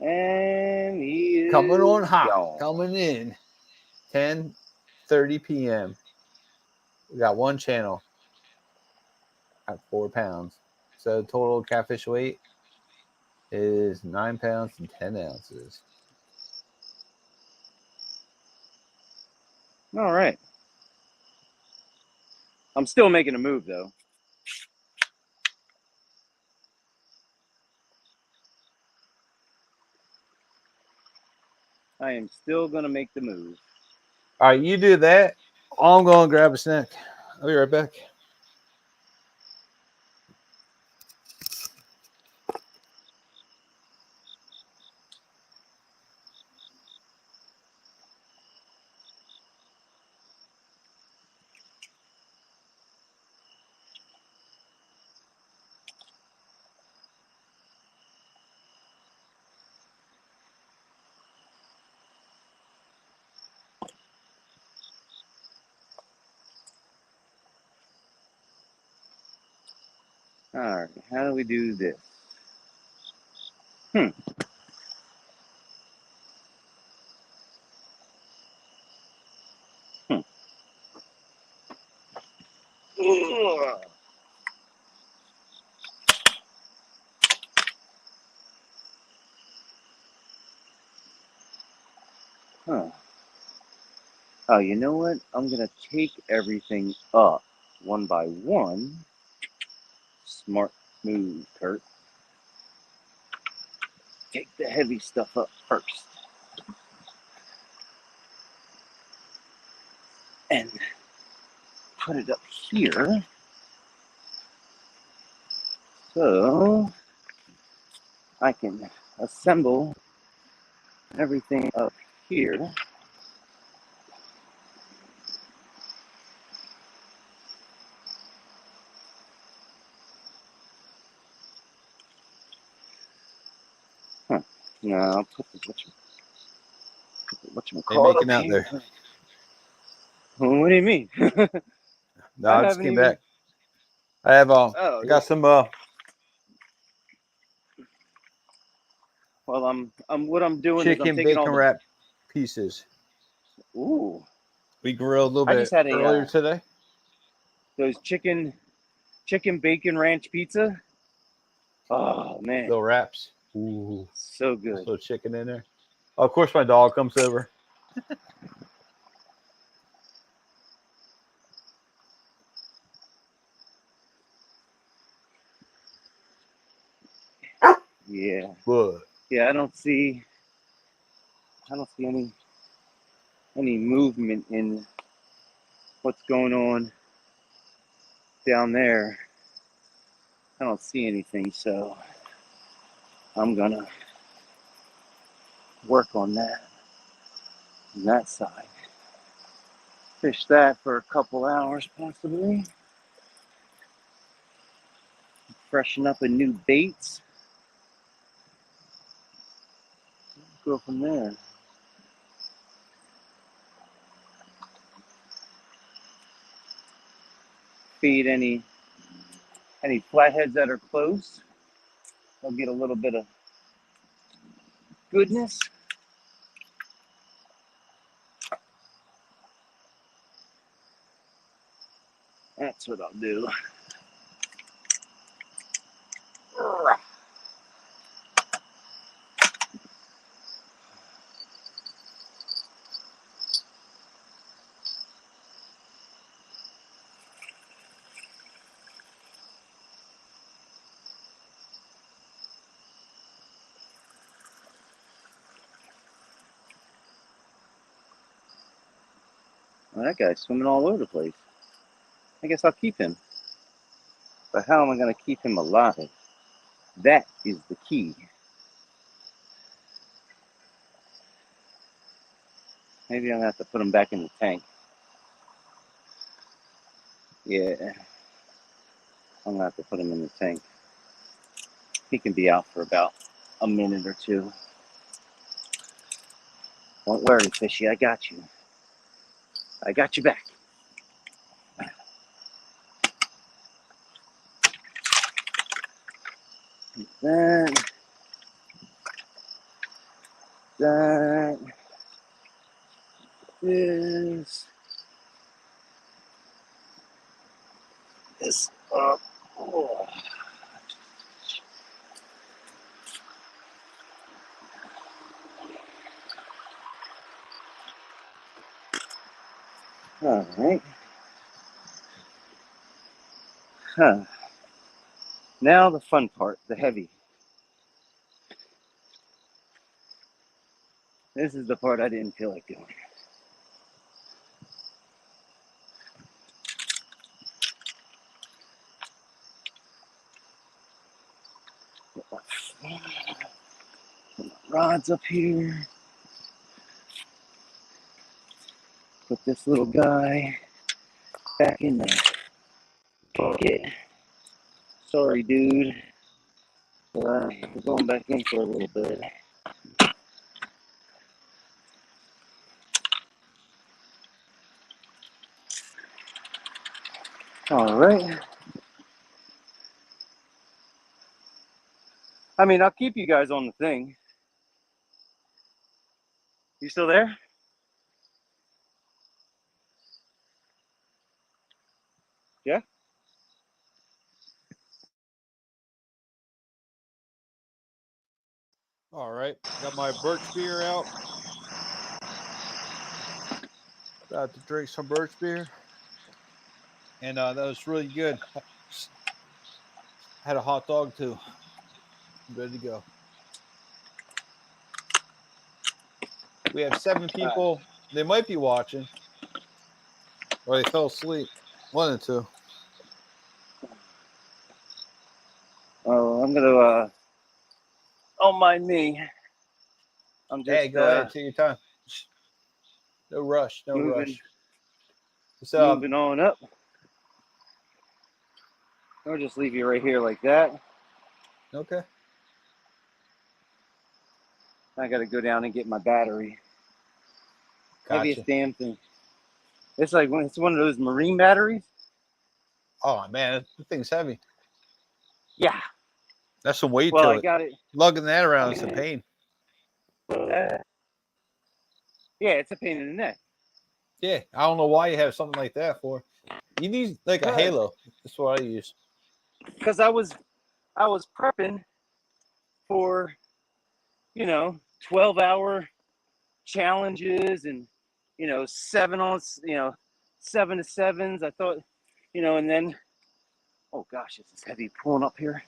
And he is Coming on hot. gone. Coming in. 10:30 p.m. We got one channel at 4 pounds. So total catfish weight is 9 pounds and 10 ounces. All right. I'm still making a move, though. I am still going to make the move. All right, you do that. I'm going to grab a snack. I'll be right back. All right. How do we do this? Ugh. Huh. Oh, you know what? I'm going to take everything up one by one. Smart move, Kurt. Take the heavy stuff up first. And put it up here. So I can assemble everything up here. Huh. Now I'll put the Hey, whatchamacallit making up out here. there. What do you mean? No, I I just haven't came even. back. I have Oh, I yeah. got some Well, what I'm doing is I'm chicken taking all bacon the. wrap pieces. Ooh. We grilled a little I just bit had earlier today. those chicken bacon ranch pizza. Oh man, Little wraps. Ooh, so there's a good. little chicken in there. Oh, of course, my dog comes over. Yeah. But Yeah, I don't see any movement in what's going on down there. I don't see anything, so I'm gonna work on that side. Fish that for a couple hours possibly. Freshen up a new baits. Go from there. Feed any flatheads that are close. They'll get a little bit of goodness. That's what I'll do. Well, that guy's swimming all over the place. I guess I'll keep him. But how am I going to keep him alive? That is the key. Maybe I'm going to have to put him back in the tank. Yeah, I'm going to have to put him in the tank. He can be out for about a minute or two. Don't worry, fishy, I got you. I got you back. That is this up. Oh. All right. Huh. Now the fun part, the heavy. This is the part I didn't feel like doing. Put my rods up here. Put this little guy back in the bucket. Sorry, dude. We're going back in for a little bit. All right. I mean, I'll keep you guys on the thing. You still there? Yeah? all right, got my birch beer out. About to drink some birch beer, and that was really good. Had a hot dog too. I'm good to go. We have 7 people. They might be watching, or they fell asleep. 1 or 2. Oh, I'm gonna. Don't mind me. I'm just Hey, go ahead. Take your time. No rush. No rush. So, moving on up. I'll just leave you right here like that. okay. I gotta go down and get my battery. Gotcha. Heaviest damn thing. It's like it's one of those marine batteries. Oh man, the thing's heavy. Yeah. That's some weight Well, to I it. got it. Lugging that around is a pain. Yeah, it's a pain in the neck. Yeah, I don't know why you have something like that for. You need like a halo. That's what I use. Because I was prepping for 12-hour challenges and 7 to 7s. I thought and then oh gosh, this is heavy pulling up here.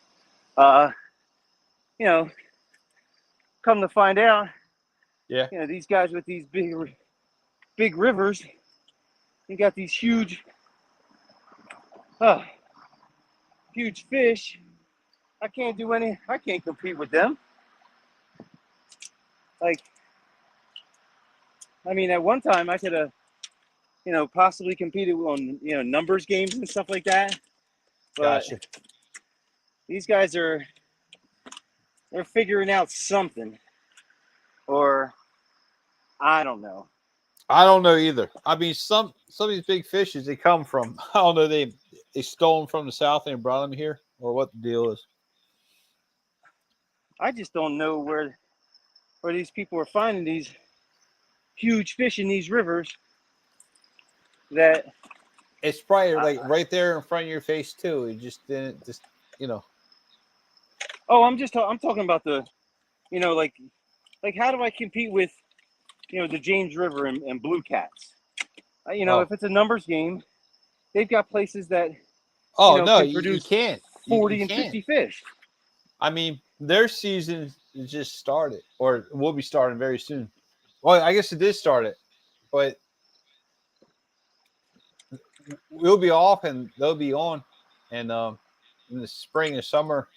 you know, come to find out, Yeah. you know, these guys with these big rivers, you got these huge fish. I can't compete with them. Like, I mean, at one time I could have, you know, possibly competed on, you know, numbers games and stuff like that. But Gotcha. these guys they're figuring out something, or I don't know. I don't know either. I mean, some of these big fishes, they come from, I don't know, they stole them from the south and brought them here, or what the deal is. I just don't know where these people are finding these huge fish in these rivers. That It's probably like right there in front of your face too. It just didn't, you know. oh, I'm talking about the, you know, like how do I compete with, you know, the James River and Blue Cats? You know, if it's a numbers game, they've got places that, Oh, you know, no, can you produce can't. 40 you and can't. 50 fish. I mean, their season just started, or will be starting very soon. Well, I guess it did start it, but we'll be off and they'll be on. And in the spring and summer,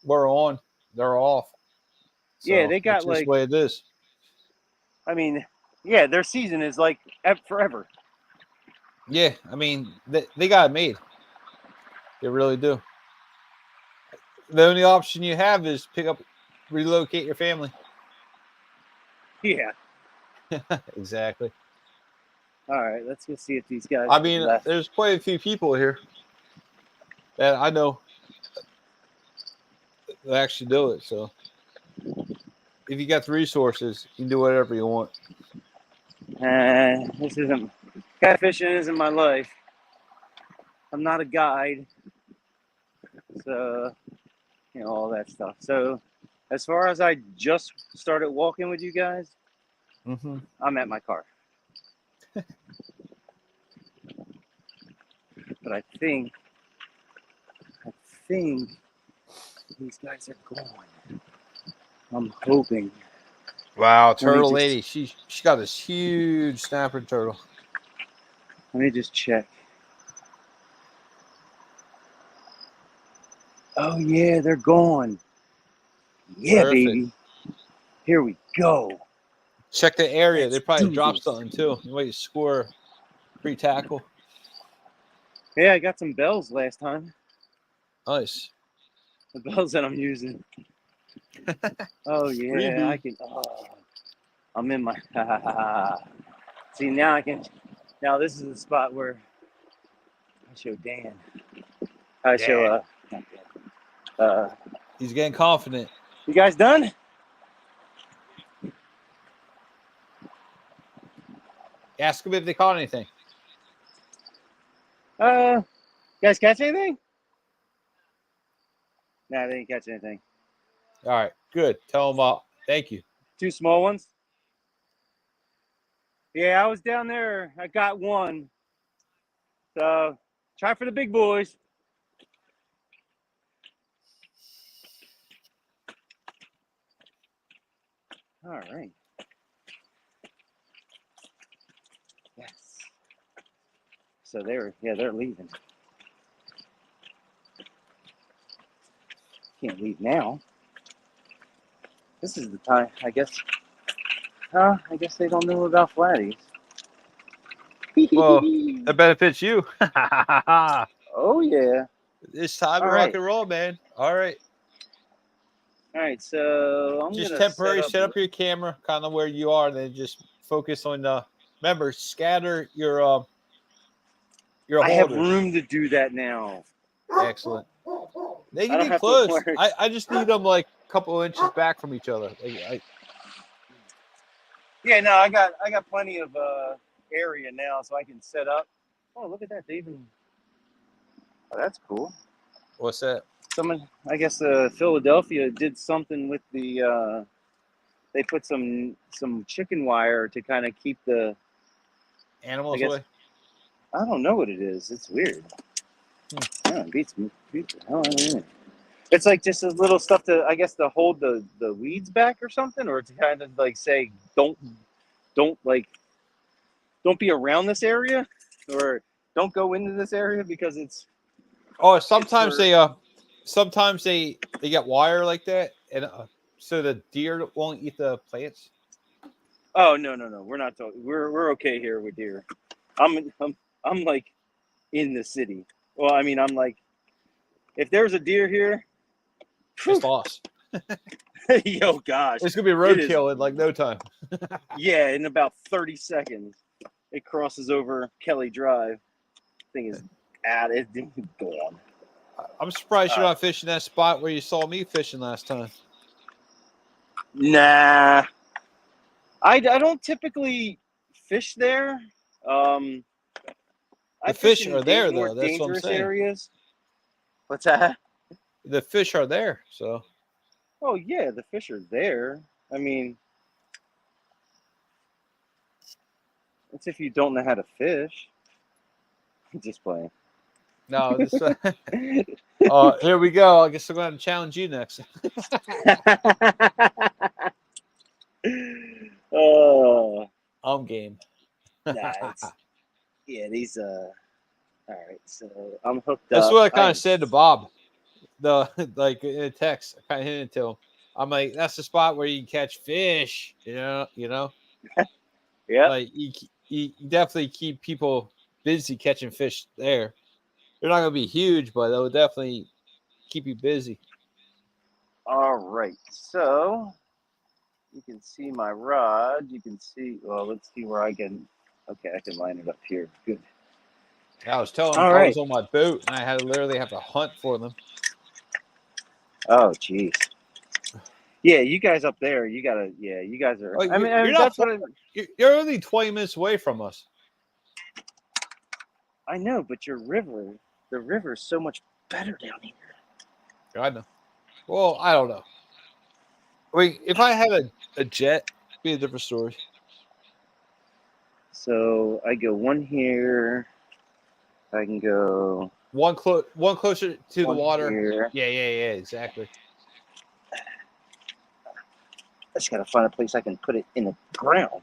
we're on. They're off. So Yeah, they got it's just the way it is. I mean, yeah, their season is like forever. Yeah, I mean, they got it made. They really do. The only option you have is relocate your family. Yeah. Exactly. All right, let's go see if these guys I mean, left. there's quite a few people here that I know that actually do it. So if you got the resources, you can do whatever you want. Catfishing isn't my life. I'm not a guide. So, you know, all that stuff. So as far as I just started walking with you guys, Mm-hmm. I'm at my car. But I think these guys are gone. I'm hoping. Wow, turtle lady. She got this huge snapper turtle. Let me just check. Oh yeah, they're gone. Yeah, Perfect. baby. Here we go. Check the area. Let's They probably do drop this. something too. You might score free tackle. Yeah, I got some bells last time. Nice. The bells that I'm using. Oh yeah, Freebie. I can. Oh, I'm in my. See, now I can. Now this is the spot where I show Dan. I show. He's getting confident. You guys done? Ask him if they caught anything. You guys catch anything? Nah, they didn't catch anything. All right, good. Tell him thank you. 2 small ones. Yeah, I was down there. I got one. So try for the big boys. All right. Yes. So they're leaving. Can't leave now. This is the time, I guess. I guess they don't know about flatties. Well, that benefits you. Oh yeah. It's time to All rock right. and roll, man. All right. All right, so I'm Just gonna temporary set up your camera kind of where you are, and then just focus on remember, scatter your I have holders. room to do that now. Excellent. They I can don't be have to close. worry. I just need them like a couple of inches back from each other. Yeah, no, I got plenty of area now, so I can set up. Oh, look at that! They even. Oh, that's cool. What's that? Someone, I guess, Philadelphia did something with the. They put some chicken wire to kind of keep the Animals I guess, away? I don't know what it is. It's weird. Yeah, it beats the hell out of me. It's like just a little stuff to, I guess, to hold the weeds back or something, or to kind of like say, don't like, don't be around this area, or don't go into this area because it's. Oh, sometimes for- sometimes they get wire like that, and so the deer won't eat the plants. Oh no, we're not talking. We're okay here with deer. I'm like in the city. Well, I mean, I'm like, if there's a deer here, It's lost. yo, gosh, It's gonna be it is. roadkill in like no time. Yeah, in about 30 seconds, it crosses over Kelly Drive. Thing is out. It's gone. I'm surprised you're not fishing that spot where you saw me fishing last time. Nah, I don't typically fish there. I The fish fish in are there more though. That's what I'm dangerous saying. areas. What's that? The fish are there, so Oh yeah, the fish are there. I mean, it's if you don't know how to fish. Just playing. no. This, here we go. I guess I'm going to challenge you next. Oh, I'm game. nice. Yeah, these. All right, so I'm hooked That's up. what I kind of said to Bob. The like in a text, I kind of hinted to him. I'm like, that's the spot where you can catch fish. You know. Yeah. Like you definitely keep people busy catching fish there. They're not gonna be huge, but they'll definitely keep you busy. All right, so you can see my rod. You can see. Well, let's see where I can. Okay, I can line it up here. Good. I was telling him All I right. was on my boat and I had to literally have to hunt for them. Oh, jeez. Yeah, you guys up there. You gotta. Yeah, you guys are. Oh, I mean, you're not. that's what You're only 20 minutes away from us. I know. But your river, the river is so much better down here. I know. Well, I don't know. I mean, if I had a jet, it'd be a different story. So I go one here. I can go One closer to the one water. here. Yeah, exactly. I just gotta find a place I can put it in the ground.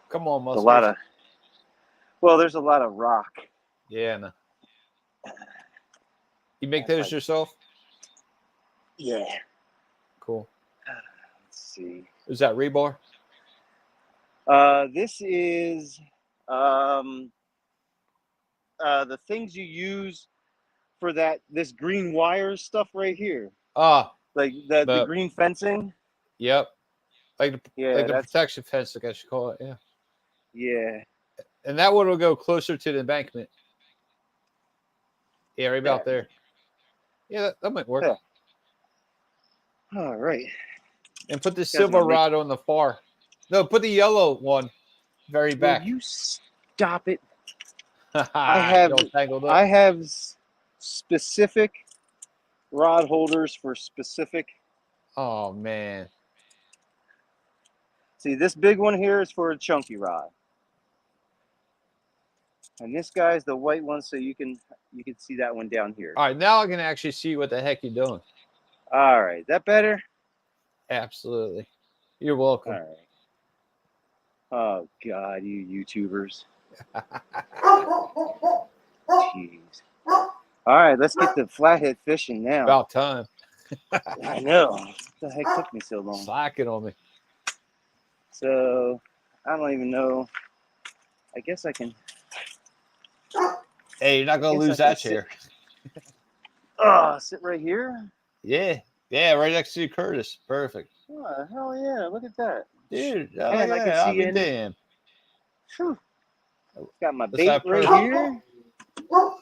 Come on, There's Mustard. a lot of. Well, there's a lot of rock. Yeah, no. You make those yourself? Yeah. Cool. Let's see. Is that rebar? This is the things you use for this green wire stuff right here, Ah, like the green fencing. Yep. Like Yeah, the that's protection fence, I guess you call it. Yeah. yeah. And that one will go closer to the embankment. Yeah, right about there. Yeah, that might work. Yeah. All right. And put the guys silver gonna make- rod on the far. No, put the yellow one very Will back. you stop it? I have specific rod holders for specific. Oh man. See, this big one here is for a chunky rod, and this guy's the white one, so you can see that one down here. All right, now I can actually see what the heck you're doing. All right, that better? Absolutely. You're welcome. All right. Oh God, you YouTubers. Jeez. All right, let's get the flathead fishing now. About time. I know. What the heck took me so long? Slacking on me. So, I don't even know. I guess I can. Hey, you're not gonna lose that chair. Sit right here? Yeah, right next to you, Curtis. Perfect. Oh, hell yeah, look at that. Dude, Man, I can I'll see be in. damn. Whew. Got my That's bait not right perfect. here. All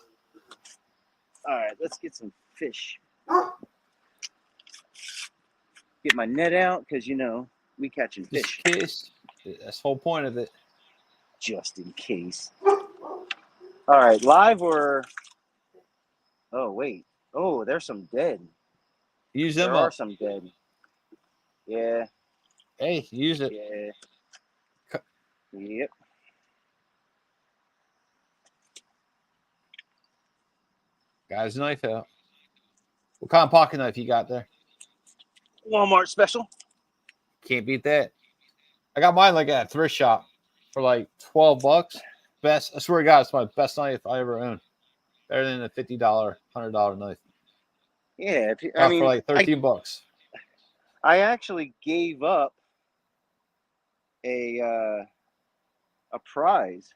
right, let's get some fish. Get my net out because we catching Just fish. in case. That's the whole point of it. Just in case. All right, live or? Oh wait. Oh, there's some dead. Use There them are up. some dead. Yeah. Hey, use it. Yeah. Yep. Got his knife out. What kind of pocket knife you got there? Walmart special. Can't beat that. I got mine like at a thrift shop for like $12. Best, I swear to God, it's my best knife I ever owned. Better than a $50, $100 knife. Yeah, Got for like $13. I actually gave up a prize.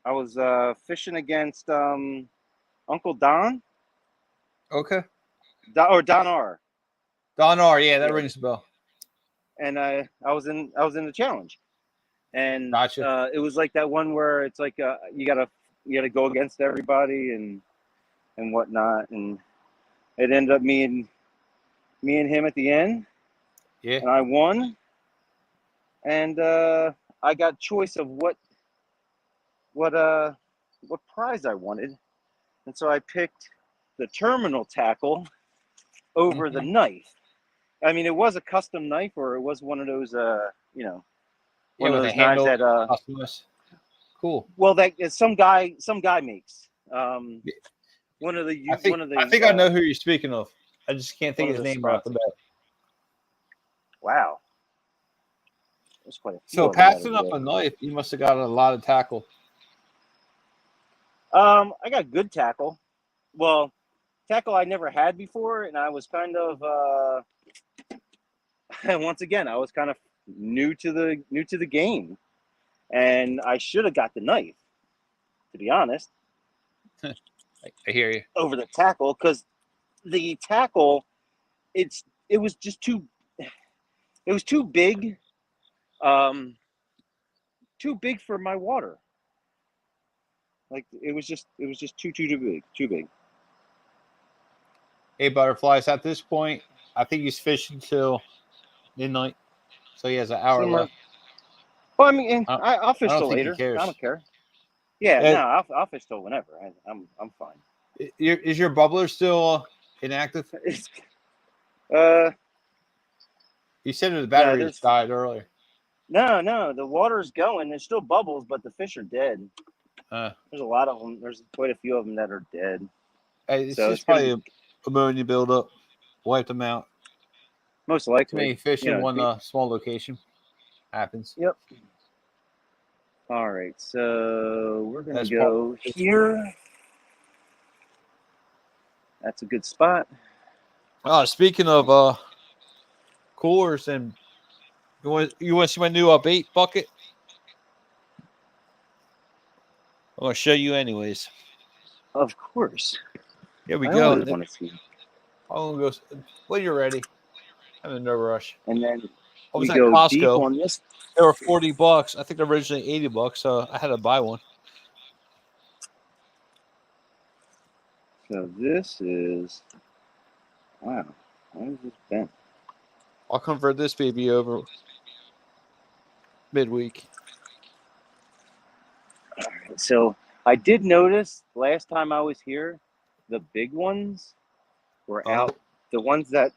I was fishing against Uncle Don. Okay. Or Don R. Don R. Yeah, that Yeah. rings a bell. And I was in the challenge, and Gotcha. it was like that one where it's like you gotta go against everybody and whatnot, and it ended up me and him at the end. Yeah. And I won, and I got choice of what prize I wanted, and so I picked the terminal tackle over the knife. I mean, it was a custom knife, or it was one of those, one Yeah, of with those a knives handle. that, Cool. well, that some guy makes. One of the, I think I know who you're speaking of. I just can't think of his name right off the bat. Wow. There's quite a few. So passing up a knife, you must have got a lot of tackle. I got good tackle. Well, tackle I never had before, and I was kind of once again, I was kind of new to the game, and I should have got the knife, to be honest. I hear you. Over the tackle, because the tackle, it was too big, too big for my water. Like it was just too big. Hey, Butterflies, at this point, I think he's fishing till midnight. So he has an hour left. Well, I mean, I'll fish till later. Cares. I don't care. Yeah, no, I'll fish till whenever. I'm fine. Is your bubbler still inactive? You said the battery died earlier. No, the water's going. There's still bubbles, but the fish are dead. There's a lot of them. There's quite a few of them that are dead. It's just probably ammonia buildup. Wipe them out. Most likely. Too many fish in one small location. Happens. Yep. All right, so we're going to go here. That's a good spot. Speaking of coolers, and you want to see my new bait bucket? I'm going to show you anyways. Of course. Here we go. I want to see. I'm going to go when you're ready. I'm in no rush. And then I was we at go Costco. deep on this. They were $40. I think they're originally $80, so I had to buy one. So this is, wow, why is this bent? I'll convert this baby over midweek. All right, so I did notice last time I was here, the big ones were out. The ones that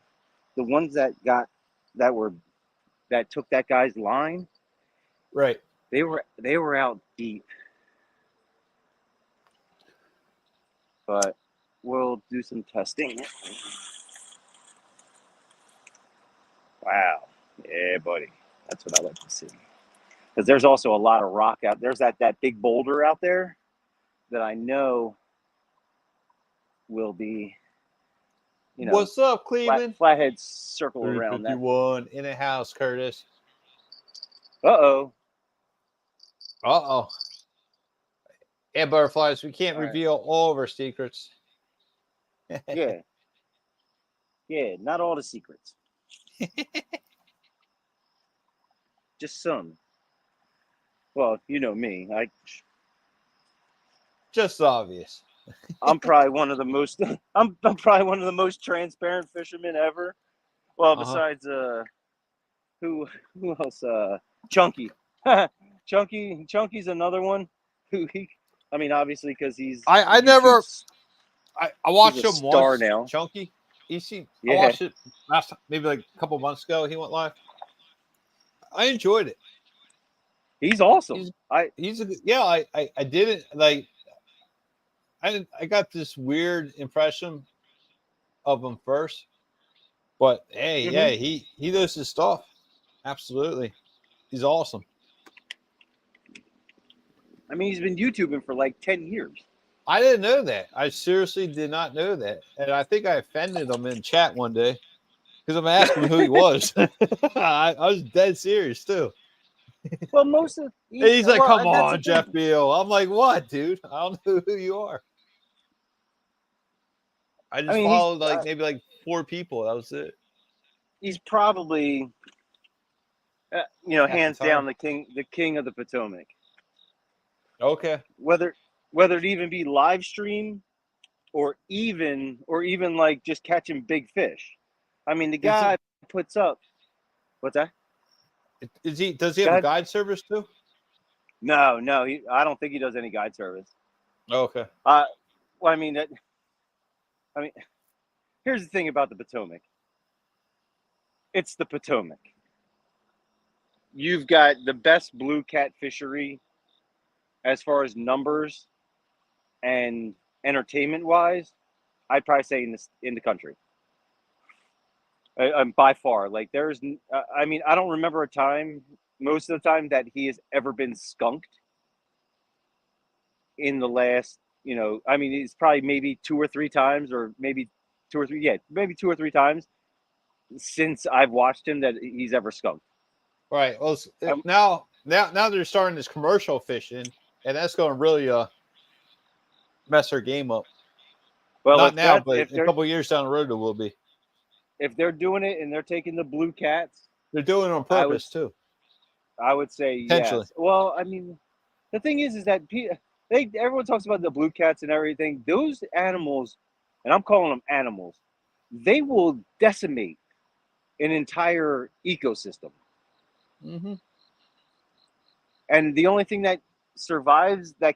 took that guy's line. Right. They were out deep. But we'll do some testing. Wow. Yeah, buddy. That's what I like to see. Because there's also a lot of rock out. There's that big boulder out there that I know will be, What's up, Cleveland? Flathead circle around that. 351 in a house, Curtis. Uh-oh. Yeah, Butterflies, we can't reveal all of our secrets. Yeah. Yeah, not all the secrets. Just some. Well, you know me. Just obvious. I'm probably one of the most I'm probably one of the most transparent fishermen ever. Well, besides who else? Chunky. Chunky's another one who obviously because he's I watched him once. Now. Chunky. I watched it last time, maybe like a couple months ago. He went live. I enjoyed it. He's awesome. I did it like I got this weird impression of him first, but hey, Mhm. yeah, he knows his stuff. Absolutely, he's awesome. I mean, he's been YouTubing for like 10 years. I didn't know that. I seriously did not know that, and I think I offended him in chat one day because I'm asking him who he was. I was dead serious too. Well, most of And he's like, "Come that's the on, Jeff thing. Beal." I'm like, "What, dude? I don't know who you are." I I just mean, followed like maybe like 4 people. That was it. he's probably At the hands time. down the king of the Potomac. Okay. Whether it even be live stream or even like just catching big fish. I mean, the guy puts up. What's that? Is he? Does he Go have a ahead. guide service too? No. I don't think he does any guide service. Okay. Well, I mean, here's the thing about the Potomac. It's the Potomac. You've got the best blue cat fishery as far as numbers and entertainment wise. I'd probably say in the country. By far, like I mean, I don't remember a time most of the time that he has ever been skunked in the last. I mean, it's probably maybe 2 or 3 times, or maybe 2 or 3. Yeah, maybe 2 or 3 times since I've watched him that he's ever skunked. Right. Well, Um, now they're starting this commercial fishing, and that's going to really mess their game up. well, Not now, but in a couple of years down the road, it will be. if they're doing it and they're taking the blue cats, They're doing it on purpose too. I would say Potentially. yes. Well, I mean, the thing is that everyone talks about the blue cats and everything. Those animals, and I'm calling them animals, they will decimate an entire ecosystem. Mm-hmm. And the only thing that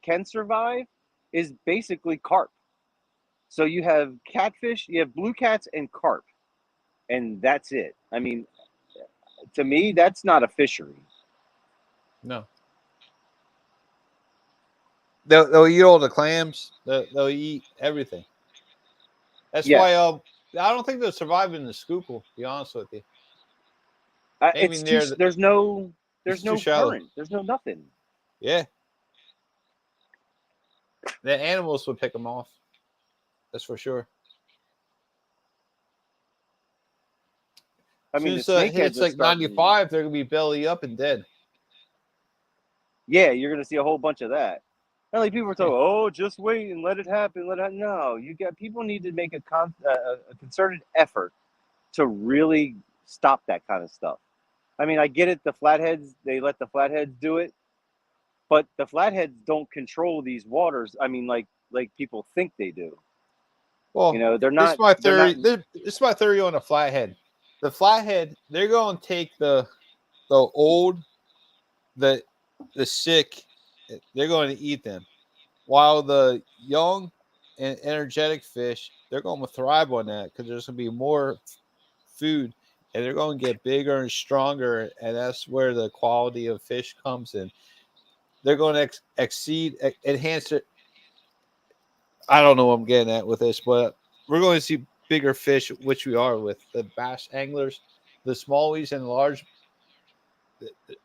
can survive, is basically carp. So you have catfish, you have blue cats and carp, and that's it. I mean, to me, that's not a fishery. No. They'll eat all the clams. They'll eat everything. That's Yes. why I don't think they'll survive in the Schuylkill, to be honest with you. Maybe There's no too shallow. current. There's no nothing. Yeah. The animals would pick them off. That's for sure. I mean, As the soon as it snakeheads hits are like starting. 95, they're going to be belly up and dead. Yeah, you're gonna see a whole bunch of that. And like people are talking, oh, just wait and let it happen. No, people need to make a concerted effort to really stop that kind of stuff. I mean, I get it. The flatheads, they let the flatheads do it, but the flatheads don't control these waters. I mean, like people think they do. Well, They're this not. is my They're theory. not. This is my theory on a flathead. The flathead, they're going to take the old, the sick, they're going to eat them. While the young and energetic fish, they're going to thrive on that because there's going to be more food, and they're going to get bigger and stronger, and that's where the quality of fish comes in. They're going to enhance it. I don't know what I'm getting at with this, but we're going to see bigger fish, which we are with the bass anglers, the smallies and large.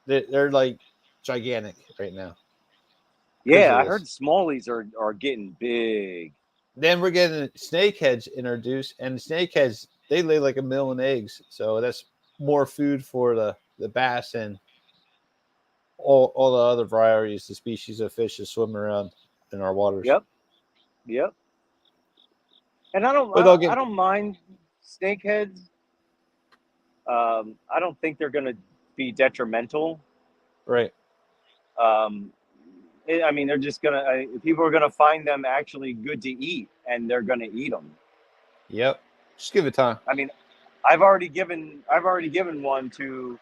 They're like gigantic right now. Yeah, I heard smallies are getting big. Then we're getting snakeheads introduced, and the snakeheads, they lay like 1 million eggs, so that's more food for the bass and all the other varieties, the species of fish that swim around in our waters. Yep. And I don't mind snakeheads. I don't think they're going to be detrimental. Right. I mean, they're just people are gonna find them actually good to eat, and they're gonna eat them. Yep. Just give it time. I mean, I've already given one to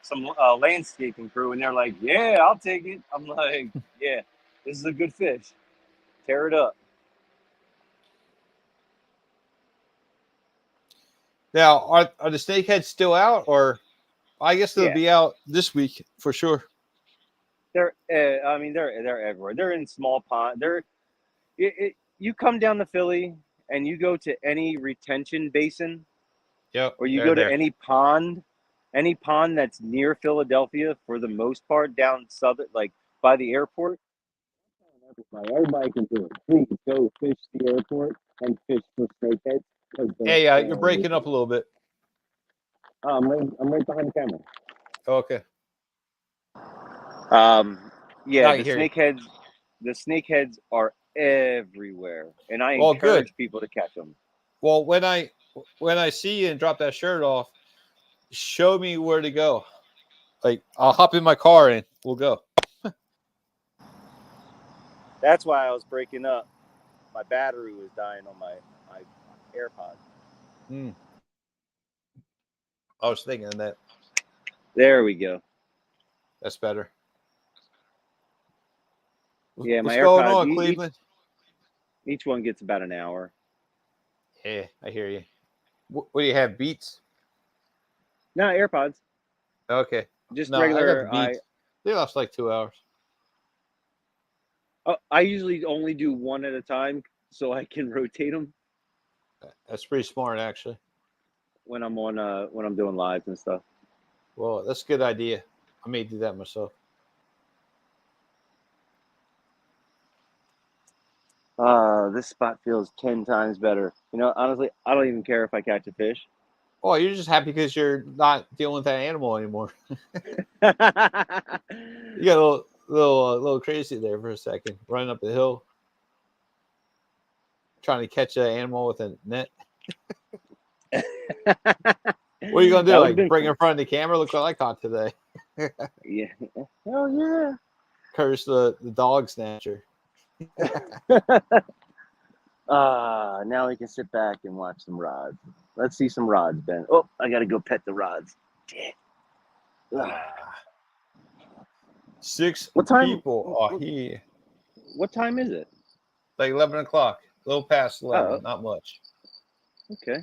some landscaping crew, and they're like, "Yeah, I'll take it." I'm like, "Yeah, this is a good fish. Tear it up." Now, are the snakeheads still out, or I guess they'll be out this week for sure. They're everywhere. They're in small ponds. you come down to Philly and you go to any retention basin, Yep. or you they're go to there. any pond that's near Philadelphia, for the most part down southern, like by the airport. Everybody can do it. Please go fish the airport and fish for snakeheads. Hey, you're breaking up a little bit. I'm right behind the camera. Okay. Yeah, Now I hear you. the snakeheads are everywhere, and I Well, encourage good. people to catch them. Well, when I see you and drop that shirt off, show me where to go. Like, I'll hop in my car and we'll go. That's why I was breaking up. My battery was dying on my AirPods. I was thinking that. There we go. That's better. Yeah, What's my going AirPods, on, Cleveland? each one gets about an hour. Yeah, I hear you. What do you have, Beats? No, AirPods. Okay. Just No, I got regular. the Beats. They last like 2 hours. I usually only do one at a time so I can rotate them That's pretty smart, actually. when I'm doing lives and stuff. Well, that's a good idea. I may do that myself. This spot feels 10 times better. You know, honestly, I don't even care if I catch a fish. Oh, you're just happy because you're not dealing with that animal anymore. You got a little crazy there for a second, running up the hill, trying to catch an animal with a net. What are you gonna do? Like bring it in front of the camera? Look what I caught today. Yeah. Oh yeah. Curse the dog snatcher. Now we can sit back and watch some rods. Let's see some rods, Ben. Oh, I gotta go pet the rods. Yeah. 6 What time? people are here. What time is it? Like 11 o'clock. A little past 11. Oh. Not much. Okay.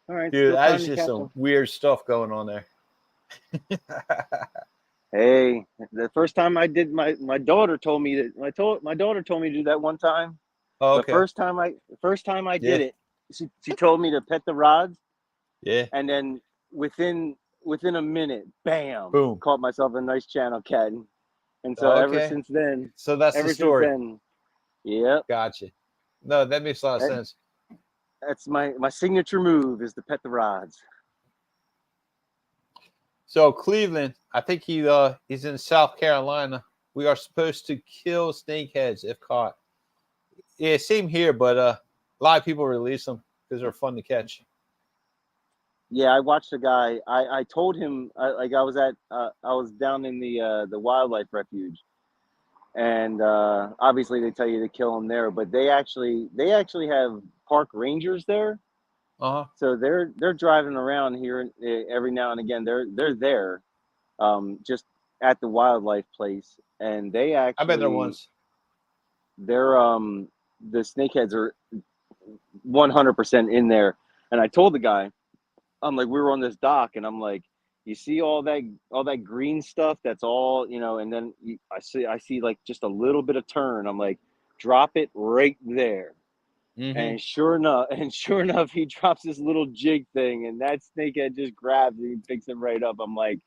All right. Dude, still that time is to just catch some 'em. weird stuff going on there. Hey, the first time I did my daughter told me that my daughter told me to do that one time. Oh, The okay. first time I Yeah. did it, she told me to pet the rods, Yeah. and then within a minute, bam, Boom. caught myself a nice channel cat, and so Okay. ever since then, So that's the story. Yep, Gotcha. No, that makes a lot of sense. that's my signature move is to pet the rods. So Cleveland, I think he's in South Carolina. We are supposed to kill snakeheads if caught. Yeah, same here, but a lot of people release them because they're fun to catch. Yeah, I watched a guy. I told him I was down in the wildlife refuge, and obviously they tell you to kill them there, but they actually have park rangers there. So they're driving around here every now and again. They're there, just at the wildlife place, and they actually I've been there once. They're the snakeheads are 100% in there. And I told the guy, I'm like, we were on this dock, and I'm like, you see all that green stuff? That's all, and then I see like just a little bit of turn. I'm like, drop it right there. Mm-hmm. And sure enough, he drops this little jig thing, and that snakehead just grabs it and picks him right up. I'm like,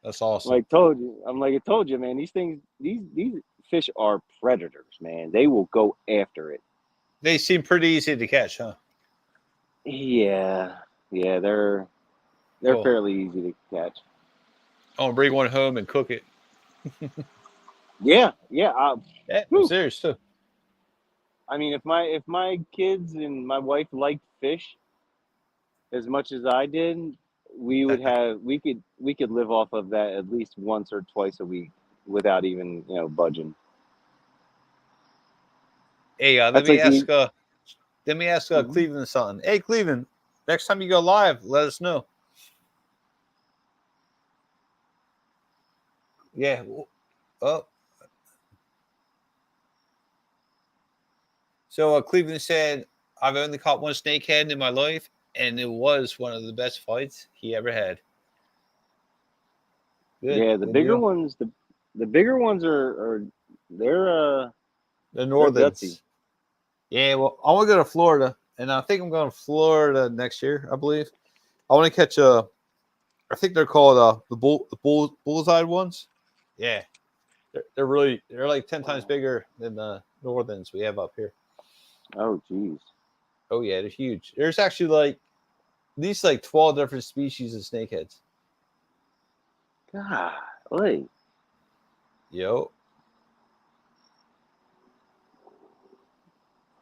that's awesome. I told you, man. These fish are predators, man. They will go after it. They seem pretty easy to catch, huh? Yeah, they're Cool. fairly easy to catch. I'll bring one home and cook it. Yeah. I'm serious too. I mean, if my kids and my wife liked fish as much as I did, we could live off of that at least once or twice a week without even budging. Hey, let me ask Cleveland something. Hey, Cleveland, next time you go live, let us know. Yeah. Oh. So Cleveland said, I've only caught one snakehead in my life, and it was one of the best fights he ever had. Good. Yeah, the bigger ones, the bigger ones are they're the Northerns. gutsy. Yeah, well, I want to go to Florida, and I think I'm going to Florida next year. I believe I want to catch I think they're called the bullseye ones. Yeah, they're like 10 times bigger than the northerns we have up here. Oh, geez. Oh yeah, they're huge. There's actually like at least like 12 different species of snakeheads. Golly. Yo,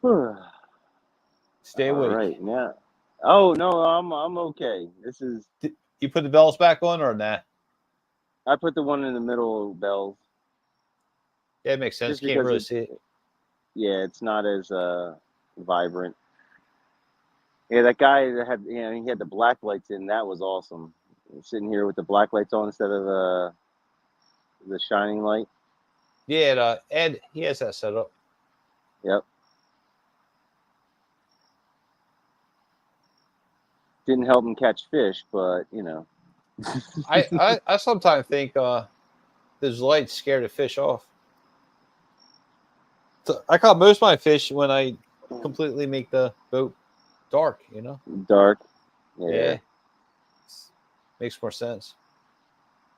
All stay awake. right, now. Oh no, I'm okay. This is. You put the bells back on or nah? I put the one in the middle bells Yeah, it makes sense. just You can't because really see it. yeah, it's not as vibrant. Yeah, that guy that had he had the black lights in. That was awesome. Sitting here with the black lights on instead of the shining light. Yeah, Ed, he has that set up. Yep. Didn't help him catch fish, but you know. I sometimes think those lights scare the fish off. So I caught most of my fish when I completely make the boat dark, you know? Dark. Yeah. Yeah. Makes more sense.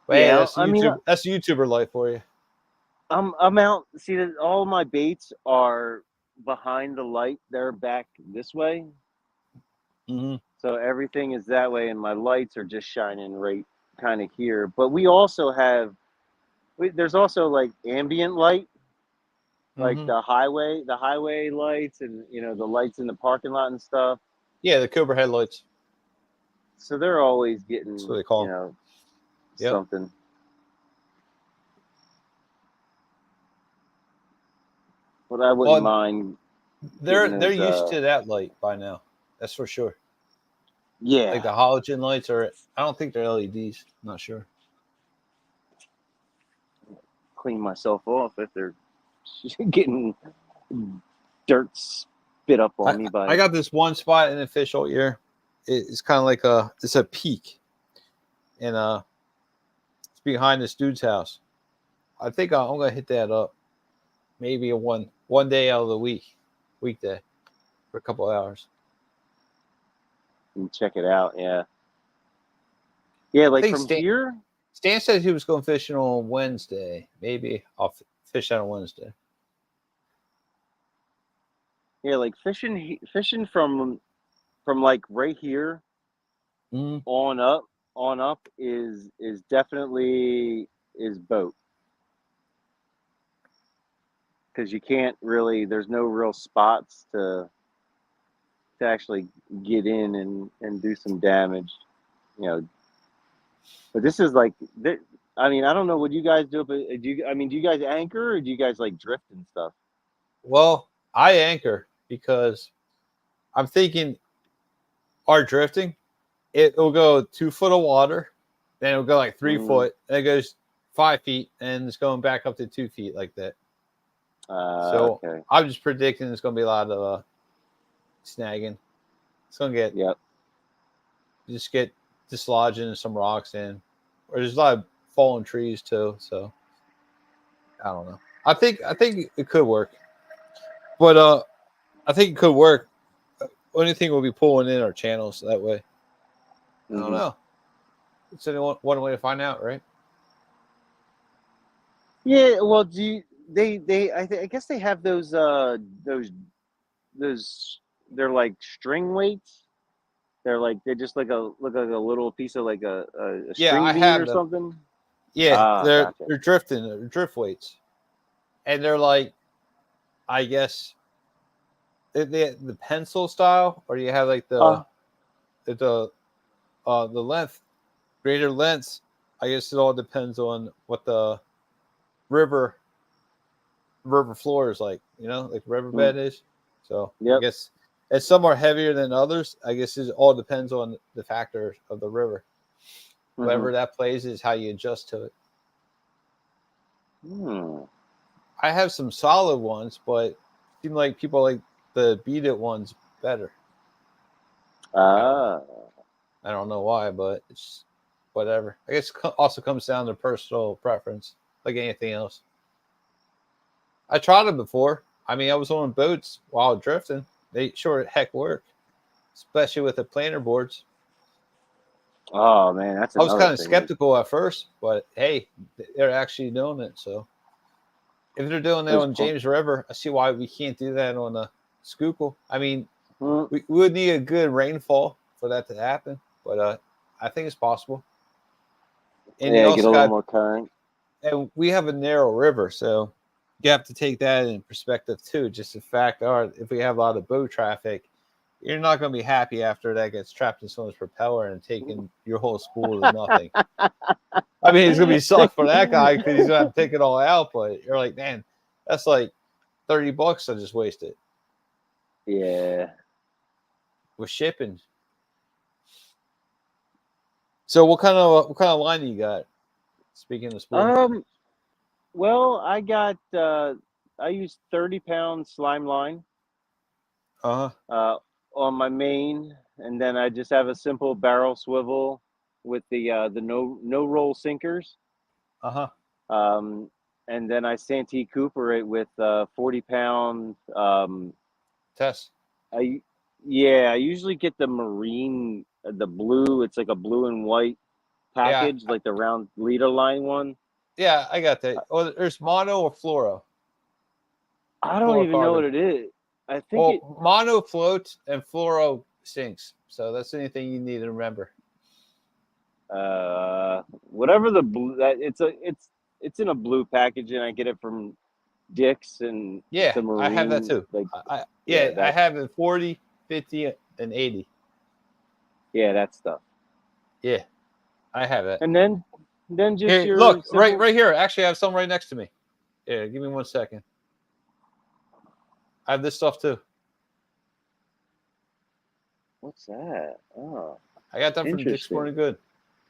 But hey, Yeah. that's I mean, that's YouTuber life for you. I'm out. See, that all my baits are behind the light. They're back this way, Mm-hmm. so everything is that way, and my lights are just shining right kind of here. But we also have. There's also like ambient light, like Mm-hmm. the highway lights, and the lights in the parking lot and stuff. Yeah, the Cobra headlights. So they're always That's getting what they call them. Yep. something. But I wouldn't mind. They're Those, used to that light by now. That's for sure. yeah. Like the halogen lights are. I don't think they're LEDs. I'm not sure. Clean myself off if they're getting dirt spit up on me by. I got this one spot in the fish all year. It's kind of like it's a peak, and it's behind this dude's house. I think I'm gonna hit that up, maybe one day out of the weekday, for a couple of hours. And check it out. Yeah. Yeah, like from here. Stan said he was going fishing on Wednesday. Maybe I'll fish out on Wednesday. Yeah, like fishing from like right here on up is definitely is boat, because you can't really. There's no real spots to actually get in and do some damage, But this is like, I mean, I don't know what you guys do, but do you guys anchor, or do you guys like drift and stuff? Well, I anchor because I'm thinking our drifting, it'll go 2 foot of water, then it'll go like 3 foot, and it goes 5 feet, and it's going back up to 2 feet like that. So okay. I'm just predicting there's going to be a lot of snagging. It's going to get dislodging and some rocks in. Or there's a lot of fallen trees too, so I don't know. I think it could work. But I think it could work. Only thing we'll be pulling in our channels that way. I don't know. It's only one way to find out, right? Yeah, well, I guess they have those they're like string weights. They're just like look like a little piece of like a string bean or something. Yeah, they're Gotcha. drifting, they're drift weights, and they're like, I guess, the pencil style, or you have like the length, greater lengths. I guess it all depends on what the river floor is like, like riverbed is. So I guess it's some are heavier than others. I guess it all depends on the factor of the river. Whatever that plays is how you adjust to it. I have some solid ones, but it seems like people like the beat it ones better. I don't know why, but it's whatever. I guess it also comes down to personal preference, like anything else. I tried it before. I mean, I was on boats while drifting. They sure heck work, especially with the planer boards. Oh man, that's I was another kind of thing. skeptical at first, but hey, they're actually doing it. So if they're doing that Those on James River, I see why we can't do that on a Schuylkill. I mean, Mm, we would need a good rainfall for that to happen, but I think it's possible. And you yeah, get a also little got, more current. and we have a narrow river, so you have to take that in perspective too. Just the fact, all right, if we have a lot of boat traffic, you're not going to be happy after that gets trapped in someone's propeller and taking your whole spool to nothing. I mean, it's going to be sucked for that guy because he's going to have to take it all out. But you're like, man, that's like $30 I just wasted Yeah. with shipping. So what kind of line do you got? Speaking of spool, Well, I used 30-pound slime line uh uh on my main, and then I just have a simple barrel swivel with the no roll sinkers. huh. And then I Santee Cooper it with 40-pound. Test. I I usually get the marine, the blue. It's like a blue and white Yeah, package, like the round leader line one. yeah, I got that. Oh, there's mono or fluoro. I don't even know what Fluorocarbon. it is. I think it. Well, mono floats and fluoro sinks. So that's the only thing you need to remember. Whatever the blue that it's in a blue package, and I get it from Dick's, and it's Yeah, a I have that marine, too. like Yeah, I that have it 40, 50, and 80. that stuff. Yeah, I have it. And then just Here, your look, simple. right here. Actually, I have some right next to me. Yeah, give me 1 second. I have this stuff too. What's that? Oh, I got that from Dick's interesting. Sporting Good.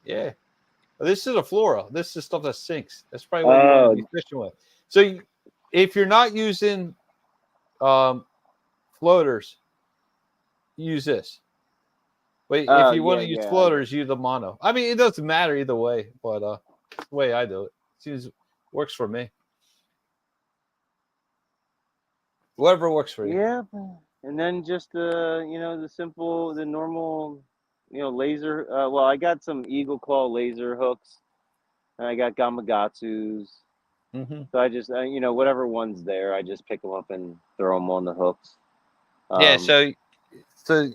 Yeah. This is a fluoro. This is stuff that sinks. That's probably what you want to Oh, be fishing with. So if you're not using floaters, use this. But if you want to use yeah. floaters, use the mono. I mean, it doesn't matter either way, but it's the way I do it. Seems works for me. Whatever works for you. Yeah, and then just the normal, laser. Well, I got some Eagle Claw laser hooks, and I got Gamakatsus. Mm-hmm. So I just, whatever one's there, I just pick them up and throw them on the hooks. Yeah, so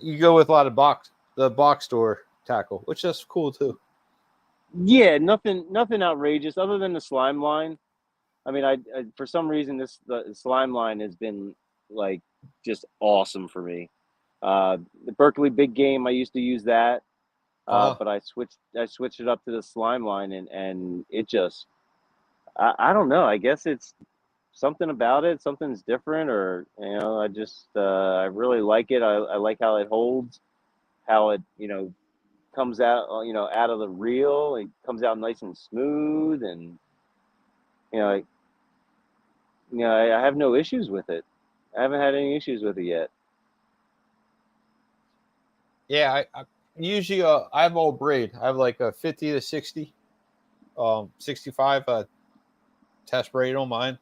you go with a lot of the box store tackle, which is cool too. Yeah, nothing outrageous other than the slime line. I mean, I for some reason the slime line has been like just awesome for me. The Berkeley Big Game, I used to use that, but I switched it up to the slime line, and it just I don't know. I guess it's something about it. Something's different, or I just I really like it. I like how it holds, how it comes out out of the reel. It comes out nice and smooth, and you know I have no issues with it. I haven't had any issues with it yet. Yeah, I usually I have all braid. I have like a 50 to 60, 65 test braid on mine.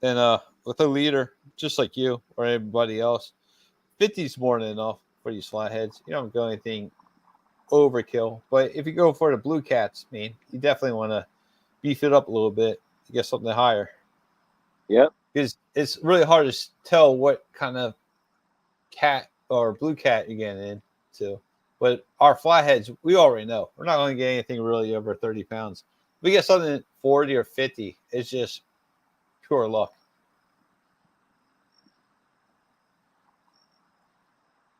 Then with a leader, just like you or anybody else, 50 is more than enough for you flatheads. You don't go anything overkill. But if you go for the blue cats, you definitely want to beef it up a little bit to get something higher. Yep. Because it's really hard to tell what kind of cat or blue cat you're getting into. But our flatheads, we already know. We're not going to get anything really over 30 pounds. If we get something 40 or 50, it's just pure luck.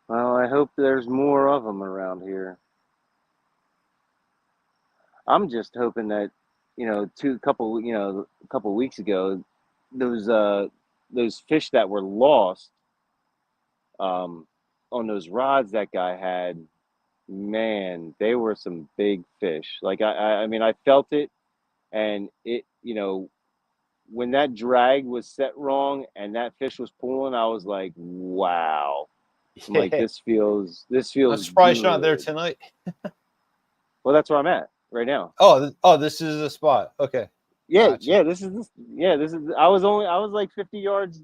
Well, I hope there's more of them around here. I'm just hoping that, a couple weeks ago, those fish that were lost, on those rods that guy had, man, they were some big fish. Like I mean, I felt it, and it, when that drag was set wrong and that fish was pulling, I was like, wow. I'm like, this feels I'm surprised you're not there good. tonight. Well, that's where I'm at right now. This is the spot. Okay. Yeah, Gotcha. this is. I was like 50 yards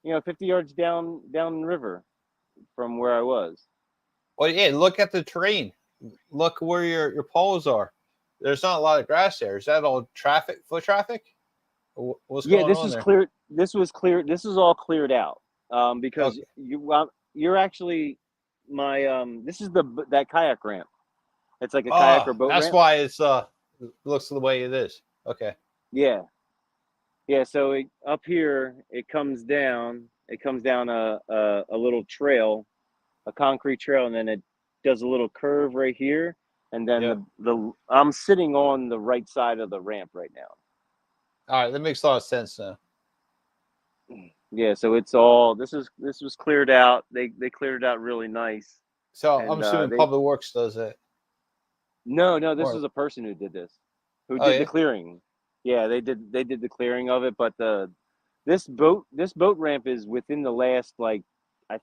50 yards down the river from where I was. Well, yeah, look at the terrain. Look where your poles are. There's not a lot of grass there. Is that all foot traffic? What's Yeah, going this on is there? clear. This was clear. This is all cleared out because Okay. you're actually my this is that kayak ramp. It's like a kayak Oh, or boat that's ramp. why it's looks the way it is. Okay. Yeah, yeah. So up here, it comes down. It comes down a little trail, a concrete trail, and then it does a little curve right here. And then Yep. the I'm sitting on the right side of the ramp right now. All right, that makes a lot of sense now. Yeah, so it's all this was cleared out. They cleared it out really nice. So I'm And assuming they Public Works does it. no, this Or is a person who did this, who oh did the yeah, clearing. Yeah, they did the clearing of it, but this boat ramp is within the last I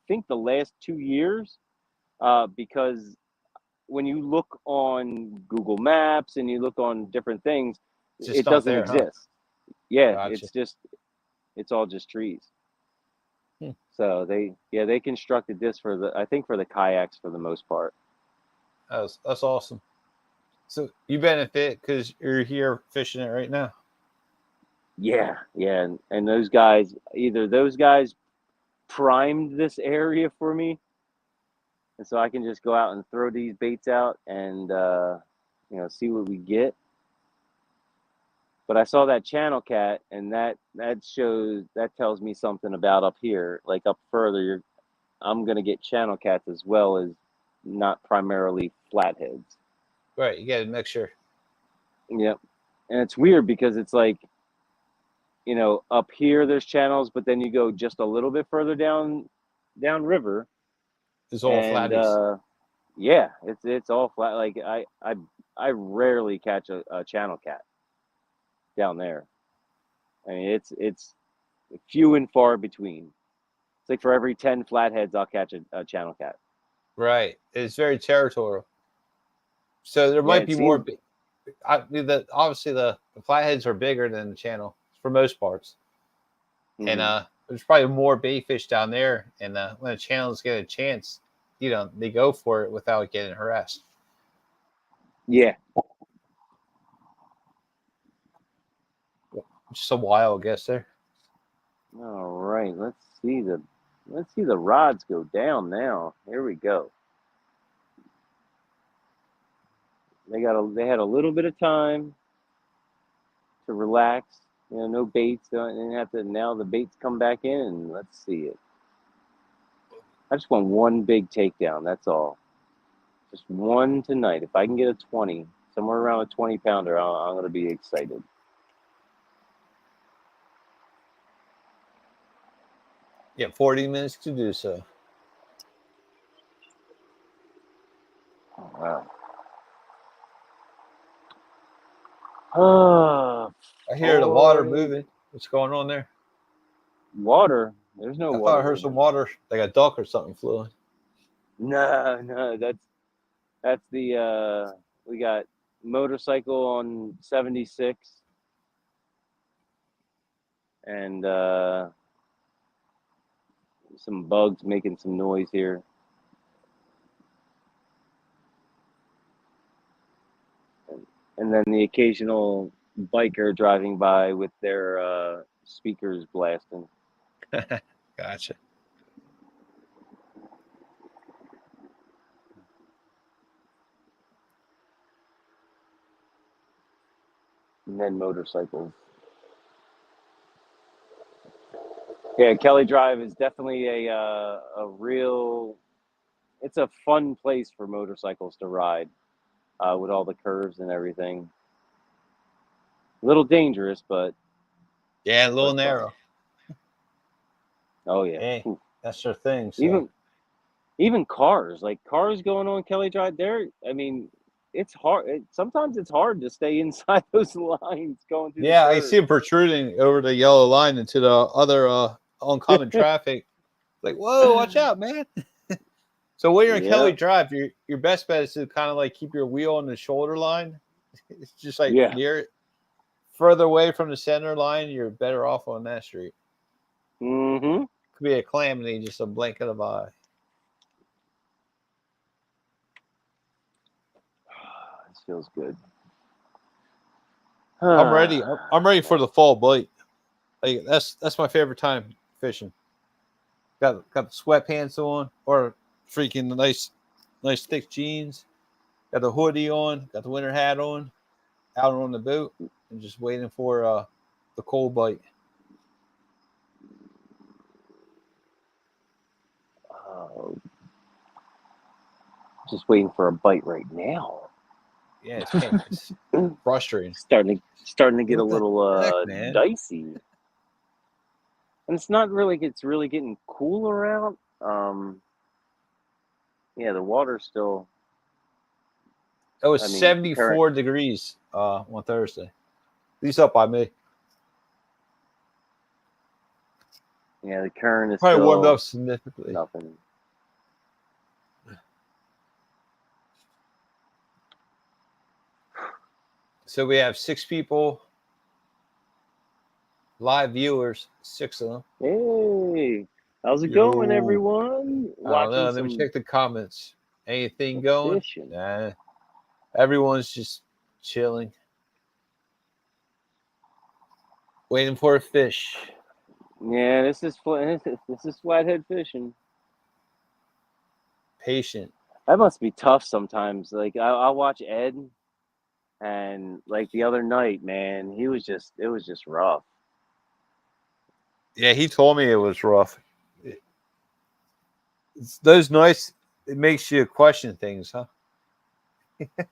think the last 2 years, because when you look on Google Maps and you look on different things, it's just it not doesn't there, huh? exist. Yeah, Gotcha. it's all just trees. Hmm. So they constructed this for the kayaks for the most part. That's awesome. So you benefit because you're here fishing it right now. Yeah, and those guys primed this area for me, and so I can just go out and throw these baits out and see what we get. But I saw that channel cat, and that tells me something about up here, like up further. I'm gonna get channel cats as well as not primarily flatheads. Right, you get a mixture. Yep, and it's weird because it's like, up here there's channels, but then you go just a little bit further down river, It's all and flatties. yeah, it's all flat. Like I rarely catch a channel cat down there. I mean, it's few and far between. It's like for every 10 flatheads, I'll catch a channel cat. Right, it's very territorial. So there Yeah, might it be more. seems. Obviously the flatheads are bigger than the channel for most parts, and Mhm. there's probably more bait fish down there. And when the channels get a chance, they go for it without getting harassed. Yeah. Just a wild guess there. All right. Let's see the rods go down now. Here we go. They had a little bit of time to relax. No baits. And now the baits come back in, and let's see it. I just want one big takedown. That's all. Just one tonight. If I can get a 20, somewhere around a 20-pounder, I'm going to be excited. Yeah, 40 minutes to do so. Oh, wow. I hear the water moving. What's going on there? Water? There's no I thought I water heard some moving. water, like a duck or something flowing. No, that's the we got motorcycle on 76 and some bugs making some noise here. And then the occasional biker driving by with their speakers blasting. Gotcha. And then motorcycles. Yeah, Kelly Drive is definitely a real. It's a fun place for motorcycles to ride, with all the curves and everything. A little dangerous, but Yeah, a little fun. narrow. Oh yeah. Hey, Ooh. that's their thing. So Even cars, like cars going on Kelly Drive, I mean, it's hard. Sometimes it's hard to stay inside those lines going through the yeah, I see curves. it protruding over the yellow line into the other oncoming traffic. Like, whoa, watch out, man. So when you're in Kelly Yeah, Drive, your best bet is to kind of like keep your wheel on the shoulder line. It's just like yeah. near it. Further away from the center line, you're better off on that street. Mm-hmm. Could be a calamity, just a blink of an eye. This feels good. I'm ready. I'm ready for the fall bite. Like that's my favorite time fishing. Got the sweatpants on, or freaking nice thick jeans. Got the hoodie on. Got the winter hat on. Out on the boat and just waiting for the cold bite. Just waiting for a bite right now. Yeah, it's frustrating. Starting to get a What the little heck, man? dicey. And it's not really. It's really getting cooler out. Yeah, the water's still. It was I mean, 74 degrees on Thursday. At least up by me. Yeah, the current is Probably still warmed up significantly. nothing. So we have 6 people, live viewers, 6 of them. Hey, how's it Yo. going, everyone? I don't know. Let me check the comments. Anything going? fishing. Nah. Everyone's just chilling. Waiting for a fish. Yeah, this is flathead fishing. Patient. That must be tough sometimes. Like I watch Ed, and like the other night, man, it was just rough. Yeah, he told me it was rough. It's those nights, it makes you question things, huh?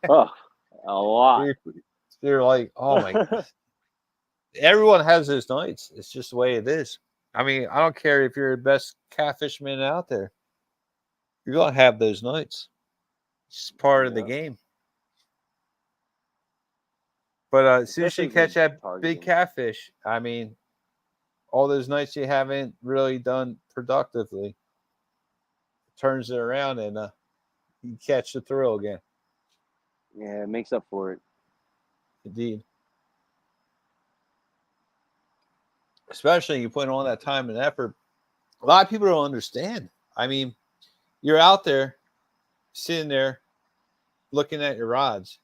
Oh, a lot. You're like, oh my God. Everyone has those nights. It's just the way it is. I mean, I don't care if you're the best catfishman out there. You're going to have those nights. It's part of the game. But as soon as you catch that big catfish, I mean, all those nights you haven't really done productively, turns it around and you catch the thrill again. Yeah, it makes up for it. Indeed. Especially you put all that time and effort. A lot of people don't understand. I mean, you're out there, sitting there, looking at your rods.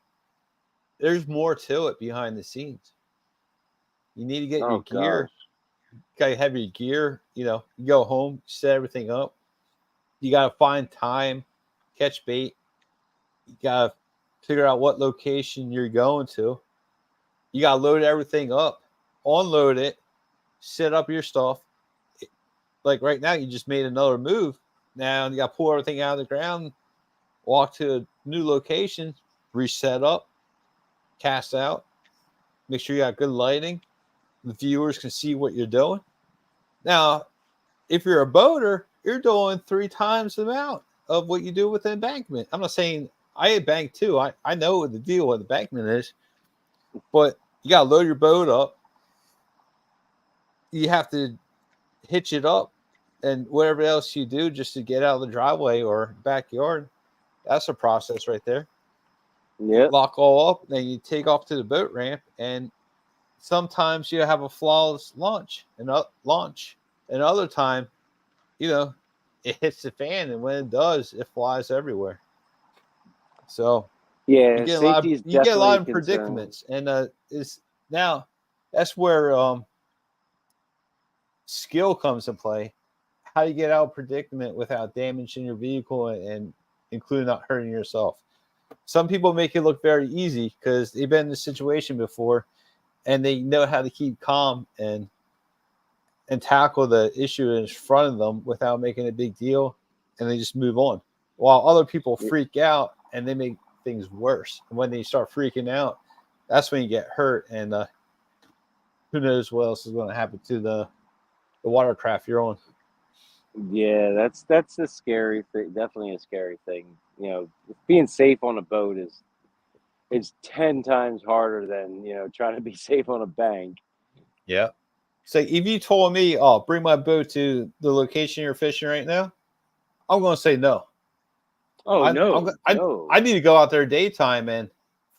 There's more to it behind the scenes. You need to get your gear. You gotta have your gear. You know, you go home, set everything up. You gotta find time, catch bait. You gotta figure out what location you're going to. You gotta load everything up, unload it, set up your stuff. Like right now, you just made another move. Now you gotta pull everything out of the ground, walk to a new location, reset up, cast out, make sure you got good lighting. The viewers can see what you're doing. Now, if you're a boater, you're doing 3 times the amount of what you do with an embankment. I'm not saying I bank too. I know what the deal with the embankment is, but you got to load your boat up. You have to hitch it up and whatever else you do just to get out of the driveway or backyard. That's a process right there. Yeah. Lock all up, then you take off to the boat ramp, and sometimes you have a flawless launch. And other time, you know, it hits the fan, and when it does, it flies everywhere. So yeah, you get a lot of predicaments, and is now that's where skill comes to play. How do you get out of predicament without damaging your vehicle and including not hurting yourself? Some people make it look very easy because they've been in this situation before and they know how to keep calm and tackle the issue in front of them without making a big deal, and they just move on. While other people freak out and they make things worse. And when they start freaking out, that's when you get hurt, and who knows what else is going to happen to the watercraft you're on. Yeah, that's a scary thing. Definitely a scary thing. You know, being safe on a boat is 10 times harder than, you know, trying to be safe on a bank. Yeah. So if you told me, oh, bring my boat to the location you're fishing right now, I'm going to say no. Oh, no. No. I need to go out there daytime and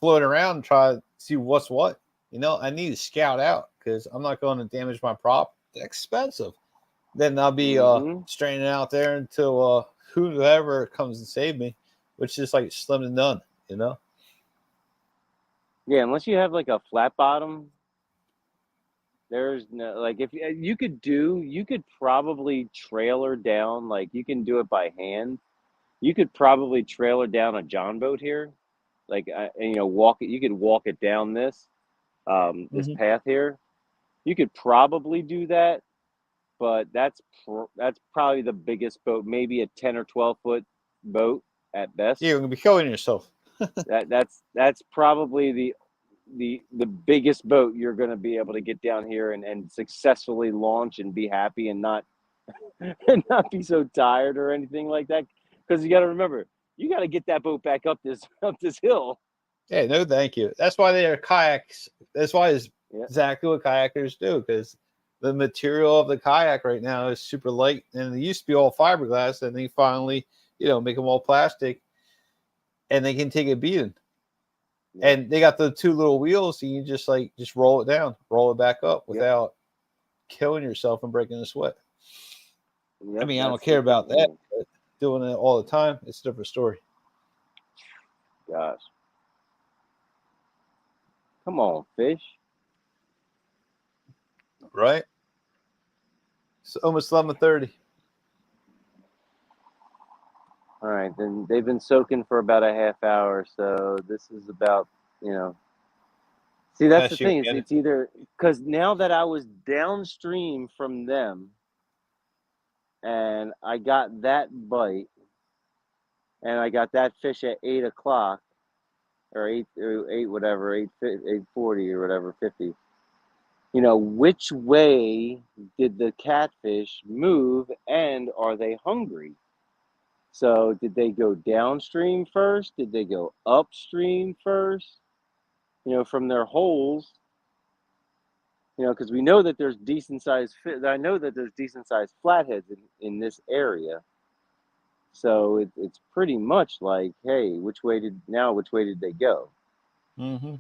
float around and try to see what's what. You know, I need to scout out because I'm not going to damage my prop. It's expensive. then I'll be straining out there until whoever comes and save me, which is like slim to none, you know. Yeah, unless you have like a flat bottom, there's no like if you could probably trailer down, like you can do it by hand. You could probably trailer down a John boat here, like and, you know, walk it. You could walk it down this this path here. You could probably do that, but that's probably the biggest boat, maybe a 10 or 12-foot boat at best. You're gonna be killing yourself. That's probably the biggest boat you're going to be able to get down here and successfully launch and be happy and not and not be so tired or anything like that. Because you got to remember, you got to get that boat back up this hill. Hey, no, thank you. That's why they are kayaks. That's why it's exactly what kayakers do, because the material of the kayak right now is super light, and it used to be all fiberglass, and they finally, you know, make them all plastic, and they can take a beating. Yeah. And they got the two little wheels, so you just roll it down, roll it back up without killing yourself and breaking a sweat. Yep, I mean, I don't care about that. But doing it all the time, it's a different story. Gosh. Come on, fish. Right? It's almost 11:30. All right, then they've been soaking for about a half hour, so this is about, you know. See, that's the thing. It's either because now that I was downstream from them and I got that bite and I got that fish at 8 o'clock or 8 whatever, 8:40 or whatever, 50. You know, which way did the catfish move and are they hungry? So did they go downstream first? Did they go upstream first? You know, from their holes, you know, because we know that there's decent sized I know that there's decent sized flatheads in this area. So it's pretty much like, hey, which way did they go? Mm-hmm.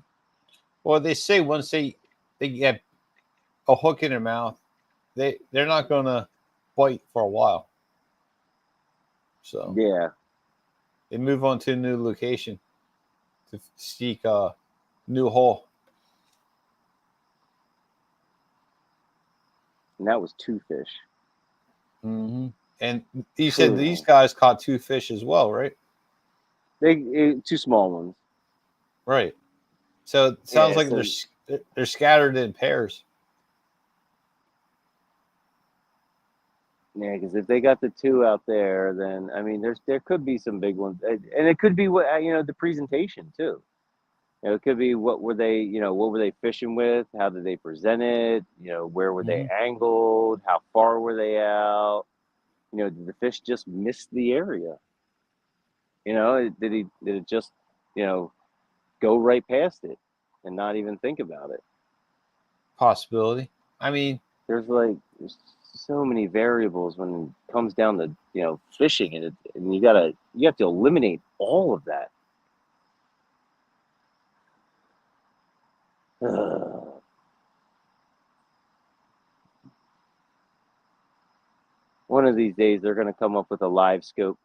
Well, they say once they get a hook in their mouth, they're not gonna bite for a while. So yeah, they move on to a new location to seek a new hole. And that was 2 fish. Mm-hmm. And you said these guys caught 2 fish as well, right? They 2 small ones. Right. So it sounds like they're scattered in pairs. Yeah, because if they got the 2 out there, then I mean, there could be some big ones, and it could be what, you know, the presentation too. You know, it could be what were they fishing with? How did they present it? You know, where were they angled? How far were they out? You know, did the fish just miss the area? You know, did it just, you know, go right past it and not even think about it? Possibility. I mean, there's so many variables when it comes down to, you know, fishing, and you have to eliminate all of that. One of these days they're going to come up with a live scope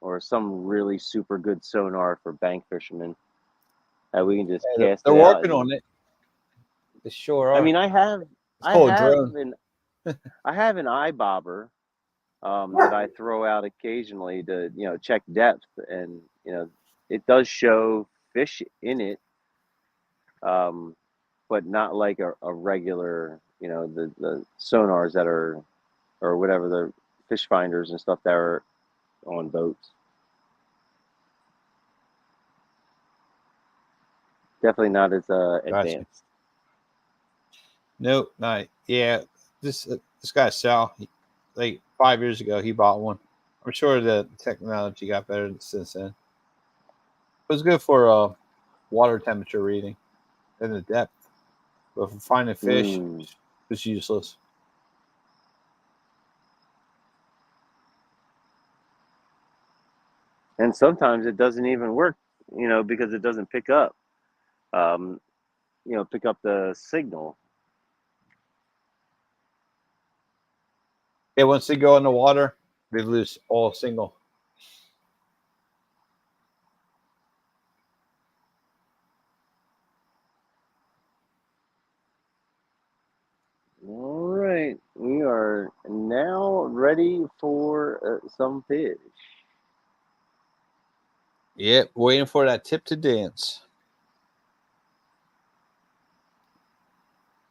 or some really super good sonar for bank fishermen that we can just cast. They're working on it. They sure are. I mean, I have an eye bobber that I throw out occasionally to, you know, check depth, and you know, it does show fish in it, but not like a regular, you know, the sonars that are, or whatever, the fish finders and stuff that are on boats. Definitely not as advanced. Nope, not. Yeah, this guy Sal, like 5 years ago, he bought one. I'm sure the technology got better since then. It was good for water temperature reading and the depth, but for finding fish, it's useless. And sometimes it doesn't even work, you know, because it doesn't pick up, you know, the signal. Yeah, once they go in the water, they lose all single. All right, we are now ready for some fish. Yep, waiting for that tip to dance.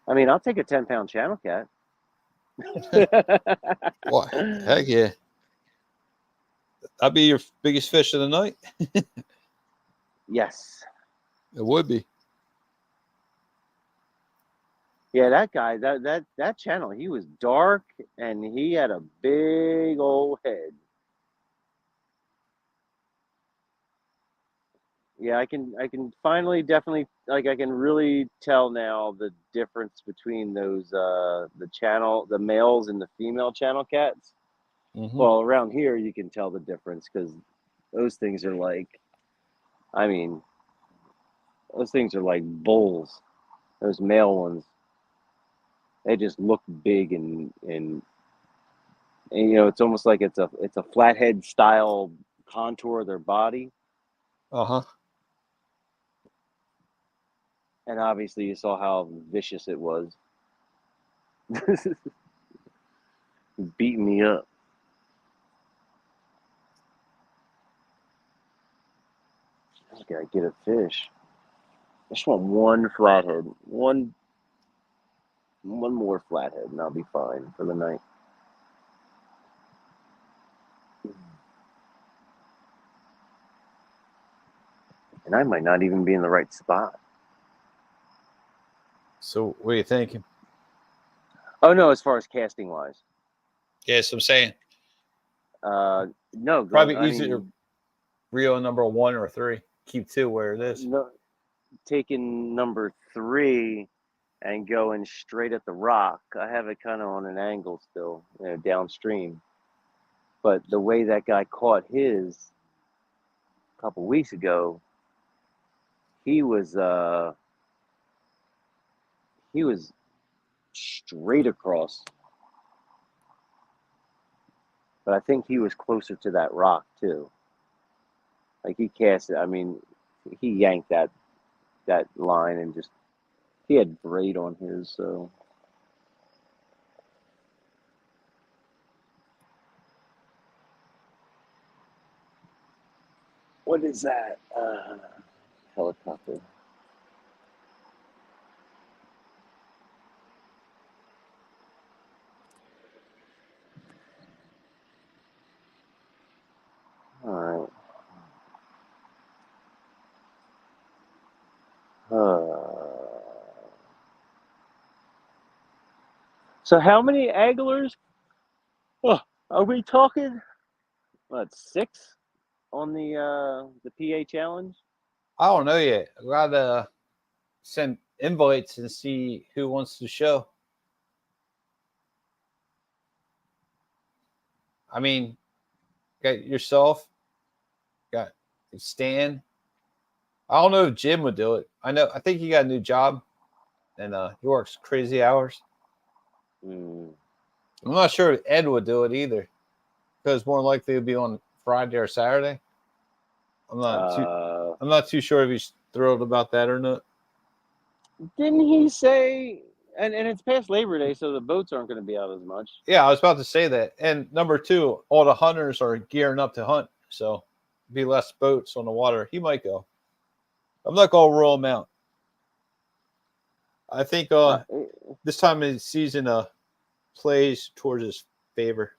I mean, I'll take a 10-pound channel cat. What? Heck yeah. That'd be your biggest fish of the night. Yes. It would be. Yeah, that guy, that channel, he was dark and he had a big old head. Yeah, I can finally definitely I can really tell now the difference between those the males and the female channel cats. Mm-hmm. Well, around here you can tell the difference because those things are like, I mean, those things are like bulls. Those male ones, they just look big and it's almost like it's a flathead style contour of their body. Uh-huh. And obviously you saw how vicious it was. Beating me up. I gotta get a fish. I just want one flathead. One more flathead and I'll be fine for the night. And I might not even be in the right spot. So what are you thinking? Oh no, as far as casting wise. Yes, I'm saying. No, Probably I easier mean, reel number 1 or 3. Keep 2 where it is. no, taking number 3 and going straight at the rock. I have it kind of on an angle still, downstream. But the way that guy caught his a couple weeks ago, he was straight across. But I think he was closer to that rock too. Like he cast it. I mean, he yanked that line and just he had braid on his, so. What is that? Helicopter. All right. So how many anglers? Oh, are we talking? What, 6 on the PA challenge? I don't know yet. I gotta send invites and see who wants to show. I mean, got yourself, got Stan. I don't know if Jim would do it. I think he got a new job and he works crazy hours. Mm. I'm not sure if Ed would do it either, because more likely it'd be on Friday or Saturday. I'm not too sure if he's thrilled about that or not. Didn't he say? And it's past Labor Day, so the boats aren't going to be out as much. Yeah, I was about to say that. And number 2, all the hunters are gearing up to hunt, so be less boats on the water. He might go. I'm not gonna rule him out. I think this time of the season plays towards his favor.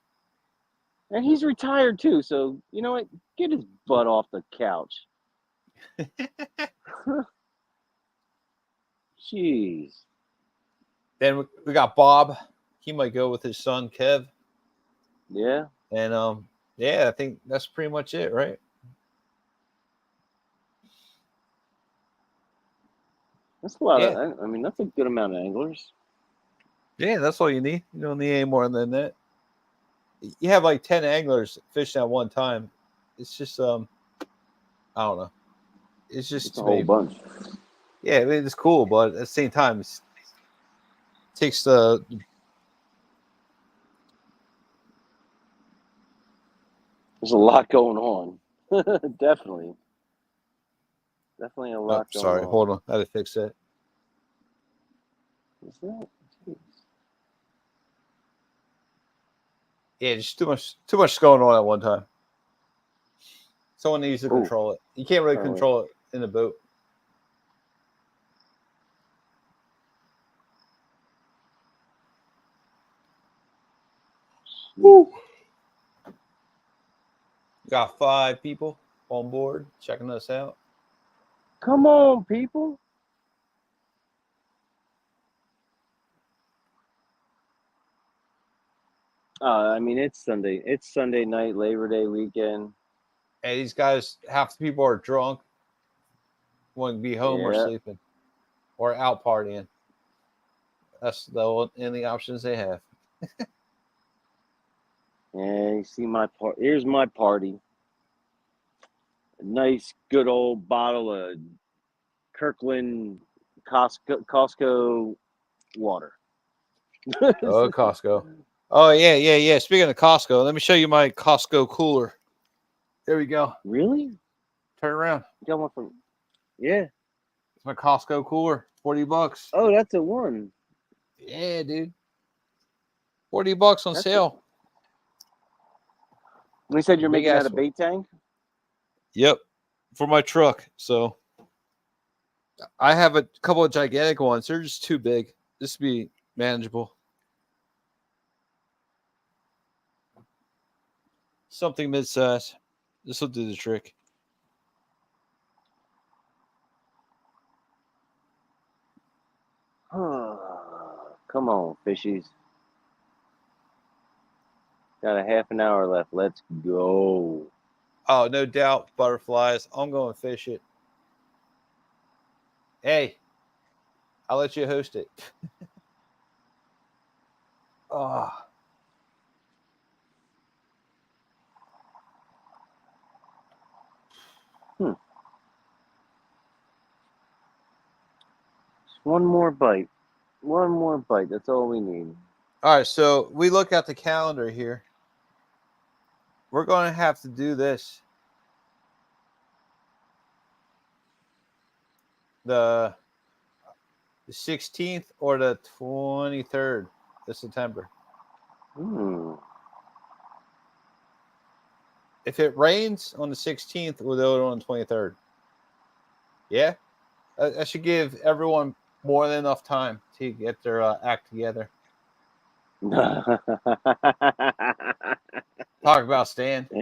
And he's retired too, so you know what? Get his butt off the couch. Jeez. Then we got Bob. He might go with his son Kev. Yeah. And yeah, I think that's pretty much it, right? That's a lot Yeah. of. I mean, that's a good amount of anglers. Yeah, that's all you need. You don't need any more than that. You have like 10 anglers fishing at one time. It's just I don't know. It's just It's a whole bunch. Yeah, I mean, it's cool, but at the same time, it takes the There's a lot going on. Definitely a Oh, lot going sorry. on. Hold on. I had to fix that. What's that? Jeez. Yeah, just too much going on at one time. Someone needs to Ooh. control it. You can't really Oh, wait. control it in a boat. Woo. Got 5 people on board checking us out. Come on, people. I mean, it's Sunday. It's Sunday night, Labor Day weekend. Hey, these guys, half the people are drunk, want to be home or Yeah. sleeping, or out partying. That's the only options they have. Yeah, you see my part. Here's my party. A nice, good old bottle of Kirkland Costco water. Oh, Costco. Oh, yeah. Speaking of Costco, let me show you my Costco cooler. There we go. Really? Turn around. You got one from? Yeah. It's my Costco cooler. $40. Oh, that's a one. Yeah, dude. $40 on That's sale. We said you're Big making that ass a bait tank? Yep. For my truck. So I have a couple of gigantic ones. They're just too big. This would be manageable. Something mid-size. This will do the trick. Come on, fishies. Got a half an hour left. Let's go. Oh, no doubt, butterflies. I'm going to fish it. Hey, I'll let you host it. Oh. One more bite. One more bite. That's all we need. All right, so we look at the calendar here. We're going to have to do this. The 16th or the 23rd of September. If it rains on the 16th, we'll do it on the 23rd. Yeah? That should give everyone more than enough time to get their act together. Talk about Stan. I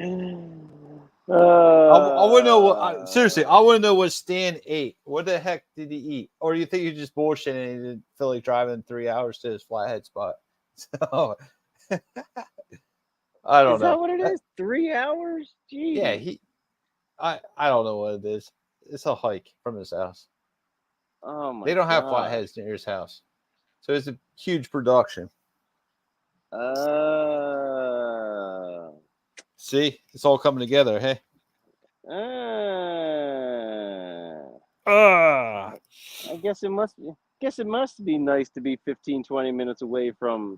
want to know what. Seriously, I want to know what Stan ate. What the heck did he eat? Or do you think he just bullshitting and he didn't feel like driving 3 hours to his flathead spot? So I don't know. Is that what it is? 3 hours? Jeez. Yeah, I don't know what it is. It's a hike from his house. Oh my! They don't have flatheads near his house, so it's a huge production. See, it's all coming together. Hey. I guess it must be nice to be 15-20 minutes away from,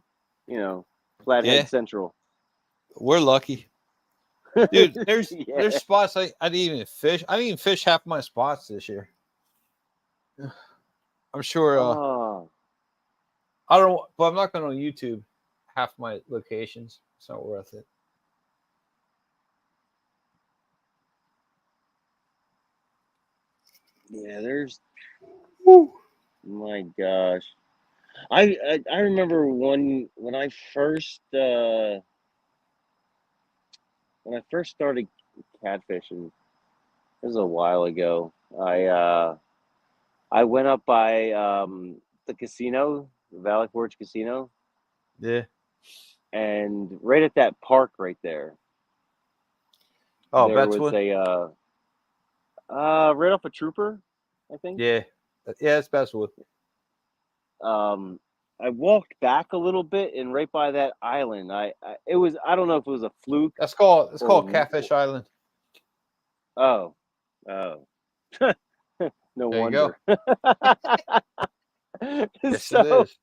Flathead Central. We're lucky. Dude, there's Yeah. there's spots I didn't even fish. I didn't even fish half my spots this year. I'm sure I don't, but I'm not going on YouTube half my locations. It's not worth it. Yeah, there's. Woo. My gosh, I remember when I first started catfishing. This was a while ago. I went up by the casino, the Valley Forge Casino. Yeah. And right at that park right there. Oh, there that's was what. Right off a Trooper, I think. Yeah, it's Bestwood. I walked back a little bit, and right by that island, I don't know if it was a fluke. It's called Catfish Island. Oh. No wonder. Yes, it is.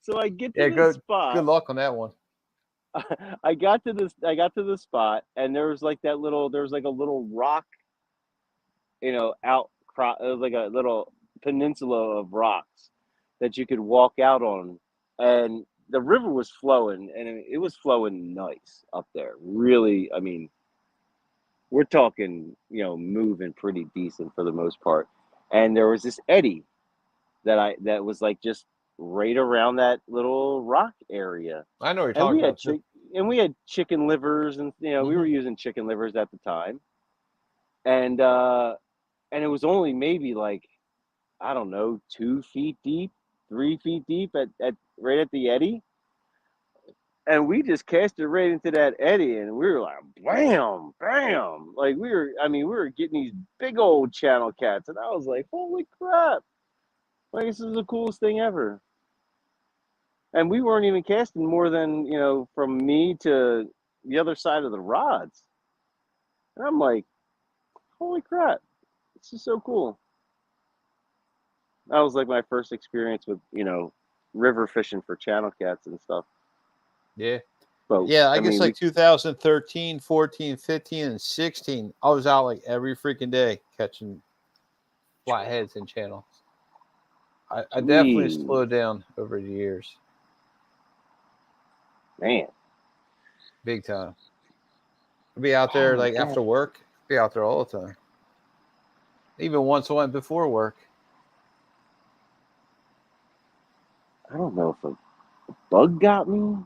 So I get to the spot. Good luck on that one. I got to the spot, and there was like a little rock, out crop. It was like a little peninsula of rocks that you could walk out on, and the river was flowing, and it was flowing nice up there. Really, I mean, we're talking, moving pretty decent for the most part. And there was this eddy that was like just right around that little rock area. I know what you're And talking we had about. Too. we had chicken livers, and we were using chicken livers at the time. And it was only maybe like, I don't know, 2 feet deep, 3 feet deep at right at the eddy. And we just cast it right into that eddy, and we were like, bam, bam. Like we were getting these big old channel cats, and I was like, holy crap. Like, this is the coolest thing ever. And we weren't even casting more than, from me to the other side of the rods. And I'm like, holy crap, this is so cool. That was like my first experience with, river fishing for channel cats and stuff. Yeah. But yeah, I guess like 2013, 14, 15, and 16, I was out like every freaking day catching flatheads and channels. I definitely slowed down over the years. Man. Big time. I'd be out there like after work. Be out there all the time. Even once I went before work. I don't know if a bug got me,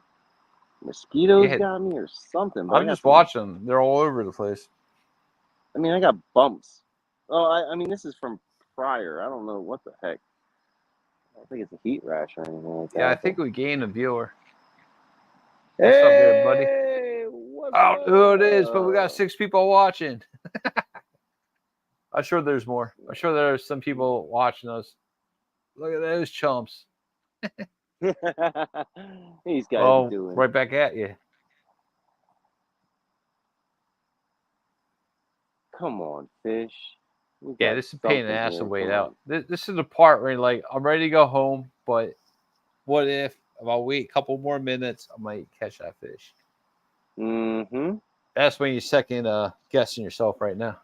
mosquitoes got me, or something. But I'm just watching them. They're all over the place. I mean, I got bumps. Oh, I mean, this is from prior. I don't know what the heck. I don't think it's a heat rash or anything like that. Yeah, I think we gained a viewer. Hey, what's up there, buddy? I don't know who it is, but we got 6 people watching. I'm sure there's more. I'm sure there's some people watching us. Look at those chumps. These guys doing right back at you. Come on, fish. Yeah, this is a pain in the ass to wait out. This is the part where like I'm ready to go home, but what if I'll wait a couple more minutes, I might catch that fish. Mm-hmm. That's when you're second guessing yourself right now.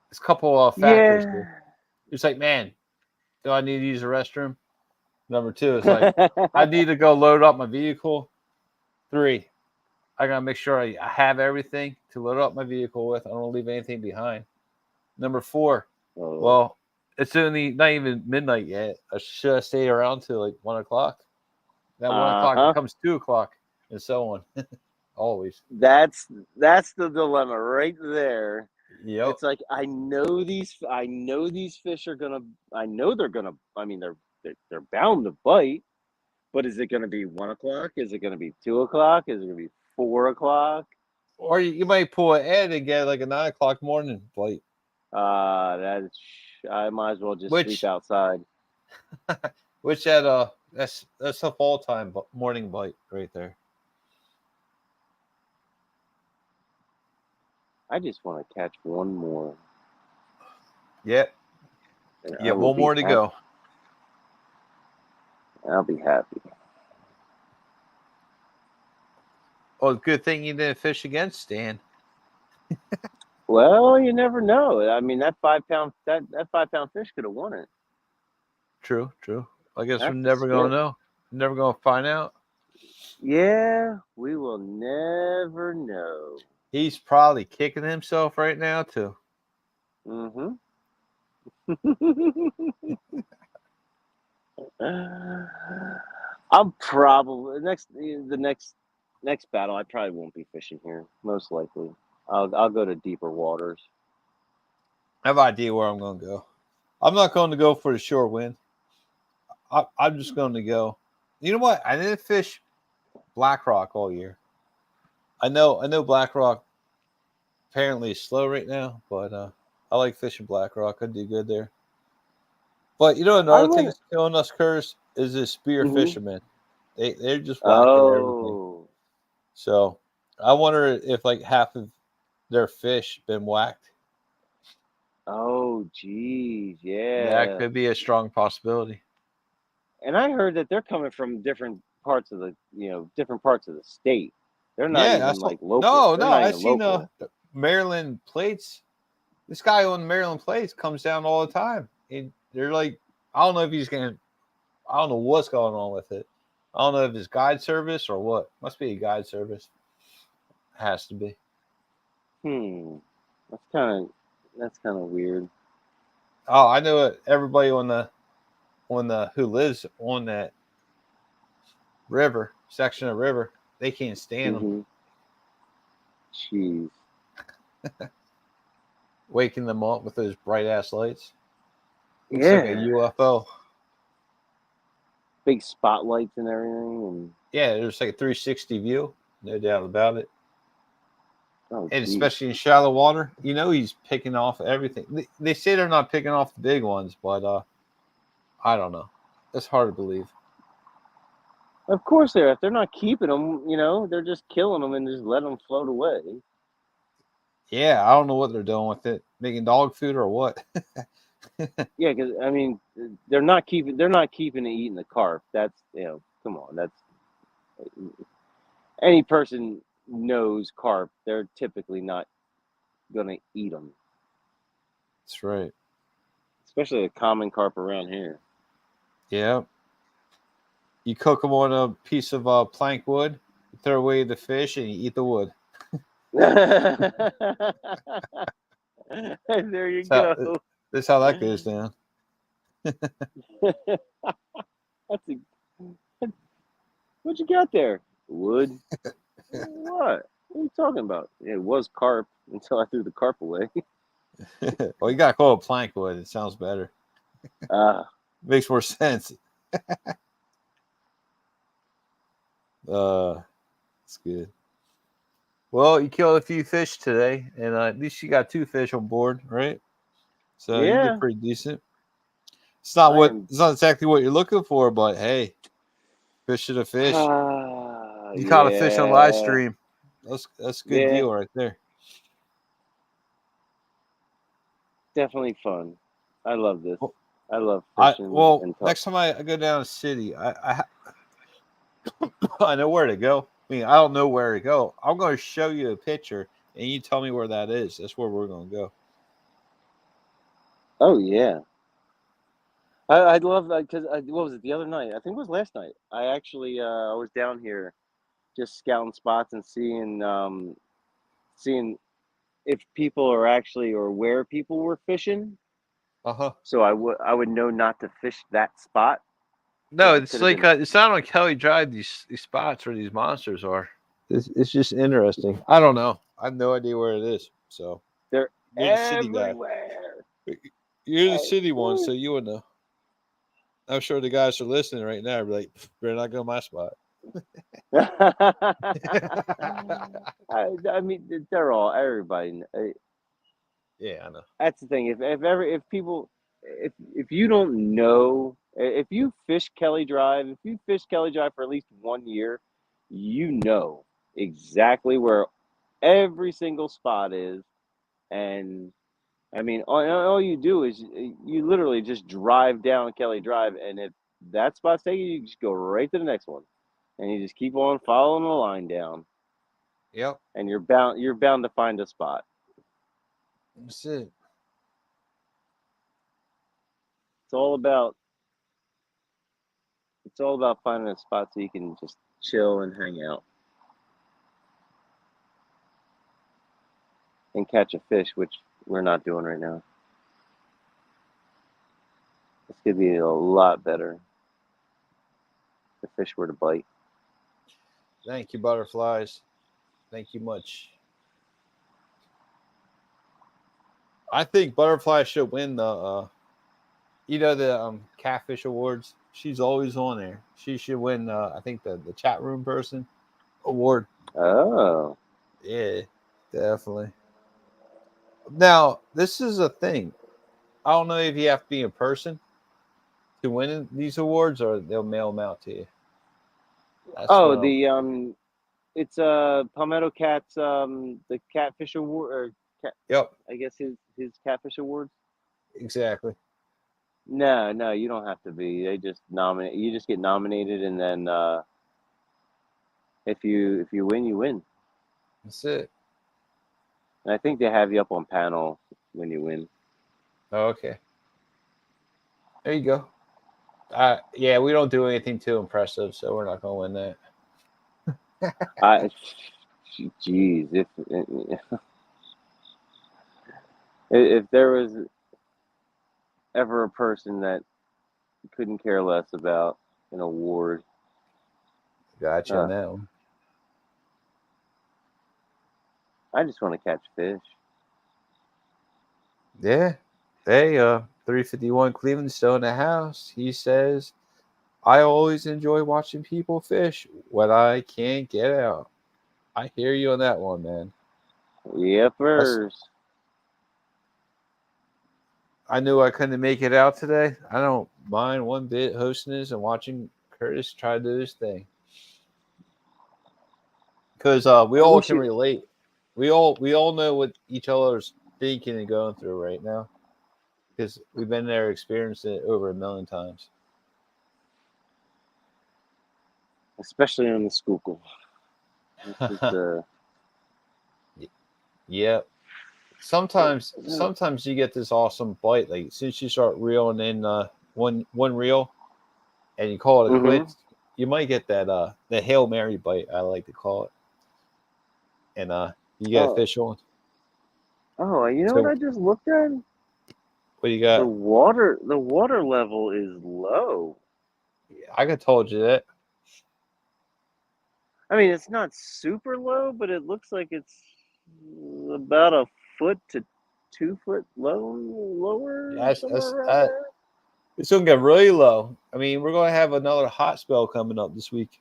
There's a couple of factors here. It's like, man, do I need to use the restroom? Number 2 is like, I need to go load up my vehicle. 3, I gotta make sure I have everything to load up my vehicle with. I don't want to leave anything behind. Number 4, well, it's only not even midnight yet. I should stay around till like 1 o'clock. That 1 o'clock becomes 2 o'clock, and so on. Always. That's the dilemma right there. Yep. It's like I know these fish are gonna. I know they're gonna. I mean, they're bound to bite. But is it gonna be 1 o'clock? Is it gonna be 2 o'clock? Is it gonna be 4 o'clock? Or you might pull an Ed and get like a 9 o'clock morning bite. I might as well just sleep outside. Which that's a fall time morning bite right there. I just want to catch one more. Yep. Yeah, one more to go. I'll be happy. Oh, good thing you didn't fish against Stan. Well, you never know. I mean, that 5-pound fish could have won it. True. I guess we're never gonna know. Never gonna find out. Yeah, we will never know. He's probably kicking himself right now too. Mm-hmm. I'm probably the next battle. I probably won't be fishing here. Most likely, I'll go to deeper waters. I have an idea where I'm going to go. I'm not going to go for the shore wind. I'm just going to go. You know what? I didn't fish Black Rock all year. I know Black Rock apparently is slow right now, but I like fishing Black Rock. I do good there. But you know another thing that's killing us, Curse, is this spear fishermen. They're just whacking everything. So I wonder if like half of their fish been whacked. Oh, geez, yeah. That could be a strong possibility. And I heard that they're coming from different parts of the, different parts of the state. They're not Yeah, even that's what. like local. No, They're no, not I even seen local. Maryland plates. This guy on Maryland plates comes down all the time, and they're like, I don't know if he's gonna. I don't know what's going on with it. I don't know if it's guide service or what. Must be a guide service. Has to be. That's kind of weird. Oh, I know it. Everybody on the who lives on that river section of river, they can't stand them. Mm-hmm. Jeez. Waking them up with those bright ass lights. Looks Yeah. like a UFO. Big spotlights and everything, and Yeah, there's like a 360 view, no doubt about it. oh, And geez. especially in shallow water, he's picking off everything. They say they're not picking off the big ones, but I don't know. It's hard to believe. Of course they're. If they're not keeping them, they're just killing them and just let them float away. Yeah, I don't know what they're doing with it. Making dog food or what? Yeah, because I mean, they're not keeping it eating the carp. That's come on. That's any person knows carp. They're typically not gonna eat them, That's right. especially the common carp around here. Yeah. You cook them on a piece of plank wood, you throw away the fish, and you eat the wood. There you That's go. that's how that goes down. That's what you got there? Wood? What? What are you talking about? It was carp until I threw the carp away. Well, you got to call it plank wood. It sounds better. Makes more sense. It's good. Well, you killed a few fish today, and at least you got 2 fish on board, right? So you Yeah. did pretty decent. It's not am- it's not exactly what you're looking for, but hey, fish is a fish. You caught a fish on live stream. That's a good deal right there. Definitely fun. I love this. Well, I love fishing. And next time I go down to the city, I know where to go. I mean, I don't know where to go. I'm going to show you a picture, and you tell me where that is. That's where we're going to go. oh yeah, I'd love that because what was it the other night? I think it was last night. I actually I was down here just scouting spots and seeing if people are actually or where people were fishing. So I would know not to fish that spot. No, It it's could have like been. it's not on Kelly Drive. These spots where these monsters are. It's just interesting. I don't know. I have no idea where it is. So They're you're the city guy. everywhere. You're the city one, so you would know. I'm sure the guys are listening right now. Be like, better not go to my spot. I mean, they're all everybody. Yeah, I know. That's the thing. If people, if you don't know, if you fish Kelly Drive, if you fish Kelly Drive for at least 1 year, you know exactly where every single spot is. And I mean, all you do is you literally just drive down Kelly Drive, and if that spot's taken, you just go right to the next one, and you just keep on following the line down. Yep. And you're bound to find a spot. That's it. It's all about finding a spot so you can just chill and hang out and catch a fish, which we're not doing right now. This could be a lot better if the fish were to bite. Thank you, butterflies. Thank you much. I think Butterfly should win the Catfish Awards. She's always on there. She should win I think the chat room person award. Oh. Yeah, definitely. Now, this is a thing. I don't know if you have to be a person to win these awards or they'll mail them out to you. That's it's Palmetto Cat's the Catfish Award or Yep. I guess his Catfish Awards. Exactly. No, you don't have to be. They just nominate. You just get nominated, and then if you win, you win. That's it. And I think they have you up on panel when you win. Oh, okay. There you go. Yeah, we don't do anything too impressive, so we're not going to win that. Geez, if there was ever a person that couldn't care less about an award, Gotcha on that one. I just want to catch fish. Yeah. Hey, 351 Cleveland still in the house. He says, I always enjoy watching people fish when I can't get out. I hear you on that one, man. Yepers. I knew I couldn't make it out today. I don't mind one bit hosting this and watching Curtis try to do his thing. Because we all can relate. We all know what each other's thinking and going through right now. Because we've been there, experienced it over 1,000,000 times. Especially on the Schuylkill. Yep. Sometimes you get this awesome bite. Like since you start reeling in one reel, and you call it quits, you might get that the Hail Mary bite, I like to call it, and you get a fish on. Oh, you know what I just looked at? What do you got? The water level is low. I could told you that. I mean, it's not super low, but it looks like it's about a foot to 2 foot lower. It's gonna get really low. I mean, we're gonna have another hot spell coming up this week.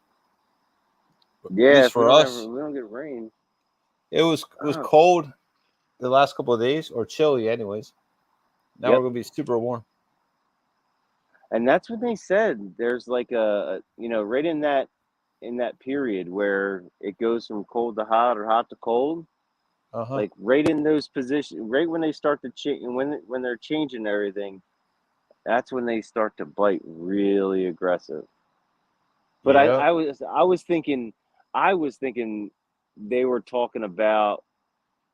Yeah, at least for us, we don't get rain. It was cold the last couple of days, or chilly, anyways. Now we're gonna be super warm. And that's what they said. There's like right in that period where it goes from cold to hot or hot to cold. Like right in those positions, right when they start to change, when they're changing everything, that's when they start to bite really aggressive. But I was thinking they were talking about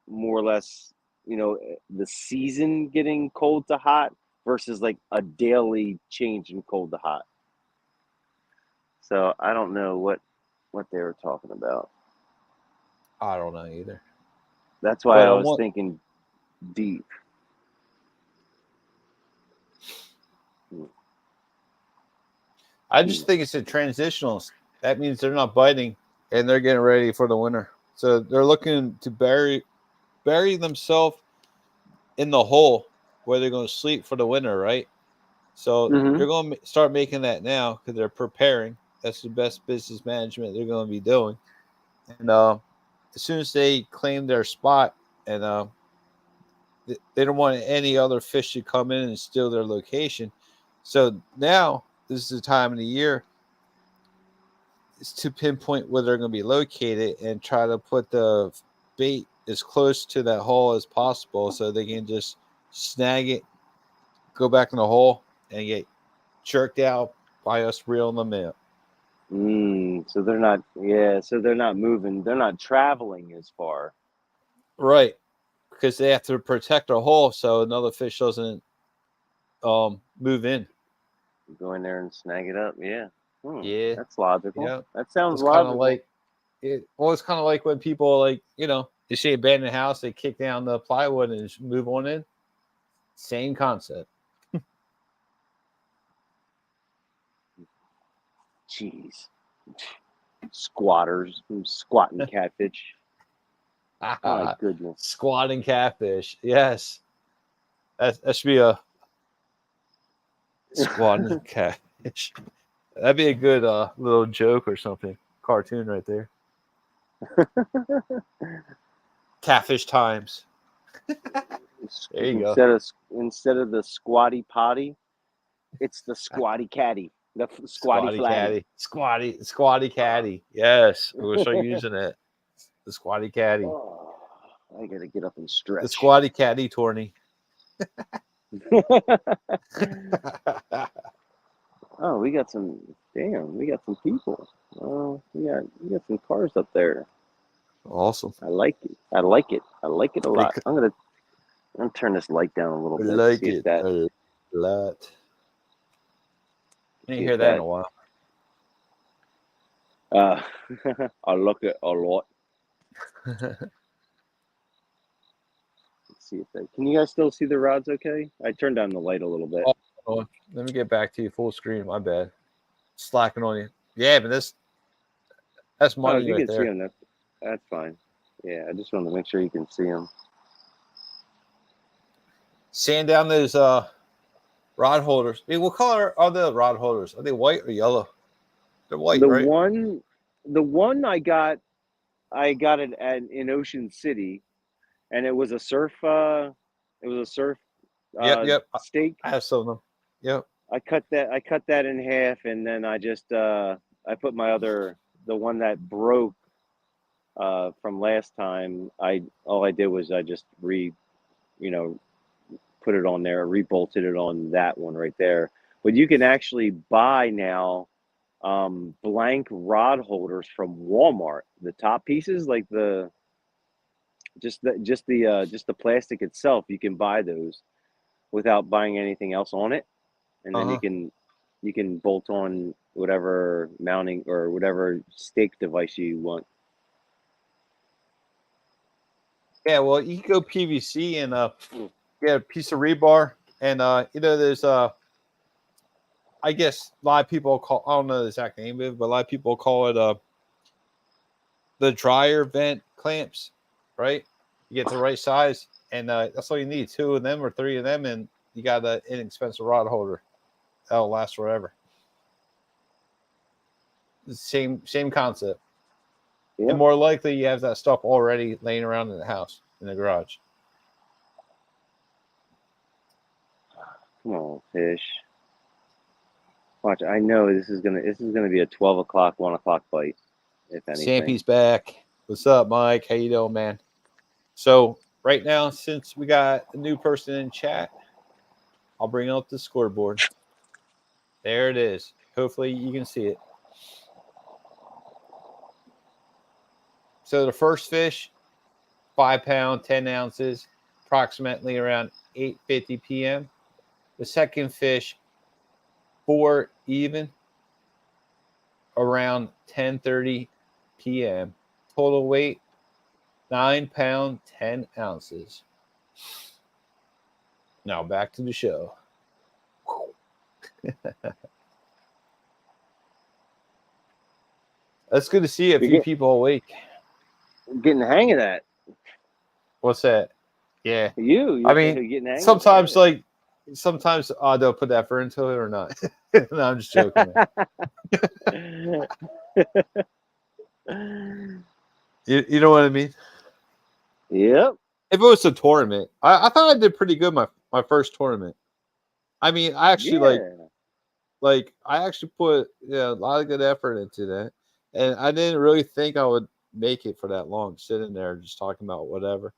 more or less, the season getting cold to hot versus like a daily change in cold to hot. So I don't know what they were talking about. I don't know either. That's why I was thinking deep. I just think it's a transitional. That means they're not biting and they're getting ready for the winter. So they're looking to bury themselves in the hole where they're going to sleep for the winter, right? So they're going to start making that now because they're preparing. That's the best business management they're going to be doing. And as soon as they claim their spot, and they don't want any other fish to come in and steal their location. So now this is the time of the year is to pinpoint where they're going to be located and try to put the bait as close to that hole as possible so they can just snag it, go back in the hole, and get jerked out by us reeling them in. So they're not moving. They're not traveling as far. Right. Because they have to protect the hole so another fish doesn't move in. Go in there and snag it up. Yeah. Yeah. That's logical. Yeah. That sounds logical. It's kind of like when people they see abandoned house, they kick down the plywood and just move on in. Same concept. Jeez. Squatters squatting catfish. My goodness. Squatting catfish. Yes. That should be a squatting catfish. That'd be a good little joke or something. Cartoon right there. Catfish times. There you go. Instead of the squatty potty, it's the squatty catty. The squatty caddy. Squatty caddy. Yes. We'll start using it. The squatty caddy. Oh, I gotta get up and stretch. The squatty caddy tourney. Oh, we got some. Damn, we got some people. Oh, we got some cars up there. Awesome. I like it. I like it. I like it a lot. I'm gonna turn this light down a little I bit. like See if it that. a lot. I didn't See hear if that in that. a while. I like it a lot. Let's see if that. Can you guys still see the rods? Okay. I turned down the light a little bit. Oh, let me get back to you full screen. My bad. Slacking on you. Yeah, but that's Oh, if money you right can see there. them, that's fine. Yeah, I just want to make sure you can see them. Sand down those rod holders. Hey, what color are the rod holders? Are they white or yellow? They're white, The right? one I got it in Ocean City, and it was a surf. It was a surf Yep. steak. I have some of them. Yep. I cut that in half, and then I just I put the one that broke from last time. All I did was I just put it on there, rebolted it on that one right there. But you can actually buy now blank rod holders from Walmart. The top pieces, like just the plastic itself, you can buy those without buying anything else on it, and then you can bolt on whatever mounting or whatever stake device you want. Yeah, well, you can go PVC and get a piece of rebar, and there's I guess a lot of people call, I don't know the exact name of it, but a lot of people call it the dryer vent clamps, right? You get the right size, and that's all you need. 2 of them or 3 of them, and you got an inexpensive rod holder that'll last forever. Same concept. Yeah. And more likely you have that stuff already laying around in the house, in the garage. Come on, fish. Watch, I know this is gonna be a 12 o'clock, 1 o'clock bite, if anything. Stampy's back. What's up, Mike? How you doing, man? So right now, since we got a new person in chat, I'll bring up the scoreboard. There it is. Hopefully you can see it. So the first fish, 5 pound, 10 ounces, approximately around 8:50 p.m. The second fish, 4 even, around 10:30 p.m. Total weight, 9 pound, 10 ounces. Now back to the show. That's good to see a few people awake. Getting the hang of that. What's that? Yeah. You I mean, getting the hang sometimes of it. sometimes they'll put effort into it or not. No, I'm just joking, man. You know what I mean? Yep. If it was a tournament, I thought I did pretty good my first tournament. I mean, I actually I actually put a lot of good effort into that, and I didn't really think I would make it for that long, sitting there just talking about whatever.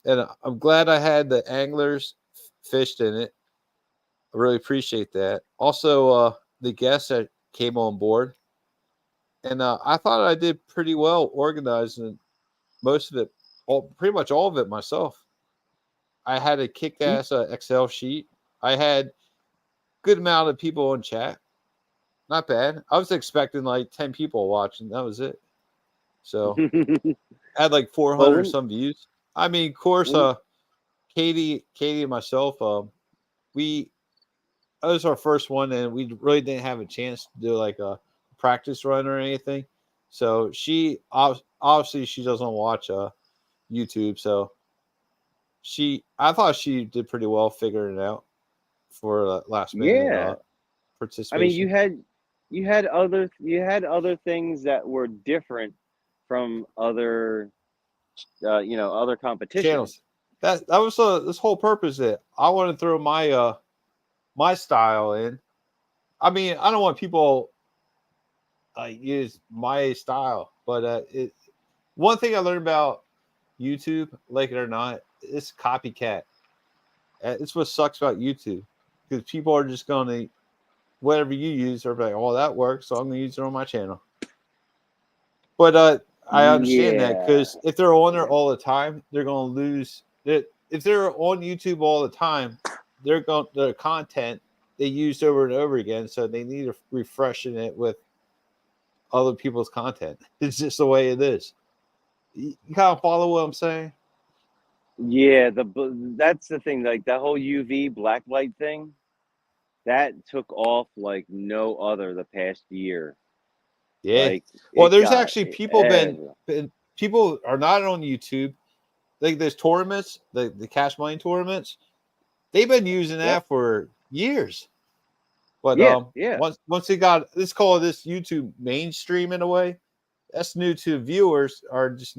And I'm glad I had the anglers fished in it. I really appreciate that. Also, the guests that came on board, and I thought I did pretty well organizing most of it, pretty much all of it myself. I had a kick-ass Excel sheet. I had good amount of people in chat. Not bad. I was expecting like 10 people watching. That was it. So I had like 400 some views. I mean, of course, Katie and myself, that was our first one, and we really didn't have a chance to do like a practice run or anything. So she obviously she doesn't watch YouTube, so I thought she did pretty well figuring it out for last minute participation. I mean, you had other things that were different from other other competitions. Channels. That was this whole purpose that I want to throw my my style in. I mean, I don't want people use my style, but one thing I learned about YouTube, like it or not, it's copycat. And it's what sucks about YouTube, because people are just going to, whatever you use, they're like, oh, that works, so I'm going to use it on my channel. But I understand that, because if they're on there all the time, they're going to lose it. If they're on YouTube all the time, their content they used over and over again, so they need to refreshing it with other people's content. It's just the way it is. You kind of follow what I'm saying? Yeah, that's the thing. Like that whole UV black light thing, that took off like no other the past year. Yeah. Like, Well, there's actually people people are not on YouTube. Like there's tournaments, the cash money tournaments. They've been using that for years. But once they got, let's call this YouTube mainstream in a way, that's new to viewers, are just,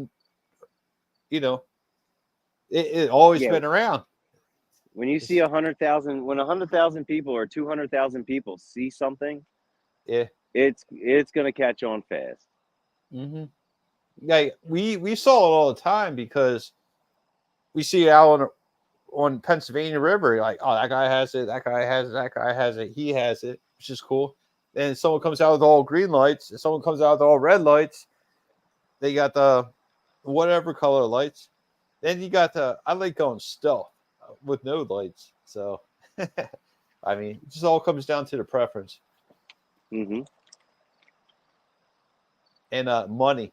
you know, it always been around. When you see 100,000, when 100,000 people or 200,000 people see something, it's gonna catch on fast. Mm-hmm. Yeah, we saw it all the time, because we see out on Pennsylvania River, like, oh, that guy has it, that guy has it, that guy has it, he has it, which is cool. Then someone comes out with all green lights, and someone comes out with all red lights. They got the whatever color lights. Then you got I like going stealth with no lights. So, I mean, it just all comes down to the preference. Mm-hmm. And money.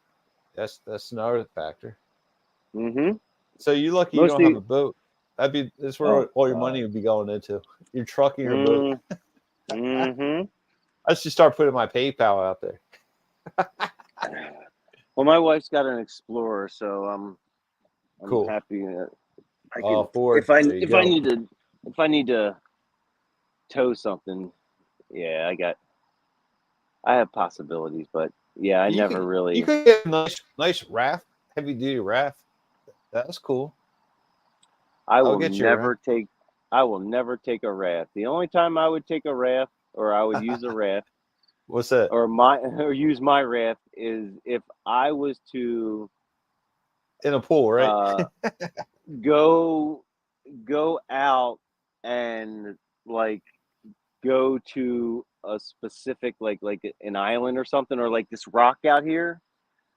That's another factor. Mm-hmm. So you're lucky you don't have a boat. That's where all your money would be going into. Your truck and your boat. Mm-hmm. I should start putting my PayPal out there. Well, my wife's got an Explorer, so I'm cool. Happy that I can. If I need to tow something, yeah, I have possibilities, but yeah, I never really. You could get a nice raft, heavy duty raft. That's cool. I will never take a raft. The only time I would take a raft, or I would use a raft, what's that? Or use my raft, is if I was to in a pool, right? go out and like go to a specific like an island or something, or like this rock out here.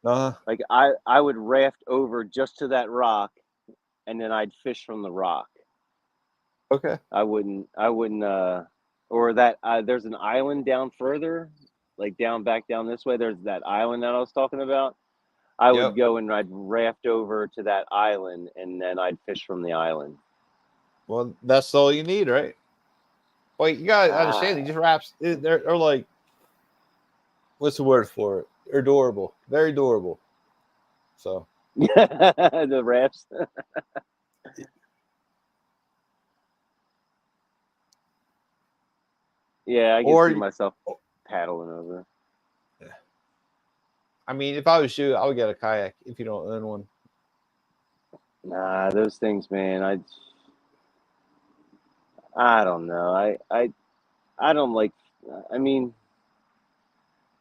Like I would raft over just to that rock, and then I'd fish from the rock. Okay. I wouldn't or that there's an island down further, like back down this way, there's that island that I was talking about. I would go and I'd raft over to that island, and then I'd fish from the island. Well, that's all you need, right? Well, you gotta understand, these rafts, they're like, what's the word for it? They're durable, very durable. So the rafts. Yeah, I can see myself paddling over. Yeah. I mean, if I was you, I would get a kayak if you don't own one. Nah, those things, man. I don't know. I don't like. I mean,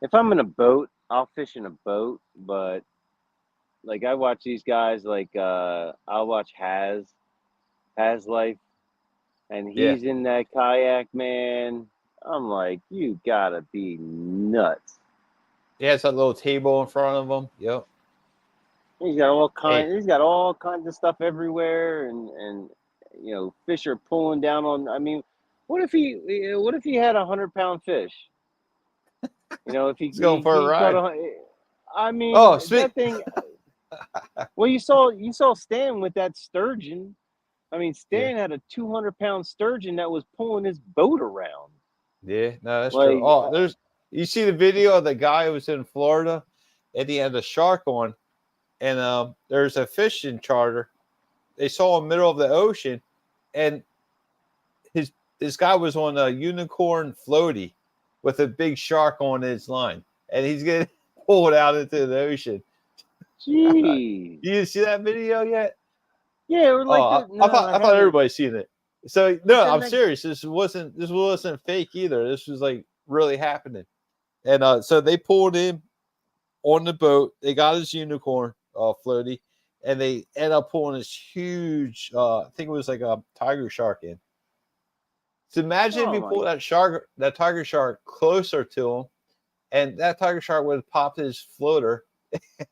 if I'm in a boat, I'll fish in a boat. But like, I watch these guys. Like, I'll watch Has Life, and he's in that kayak, man. I'm like, you gotta be nuts. Yeah, it's that little table in front of him. Yep. He's got all kinds of stuff everywhere, and you know, fish are pulling down on. I mean, what if he had 100-pound fish? You know, if he's going for a ride. I mean, that thing. Well, you saw Stan with that sturgeon. I mean, Stan had a 200-pound sturgeon that was pulling his boat around. Yeah, no, that's true. Oh, you see the video of the guy who was in Florida, and he had a shark on, and there's a fishing charter. They saw him in the middle of the ocean, and this guy was on a unicorn floaty with a big shark on his line, and he's getting pulled out into the ocean. Gee, you see that video yet? Yeah, or like I thought everybody's seen it. So no, I'm serious. This wasn't fake either. This was like really happening. And so they pulled him on the boat. They got his unicorn floaty, and they end up pulling this huge. I think it was like a tiger shark in. So imagine if Oh you my! pull that tiger shark closer to him, and that tiger shark would have popped his floater,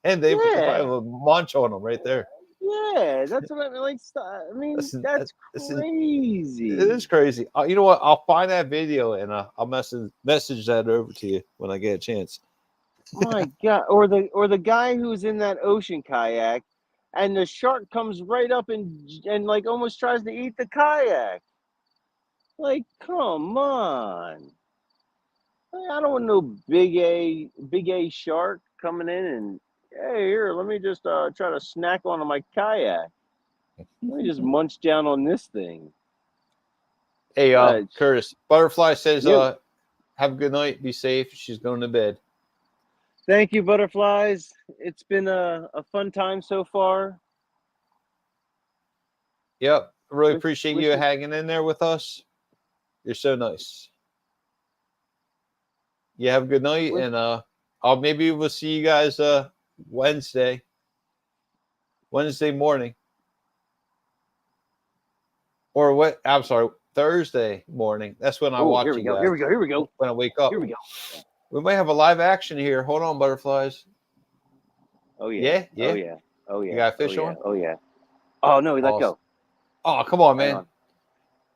and they probably Yeah, would munch on him right there. yeah. That's what I mean. Like, I mean, Listen, that's listen, crazy. it is crazy. You know what? I'll find that video and I'll message that over to you when I get a chance. My God! Or the guy who's in that ocean kayak, and the shark comes right up and like almost tries to eat the kayak. Like, come on! I don't want no big A shark coming in and hey, here, let me just try to snack onto my kayak. Let me just munch down on this thing. Hey, Uh, Curtis, Butterfly says, you. have a good night. Be safe. She's going to bed. Thank you, butterflies. It's been a fun time so far. Yep. Really Wish, appreciate wish you it, hanging in there with us. You're so nice. You have a good night, wish, and maybe we'll see you guys Wednesday morning, or what? I'm sorry, Thursday morning. That's when I oh, here watch we you go. guys. Here we go. Here we go. When I wake up, Here we go. we might have a live action here. Hold on, butterflies. Oh yeah. Yeah, Oh yeah. yeah. Oh You yeah. got a Oh fish yeah. on? Oh yeah. Oh no, we let Awesome. go. Oh, come on, Hang man. on.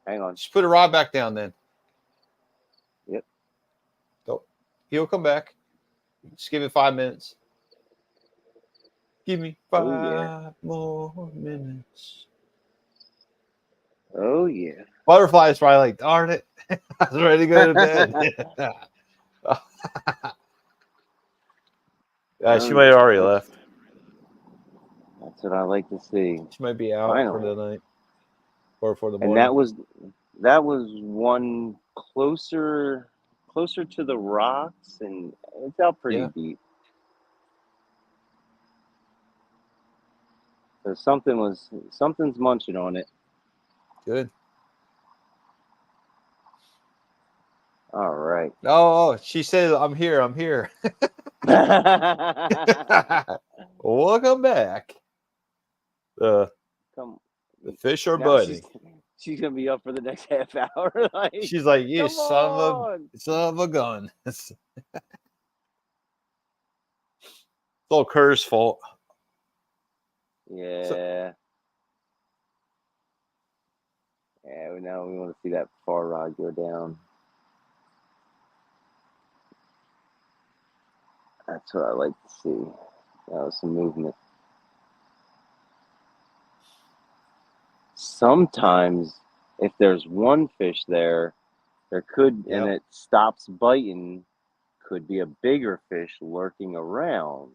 Hang on. Just put a rod back down then. Yep. He'll come back. Just give it 5 minutes. Give me five Oh yeah. more minutes. Oh yeah. Butterfly's probably like, darn it. I was ready to go to bed. Oh She might have yeah. already left. That's what I like to see. She might be out for Finally. the night or for the And morning. that was one closer to the rocks, and it's out pretty Yeah, deep. So something's munching on it. good. All right. Oh, she said, I'm here. I'm here. Welcome back. The Come fish are now, biting. she's gonna be up for the next half hour. Like, She's like, you come on. son of a gun. It's all Kerr's fault. Yeah. So, Yeah. Now we want to see that far rod go down. That's what I like to see. That was some movement. Sometimes, if there's one fish there, and yep. it stops biting, could be a bigger fish lurking around.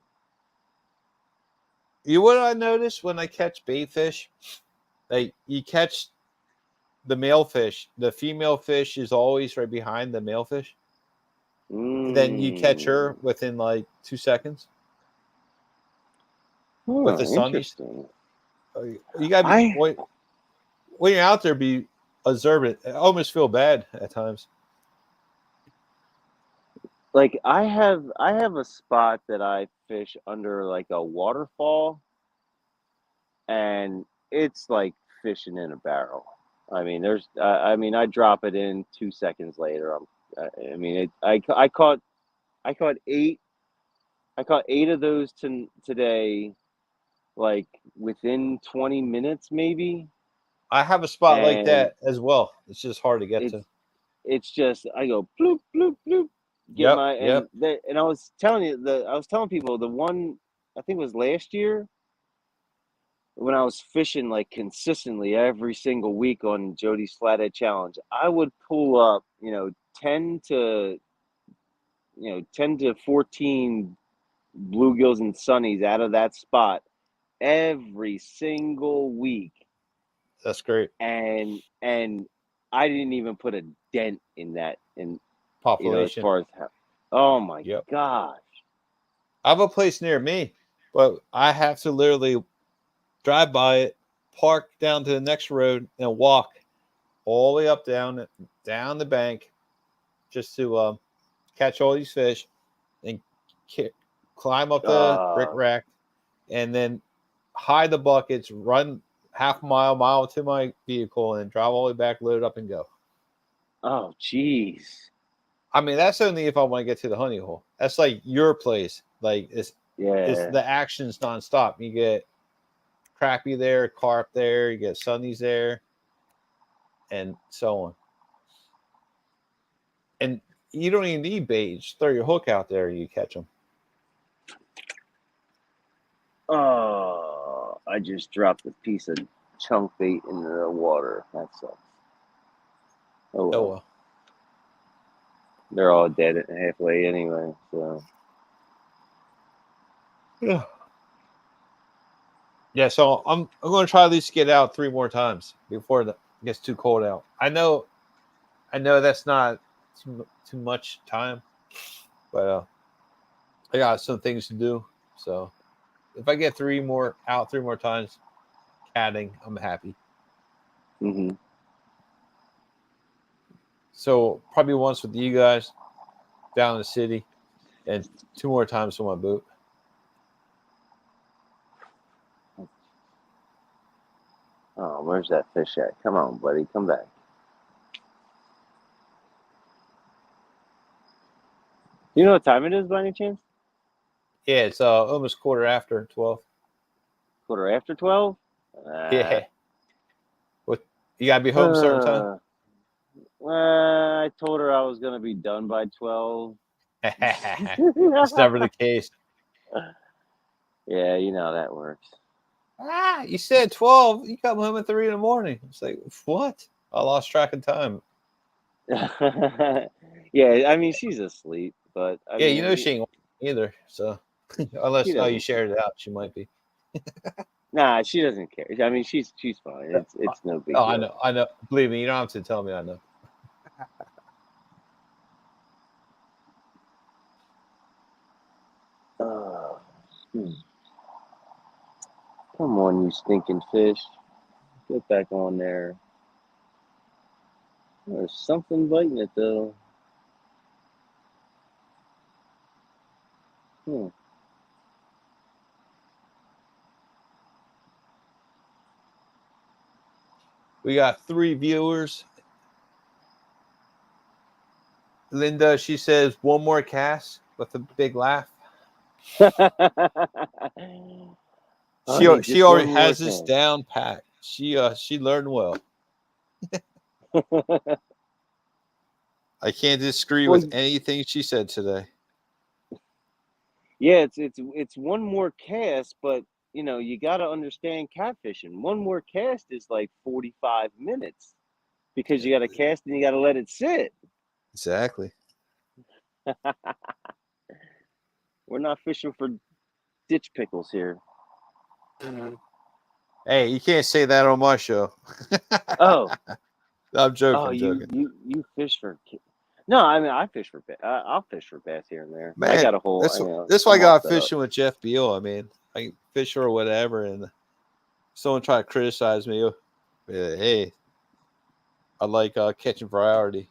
You know what I notice when I catch bait fish? Like you catch the male fish, the female fish is always right behind the male fish. Then you catch her within like 2 seconds with the sunnies. Interesting. You gotta be I when you're out there, be observant. I almost feel bad at times. like I have a spot that I fish under like a waterfall, and it's like fishing in a barrel. I mean, I drop it in 2 seconds later. I mean, I caught eight. I caught eight of those today, like within 20 minutes, maybe. I have a spot like And that as well. It's just hard to get it's to. it's just I go bloop bloop bloop, get Yep, my yep. and I was telling people the one I think it was last year when I was fishing like consistently every single week on Jody's Flathead Challenge. I would pull up, 10 to 14 bluegills and sunnies out of that spot every single week, That's great. and I didn't even put a dent in that, as Population. far as how, oh my Yep. gosh. I have a place near me, but I have to literally drive by it, park down to the next road, and walk all the way up down the bank just to catch all these fish and climb up the brick Uh, rack. And then hide the buckets, run half a mile to my vehicle, and drive all the way back, load it up, and go. Oh, jeez. I mean, that's only if I want to get to the honey hole. That's like your place. Like it's Yeah. the action's nonstop. You get crappie there, carp there, you get sunnies there, and so on. And you don't even need bait. Just throw your hook out there and you catch them. Oh, I just dropped a piece of chunk bait into the water. That sucks. Oh, well. Oh well. They're all dead at halfway anyway, so. Yeah. Yeah, so I'm going to try at least get out 3 more times before it gets too cold out. I know that's not too much time, but I got some things to do. So if I get 3 more times catting, I'm happy. Mm-hmm. So probably once with you guys down in the city, and 2 more times on my boat. Oh, where's that fish at? Come on, buddy. Come back. You know what time it is by any chance? Yeah, it's almost 12:15. Quarter after 12? Yeah. What, you gotta be home certain time? I told her I was going to be done by 12. It's never the case. Yeah, you know how that works. You said 12. You come home at 3 a.m. It's like, what? I lost track of time. Yeah, I mean, she's asleep, but I Yeah, mean, you know she ain't either. So unless She you doesn't shared it out, she might be. nah, she doesn't care. I mean, she's fine. It's no big Oh, deal. I know. Believe me, you don't have to tell me. I know. Hmm. Come on, you stinking fish. Get back on there. There's something biting it, though. Hmm. We got 3 viewers. Linda, she says 1 more cast with a big laugh. Honey, She just one already more has this chance. down pat. She learned well. I can't disagree Well, with anything she said today. yeah, it's one more cast, but you got to understand catfishing. One more cast is like 45 minutes because you got to cast and you got to let it sit. Exactly. We're not fishing for ditch pickles here. Hey, you can't say that on my show. Oh, I'm joking. oh, I'm you joking. you fish for? No, I mean I fish for. I'll fish for bass here and there. I Man, got a whole. that's why I I'm all got set up. fishing with Jeff Beal. I mean, I fish or whatever, and someone try to criticize me. Hey, I like catching variety.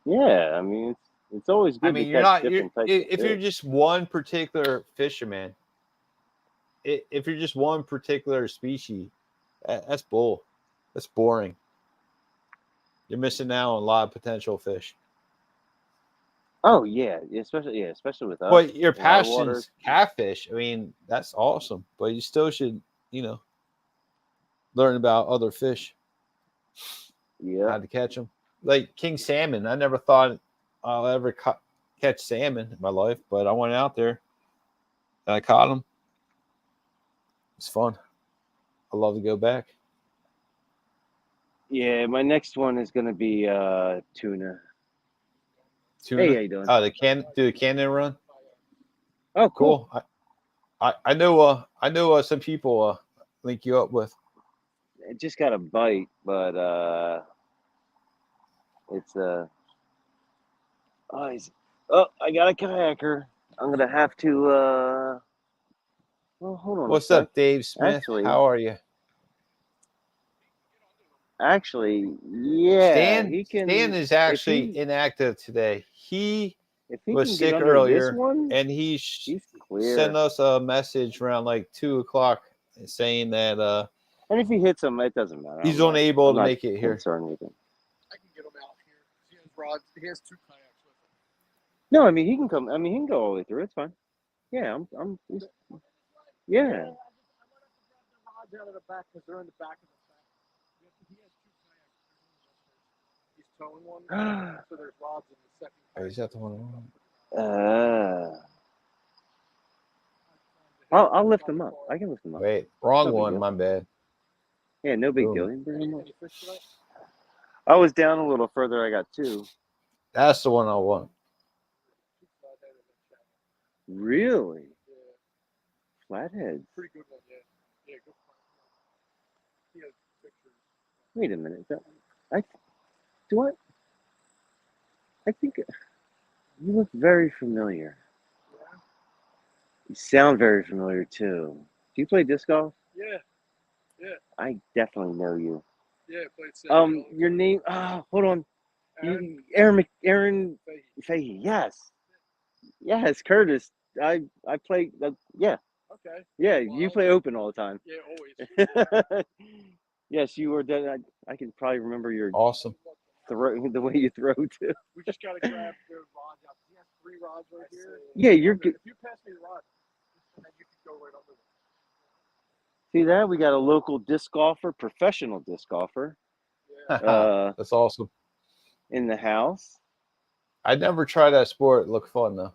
Yeah, I mean it's always good I mean, to you're catch not different types of if you're fish. just one particular fisherman. If you're just one particular species, that's bull. That's boring. You're missing out on a lot of potential fish. Oh yeah, especially with us But your in our waters. passion's catfish. I mean, that's awesome. But you still should, learn about other fish, Yeah. how to catch them. Like king salmon. I never thought I'll ever catch salmon in my life, but I went out there and I caught them. It's fun. I love to go back. Yeah, my next one is gonna be tuna. Tuna. Hey, how you doing? Oh, do the cannon run? Oh, cool. I know some people link you up with. It just got a bite, but it's oh, I got a kayaker. I'm gonna have to well, hold on What's a sec. up, Dave Smith? Actually, How are you? yeah, Stan he can. is If actually he, inactive today. He If he was can sick get under this earlier, one, and he he's clear. sent us a message around like 2 o'clock saying that And if he hits him, it doesn't matter. he's I'm unable to not make it here. concerned with him. I can get him out here. He has rods. He has 2 kayaks with him. No, I mean he can come. I mean he can go all the way through. It's fine. Yeah, yeah. I went up to grab the rods out of the back because they're in the back of the back. He has 2 kayaks. He's towing one, so there's rods in the second. Oh, is that the one? I'll lift him up. I can lift him up. Wait, wrong No big one. deal. My bad. Yeah, no big Boom. deal. You can bring him up. Any fish tonight? I was down a little further. I got 2. That's the one I want. Really? Yeah, Flatheads. pretty good one. Yeah, yeah, good. He has pictures. Wait a minute. I think you look very familiar. Yeah, You sound very familiar too. Do you play disc golf? yeah, I definitely know you. yeah. Played San Your name. Hold on. Aaron Aaron Fahey. Fahey. Yes, Curtis. I play. Yeah, Okay. yeah. You play open all the time. Yeah, always. Yes, you were. I can probably remember your Awesome. throw, the way you throw too. We just gotta grab the rods out. He has 3 rods right here. Yeah, you're good. If you pass me the rod, and then you can go right under them. See that? We got a local disc golfer, professional disc golfer, Yeah. That's awesome. in the house. I never tried that sport. It looked fun though.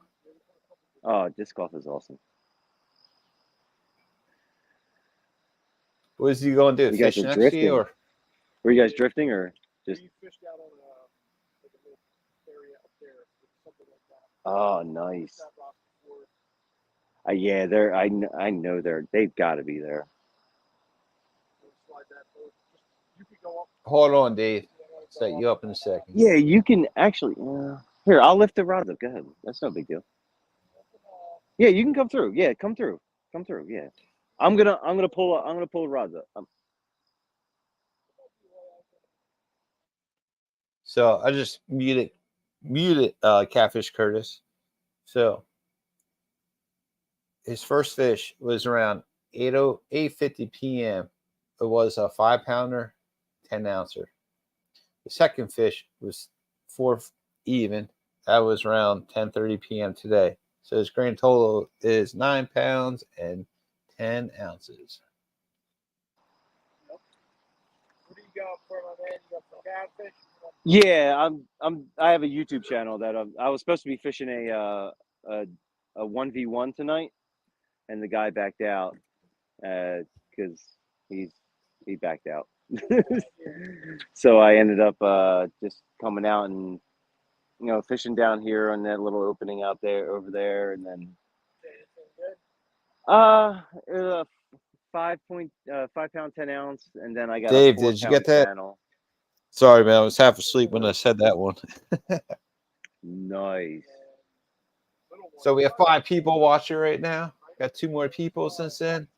Oh, disc golf is awesome. What is he going to do? You guys Fish are next to you, drifting. or Were you guys drifting or just? We fished out on like a little area up there, something like that. Oh, nice. That rock before. Yeah, I know they've got to be there. Slide that boat. You could go up. hold on, Dave. Set you up in a second. Yeah, you can actually. Here, I'll lift the rod up. Go ahead. That's no big deal. Yeah, you can come through. Yeah, come through. Come through. Yeah, I'm gonna pull the rods up. So I just muted Catfish Curtis. So his first fish was around 8:50 p.m. It was a 5-pounder, 10-ouncer. The second fish was 4th even. That was around 10:30 p.m. today. So his grand total is 9 pounds and 10 ounces. What do you got for my man? You got some catfish? Yeah, I have a YouTube channel that I was supposed to be fishing a 1v1 tonight, and the guy backed out because he backed out. So I ended up just coming out and fishing down here on that little opening out there over there, and then it was a 5 pound 10 ounce, and then I got Dave, a 4 did you pound get that? channel. Sorry, man. I was half asleep when I said that one. Nice. So we have 5 people watching right now. Got 2 more people since then.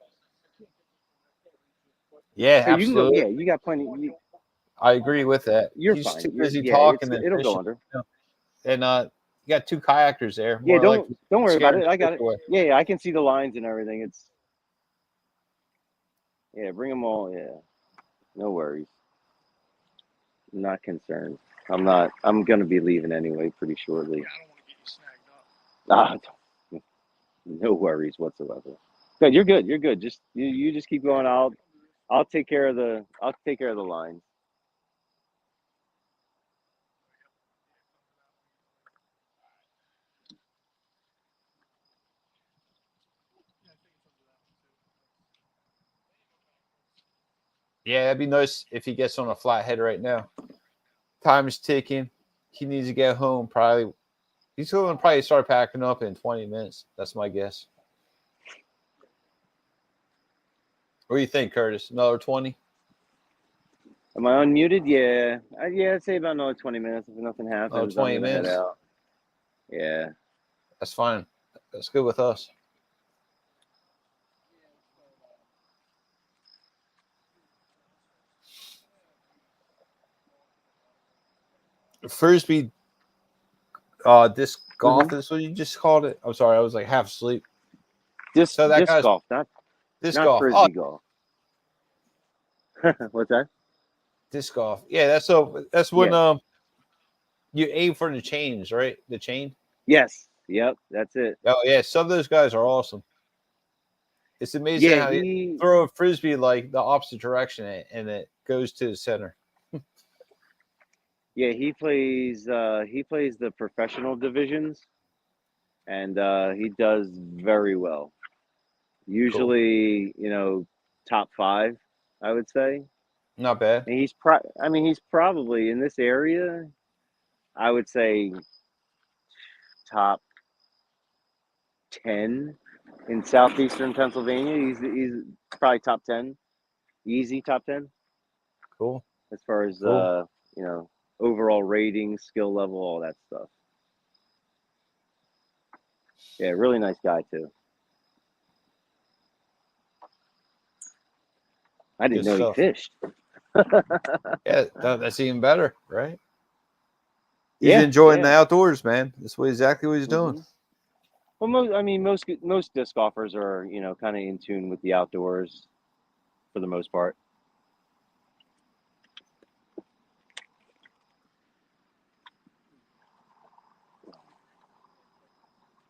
Yeah, So you can go. absolutely. Yeah, you got plenty. I agree with that. You're He's fine. too busy Yeah, talking and it'll fishing. go under. And you got 2 kayakers there. Yeah, More like don't worry about scaring it. I got fish it. away. Yeah, I can see the lines and everything. Bring them all. Yeah, no worries. I'm not concerned. I'm gonna be leaving anyway pretty shortly. Yeah, I don't want to get you snagged up. No worries whatsoever. Good, you're good. You're good. Just you just keep going. I'll take care of the lines. Yeah, it'd be nice if he gets on a flathead right now. Time is ticking. He needs to get home. He's going to probably start packing up in 20 minutes. That's my guess. What do you think, Curtis? Another 20? Am I unmuted? Yeah. I'd say about another 20 minutes if nothing happens. 20 I'm gonna head minutes? out. Yeah. That's fine. That's good with us. Frisbee disc golf is what you just called it. I'm sorry, I was like half asleep. Disc So that guy's golf, not disc golf. frisbee Oh, golf. What's that? disc golf. Yeah, that's when you aim for the chains, right? The chain. Yes. Yep. That's it. Oh yeah, some of those guys are awesome. It's amazing Yeah. how you throw a frisbee like the opposite direction and it goes to the center. Yeah. He plays the professional divisions, and he does very well. Usually, top 5, I would say. Not bad. And he's probably in this area, I would say top 10 in southeastern Pennsylvania. He's probably top 10, easy top 10 Cool. as far as Cool. overall rating, skill level, all that stuff. Yeah, really nice guy too. I didn't Good know stuff. he fished. Yeah, that's even better, right? He's Yeah, enjoying the yeah. outdoors, man. That's exactly what he's doing. Mhm. Well, most disc golfers are kind of in tune with the outdoors for the most part.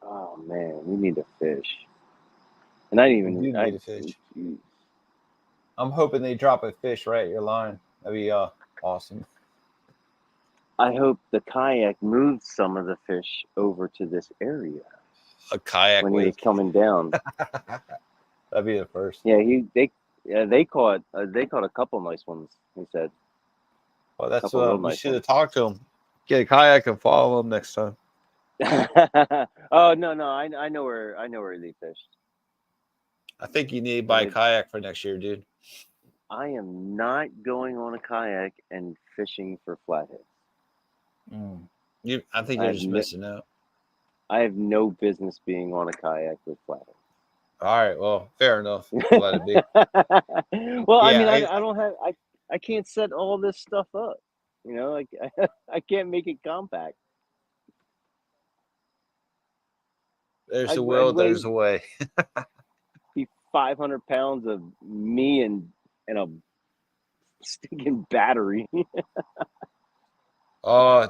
Oh man, we need to fish. And I didn't We even. do need a fish. I'm hoping they drop a fish right at your line. That'd be awesome. I hope the kayak moved some of the fish over to this area A kayak when he was coming down. That'd be the first. Yeah, they caught a couple nice ones. He said. Well, that's Couple real you nice should have ones. talked to him. Get a kayak and follow him next time. Oh no, I know where they fished. I think you need to buy a kayak for next year, dude. I am not going on a kayak and fishing for flathead. I think you're just missing out. I have no business being on a kayak with flathead. All right, well, fair enough. Let it be. Well, Yeah, I don't have I can't set all this stuff up. Like I can't make it compact. There's a will, there's a way. Be 500 pounds of me and a stinking battery. Oh,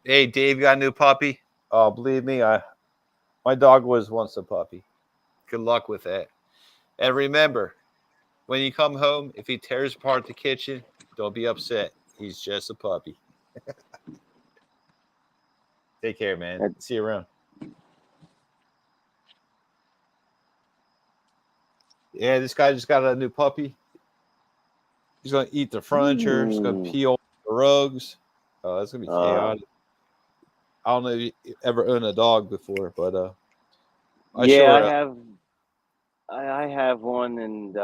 hey Dave, you got a new puppy? Oh, believe me, my dog was once a puppy. Good luck with that. And remember, when you come home, if he tears apart the kitchen, don't be upset. He's just a puppy. Take care, man. See you around. Yeah, this guy just got a new puppy. He's going to eat the furniture. He's going to pee all the rugs. Oh, that's going to be chaotic. I don't know if you ever owned a dog before, but I have one, and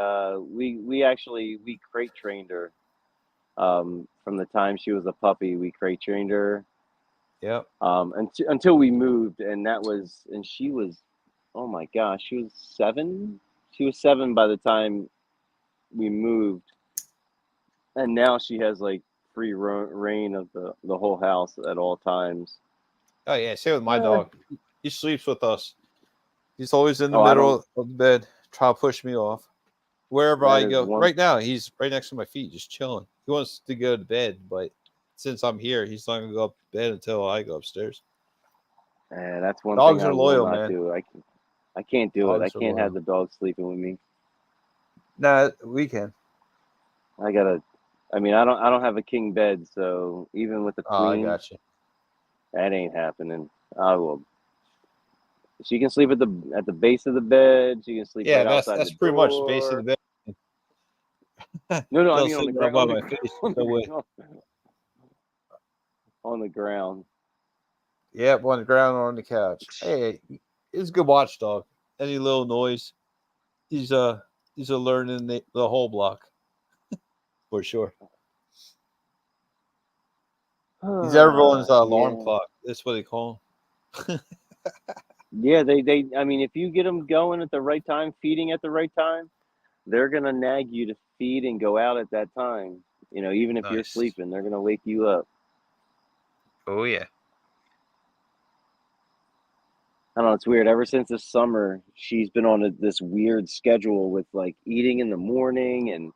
we crate trained her. From the time she was a puppy, we crate trained her. Yep. Until we moved, and she was, oh my gosh, she was 7. She was 7 by the time we moved, and now she has like free reign of the whole house at all times. Oh yeah, same with my dog. He sleeps with us. He's always in the middle of the bed, trying to push me off. Wherever I go. Right now, he's right next to my feet, just chilling. He wants to go to bed, but since I'm here, he's not gonna go up to bed until I go upstairs. Yeah, that's one Dogs thing are loyal, man. I can't do it. I can't have loyal. the dog sleeping with me. Nah, we can. I don't have a king bed, so even with the queen, I got you. that ain't happening. I will. She can sleep at the base of the bed. She can sleep right outside the door. That's pretty much the base of the bed. No, I mean on the ground. On my face. On the ground. Yep, on the ground or on the couch. Hey, he's a good watchdog. Any little noise, he's learning the whole block for sure. He's everyone's alarm clock. That's what they call him. Yeah, they. I mean, if you get them going at the right time, feeding at the right time, they're gonna nag you to feed and go out at that time. Even if you're sleeping, they're gonna wake you up. Oh yeah. I don't know. It's weird. Ever since this summer, she's been on this weird schedule with like eating in the morning, and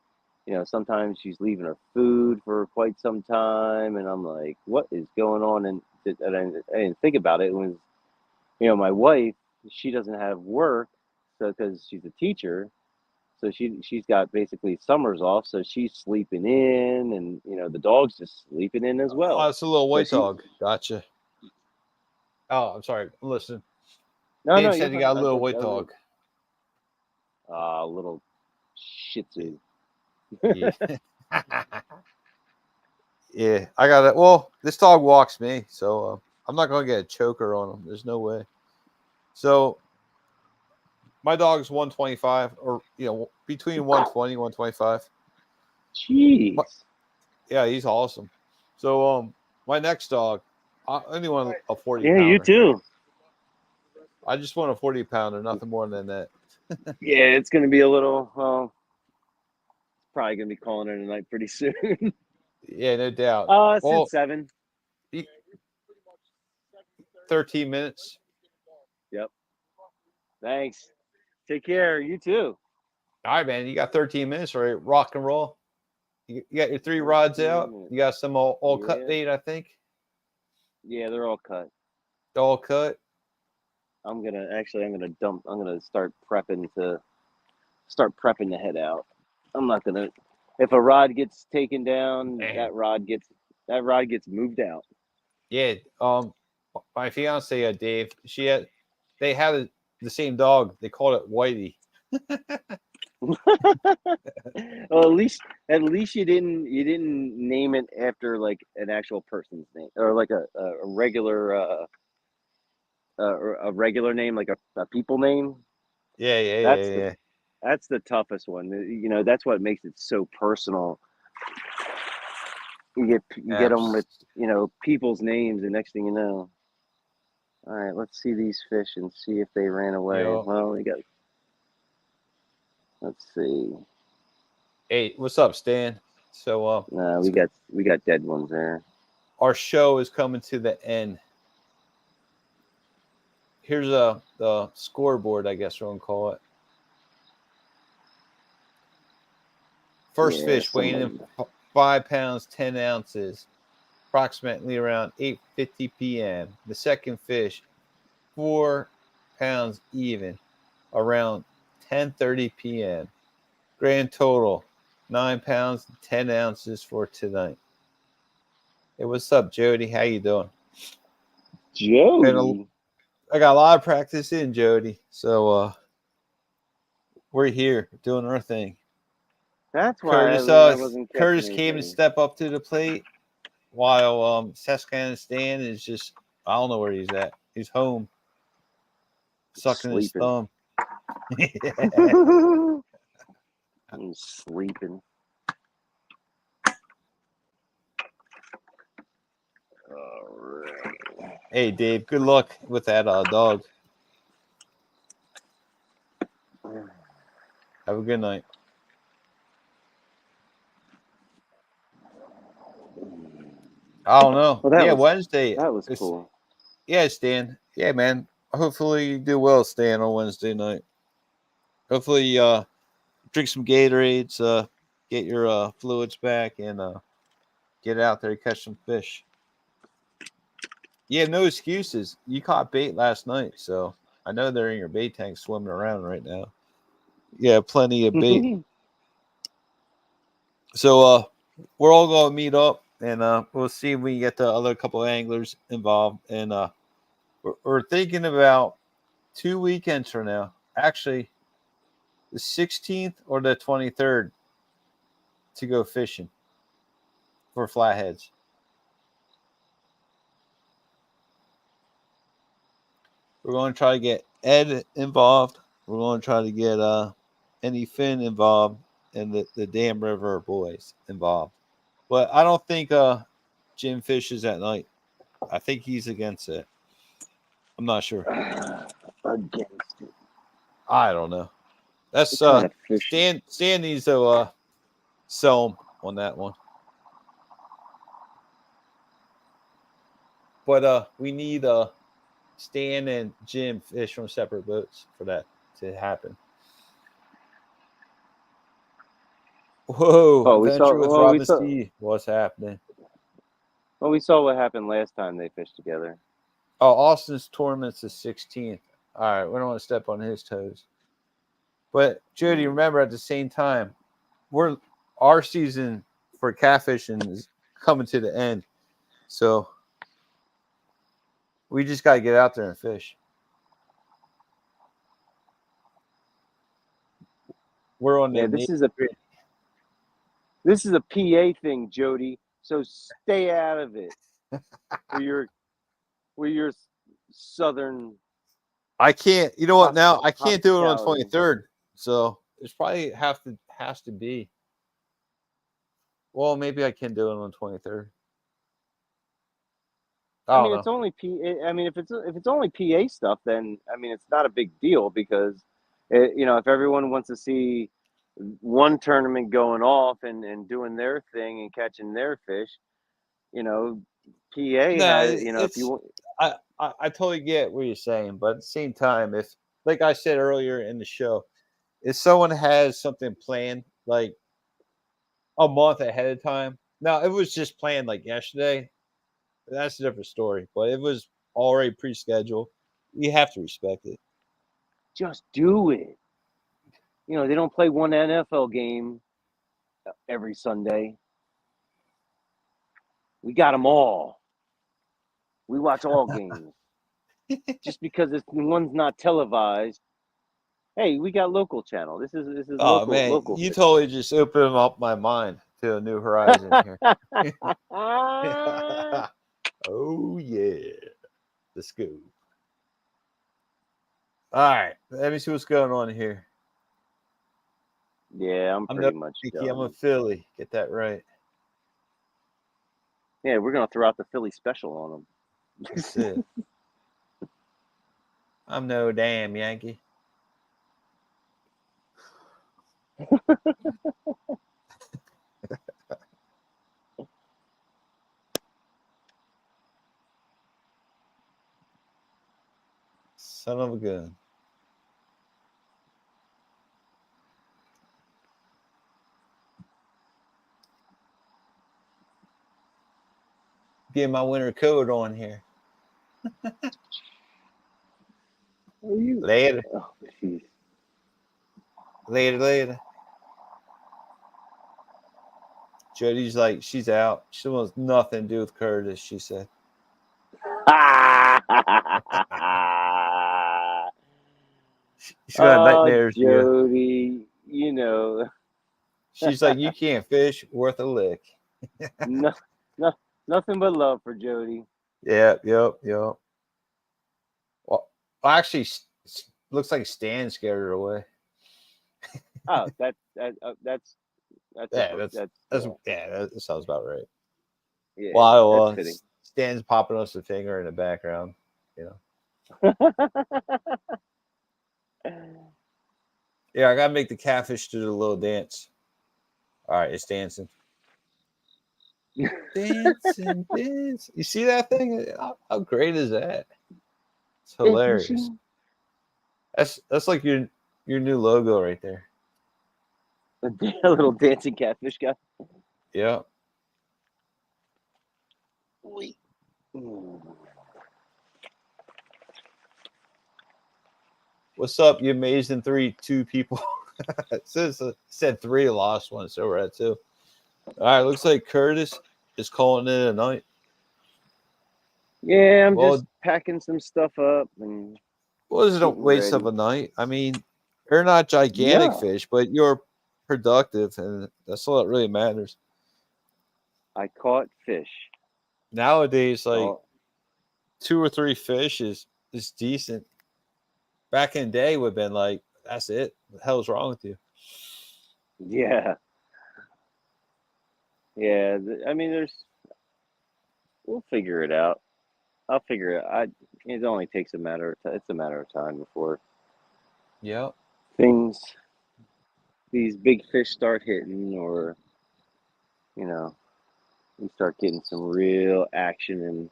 sometimes she's leaving her food for quite some time, and I'm like, what is going on? And I didn't think about it. It was, my wife, she doesn't have work, so because she's a teacher, so she's got basically summers off, so she's sleeping in, and the dog's just sleeping in as Oh, well. that's a little white she- dog. Gotcha. Oh, I'm sorry. Listen, No, Dave no, said you're you fine. got a little white dog. Little Shih Tzu. Yeah. Yeah, I got it. Well, this dog walks me, so I'm not going to get a choker on him. There's no way. So my dog's 125, or between 120 125. Jeez. Yeah, he's awesome. So my next dog, I only want a 40 Yeah, pounder. you too. I just want a 40 pounder, nothing more than that. Yeah, it's gonna be a little. Well, probably gonna be calling it a night pretty soon. Yeah, no doubt. Since 7. 13 minutes. Yep. Thanks. Take care. You too. All right, man. You got 13 minutes, right? Rock and roll. You got your 3 rods out. You got some all cut Yeah. bait, I think. Yeah, they're all cut. All cut. I'm gonna start prepping to head out. I'm not gonna. If a rod gets taken down, Man. that rod gets moved out. Yeah. My fiance, Dave, they had the same dog. They called it Whitey. Well, at least you didn't name it after like an actual person's name, or like a regular name, like a people name. Yeah. That's the toughest one. That's what makes it so personal. You get them with people's names, and next thing you know. All right, let's see these fish and see if they ran away. Yeah. Well, let's see. Hey, what's up, Stan? So We got dead ones there. our show is coming to the end. Here's the scoreboard, I guess we're gonna call it. First fish weighing in 5 pounds 10 ounces, approximately around 8:50 p.m. The second fish, 4 pounds even, around 10:30 p.m. Grand total, 9 pounds 10 ounces for tonight. Hey, what's up, Jody? How you doing? Jody. I got a lot of practice in, Jody. So we're here doing our thing. That's why Curtis, I wasn't catching Curtis came and anything. stepped up to the plate, while Susquehanna Stan is just, I don't know where he's at. He's home, sucking his thumb. I'm sleeping. All right. Hey, Dave, good luck with that dog. Have a good night. I don't know. Well, Wednesday. That was cool. Yeah, Stan. Yeah, man. Hopefully you do well, Stan, on Wednesday night. Hopefully drink some Gatorades, get your fluids back, and get out there and catch some fish. Yeah, no excuses. You caught bait last night, so I know they're in your bait tank swimming around right now. Yeah, plenty of bait. So we're all gonna meet up, and we'll see if we can get the other couple of anglers involved. And we're thinking about 2 weekends from now. Actually, the 16th or the 23rd to go fishing for flatheads. We're going to try to get Ed involved. We're going to try to get any Finn involved, and the Dam River boys involved. But I don't think Jim fishes at night. I think he's against it. I'm not sure. Against it. I don't know. That's Stan needs to sell him on that one. But we need Stan and Jim fish from separate boats for that to happen. Whoa! Oh, we saw. Adventure with Well, we Robin saw. C. What's happening? Well, we saw what happened last time they fished together. Oh, Austin's tournament's the 16th. All right, we don't want to step on his toes. But Jody, remember at the same time, our season for catfishing is coming to the end, so we just got to get out there and fish. We're on the This is a PA thing, Jody. So stay out of it. with your southern. I can't. You know what? Now I can't do it on hospitality. 23rd, so it's probably has to be. Well, maybe I can do it on 23rd. I mean, it's only I mean, if it's only PA stuff, then I mean, it's not a big deal because, if everyone wants to see one tournament going off and doing their thing and catching their fish, PA has, if you want. I totally get what you're saying, but at the same time, if, like I said earlier in the show, if someone has something planned like a month ahead of time, now it was just planned like yesterday, that's a different story. But it was already pre-scheduled. You have to respect it. Just do it. They don't play one NFL game every Sunday. We got them all. We watch all games. Just because one's not televised. Hey, we got local channel. This is Oh local. man, Local. you totally just opened up my mind to a new horizon here. Oh yeah, the scoop. All right, let me see what's going on here. Yeah, I'm pretty much done. I'm a Philly. Get that right. Yeah, we're gonna throw out the Philly special on them. That's it. I'm no damn Yankee. Son of a gun. Get my winter coat on here. Later. Oh, geez. Later. Jody's like, she's out. She wants nothing to do with Curtis, she said. She's got nightmares. Jody, She's like, you can't fish worth a lick. no, nothing but love for Jody. Yep. Well, actually, looks like Stan scared her away. Oh, that sounds about right. Yeah, While that's fitting. Stan's popping us a finger in the background, Yeah, I gotta make the catfish do the little dance. All right, it's dancing. Dancing. You see that thing? How great is that? It's hilarious. That's like your new logo right there. A little dancing catfish guy. Yeah. What's up, you amazing 2 people? It said 3 lost one, so we're at 2. All right, looks like Curtis is calling it a night. Yeah, I'm just packing some stuff up and. Was it a waste of a night? I mean, you're not gigantic fish, but you're productive, and that's all that really matters. I caught fish. Nowadays, like 2 or 3 fish is decent. Back in the day, would have been like, that's it. What the hell's wrong with you? Yeah. Yeah. I mean, we'll figure it out. I'll figure it. It only takes a matter of time before. Yep. These big fish start hitting, or we start getting some real action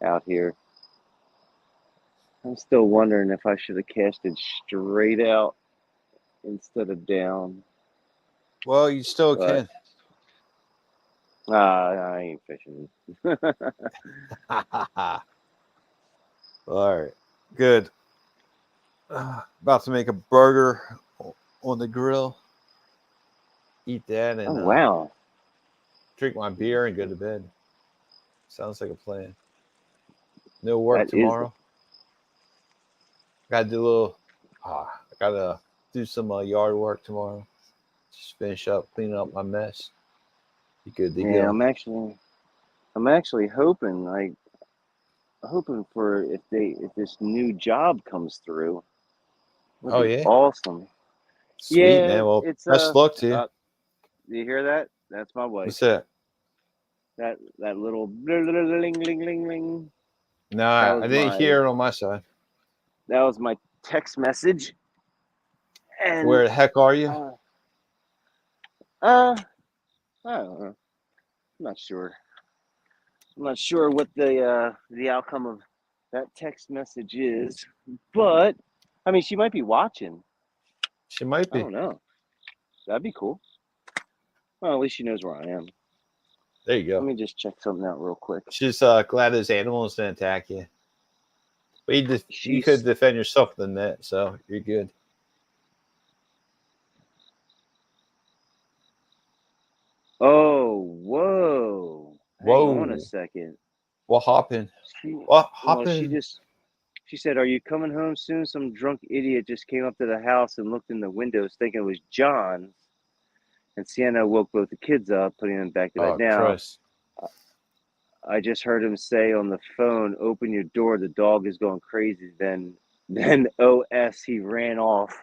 out here. I'm still wondering if I should have casted straight out instead of down. Well, you still But can. I ain't fishing. All right, good. About to make a burger on the grill. Eat that Oh and wow. drink my beer and go to bed. Sounds like a plan. No work That is tomorrow. Got to do a little. I gotta do some yard work tomorrow. Just finish up cleaning up my mess. Be good to yeah, go. I'm actually hoping for if this new job comes through. That'd Oh be yeah, awesome. sweet Yeah, man. Well, it's best luck to you. you hear that? That's my wife. What's that? That little ling ling ling ling. Nah, I didn't hear it on my side. That was my text message. And Where the heck are you? I don't know. I'm not sure. I'm not sure what the outcome of that text message is, but I mean, she might be watching. She might I be. don't know. That'd be cool. Well, at least she knows where I am. There you Let go. me just check something out real quick. She's glad those animals didn't attack you. But you could She's defend yourself with the net, so you're good. whoa. Hang on a Whoa. second. What happened? She What well, happened? she said, "Are you coming home soon?" Some drunk idiot just came up to the house and looked in the windows thinking it was John. And Sienna woke both the kids up, putting them back to bed. Oh, Now, Christ. I just heard him say on the phone, "Open your door. The dog is going crazy." Then OS, he ran off.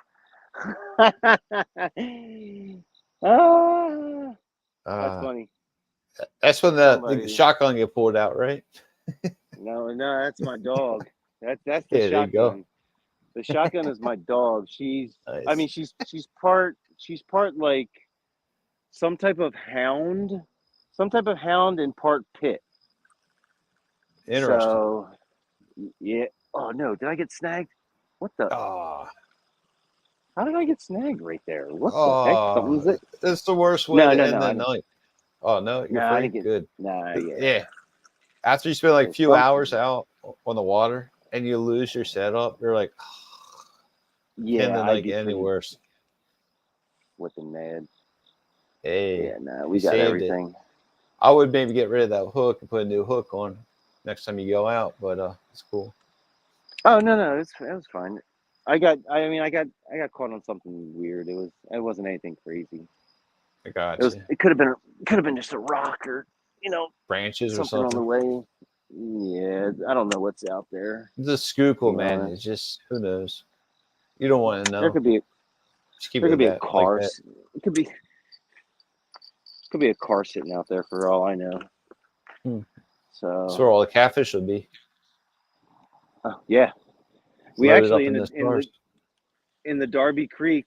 Ah, that's funny. That's when the Somebody, shotgun get pulled out, right? no, that's my dog. That's the Yeah, there you go. shotgun. The shotgun is my dog. I mean, Nice. she's part like some type of hound and part pit. Interesting. So yeah. Oh no, did I get snagged? What the? Ah, How did I get snagged right there? What the heck? oh, Something's it? it's the worst way No, to no, end no. the I didn't. night. Oh no, No, you're I free. didn't get. Good. Nah, yeah. Yeah. After you spend like a There's few something. hours out on the water and you lose your setup, you're like, can Yeah, the I'd night be get any pretty worse? flipping mad. Hey, Yeah, no, you we got saved it. everything. I would maybe get rid of that hook and put a new hook on next time you go out, but it's cool. Oh no, it was fine. I got caught on something weird. It wasn't anything crazy. I got you. It could have been just a rock or Branches or something on the something. way. Yeah, I don't know what's out there. The To skookle, be man. honest, It's just who knows. You don't want to there know. could be Just keep there it could at be a that, like car. that. It could be a car sitting out there for all I know. That's So where all the catfish would be. yeah, we Loaded actually up in the stars. in the Darby Creek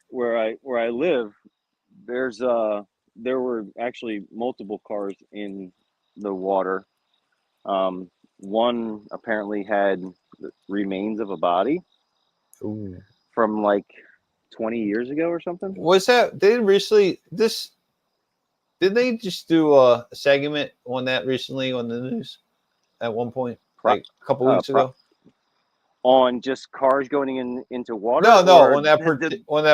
where I live. There were actually multiple cars in the water. One apparently had the remains of a body Ooh. from like 20 years ago or something. Was that they recently this did they just do a segment on that recently on the news at one point? Pro, Like a couple uh, weeks pro, ago? on just cars going into water, No, or on that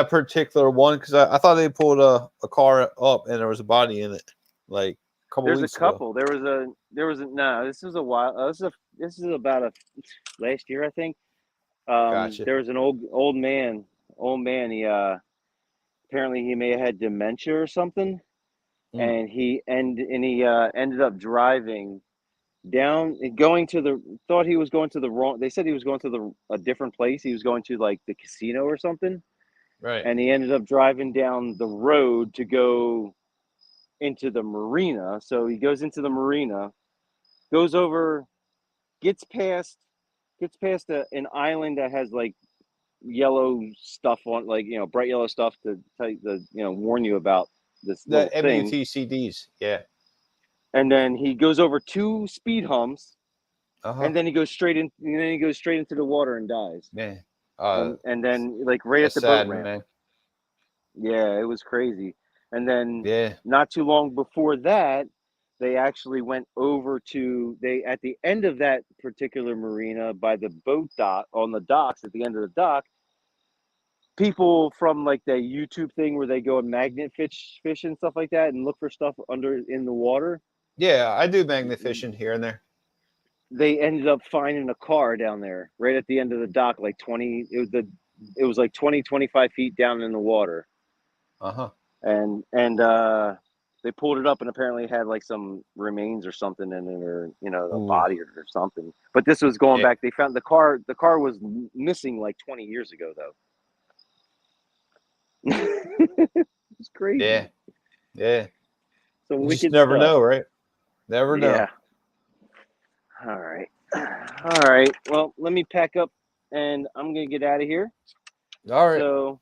particular one, because I thought they pulled a car up and there was a body in it like a couple there's a weeks ago. couple. There was a no. This is a while. This is about a last year, I think. Gotcha. There was an old man. He apparently he may have had dementia or something, Mm. and he ended up driving down, going to the thought he was going to the wrong. They said he was going to a different place. He was going to like the casino or something, Right. and he ended up driving down the road to go into the marina. So he goes into the marina, goes over, gets past an island that has like yellow stuff on, like bright yellow stuff to tell you warn you about this The little thing. MUTCDs, yeah. And then he goes over two speed humps, Uh-huh. and then he goes straight in. And then he goes straight into the water and dies. Man. And then like right at That's the sad, boat ramp. man. Yeah, it was crazy. And then Yeah. not too long before that, they actually went over to at the end of that particular marina by the boat dock on the docks at the end of the dock. People from like the YouTube thing where they go and magnet fish and stuff like that and look for stuff in the water. Yeah, I do magnet fishing here and there. They ended up finding a car down there right at the end of the dock, like 20. It was like 20, 25 feet down in the water. Uh-huh. And they pulled it up and apparently it had like some remains or something in it, or a Ooh. body or something. But this was going Yeah. back. They found the car was missing like 20 years ago though. It's crazy. Yeah. Yeah. Some You wicked just never stuff. know, right? Never know. Yeah. All right. Well, let me pack up and I'm gonna get out of here. All right. So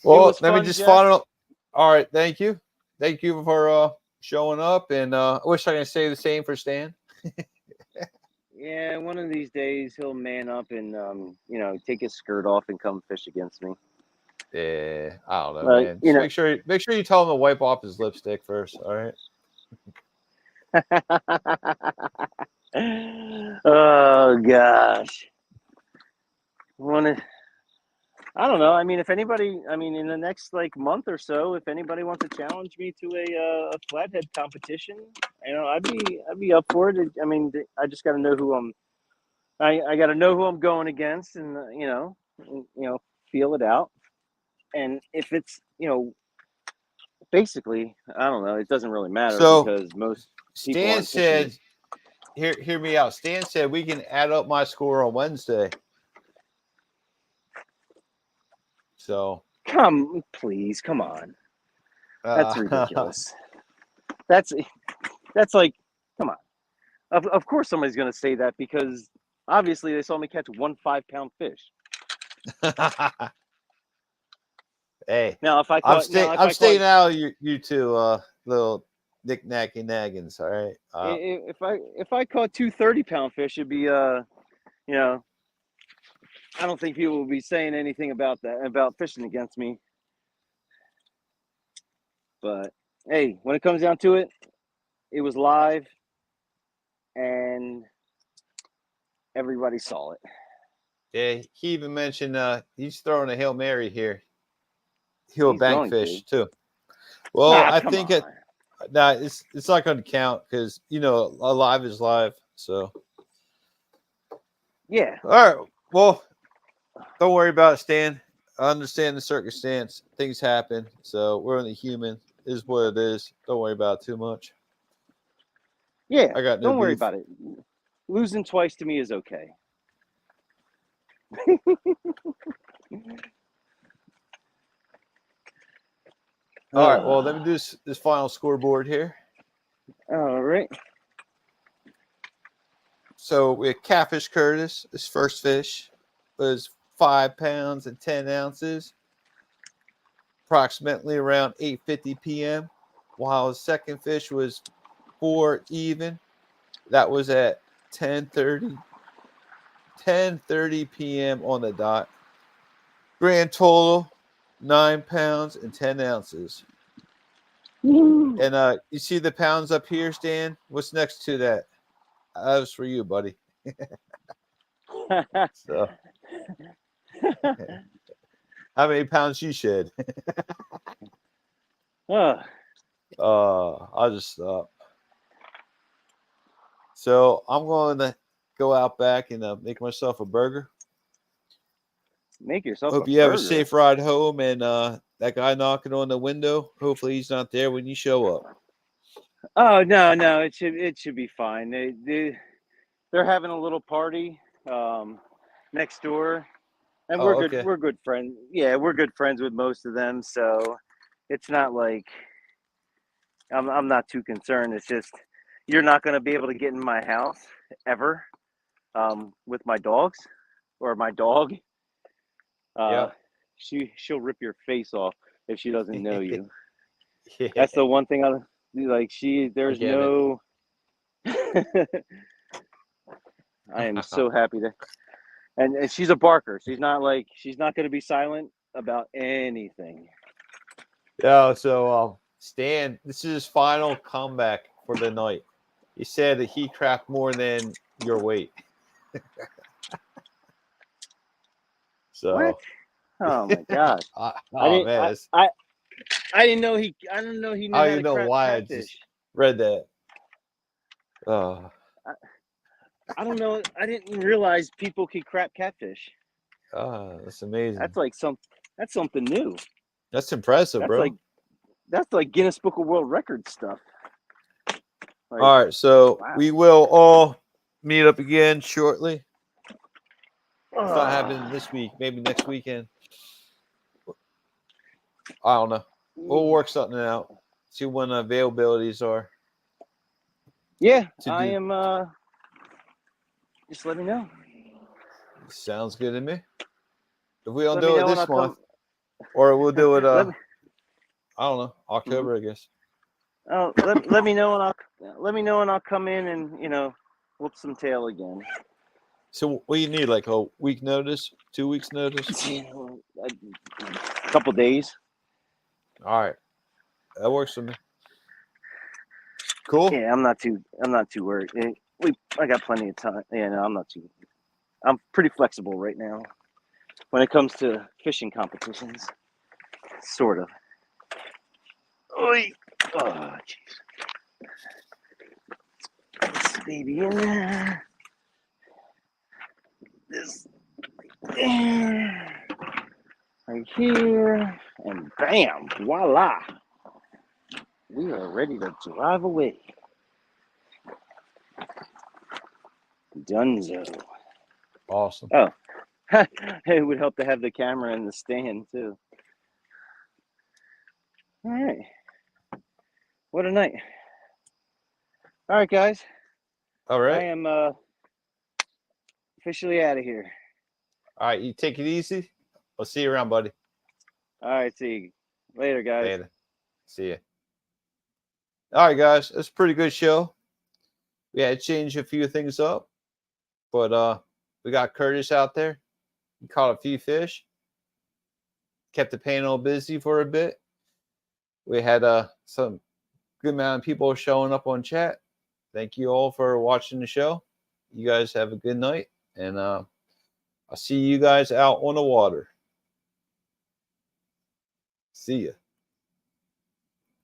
Well, was let me fun, just Jeff. final. All right. Thank you. Thank you for showing up. And I wish I could say the same for Stan. yeah, one of these days he'll man up and take his skirt off and come fish against me. Yeah. I don't know, But, man. Just make sure you tell him to wipe off his lipstick first. All right. Oh gosh. I don't know. I mean, if anybody, in the next like month or so, if anybody wants to challenge me to a flathead competition, I'd be up for it. I mean, I just got to know who I got to know who I'm going against, and feel it out. And if it's basically, I don't know. It doesn't really matter So, because most people Stan aren't fishing. said, hear me out. Stan said we can add up my score on Wednesday. So Come on. That's ridiculous. That's like, come on. Of course somebody's going to say that because obviously they saw me catch 1 5-pound fish. Hey, Now if I I'm caught, staying out of you two little knick-knacky naggins. All right. if I caught 2 30-pound fish, it'd be I don't think people will be saying anything about fishing against me. But hey, when it comes down to it, it was live and everybody saw it. Yeah, he even mentioned he's throwing a Hail Mary here. He'll He's bank going fish to. too. Well, I come think on. it's not going to count because live is live. So Yeah. all right. Well, don't worry about it, Stan. I understand the circumstance. Things happen. So we're only human. Is what it is. Don't worry about it too much. Yeah. I got no Don't worry beef. about it. Losing twice to me is okay. All right. Well, let me do this final scoreboard here. All right. So we had Catfish Curtis. His first fish was 5 pounds and 10 ounces, approximately around 8:50 p.m. While his second fish was 4 even. That was at 10:30 p.m. on the dot. Grand total 9 pounds and 10 ounces. Woo. And you see the pounds up here, Stan? What's next to that? That was for you, buddy. So, how many pounds you shed? I'll just stop. So I'm going to go out back and make myself a burger. Make yourself Hope a you have burger. a safe ride home. And that guy knocking on the window, hopefully he's not there when you show up. Oh no, it should be fine. They're having a little party next door, and we're good. Okay. We're good friends. Yeah, we're good friends with most of them, so it's not like I'm not too concerned. It's just you're not going to be able to get in my house ever with my dogs or my dog. She'll rip your face off if she doesn't know you. Yeah. That's the one thing I like. There's get no I am so happy to. And she's a barker. She's not going to be silent about anything. Yeah, so Stan, this is his final comeback for the night. He said that he crapped more than your weight. So What? Oh my gosh! oh I didn't. man, it's- I didn't know he. I didn't know he knew I how don't to even know crap why I catfish. just read that. Oh, I don't know. I didn't realize people could crap catfish. that's amazing. That's something new. That's impressive, That's bro. like Guinness Book of World Records stuff. Like, All right, so wow. we will all meet up again shortly. It's not happening this week, maybe next weekend. I don't know. We'll work something out. See when availabilities are. Yeah, to I do. am. Just let me know. Sounds good to me. If we don't Let me do it know and this I'll month, or we'll do it. Let me- I don't know, October, I guess. Oh, let me know and I'll come in and whoop some tail again. So what do you need? Like a week notice, 2 weeks notice? A couple days. All right, that works for me. Cool. Yeah, I'm not too worried. I got plenty of time. Yeah, no, I'm pretty flexible right now when it comes to fishing competitions. Sort of. Oy. Oh, jeez. This baby in there. This there. Right here. And bam, voila. We are ready to drive away. Dunzo. Awesome. Oh, it would help to have the camera in the stand too. All right. What a night. All right, guys. All right. I am officially out of here. All right, you take it easy. I'll see you around, buddy. All right, see you later, guys. Later. See ya. All right, guys. It's a pretty good show. We had to change a few things up, but we got Curtis out there. He caught a few fish. Kept the panel busy for a bit. We had some good amount of people showing up on chat. Thank you all for watching the show. You guys have a good night, and I'll see you guys out on the water. See ya.